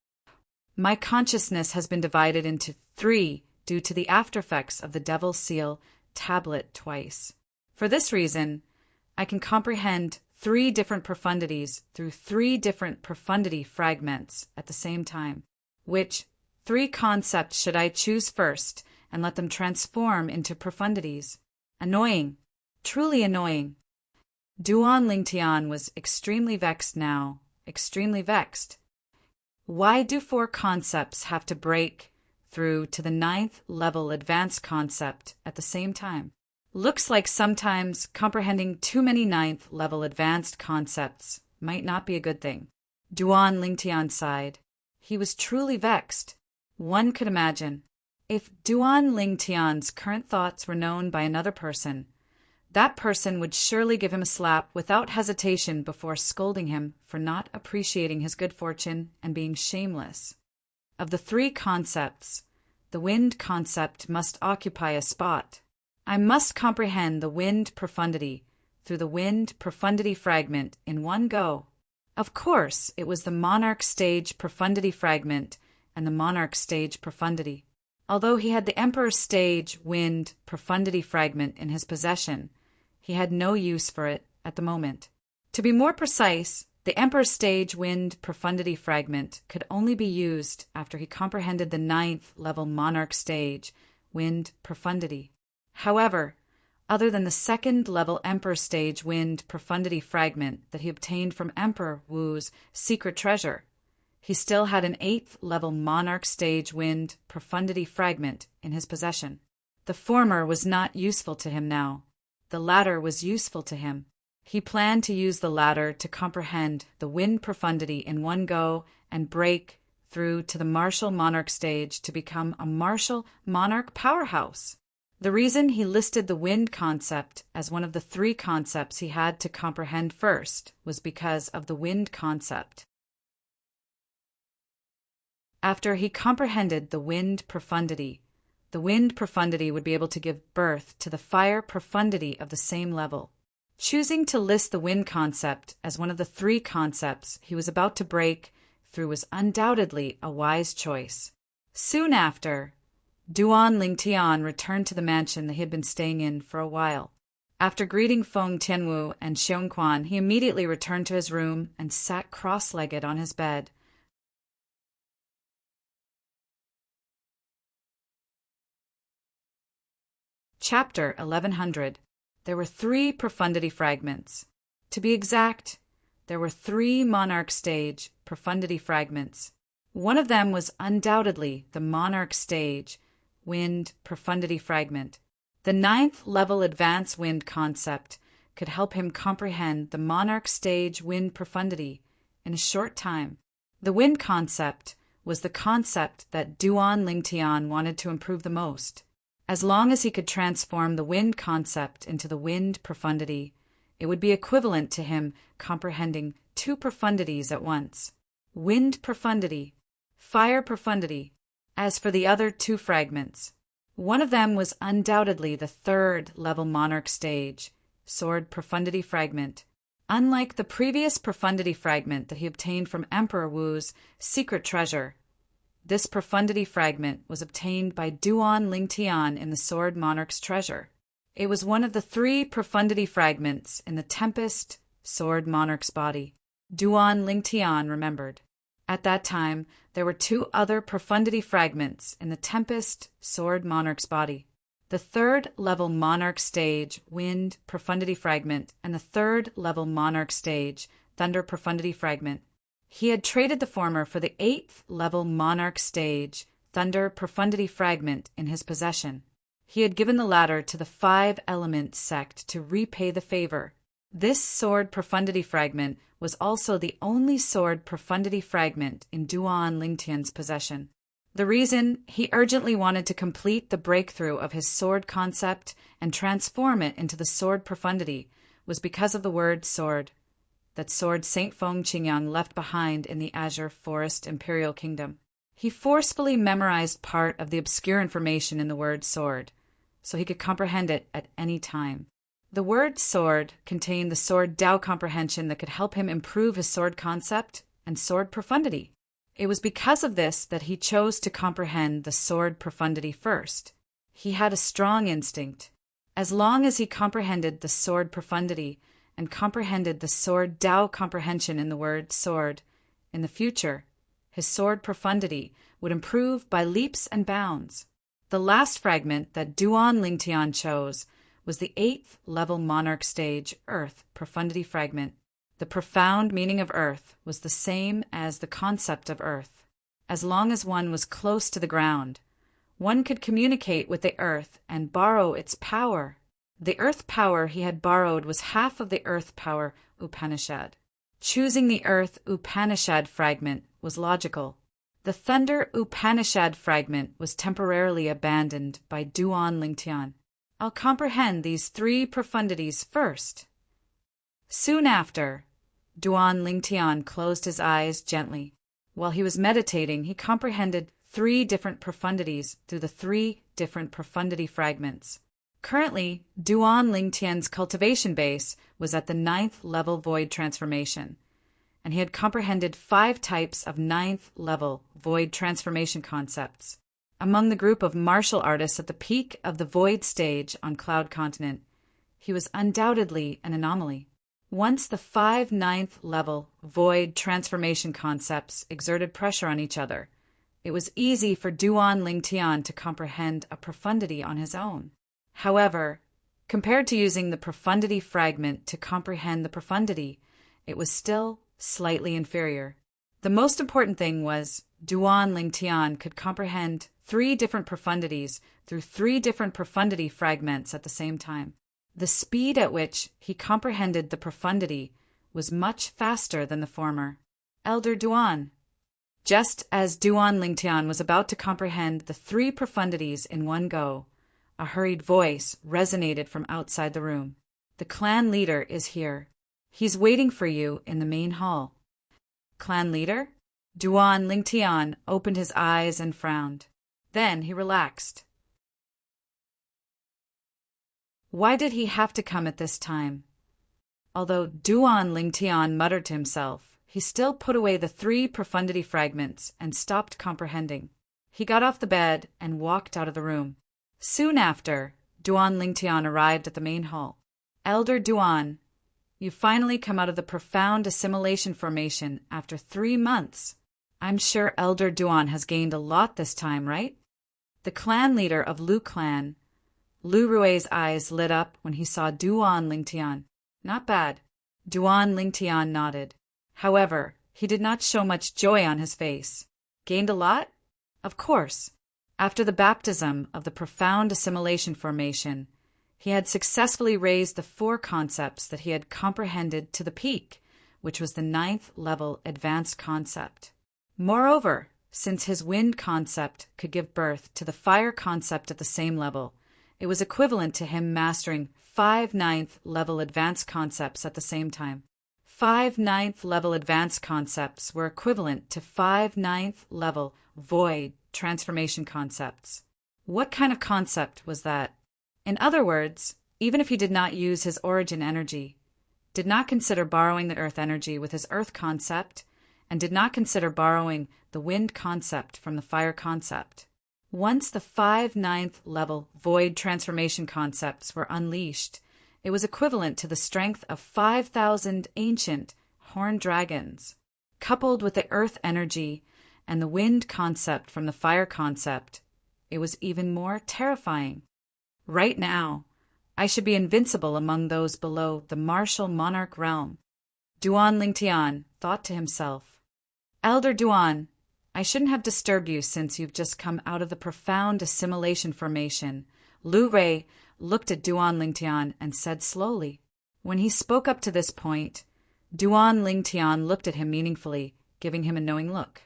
My consciousness has been divided into 3 due to the aftereffects of the Devil's Seal tablet twice. For this reason, I can comprehend 3 different profundities through 3 different profundity fragments at the same time. Which 3 concepts should I choose first and let them transform into profundities? Annoying. Truly annoying. Duan Lingtian was extremely vexed now, extremely vexed. Why do 4 concepts have to break through to the 9th level advanced concept at the same time? Looks like sometimes comprehending too many 9th level advanced concepts might not be a good thing. Duan Lingtian sighed. He was truly vexed. One could imagine, if Duan Lingtian's current thoughts were known by another person, that person would surely give him a slap without hesitation before scolding him for not appreciating his good fortune and being shameless. Of the 3 concepts, the wind concept must occupy a spot. I must comprehend the wind profundity through the wind profundity fragment in one go. Of course, it was the monarch stage profundity fragment and the monarch stage profundity. Although he had the emperor stage wind profundity fragment in his possession, he had no use for it at the moment. To be more precise, the emperor stage wind profundity fragment could only be used after he comprehended the 9th level monarch stage wind profundity. However, other than the 2nd level emperor stage wind profundity fragment that he obtained from Emperor Wu's secret treasure, he still had an 8th level monarch stage wind profundity fragment in his possession. The former was not useful to him now. The latter was useful to him. He planned to use the latter to comprehend the wind profundity in one go and break through to the martial monarch stage to become a martial monarch powerhouse. The reason he listed the wind concept as one of the 3 concepts he had to comprehend first was because of the wind concept. After he comprehended the wind profundity would be able to give birth to the fire profundity of the same level. Choosing to list the wind concept as one of the 3 concepts he was about to break through was undoubtedly a wise choice. Soon after, Duan Lingtian returned to the mansion that he had been staying in for a while. After greeting Feng Tianwu and Xiongquan, he immediately returned to his room and sat cross-legged on his bed. Chapter 1100. There were 3 profundity fragments. To be exact, there were 3 monarch stage profundity fragments. One of them was undoubtedly the monarch stage wind profundity fragment. The 9th level advanced wind concept could help him comprehend the monarch stage wind profundity in a short time. The wind concept was the concept that Duan Lingtian wanted to improve the most. As long as he could transform the wind concept into the wind profundity, it would be equivalent to him comprehending 2 profundities at once. Wind profundity, fire profundity. As for the other 2 fragments, one of them was undoubtedly the 3rd level monarch stage, sword profundity fragment. Unlike the previous profundity fragment that he obtained from Emperor Wu's secret treasure, this profundity fragment was obtained by Duan Lingtian in the Sword Monarch's treasure. It was one of the 3 profundity fragments in the Tempest Sword Monarch's body. Duan Lingtian remembered. At that time, there were 2 other profundity fragments in the Tempest Sword Monarch's body. the third level monarch stage, wind profundity fragment, and the third level monarch stage, thunder profundity fragment. He had traded the former for the eighth level monarch stage, thunder profundity fragment, in his possession. He had given the latter to the Five Element sect to repay the favor. This sword profundity fragment was also the only sword profundity fragment in Duan Lingtian's possession. The reason he urgently wanted to complete the breakthrough of his sword concept and transform it into the sword profundity was because of the word sword, that sword Saint Feng Qingyang left behind in the Azure Forest Imperial Kingdom. He forcefully memorized part of the obscure information in the word sword, so he could comprehend it at any time. The word sword contained the sword Tao comprehension that could help him improve his sword concept and sword profundity. It was because of this that he chose to comprehend the sword profundity first. He had a strong instinct. As long as he comprehended the sword profundity and comprehended the sword Tao comprehension in the word sword, in the future, his sword profundity would improve by leaps and bounds. The last fragment that Duan Lingtian chose was the eighth level monarch stage, earth profundity fragment. The profound meaning of earth was the same as the concept of earth. As long as one was close to the ground, one could communicate with the earth and borrow its power. The earth power he had borrowed was half of the earth power Upanishad. Choosing the earth Upanishad fragment was logical. The thunder Upanishad fragment was temporarily abandoned by Duan Lingtian. I'll comprehend these three profundities first. Soon after, Duan Lingtian closed his eyes gently. While he was meditating, he comprehended three different profundities through the three different profundity fragments. Currently, Duan Lingtian's cultivation base was at the ninth level void transformation, and he had comprehended 5 types of ninth level void transformation concepts. Among the group of martial artists at the peak of the void stage on Cloud Continent, he was undoubtedly an anomaly. Once the 5 ninth level void transformation concepts exerted pressure on each other, it was easy for Duan Lingtian to comprehend a profundity on his own. However, compared to using the profundity fragment to comprehend the profundity, it was still slightly inferior. The most important thing was Duan Lingtian could comprehend 3 different profundities through 3 different profundity fragments at the same time. The speed at which he comprehended the profundity was much faster than the former. Elder Duan. Just as Duan Lingtian was about to comprehend the 3 profundities in one go, a hurried voice resonated from outside the room. The clan leader is here. He's waiting for you in the main hall. Clan leader? Duan Lingtian opened his eyes and frowned. Then he relaxed. Why did he have to come at this time? Although Duan Lingtian muttered to himself, he still put away the 3 profundity fragments and stopped comprehending. He got off the bed and walked out of the room. Soon after, Duan Lingtian arrived at the main hall. Elder Duan, you finally come out of the profound assimilation formation after 3 months. I'm sure Elder Duan has gained a lot this time, right? The clan leader of Lu clan, Lu Rui's eyes lit up when he saw Duan Lingtian. Not bad. Duan Lingtian nodded. However, he did not show much joy on his face. Gained a lot? Of course. After the baptism of the profound assimilation formation, he had successfully raised the 4 concepts that he had comprehended to the peak, which was the 9th level advanced concept. Moreover, since his wind concept could give birth to the fire concept at the same level, it was equivalent to him mastering 5 9th level advanced concepts at the same time. 5 9th level advanced concepts were equivalent to 5 9th level void transformation concepts. What kind of concept was that? In other words, even if he did not use his origin energy, did not consider borrowing the earth energy with his earth concept, and did not consider borrowing the wind concept from the fire concept. Once the 5 9th level void transformation concepts were unleashed, it was equivalent to the strength of 5,000 ancient horned dragons. Coupled with the earth energy and the wind concept from the fire concept, it was even more terrifying. Right now, I should be invincible among those below the martial monarch realm. Duan Lingtian thought to himself. Elder Duan, I shouldn't have disturbed you since you've just come out of the profound assimilation formation. Lu Rui looked at Duan Lingtian and said slowly. When he spoke up to this point, Duan Lingtian looked at him meaningfully, giving him a knowing look.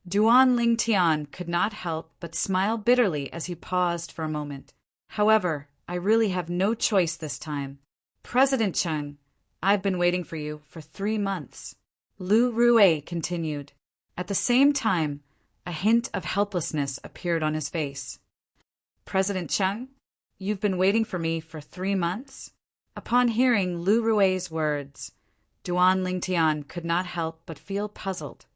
Duan Lingtian could not help but smile bitterly as he paused for a moment. However, I really have no choice this time. President Cheng, I've been waiting for you for 3 months. Lu Rui continued. At the same time, a hint of helplessness appeared on his face. President Cheng, you've been waiting for me for 3 months? Upon hearing Lu Rui's words, Duan Lingtian could not help but feel puzzled.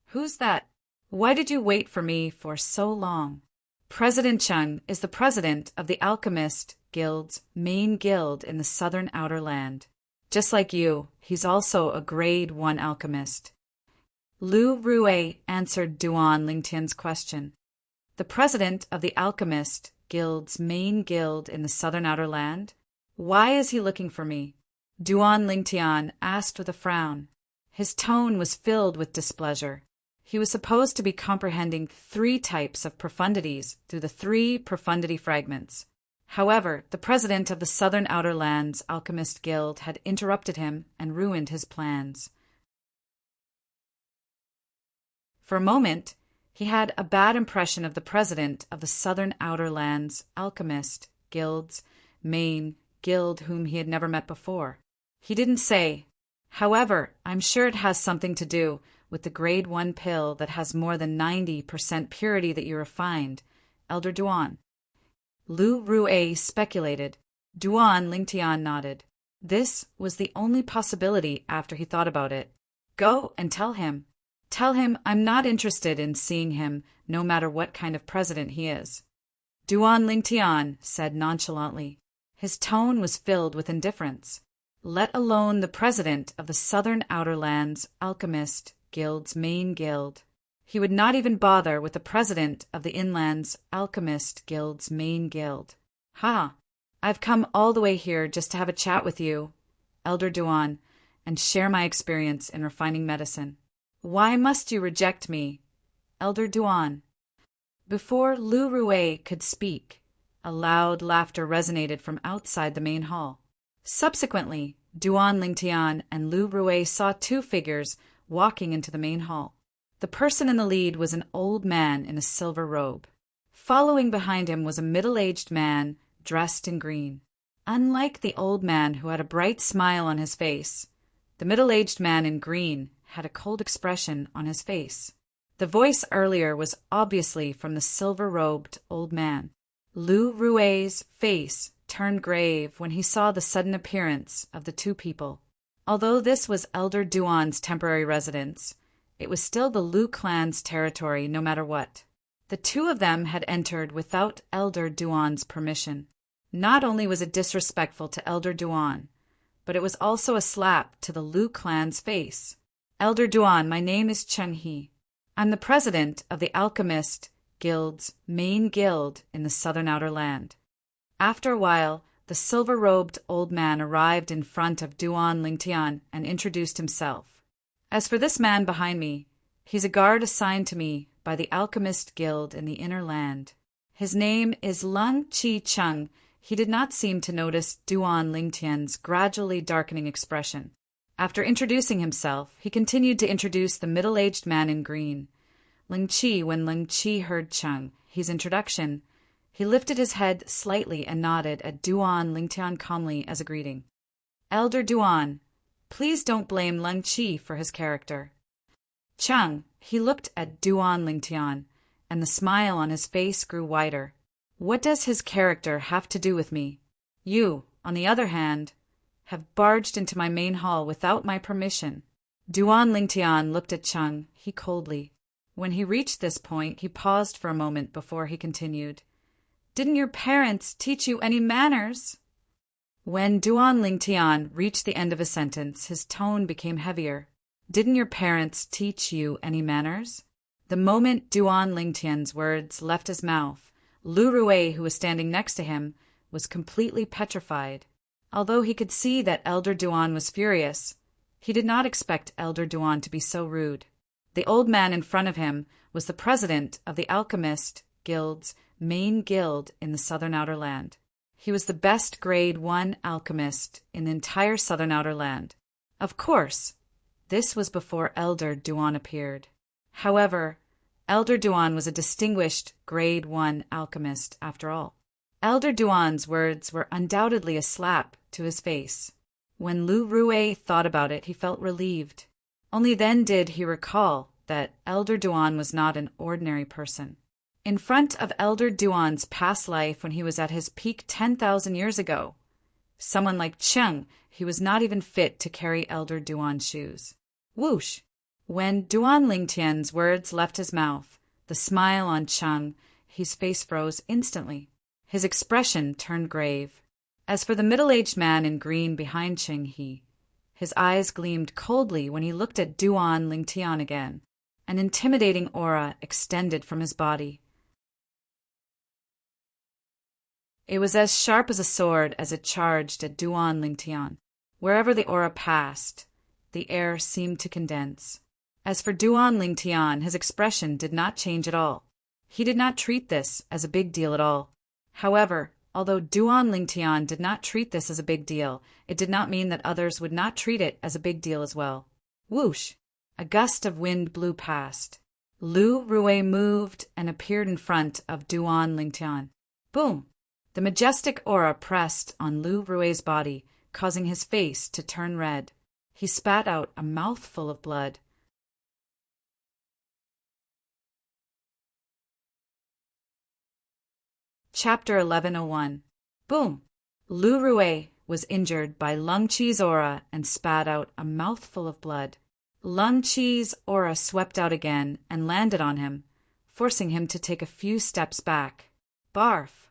Who's that? Why did you wait for me for so long? President Cheng is the president of the Alchemist Guild's main guild in the southern outer land. Just like you, he's also a grade 1 alchemist. Lu Rui answered Duan Lingtian's question. The president of the Alchemist Guild's main guild in the southern outer land? Why is he looking for me? Duan Lingtian asked with a frown. His tone was filled with displeasure. He was supposed to be comprehending 3 types of profundities through the 3 profundity fragments. However, the president of the Southern Outer Lands Alchemist Guild had interrupted him and ruined his plans. For a moment, he had a bad impression of the president of the Southern Outer Lands Alchemist Guild's main guild whom he had never met before. He didn't say, however, I'm sure it has something to do with the grade 1 pill that has more than 90% purity that you refined, Elder Duan. Lu Rui speculated. Duan Lingtian nodded. This was the only possibility after he thought about it. Go and tell him. Tell him I'm not interested in seeing him, no matter what kind of president he is. Duan Lingtian said nonchalantly. His tone was filled with indifference. Let alone the president of the Southern Outer Lands Alchemist Guild's main guild. He would not even bother with the president of the Inland's Alchemist Guild's main guild. I've come all the way here just to have a chat with you, Elder Duan, and share my experience in refining medicine. Why must you reject me, Elder Duan? Before Lu Rui could speak, a loud laughter resonated from outside the main hall. Subsequently, Duan Lingtian and Lu Rui saw 2 figures walking into the main hall. The person in the lead was an old man in a silver robe. Following behind him was a middle-aged man dressed in green. Unlike the old man who had a bright smile on his face, the middle-aged man in green had a cold expression on his face. The voice earlier was obviously from the silver-robed old man. Lu Rui's face turned grave when he saw the sudden appearance of the 2 people. Although this was Elder Duan's temporary residence, it was still the Lu clan's territory no matter what. The 2 of them had entered without Elder Duan's permission. Not only was it disrespectful to Elder Duan, but it was also a slap to the Lu clan's face. Elder Duan, my name is Cheng He. I'm the president of the Alchemist Guild's main guild in the Southern Outer Land. After a while, the silver-robed old man arrived in front of Duan Lingtian and introduced himself. As for this man behind me, he's a guard assigned to me by the Alchemist Guild in the Inner Land. His name is Lung Chi Chung. He did not seem to notice Duan Lingtian's gradually darkening expression. After introducing himself, he continued to introduce the middle-aged man in green. When Lung Chi heard Chung, his introduction, he lifted his head slightly and nodded at Duan Lingtian calmly as a greeting. Elder Duan, please don't blame Lung Chi for his character. Chung, he looked at Duan Lingtian, and the smile on his face grew wider. What does his character have to do with me? You, on the other hand, have barged into my main hall without my permission. Duan Lingtian looked at Chung, he coldly. When he reached this point, he paused for a moment before he continued. Didn't your parents teach you any manners? When Duan Lingtian reached the end of a sentence, his tone became heavier. Didn't your parents teach you any manners? The moment Duan Lingtian's words left his mouth, Lu Rui, who was standing next to him, was completely petrified. Although he could see that Elder Duan was furious, he did not expect Elder Duan to be so rude. The old man in front of him was the president of the Alchemist Guild's main guild in the Southern Outer Land. He was the best grade 1 alchemist in the entire Southern Outer Land. Of course, this was before Elder Duan appeared. However, Elder Duan was a distinguished grade 1 alchemist after all. Elder Duan's words were undoubtedly a slap to his face. When Lu Rue thought about it, he felt relieved. Only then did he recall that Elder Duan was not an ordinary person. In front of Elder Duan's past life when he was at his peak 10,000 years ago, someone like Cheng, he was not even fit to carry Elder Duan's shoes. Whoosh! When Duan Lingtian's words left his mouth, the smile on Cheng, his face froze instantly. His expression turned grave. As for the middle-aged man in green behind Cheng He, his eyes gleamed coldly when he looked at Duan Lingtian again. An intimidating aura extended from his body. It was as sharp as a sword as it charged at Duan Lingtian. Wherever the aura passed, the air seemed to condense. As for Duan Lingtian, his expression did not change at all. He did not treat this as a big deal at all. However, although Duan Lingtian did not treat this as a big deal, it did not mean that others would not treat it as a big deal as well. Whoosh! A gust of wind blew past. Lu Rue moved and appeared in front of Duan Lingtian. Boom! The majestic aura pressed on Lu Rue's body, causing his face to turn red. He spat out a mouthful of blood. Chapter 1101. Boom! Lu Rue was injured by Lung Chi's aura and spat out a mouthful of blood. Lung Chi's aura swept out again and landed on him, forcing him to take a few steps back. Barf!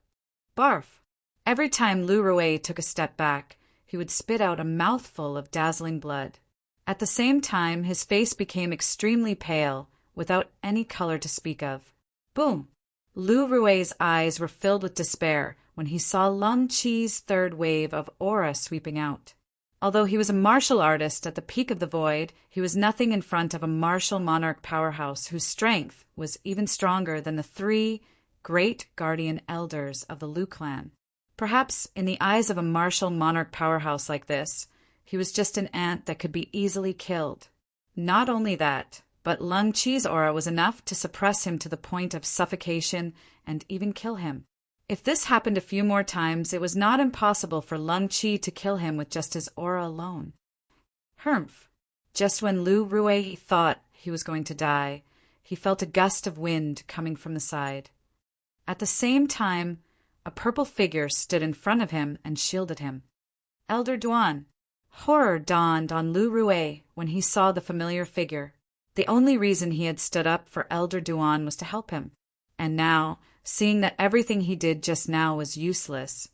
Barf! Every time Lu Rue took a step back, he would spit out a mouthful of dazzling blood. At the same time, his face became extremely pale, without any color to speak of. Boom! Lu Rue's eyes were filled with despair when he saw Lung Chi's third wave of aura sweeping out. Although he was a martial artist at the peak of the void, he was nothing in front of a martial monarch powerhouse whose strength was even stronger than the 3 great guardian elders of the Lu clan. Perhaps in the eyes of a martial monarch powerhouse like this, he was just an ant that could be easily killed. Not only that, but Lung Chi's aura was enough to suppress him to the point of suffocation and even kill him. If this happened a few more times, it was not impossible for Lung Chi to kill him with just his aura alone. Humph! Just when Lu Rue thought he was going to die, he felt a gust of wind coming from the side. At the same time, a purple figure stood in front of him and shielded him. Elder Duan. Horror dawned on Lu Rue when he saw the familiar figure. The only reason he had stood up for Elder Duan was to help him. And now, seeing that everything he did just now was useless,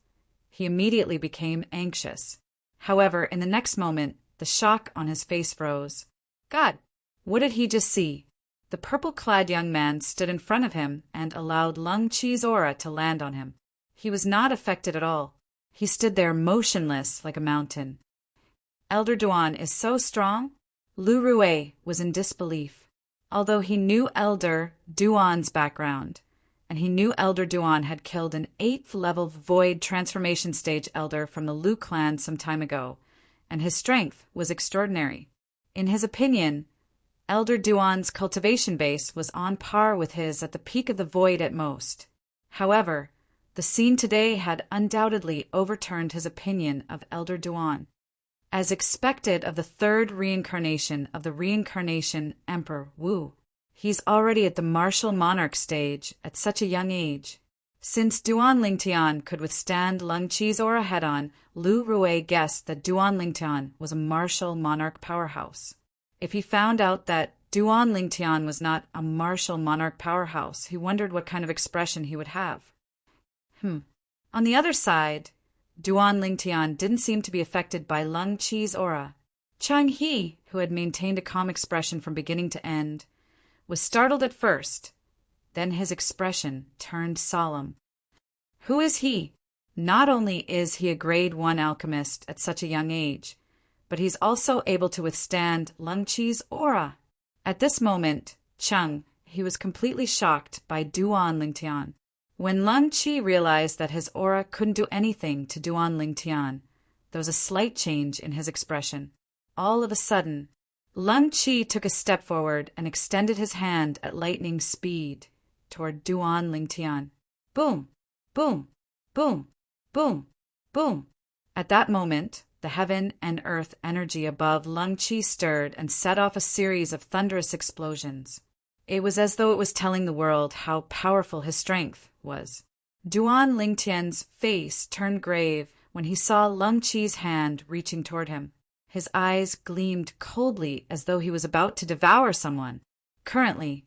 he immediately became anxious. However, in the next moment, the shock on his face froze. God! What did he just see? The purple-clad young man stood in front of him and allowed Lung Chi's aura to land on him. He was not affected at all. He stood there motionless like a mountain. Elder Duan is so strong? Lu Rue was in disbelief. Although he knew Elder Duan's background, and he knew Elder Duan had killed an 8th-level Void Transformation Stage Elder from the Lu clan some time ago, and his strength was extraordinary. In his opinion, Elder Duan's cultivation base was on par with his at the peak of the Void at most. However, the scene today had undoubtedly overturned his opinion of Elder Duan. As expected of the 3rd reincarnation of the Reincarnation Emperor Wu, he's already at the martial monarch stage at such a young age. Since Duan Lingtian could withstand Lung Chi's aura head-on, Lu Rue guessed that Duan Lingtian was a martial monarch powerhouse. If he found out that Duan Lingtian was not a martial monarch powerhouse, he wondered what kind of expression he would have. On the other side, Duan Lingtian didn't seem to be affected by Lung Chi's aura. Cheng He, who had maintained a calm expression from beginning to end, was startled at first. Then his expression turned solemn. Who is he? Not only is he a grade 1 alchemist at such a young age, but he's also able to withstand Leng Qi's aura. At this moment, he was completely shocked by Duan Lingtian. When Leng Qi realized that his aura couldn't do anything to Duan Lingtian, there was a slight change in his expression. All of a sudden, Leng Qi took a step forward and extended his hand at lightning speed toward Duan Lingtian. Boom! Boom! Boom! Boom! Boom! At that moment, the heaven and earth energy above Leng Qi stirred and set off a series of thunderous explosions. It was as though it was telling the world how powerful his strength was. Duan Lingtian's face turned grave when he saw Leng Qi's hand reaching toward him. His eyes gleamed coldly as though he was about to devour someone. Currently,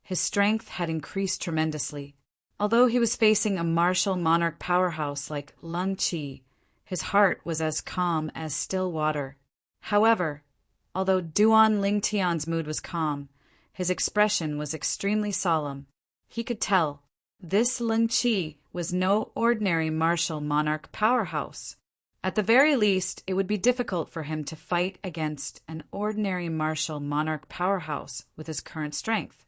his strength had increased tremendously. Although he was facing a martial monarch powerhouse like Leng Qi, his heart was as calm as still water. However, although Duan Lingtian's mood was calm, his expression was extremely solemn. He could tell this Leng Qi was no ordinary martial monarch powerhouse. At the very least, it would be difficult for him to fight against an ordinary martial monarch powerhouse with his current strength.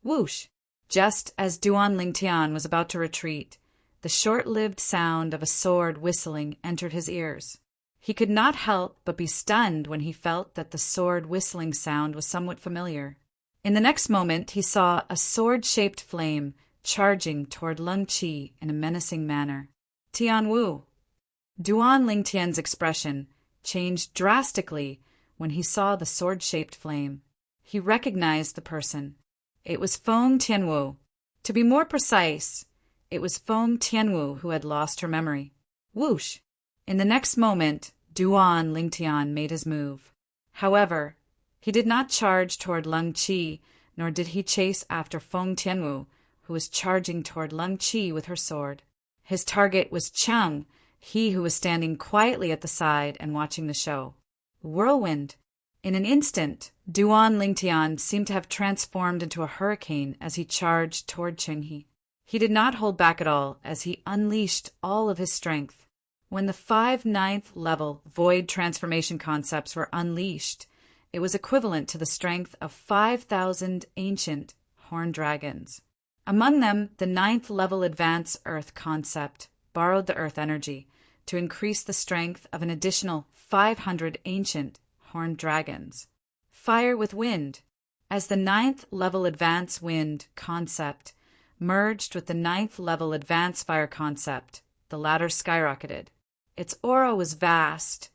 Whoosh! Just as Duan Lingtian was about to retreat, the short-lived sound of a sword whistling entered his ears. He could not help but be stunned when he felt that the sword whistling sound was somewhat familiar. In the next moment, he saw a sword-shaped flame charging toward Leng Qi in a menacing manner. Tian Wu! Duan Lingtian's expression changed drastically when he saw the sword-shaped flame. He recognized the person. It was Feng Tianwu. To be more precise, it was Feng Tianwu who had lost her memory. Whoosh! In the next moment, Duan Lingtian made his move. However, he did not charge toward Leng Qi, nor did he chase after Feng Tianwu, who was charging toward Leng Qi with her sword. His target was Cheng, he who was standing quietly at the side and watching the show. Whirlwind! In an instant, Duan Lingtian seemed to have transformed into a hurricane as he charged toward Chenghe. He did not hold back at all as he unleashed all of his strength. When the 5 9th level void transformation concepts were unleashed, it was equivalent to the strength of 5,000 ancient horned dragons. Among them, the 9th level advanced earth concept borrowed the earth energy to increase the strength of an additional 500 ancient horned dragons. Fire with wind. As the 9th level advanced wind concept merged with the 9th level advanced fire concept, the latter skyrocketed. Its aura was vast,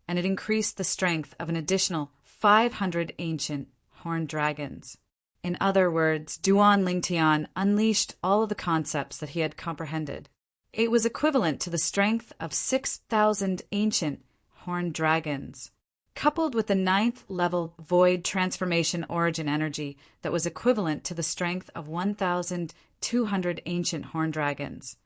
and it increased the strength of an additional 500 ancient horned dragons. In other words, Duan Lingtian unleashed all of the concepts that he had comprehended. It was equivalent to the strength of 6,000 ancient horned dragons, coupled with the 9th level void transformation origin energy that was equivalent to the strength of 1,200 ancient horned dragons.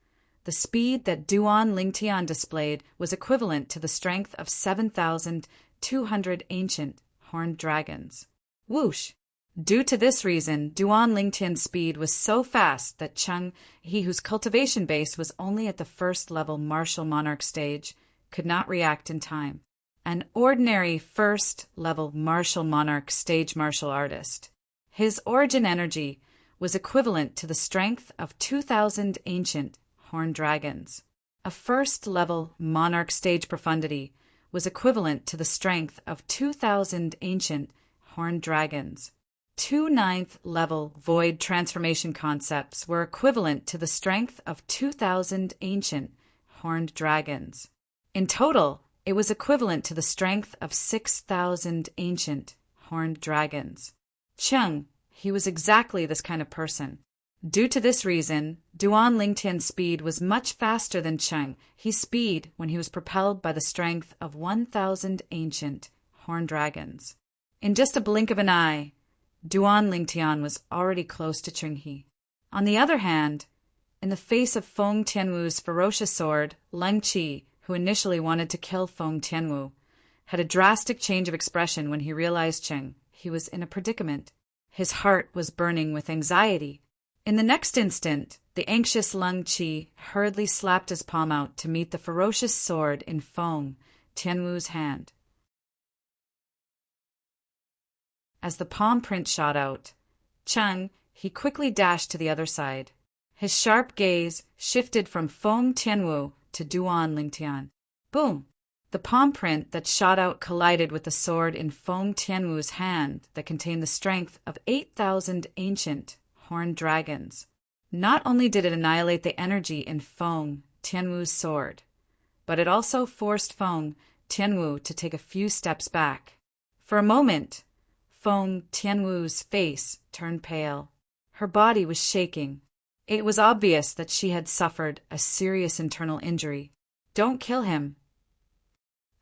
The speed that Duan Lingtian displayed was equivalent to the strength of 7,200 ancient horned dragons. Whoosh! Due to this reason, Duan Lingtian's speed was so fast that Cheng, he whose cultivation base was only at the 1st level martial monarch stage, could not react in time. An ordinary 1st level martial monarch stage martial artist. His origin energy was equivalent to the strength of 2,000 ancient horned dragons. A 1st level monarch stage profundity was equivalent to the strength of 2,000 ancient horned dragons. 2 9th level void transformation concepts were equivalent to the strength of 2,000 ancient horned dragons. In total, it was equivalent to the strength of 6,000 ancient horned dragons. Cheng, he was exactly this kind of person. Due to this reason, Duan Lingtian's speed was much faster than Cheng, his speed when he was propelled by the strength of 1,000 ancient horned dragons. In just a blink of an eye, Duan Lingtian was already close to Chenghe. On the other hand, in the face of Feng Tianwu's ferocious sword, Leng Qi, who initially wanted to kill Feng Tianwu, had a drastic change of expression when he realized he was in a predicament. His heart was burning with anxiety. In the next instant, the anxious Lung Qi hurriedly slapped his palm out to meet the ferocious sword in Feng Tianwu's hand. As the palm print shot out, he quickly dashed to the other side. His sharp gaze shifted from Feng Tianwu to Duan Lingtian. Boom! The palm print that shot out collided with the sword in Feng Tianwu's hand that contained the strength of 8,000 ancient horned dragons. Not only did it annihilate the energy in Feng Tianwu's sword, but it also forced Feng Tianwu to take a few steps back. For a moment, Feng Tianwu's face turned pale. Her body was shaking. It was obvious that she had suffered a serious internal injury. "Don't kill him."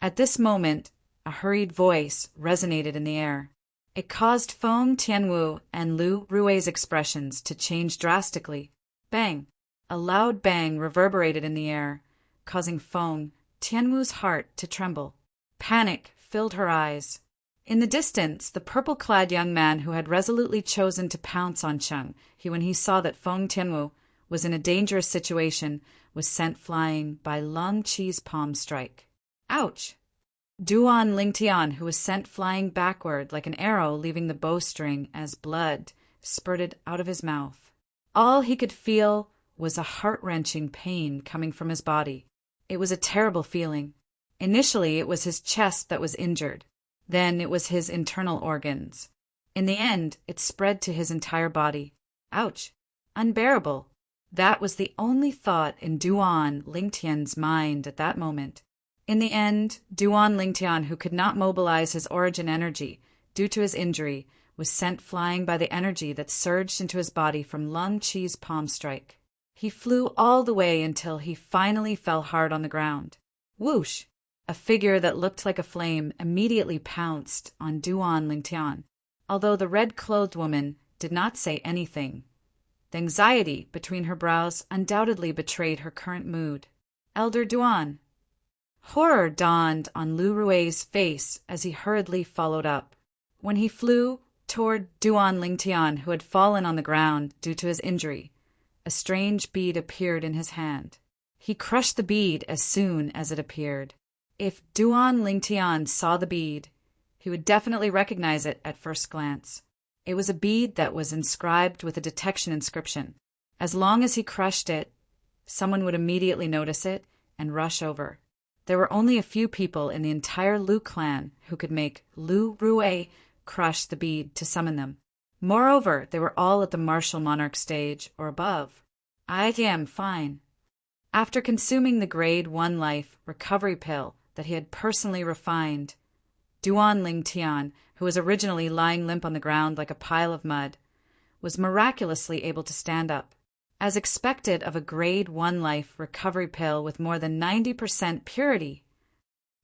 At this moment, a hurried voice resonated in the air. It caused Feng Tianwu and Lu Rui's expressions to change drastically. Bang! A loud bang reverberated in the air, causing Feng Tianwu's heart to tremble. Panic filled her eyes. In the distance, the purple-clad young man who had resolutely chosen to pounce on Cheng, when he saw that Feng Tianwu was in a dangerous situation, was sent flying by Lung Qi's palm strike. Ouch! Duan Lingtian, who was sent flying backward like an arrow leaving the bowstring as blood spurted out of his mouth. All he could feel was a heart-wrenching pain coming from his body. It was a terrible feeling. Initially, it was his chest that was injured. Then it was his internal organs. In the end, it spread to his entire body. Ouch! Unbearable! That was the only thought in Duan Lingtian's mind at that moment. In the end, Duan Lingtian, who could not mobilize his origin energy due to his injury, was sent flying by the energy that surged into his body from Lung Qi's palm strike. He flew all the way until he finally fell hard on the ground. Whoosh! A figure that looked like a flame immediately pounced on Duan Lingtian. Although the red-clothed woman did not say anything, the anxiety between her brows undoubtedly betrayed her current mood. "Elder Duan." Horror dawned on Lu Rui's face as he hurriedly followed up. When he flew toward Duan Lingtian, who had fallen on the ground due to his injury, a strange bead appeared in his hand. He crushed the bead as soon as it appeared. If Duan Lingtian saw the bead, he would definitely recognize it at first glance. It was a bead that was inscribed with a detection inscription. As long as he crushed it, someone would immediately notice it and rush over. There were only a few people in the entire Lu clan who could make Lu Rui crush the bead to summon them. Moreover, they were all at the martial monarch stage or above. I am fine. After consuming the grade 1 life recovery pill that he had personally refined, Duan Lingtian, who was originally lying limp on the ground like a pile of mud, was miraculously able to stand up. As expected of a grade 1 life recovery pill with more than 90% purity.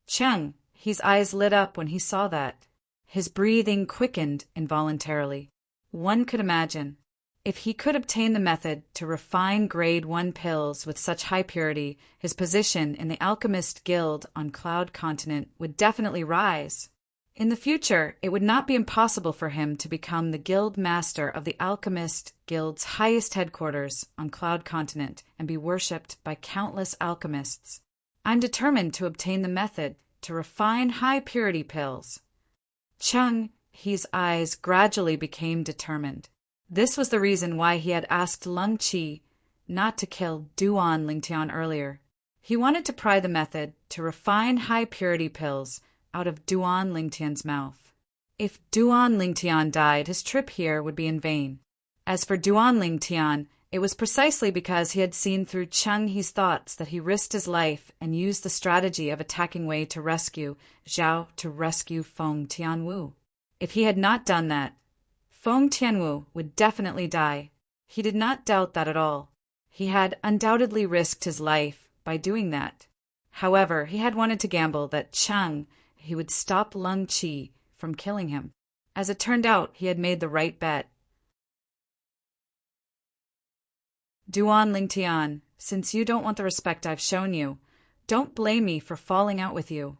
Cheng, his eyes lit up when he saw that. His breathing quickened involuntarily. One could imagine, if he could obtain the method to refine grade 1 pills with such high purity, his position in the Alchemist Guild on Cloud Continent would definitely rise. In the future, it would not be impossible for him to become the Guild Master of the Alchemist Guild's highest headquarters on Cloud Continent and be worshipped by countless alchemists. I'm determined to obtain the method to refine high-purity pills. Cheng, his eyes gradually became determined. This was the reason why he had asked Lung Qi not to kill Duan Lingtian earlier. He wanted to pry the method to refine high-purity pills out of Duan Lingtian's mouth. If Duan Lingtian died, his trip here would be in vain. As for Duan Lingtian, it was precisely because he had seen through Cheng He's thoughts that he risked his life and used the strategy of attacking Wei to rescue Zhao to rescue Feng Tianwu. If he had not done that, Feng Tianwu would definitely die. He did not doubt that at all. He had undoubtedly risked his life by doing that. However, he had wanted to gamble that he would stop Lung Qi from killing him. As it turned out, he had made the right bet. Duan Lingtian, since you don't want the respect I've shown you, don't blame me for falling out with you.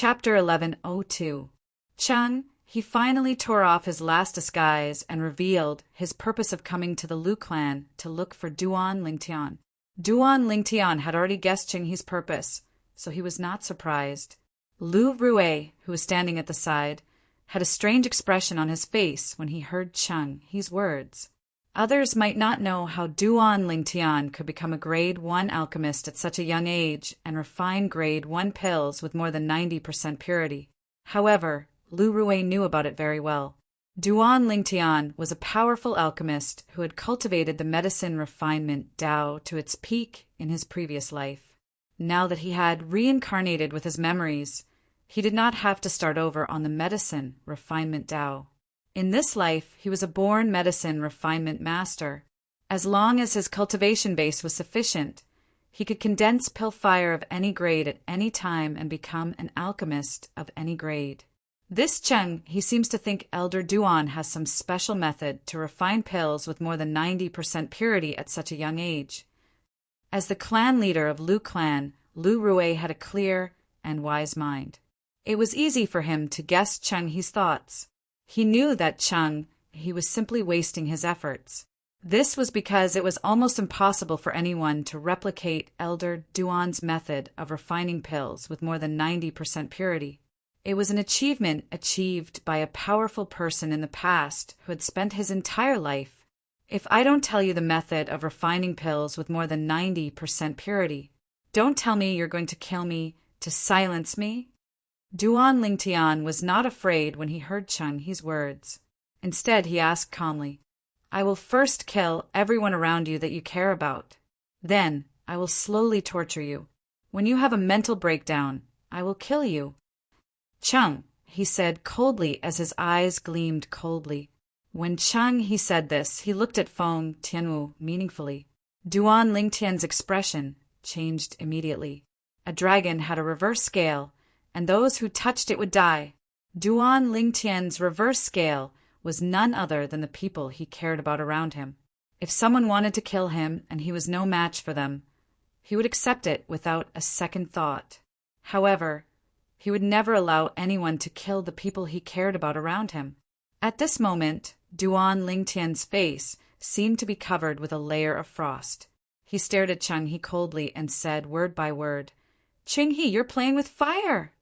Chapter 1102. Cheng, he finally tore off his last disguise and revealed his purpose of coming to the Lu clan to look for Duan Lingtian. Duan Lingtian had already guessed Cheng He's purpose, so he was not surprised. Lu Rui, who was standing at the side, had a strange expression on his face when he heard Cheng He's words. Others might not know how Duan Lingtian could become a grade 1 alchemist at such a young age and refine grade 1 pills with more than 90% purity. However, Lu Rui knew about it very well. Duan Lingtian was a powerful alchemist who had cultivated the medicine refinement Dao to its peak in his previous life. Now that he had reincarnated with his memories, he did not have to start over on the medicine refinement Dao. In this life, he was a born medicine refinement master. As long as his cultivation base was sufficient, he could condense pill fire of any grade at any time and become an alchemist of any grade. This Cheng, he seems to think Elder Duan has some special method to refine pills with more than 90% purity at such a young age. As the clan leader of Lu clan, Lu Rui had a clear and wise mind. It was easy for him to guess Cheng He's thoughts. He knew that Cheng He was simply wasting his efforts. This was because it was almost impossible for anyone to replicate Elder Duan's method of refining pills with more than 90% purity. It was an achievement achieved by a powerful person in the past who had spent his entire life. If I don't tell you the method of refining pills with more than 90% purity, don't tell me you're going to kill me to silence me. Duan Lingtian was not afraid when he heard Cheng He's words. Instead, he asked calmly, I will first kill everyone around you that you care about. Then, I will slowly torture you. When you have a mental breakdown, I will kill you. Cheng, he said coldly as his eyes gleamed coldly. When Cheng He said this, he looked at Feng Tianwu meaningfully. Duan Lingtian's expression changed immediately. A dragon had a reverse scale, and those who touched it would die. Duan Lingtian's reverse scale was none other than the people he cared about around him. If someone wanted to kill him and he was no match for them, he would accept it without a second thought. However, he would never allow anyone to kill the people he cared about around him. At this moment, Duan Lingtian's face seemed to be covered with a layer of frost. He stared at Cheng He coldly and said word by word, Cheng He, you're playing with fire.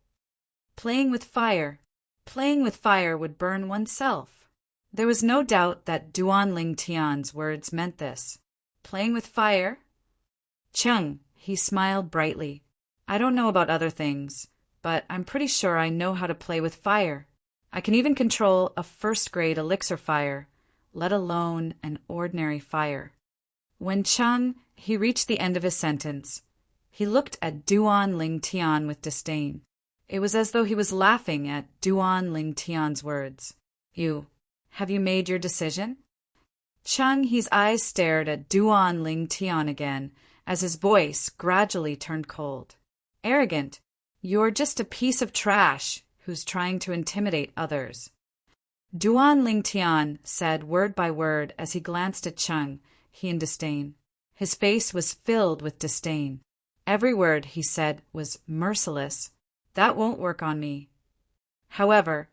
Playing with fire. Playing with fire would burn oneself. There was no doubt that Duan Lingtian's words meant this. Playing with fire? Cheng, he smiled brightly. I don't know about other things, but I'm pretty sure I know how to play with fire. I can even control a first-grade elixir fire, let alone an ordinary fire. When Cheng He reached the end of his sentence, he looked at Duan Lingtian with disdain. It was as though he was laughing at Duan Lingtian's words. Have you made your decision? Cheng He's eyes stared at Duan Lingtian again as his voice gradually turned cold. Arrogant, you're just a piece of trash who's trying to intimidate others. Duan Lingtian said word by word as he glanced at Cheng He in disdain. His face was filled with disdain. Every word he said was merciless. That won't work on me. However,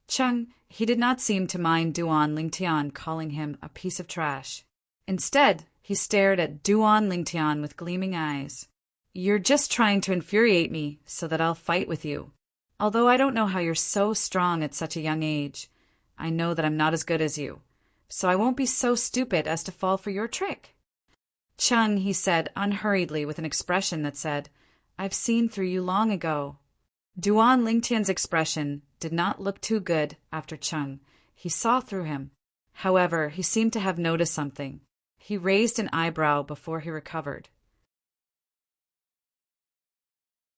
Cheng He did not seem to mind Duan Lingtian calling him a piece of trash. Instead, he stared at Duan Lingtian with gleaming eyes. You're just trying to infuriate me so that I'll fight with you. Although I don't know how you're so strong at such a young age, I know that I'm not as good as you, so I won't be so stupid as to fall for your trick. Cheng He said unhurriedly with an expression that said, I've seen through you long ago. Duan Lingtian's expression did not look too good after Cheng He saw through him. However, he seemed to have noticed something. He raised an eyebrow before he recovered.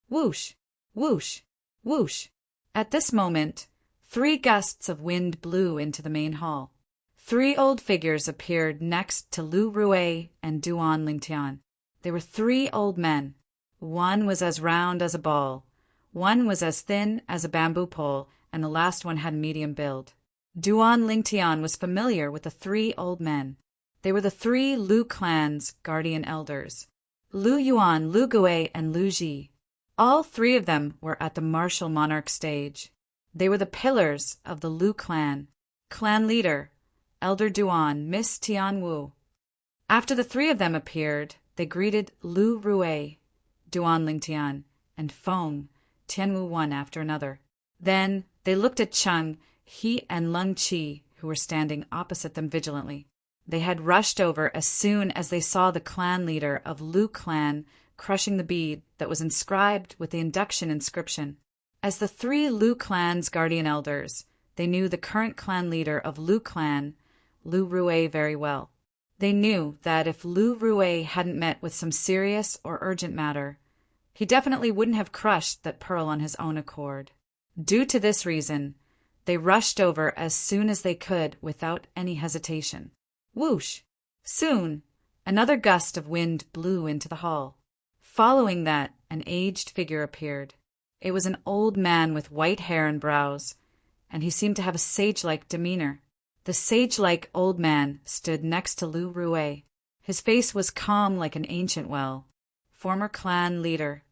Whoosh, whoosh, whoosh. At this moment, 3 gusts of wind blew into the main hall. 3 old figures appeared next to Lu Rui and Duan Lingtian. They were 3 old men. One was as round as a ball. One was as thin as a bamboo pole, and the last one had medium build. Duan Lingtian was familiar with the 3 old men. They were the 3 Lu clan's guardian elders, Lu Yuan, Lu Gui, and Lu Ji. All three of them were at the martial monarch stage. They were the pillars of the Lu clan. Clan leader, Elder Duan, Miss Tianwu. After the three of them appeared, they greeted Lu Rue, Duan Lingtian, and Feng, Tianwu one after another. Then they looked at Cheng, He, and Leng Qi, who were standing opposite them vigilantly. They had rushed over as soon as they saw the clan leader of Lu clan crushing the bead that was inscribed with the induction inscription. As the three Lu clan's guardian elders, they knew the current clan leader of Lu clan, Lu Rue, very well. They knew that if Lu Rue hadn't met with some serious or urgent matter, he definitely wouldn't have crushed that pearl on his own accord. Due to this reason, they rushed over as soon as they could without any hesitation. Whoosh! Soon, another gust of wind blew into the hall. Following that, an aged figure appeared. It was an old man with white hair and brows, and he seemed to have a sage-like demeanor. The sage-like old man stood next to Lu Rue. His face was calm like an ancient well. Former clan leader.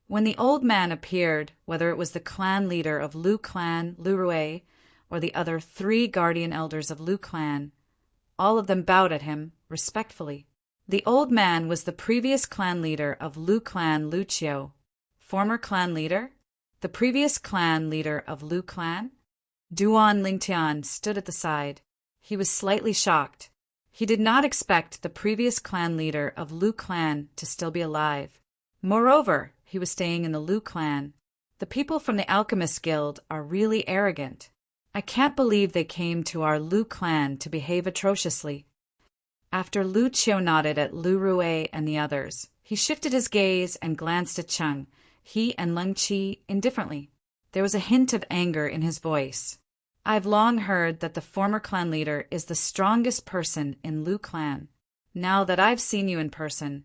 When the old man appeared, whether it was the clan leader of Lu clan, Lu Rue, or the other three guardian elders of Lu clan, all of them bowed at him respectfully. The old man was the previous clan leader of Lu clan, Lu Qiu. Former clan leader? The previous clan leader of Lu clan? Duan Lingtian stood at the side. He was slightly shocked. He did not expect the previous clan leader of Lu clan to still be alive. Moreover, he was staying in the Lu clan. The people from the Alchemist Guild are really arrogant. I can't believe they came to our Lu clan to behave atrociously. After Lu Qiu nodded at Lu Rue and the others, he shifted his gaze and glanced at Cheng, He, and Leng Qi indifferently. There was a hint of anger in his voice. I've long heard that the former clan leader is the strongest person in Lu clan. Now that I've seen you in person,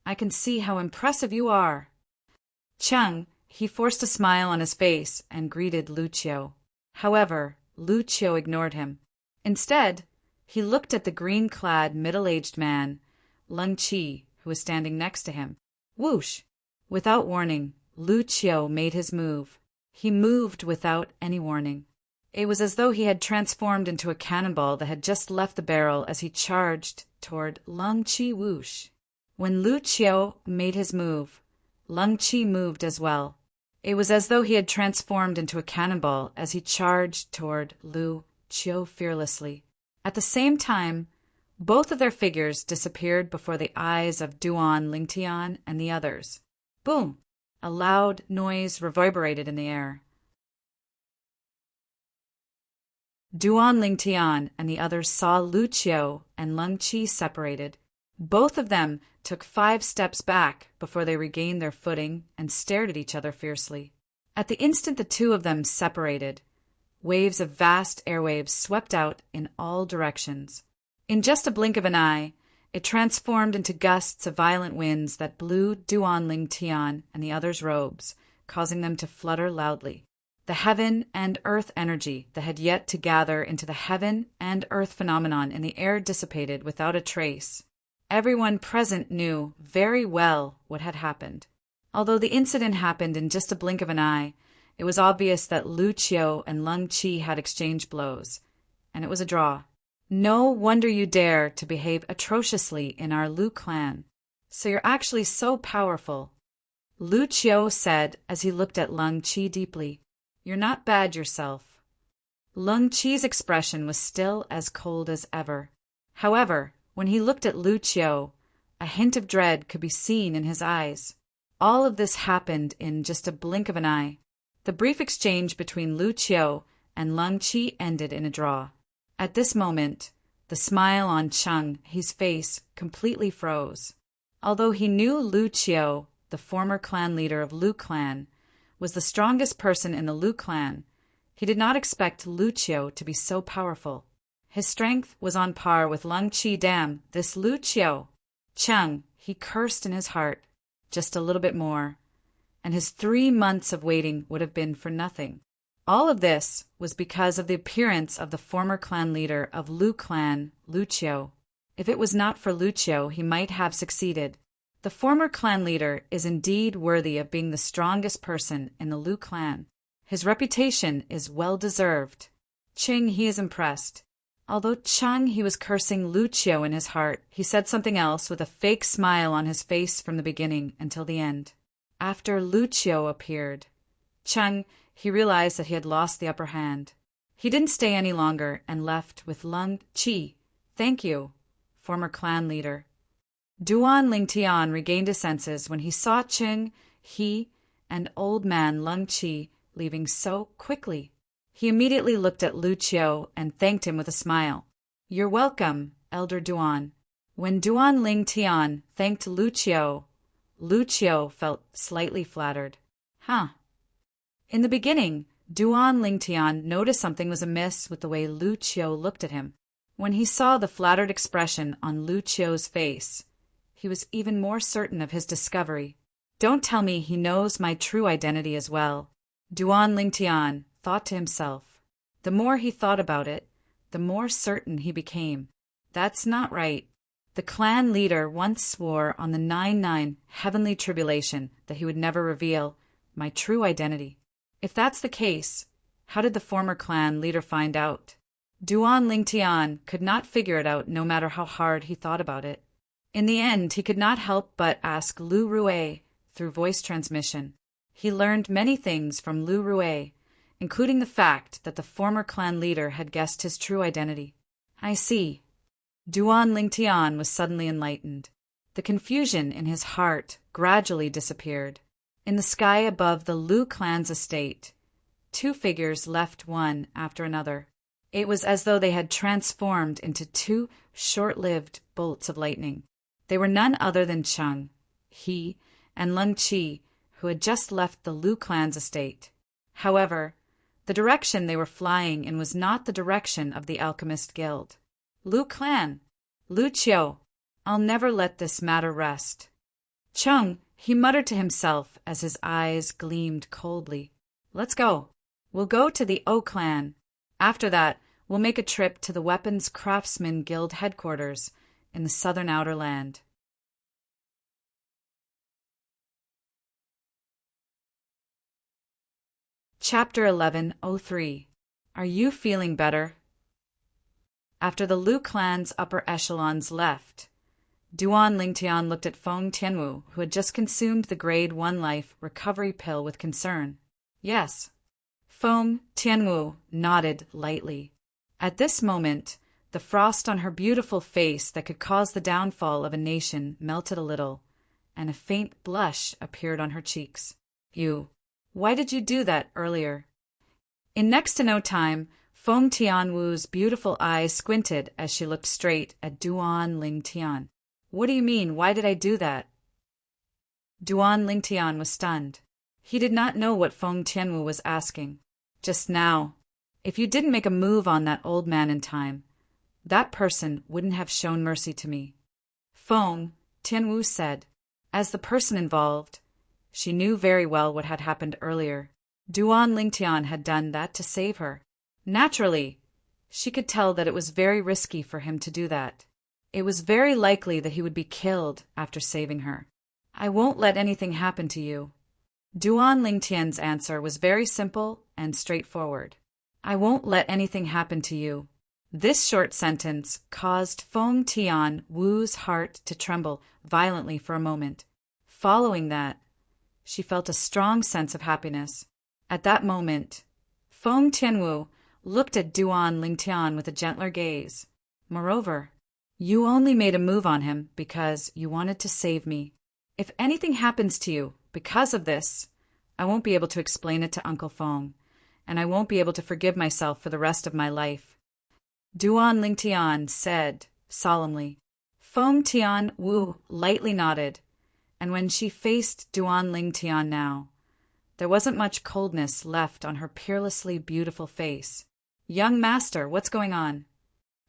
I can see how impressive you are. Cheng, he forced a smile on his face and greeted Lu Qiu. However, Lu Qiu ignored him. Instead, he looked at the green-clad, middle-aged man, Leng Qi, who was standing next to him. Whoosh! Without warning, Lu Qiu made his move. He moved without any warning. It was as though he had transformed into a cannonball that had just left the barrel as he charged toward Leng Qi. Whoosh! When Lu Qiu made his move, Leng Qi moved as well. It was as though he had transformed into a cannonball as he charged toward Lu Qiu fearlessly. At the same time, both of their figures disappeared before the eyes of Duan Lingtian and the others. Boom! A loud noise reverberated in the air. Duan Lingtian and the others saw Lu Qiu and Leng Qi separated. Both of them took 5 steps back before they regained their footing and stared at each other fiercely. At the instant the two of them separated, waves of vast airwaves swept out in all directions. In just a blink of an eye, it transformed into gusts of violent winds that blew Duan Lingtian and the others' robes, causing them to flutter loudly. The heaven and earth energy that had yet to gather into the heaven and earth phenomenon in the air dissipated without a trace. Everyone present knew very well what had happened. Although the incident happened in just a blink of an eye, it was obvious that Lu Qiu and Leng Qi had exchanged blows, and it was a draw. No wonder you dare to behave atrociously in our Lu clan. So you're actually so powerful. Lu Qiu said as he looked at Leng Qi deeply. You're not bad yourself. Leng Qi's expression was still as cold as ever. However, when he looked at Lu Qiu, a hint of dread could be seen in his eyes. All of this happened in just a blink of an eye. The brief exchange between Lu Qiu and Leng Qi ended in a draw. At this moment, the smile on Cheng He's face completely froze. Although he knew Lu Qiu, the former clan leader of Lu clan, was the strongest person in the Lu clan, he did not expect Lu Qiu to be so powerful. His strength was on par with Leng Qi. Damn, this Lu Qiu. Cheng, he cursed in his heart, just a little bit more, and his 3 months of waiting would have been for nothing. All of this was because of the appearance of the former clan leader of Lu clan, Lu Qiu. If it was not for Lu Qiu, he might have succeeded. The former clan leader is indeed worthy of being the strongest person in the Lu clan. His reputation is well deserved. Ching, he is impressed. Although Chung, he was cursing Lu Qiu in his heart, he said something else with a fake smile on his face from the beginning until the end. After Lu Qiu appeared, Chung, he realized that he had lost the upper hand. He didn't stay any longer and left with Lung Qi. Thank you, former clan leader. Duan Lingtian regained his senses when he saw Ching, he, and old man Lung Qi leaving so quickly. He immediately looked at Lu Qiu and thanked him with a smile. You're welcome, Elder Duan. When Duan Lingtian thanked Lu Qiu felt slightly flattered. In the beginning, Duan Lingtian noticed something was amiss with the way Lu Qiu looked at him. When he saw the flattered expression on Lu Qiu's face, he was even more certain of his discovery. Don't tell me he knows my true identity as well, Duan Lingtian thought to himself. The more he thought about it, the more certain he became. That's not right. The clan leader once swore on the 9-9 heavenly tribulation that he would never reveal my true identity. If that's the case, how did the former clan leader find out? Duan Lingtian could not figure it out no matter how hard he thought about it. In the end, he could not help but ask Lu Rue through voice transmission. He learned many things from Lu Rue, including the fact that the former clan leader had guessed his true identity. I see. Duan Lingtian was suddenly enlightened. The confusion in his heart gradually disappeared. In the sky above the Lu clan's estate, two figures left one after another. It was as though they had transformed into two short-lived bolts of lightning. They were none other than Chung, he, and Lung Qi, who had just left the Lu clan's estate. However, the direction they were flying in was not the direction of the Alchemist Guild. Lu clan, Lu Qiu, I'll never let this matter rest. Chung, he muttered to himself as his eyes gleamed coldly. Let's go. We'll go to the O clan. After that, we'll make a trip to the Weapons Craftsman Guild headquarters in the southern outer land. Chapter 1103. Are you feeling better? After the Lu clan's upper echelons left, Duan Lingtian looked at Feng Tianwu, who had just consumed the Grade 1 Life recovery pill with concern. Yes. Feng Tianwu nodded lightly. At this moment, the frost on her beautiful face that could cause the downfall of a nation melted a little, and a faint blush appeared on her cheeks. Why did you do that earlier? In next to no time, Feng Tianwu's beautiful eyes squinted as she looked straight at Duan Lingtian. What do you mean, why did I do that? Duan Lingtian was stunned. He did not know what Feng Tianwu was asking. Just now, if you didn't make a move on that old man in time, that person wouldn't have shown mercy to me. Feng Tianwu said. As the person involved, she knew very well what had happened earlier. Duan Lingtian had done that to save her. Naturally, she could tell that it was very risky for him to do that. It was very likely that he would be killed after saving her. I won't let anything happen to you. Duan Lingtian's answer was very simple and straightforward. I won't let anything happen to you. This short sentence caused Feng Tianwu's heart to tremble violently for a moment. Following that, she felt a strong sense of happiness. At that moment, Feng Tianwu looked at Duan Lingtian with a gentler gaze. Moreover, you only made a move on him because you wanted to save me. If anything happens to you because of this, I won't be able to explain it to Uncle Feng, and I won't be able to forgive myself for the rest of my life. Duan Lingtian said solemnly. Feng Tianwu lightly nodded, and when she faced Duan Lingtian now, there wasn't much coldness left on her peerlessly beautiful face. Young master, what's going on?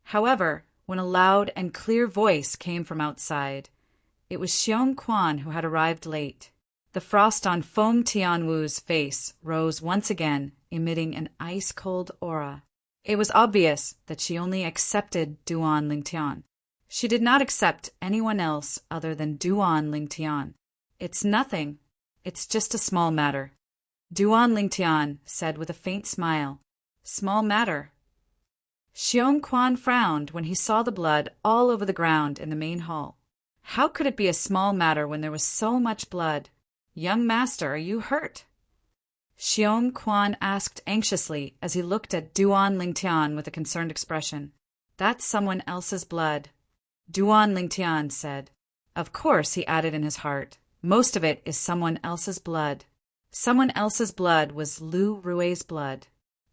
However, when a loud and clear voice came from outside, it was Xiong Quan who had arrived late. The frost on Feng Tianwu's face rose once again, emitting an ice-cold aura. It was obvious that she only accepted Duan Lingtian. She did not accept anyone else other than Duan Lingtian. It's nothing. It's just a small matter. Duan Lingtian said with a faint smile. Small matter. Xiong Quan frowned when he saw the blood all over the ground in the main hall. How could it be a small matter when there was so much blood? Young master, are you hurt? Xiong Quan asked anxiously as he looked at Duan Lingtian with a concerned expression. That's someone else's blood. Duan Lingtian said. Of course, he added in his heart. Most of it is someone else's blood. Someone else's blood was Lu Rui's blood.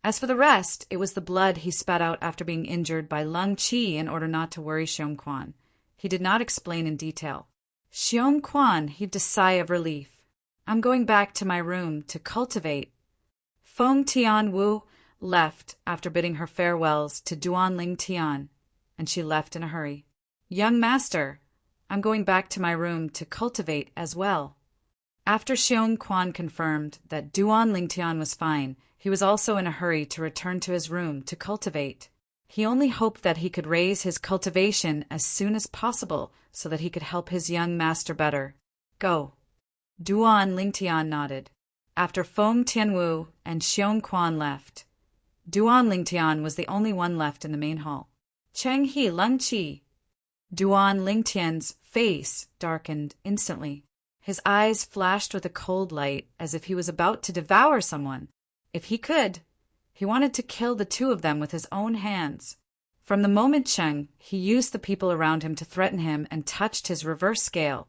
As for the rest, it was the blood he spat out after being injured by Lung Qi in order not to worry Xiong Quan. He did not explain in detail. Xiong Quan heaved a sigh of relief. I'm going back to my room to cultivate. Feng Tianwu left after bidding her farewells to Duan Lingtian, and she left in a hurry. Young master, I'm going back to my room to cultivate as well. After Xiong Quan confirmed that Duan Lingtian was fine, he was also in a hurry to return to his room to cultivate. He only hoped that he could raise his cultivation as soon as possible so that he could help his young master better. Go. Duan Lingtian nodded. After Feng Tianwu and Xiong Quan left, Duan Lingtian was the only one left in the main hall. Cheng He Lung Qi. Duan Lingtian's face darkened instantly. His eyes flashed with a cold light as if he was about to devour someone. If he could, he wanted to kill the two of them with his own hands. From the moment Cheng, he used the people around him to threaten him and touched his reverse scale.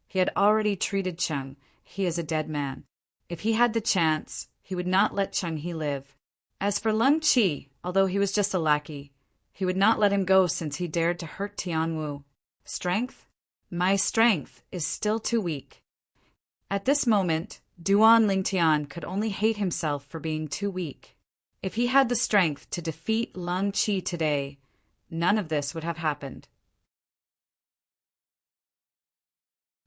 He had already treated Cheng. He is a dead man. If he had the chance, he would not let Cheng He live. As for Lung Qi, although he was just a lackey, he would not let him go since he dared to hurt Tianwu. Strength? My strength is still too weak. At this moment, Duan Lingtian could only hate himself for being too weak. If he had the strength to defeat Lung Qi today, none of this would have happened.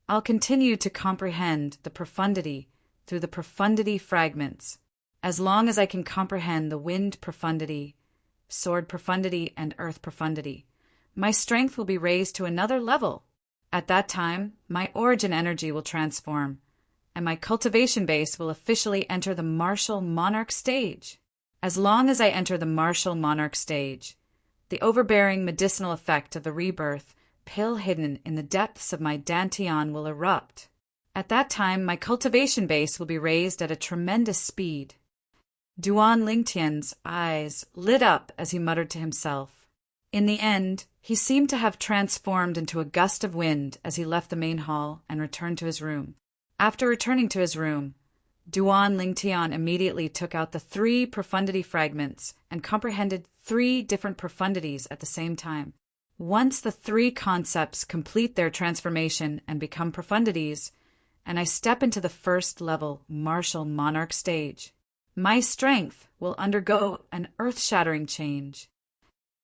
I'll continue to comprehend the profundity through the profundity fragments, as long as I can comprehend the wind profundity, sword profundity, and earth profundity. My strength will be raised to another level. At that time, my origin energy will transform, and my cultivation base will officially enter the martial monarch stage. As long as I enter the martial monarch stage, the overbearing medicinal effect of the rebirth, pill hidden in the depths of my dantian, will erupt. At that time, my cultivation base will be raised at a tremendous speed. Duan Lingtian's eyes lit up as he muttered to himself. In the end, he seemed to have transformed into a gust of wind as he left the main hall and returned to his room. After returning to his room, Duan Lingtian immediately took out the 3 profundity fragments and comprehended 3 different profundities at the same time. Once the 3 concepts complete their transformation and become profundities, and I step into the first level martial monarch stage, my strength will undergo an earth-shattering change.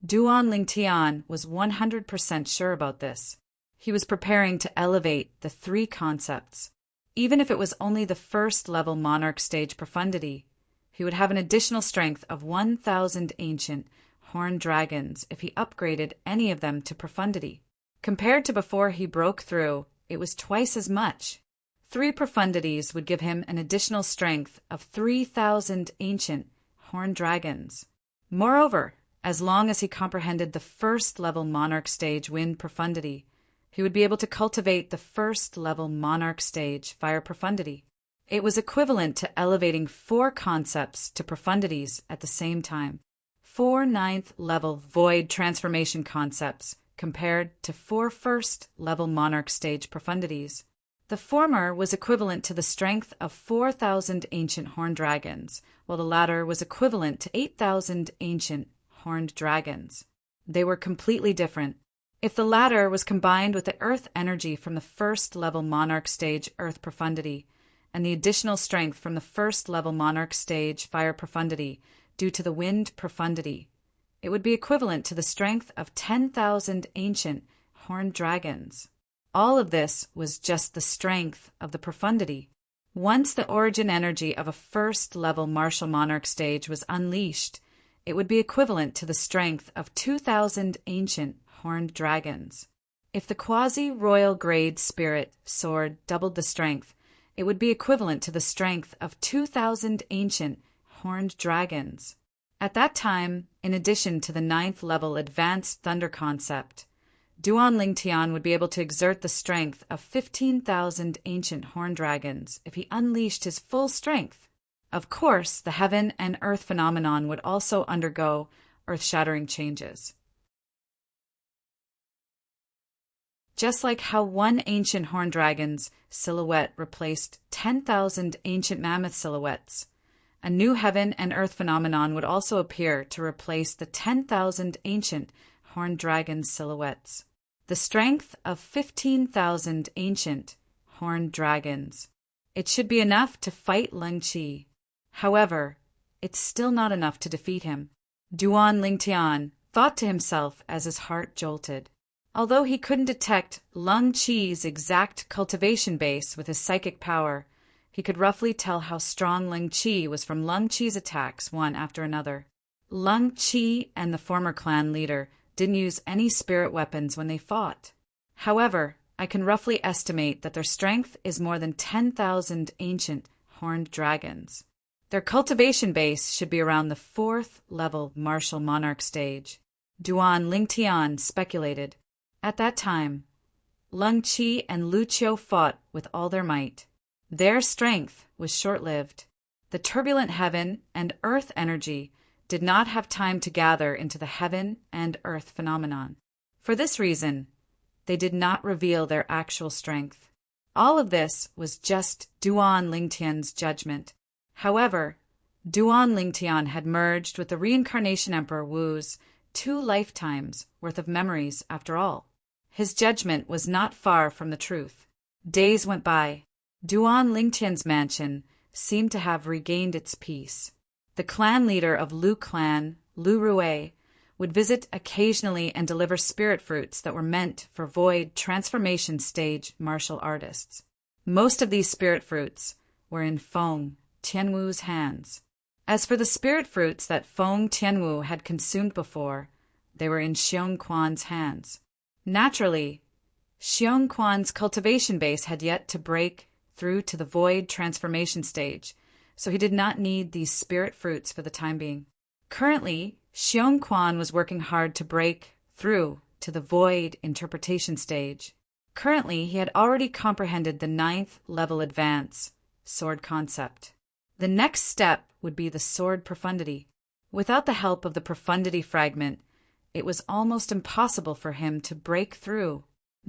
Duan Lingtian was 100% sure about this. He was preparing to elevate the 3 concepts. Even if it was only the first level monarch stage profundity, he would have an additional strength of 1,000 ancient horned dragons if he upgraded any of them to profundity. Compared to before he broke through, it was twice as much. 3 profundities would give him an additional strength of 3,000 ancient horned dragons. Moreover, as long as he comprehended the first level monarch stage wind profundity, he would be able to cultivate the first level monarch stage fire profundity. It was equivalent to elevating 4 concepts to profundities at the same time. 4 9th level void transformation concepts compared to 4 first level monarch stage profundities. The former was equivalent to the strength of 4,000 ancient horned dragons, while the latter was equivalent to 8,000 ancient horned dragons. They were completely different. If the latter was combined with the earth energy from the first level monarch stage earth profundity and the additional strength from the first level monarch stage fire profundity due to the wind profundity, it would be equivalent to the strength of 10,000 ancient horned dragons. All of this was just the strength of the profundity. Once the origin energy of a first level martial monarch stage was unleashed, it would be equivalent to the strength of 2,000 ancient horned dragons. If the quasi-royal grade spirit sword doubled the strength, it would be equivalent to the strength of 2,000 ancient horned dragons. At that time, in addition to the 9th level advanced thunder concept, Duan Lingtian would be able to exert the strength of 15,000 ancient horned dragons if he unleashed his full strength. Of course, the heaven and earth phenomenon would also undergo earth-shattering changes. Just like how one ancient horned dragon's silhouette replaced 10,000 ancient mammoth silhouettes, a new heaven and earth phenomenon would also appear to replace the 10,000 ancient horned dragon silhouettes. The strength of 15,000 ancient horned dragons. It should be enough to fight Leng Qi. However, it's still not enough to defeat him. Duan Lingtian thought to himself as his heart jolted. Although he couldn't detect Leng Qi's exact cultivation base with his psychic power, he could roughly tell how strong Leng Qi was from Leng Qi's attacks one after another. Leng Qi and the former clan leader didn't use any spirit weapons when they fought. However, I can roughly estimate that their strength is more than 10,000 ancient horned dragons. Their cultivation base should be around the 4th level martial monarch stage. Duan Lingtian speculated. At that time, Leng Qi and Lu Qiu fought with all their might. Their strength was short-lived. The turbulent heaven and earth energy did not have time to gather into the heaven and earth phenomenon. For this reason, they did not reveal their actual strength. All of this was just Duan Lingtian's judgment. However, Duan Lingtian had merged with the reincarnation Emperor Wu's 2 lifetimes worth of memories after all. His judgment was not far from the truth. Days went by. Duan Lingtian's mansion seemed to have regained its peace. The clan leader of Lu clan, Lu Rue, would visit occasionally and deliver spirit fruits that were meant for void transformation stage martial artists. Most of these spirit fruits were in Feng Tianwu's hands. As for the spirit fruits that Feng Tianwu had consumed before, they were in Xiong Quan's hands. Naturally, Xiong Quan's cultivation base had yet to break through to the void transformation stage, so he did not need these spirit fruits for the time being. Currently, Xiong Quan was working hard to break through to the void interpretation stage. Currently, he had already comprehended the 9th level advance sword concept. The next step would be the sword profundity. Without the help of the profundity fragment, it was almost impossible for him to break through.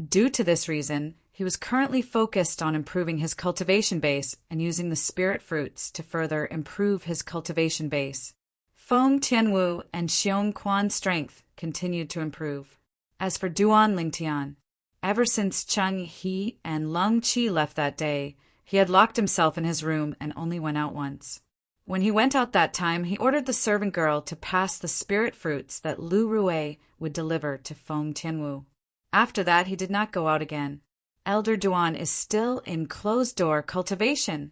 Due to this reason, he was currently focused on improving his cultivation base and using the spirit fruits to further improve his cultivation base. Feng Tianwu and Xiong Quan's strength continued to improve. As for Duan Lingtian, ever since Cheng He and Leng Qi left that day, he had locked himself in his room and only went out once. When he went out that time, he ordered the servant girl to pass the spirit fruits that Lu Rue would deliver to Feng Tianwu. After that, he did not go out again. Elder Duan is still in closed-door cultivation.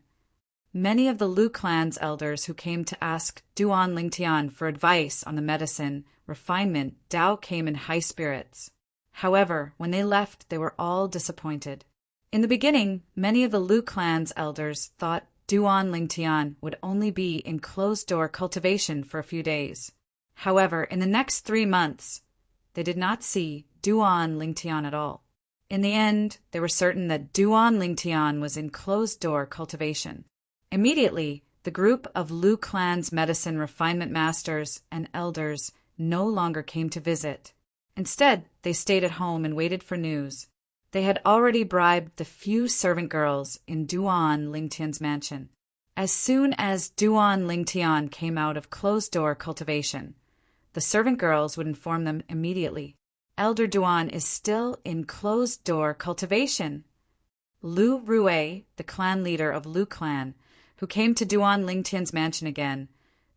Many of the Lu clan's elders who came to ask Duan Lingtian for advice on the medicine refinement Dao came in high spirits. However, when they left, they were all disappointed. In the beginning, many of the Lu clan's elders thought Duan Lingtian would only be in closed-door cultivation for a few days. However, in the next 3 months, they did not see Duan Lingtian at all. In the end, they were certain that Duan Lingtian was in closed-door cultivation. Immediately, the group of Lu clan's medicine refinement masters and elders no longer came to visit. Instead, they stayed at home and waited for news. They had already bribed the few servant girls in Duan Lingtian's mansion. As soon as Duan Lingtian came out of closed-door cultivation, the servant girls would inform them immediately. Elder Duan is still in closed-door cultivation. Lu Rue, the clan leader of Lu clan, who came to Duan Lingtian's mansion again,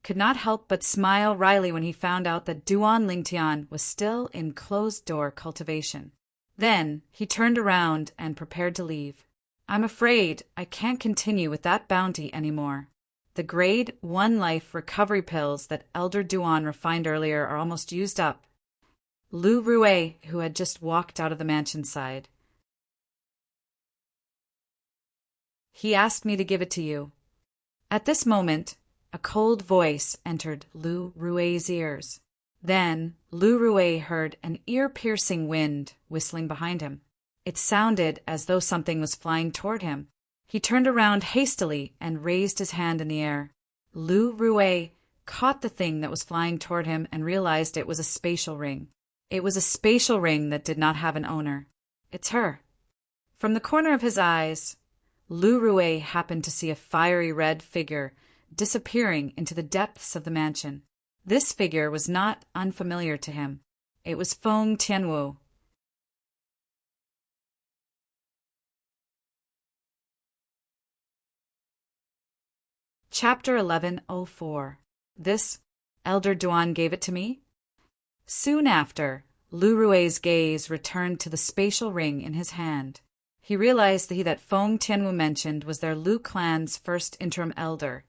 could not help but smile wryly when he found out that Duan Lingtian was still in closed-door cultivation. Then he turned around and prepared to leave. I'm afraid I can't continue with that bounty anymore. The grade 1 life recovery pills that Elder Duan refined earlier are almost used up. Lu Rue, who had just walked out of the mansion, sighed. He asked me to give it to you. At this moment, a cold voice entered Lu Rue's ears. Then Lu Rue heard an ear-piercing wind whistling behind him. It sounded as though something was flying toward him. He turned around hastily and raised his hand in the air. Lu Rue caught the thing that was flying toward him and realized it was a spatial ring. It was a spatial ring that did not have an owner. It's her. From the corner of his eyes, Lu Rue happened to see a fiery red figure disappearing into the depths of the mansion. This figure was not unfamiliar to him. It was Feng Tianwu. Chapter 1104. This Elder Duan gave it to me? Soon after, Lu Rue's gaze returned to the spatial ring in his hand. He realized that Feng Tianwu mentioned was their Lu clan's first interim elder,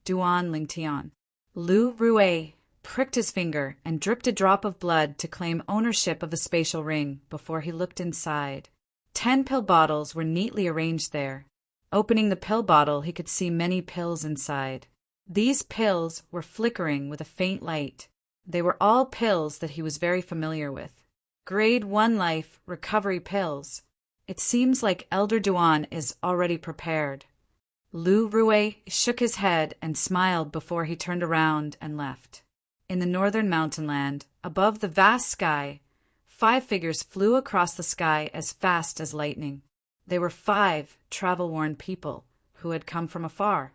Duan Lingtian. Lu Rue pricked his finger and dripped a drop of blood to claim ownership of the spatial ring before he looked inside. 10 pill bottles were neatly arranged there. Opening the pill bottle, he could see many pills inside. These pills were flickering with a faint light. They were all pills that he was very familiar with. Grade 1 life recovery pills. It seems like Elder Duan is already prepared. Lu Rue shook his head and smiled before he turned around and left. In the northern mountainland, above the vast sky, 5 figures flew across the sky as fast as lightning. They were 5 travel-worn people who had come from afar.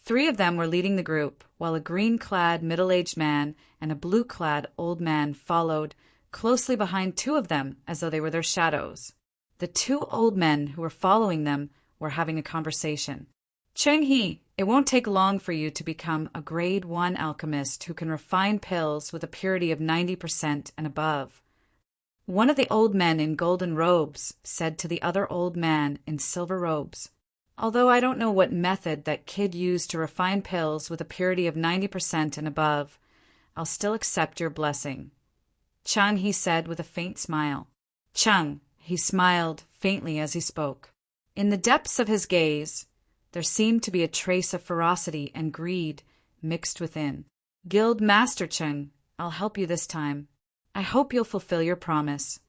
3 of them were leading the group, while a green-clad middle-aged man and a blue-clad old man followed closely behind 2 of them as though they were their shadows. The 2 old men who were following them were having a conversation. Cheng He, it won't take long for you to become a grade 1 alchemist who can refine pills with a purity of 90% and above. One of the old men in golden robes said to the other old man in silver robes, although I don't know what method that kid used to refine pills with a purity of 90% and above, I'll still accept your blessing. Cheng, he said with a faint smile. Cheng, he smiled faintly as he spoke. In the depths of his gaze, there seemed to be a trace of ferocity and greed mixed within. Guild Master Cheng, I'll help you this time. I hope you'll fulfill your promise.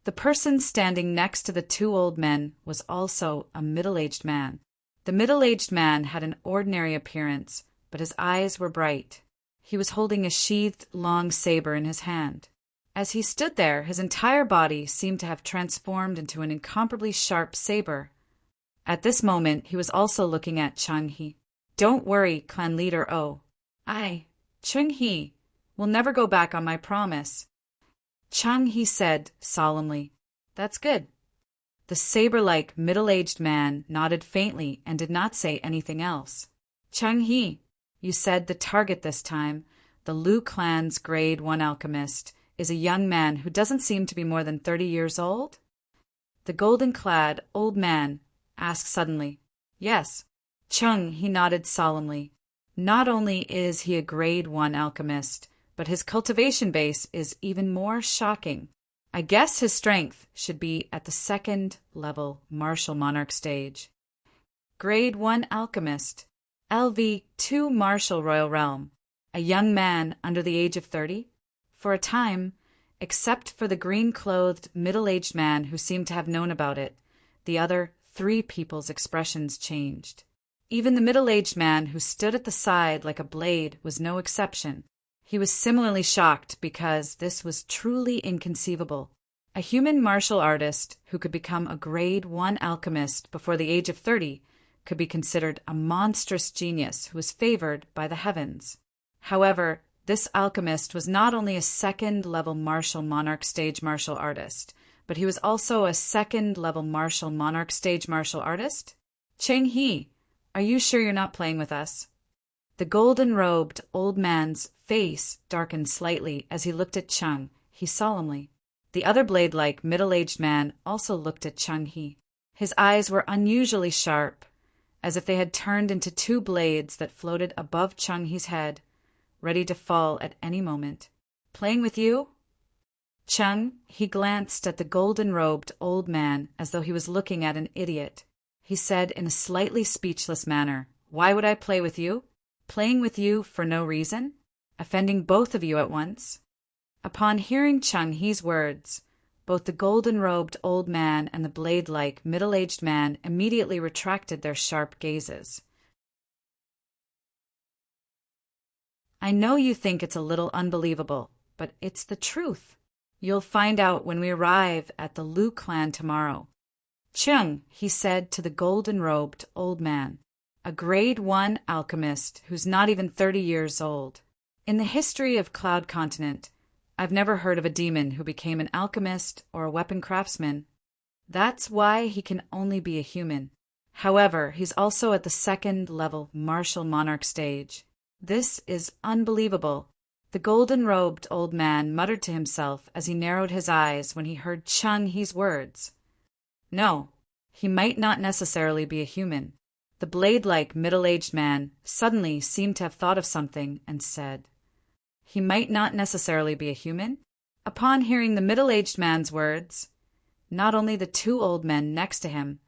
The person standing next to the 2 old men was also a middle-aged man. The middle-aged man had an ordinary appearance, but his eyes were bright. He was holding a sheathed long saber in his hand. As he stood there, his entire body seemed to have transformed into an incomparably sharp saber. At this moment, he was also looking at Cheng He. Don't worry, clan leader O. I, Cheng He, will never go back on my promise. Cheng He said solemnly. That's good. The saber-like middle-aged man nodded faintly and did not say anything else. Cheng He, you said the target this time, the Lu clan's grade 1 alchemist, is a young man who doesn't seem to be more than 30 years old? The golden-clad old man asked suddenly. Yes. Cheng He nodded solemnly. Not only is he a grade 1 alchemist, but his cultivation base is even more shocking. I guess his strength should be at the 2nd level martial monarch stage. Grade 1 alchemist, LV2 martial royal realm, a young man under the age of 30? For a time, except for the green-clothed middle-aged man who seemed to have known about it, the other 3 people's expressions changed. Even the middle-aged man who stood at the side like a blade was no exception. He was similarly shocked because this was truly inconceivable. A human martial artist who could become a grade 1 alchemist before the age of 30 could be considered a monstrous genius who was favored by the heavens. However, this alchemist was not only a 2nd level martial monarch stage martial artist, but he was also a 2nd level martial monarch stage martial artist? Cheng He, are you sure you're not playing with us? The golden-robed old man's face darkened slightly as he looked at Cheng He solemnly. The other blade-like middle-aged man also looked at Cheng He. His eyes were unusually sharp, as if they had turned into 2 blades that floated above Cheng He's head, ready to fall at any moment. Playing with you? Chung, he glanced at the golden-robed old man as though he was looking at an idiot. He said in a slightly speechless manner, "Why would I play with you? Playing with you for no reason? Offending both of you at once?" Upon hearing Chung Hee's words, both the golden-robed old man and the blade-like middle-aged man immediately retracted their sharp gazes. "I know you think it's a little unbelievable, but it's the truth. You'll find out when we arrive at the Lu clan tomorrow." "Chung," he said to the golden-robed old man, "a grade 1 alchemist who's not even 30 years old. In the history of Cloud Continent, I've never heard of a demon who became an alchemist or a weapon craftsman. That's why he can only be a human. However, he's also at the second-level martial monarch stage. This is unbelievable." The golden-robed old man muttered to himself as he narrowed his eyes when he heard Chung Hee's words. "No, he might not necessarily be a human." The blade-like middle-aged man suddenly seemed to have thought of something and said, "He might not necessarily be a human?" Upon hearing the middle-aged man's words, not only the two old men next to him,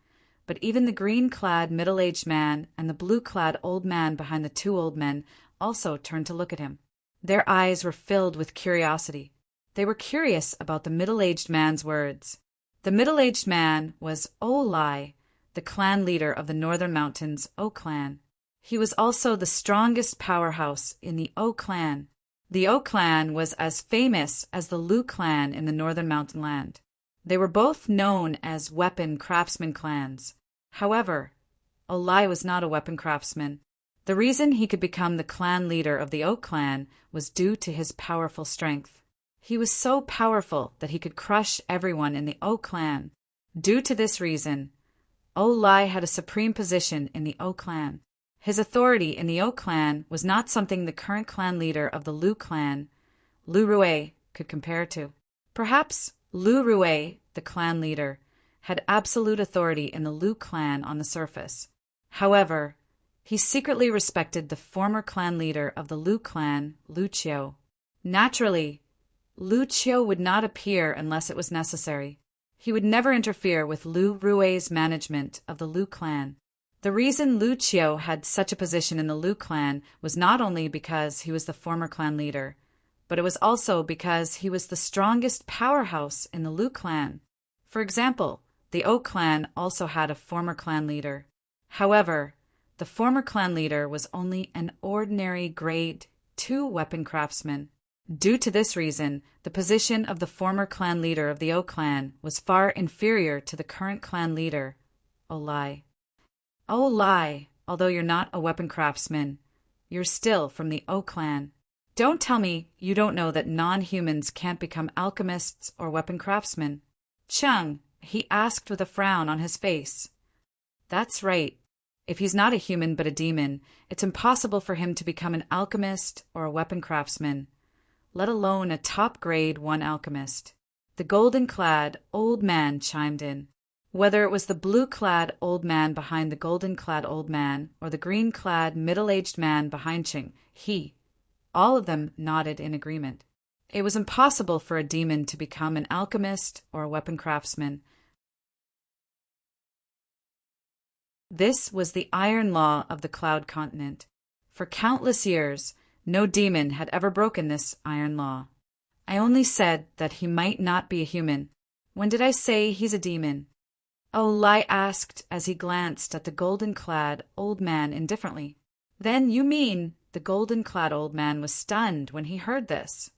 but even the green-clad middle-aged man and the blue-clad old man behind the two old men also turned to look at him. Their eyes were filled with curiosity. They were curious about the middle-aged man's words. The middle-aged man was Olai, the clan leader of the Northern Mountains O clan. He was also the strongest powerhouse in the O clan. The O clan was as famous as the Lu clan in the Northern Mountain Land. They were both known as weapon craftsman clans. However, Olai was not a weapon craftsman. The reason he could become the clan leader of the O clan was due to his powerful strength. He was so powerful that he could crush everyone in the O clan. Due to this reason, Olai had a supreme position in the O clan. His authority in the O clan was not something the current clan leader of the Lu clan, Lu Rue, could compare to. Perhaps Lu Rue, the clan leader, had absolute authority in the Lu clan on the surface. However, he secretly respected the former clan leader of the Lu clan, Lu Qiu. Naturally, Lu Qiu would not appear unless it was necessary. He would never interfere with Lu Rue's management of the Lu clan. The reason Lu Qiu had such a position in the Lu clan was not only because he was the former clan leader, but it was also because he was the strongest powerhouse in the Lu clan. For example, the O clan also had a former clan leader. However, the former clan leader was only an ordinary grade 2 weapon craftsman. Due to this reason, the position of the former clan leader of the O clan was far inferior to the current clan leader, Olai. Olai, although you're not a weapon craftsman, you're still from the O clan. Don't tell me you don't know that non-humans can't become alchemists or weapon craftsmen. Chung, he asked with a frown on his face. That's right. If he's not a human but a demon, it's impossible for him to become an alchemist or a weapon craftsman, let alone a top grade 1 alchemist. The golden-clad old man chimed in. Whether it was the blue-clad old man behind the golden-clad old man or the green-clad middle-aged man behind Ching, all of them nodded in agreement. It was impossible for a demon to become an alchemist or a weapon craftsman. This was the iron law of the Cloud Continent. For countless years, no demon had ever broken this iron law. I only said that he might not be a human. When did I say he's a demon? Olai asked as he glanced at the golden-clad old man indifferently. Then you mean the golden-clad old man was stunned when he heard this.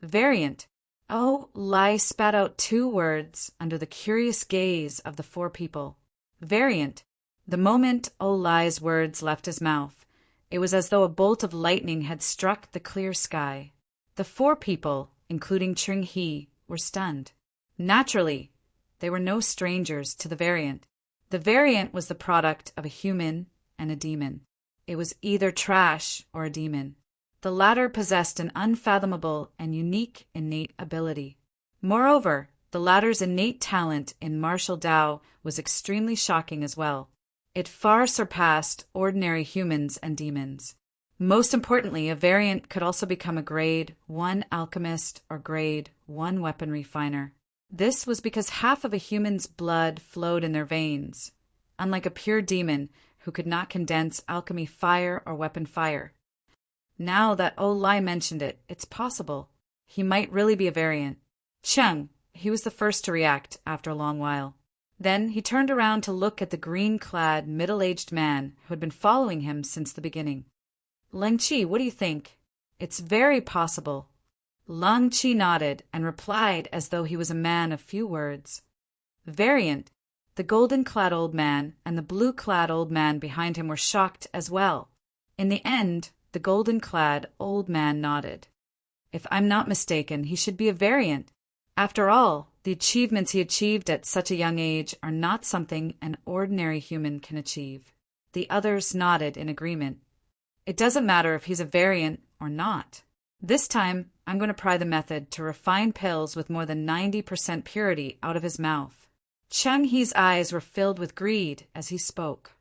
Variant. Olai spat out 2 words under the curious gaze of the 4 people. Variant. The moment Olai's words left his mouth, it was as though a bolt of lightning had struck the clear sky. The 4 people, including Ching He, were stunned. Naturally, they were no strangers to the variant. The variant was the product of a human and a demon. It was either trash or a demon. The latter possessed an unfathomable and unique innate ability. Moreover, the latter's innate talent in martial Dao was extremely shocking as well. It far surpassed ordinary humans and demons. Most importantly, a variant could also become a grade 1 alchemist or grade one weapon refiner. This was because half of a human's blood flowed in their veins, unlike a pure demon who could not condense alchemy fire or weapon fire. Now that old Lai mentioned it, it's possible. He might really be a variant. Cheng, he was the first to react after a long while. Then he turned around to look at the green-clad, middle-aged man who had been following him since the beginning. Leng Qi, what do you think? It's very possible. Leng Qi nodded and replied as though he was a man of few words. Variant. The golden-clad old man and the blue-clad old man behind him were shocked as well. In the end, the golden-clad old man nodded. If I'm not mistaken, he should be a variant. After all, the achievements he achieved at such a young age are not something an ordinary human can achieve. The others nodded in agreement. It doesn't matter if he's a variant or not. This time, I'm going to pry the method to refine pills with more than 90% purity out of his mouth. Cheng He's eyes were filled with greed as he spoke.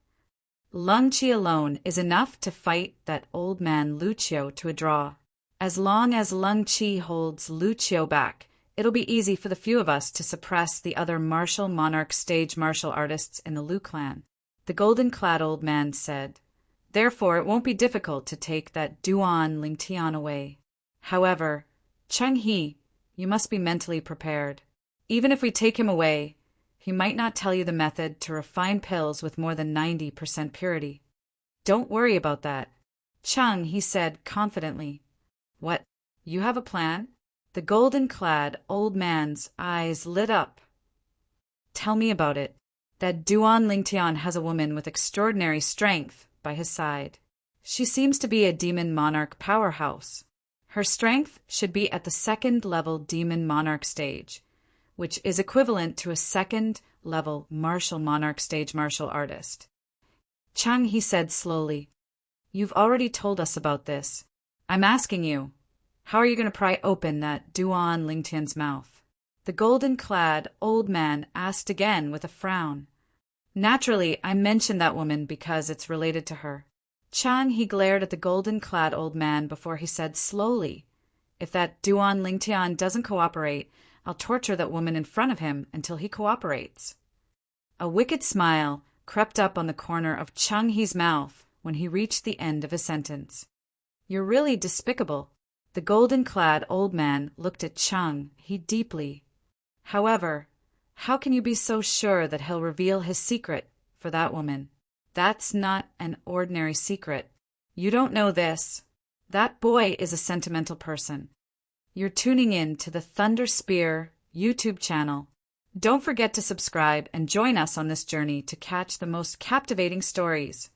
Leng Qi alone is enough to fight that old man Lucio to a draw. As long as Leng Qi holds Lucio back, it'll be easy for the few of us to suppress the other martial monarch stage martial artists in the Lu clan, the golden-clad old man said. Therefore, it won't be difficult to take that Duan Lingtian away. However, Cheng He, you must be mentally prepared. Even if we take him away, he might not tell you the method to refine pills with more than 90% purity. Don't worry about that. Cheng, he said confidently. What? You have a plan? The golden-clad old man's eyes lit up. Tell me about it. That Duan Lingtian has a woman with extraordinary strength by his side. She seems to be a demon monarch powerhouse. Her strength should be at the second-level demon monarch stage, which is equivalent to a second-level martial monarch stage martial artist. Cheng, he said slowly, you've already told us about this. I'm asking you, how are you going to pry open that Duan Lingtian's mouth? The golden-clad old man asked again with a frown. Naturally, I mentioned that woman because it's related to her. Cheng, he glared at the golden-clad old man before he said slowly, if that Duan Lingtian doesn't cooperate, I'll torture that woman in front of him until he cooperates. A wicked smile crept up on the corner of Cheng He's mouth when he reached the end of his sentence. You're really despicable. The golden-clad old man looked at Cheng He deeply. However, how can you be so sure that he'll reveal his secret for that woman? That's not an ordinary secret. You don't know this. That boy is a sentimental person. You're tuning in to the Thunder Spear YouTube channel. Don't forget to subscribe and join us on this journey to catch the most captivating stories.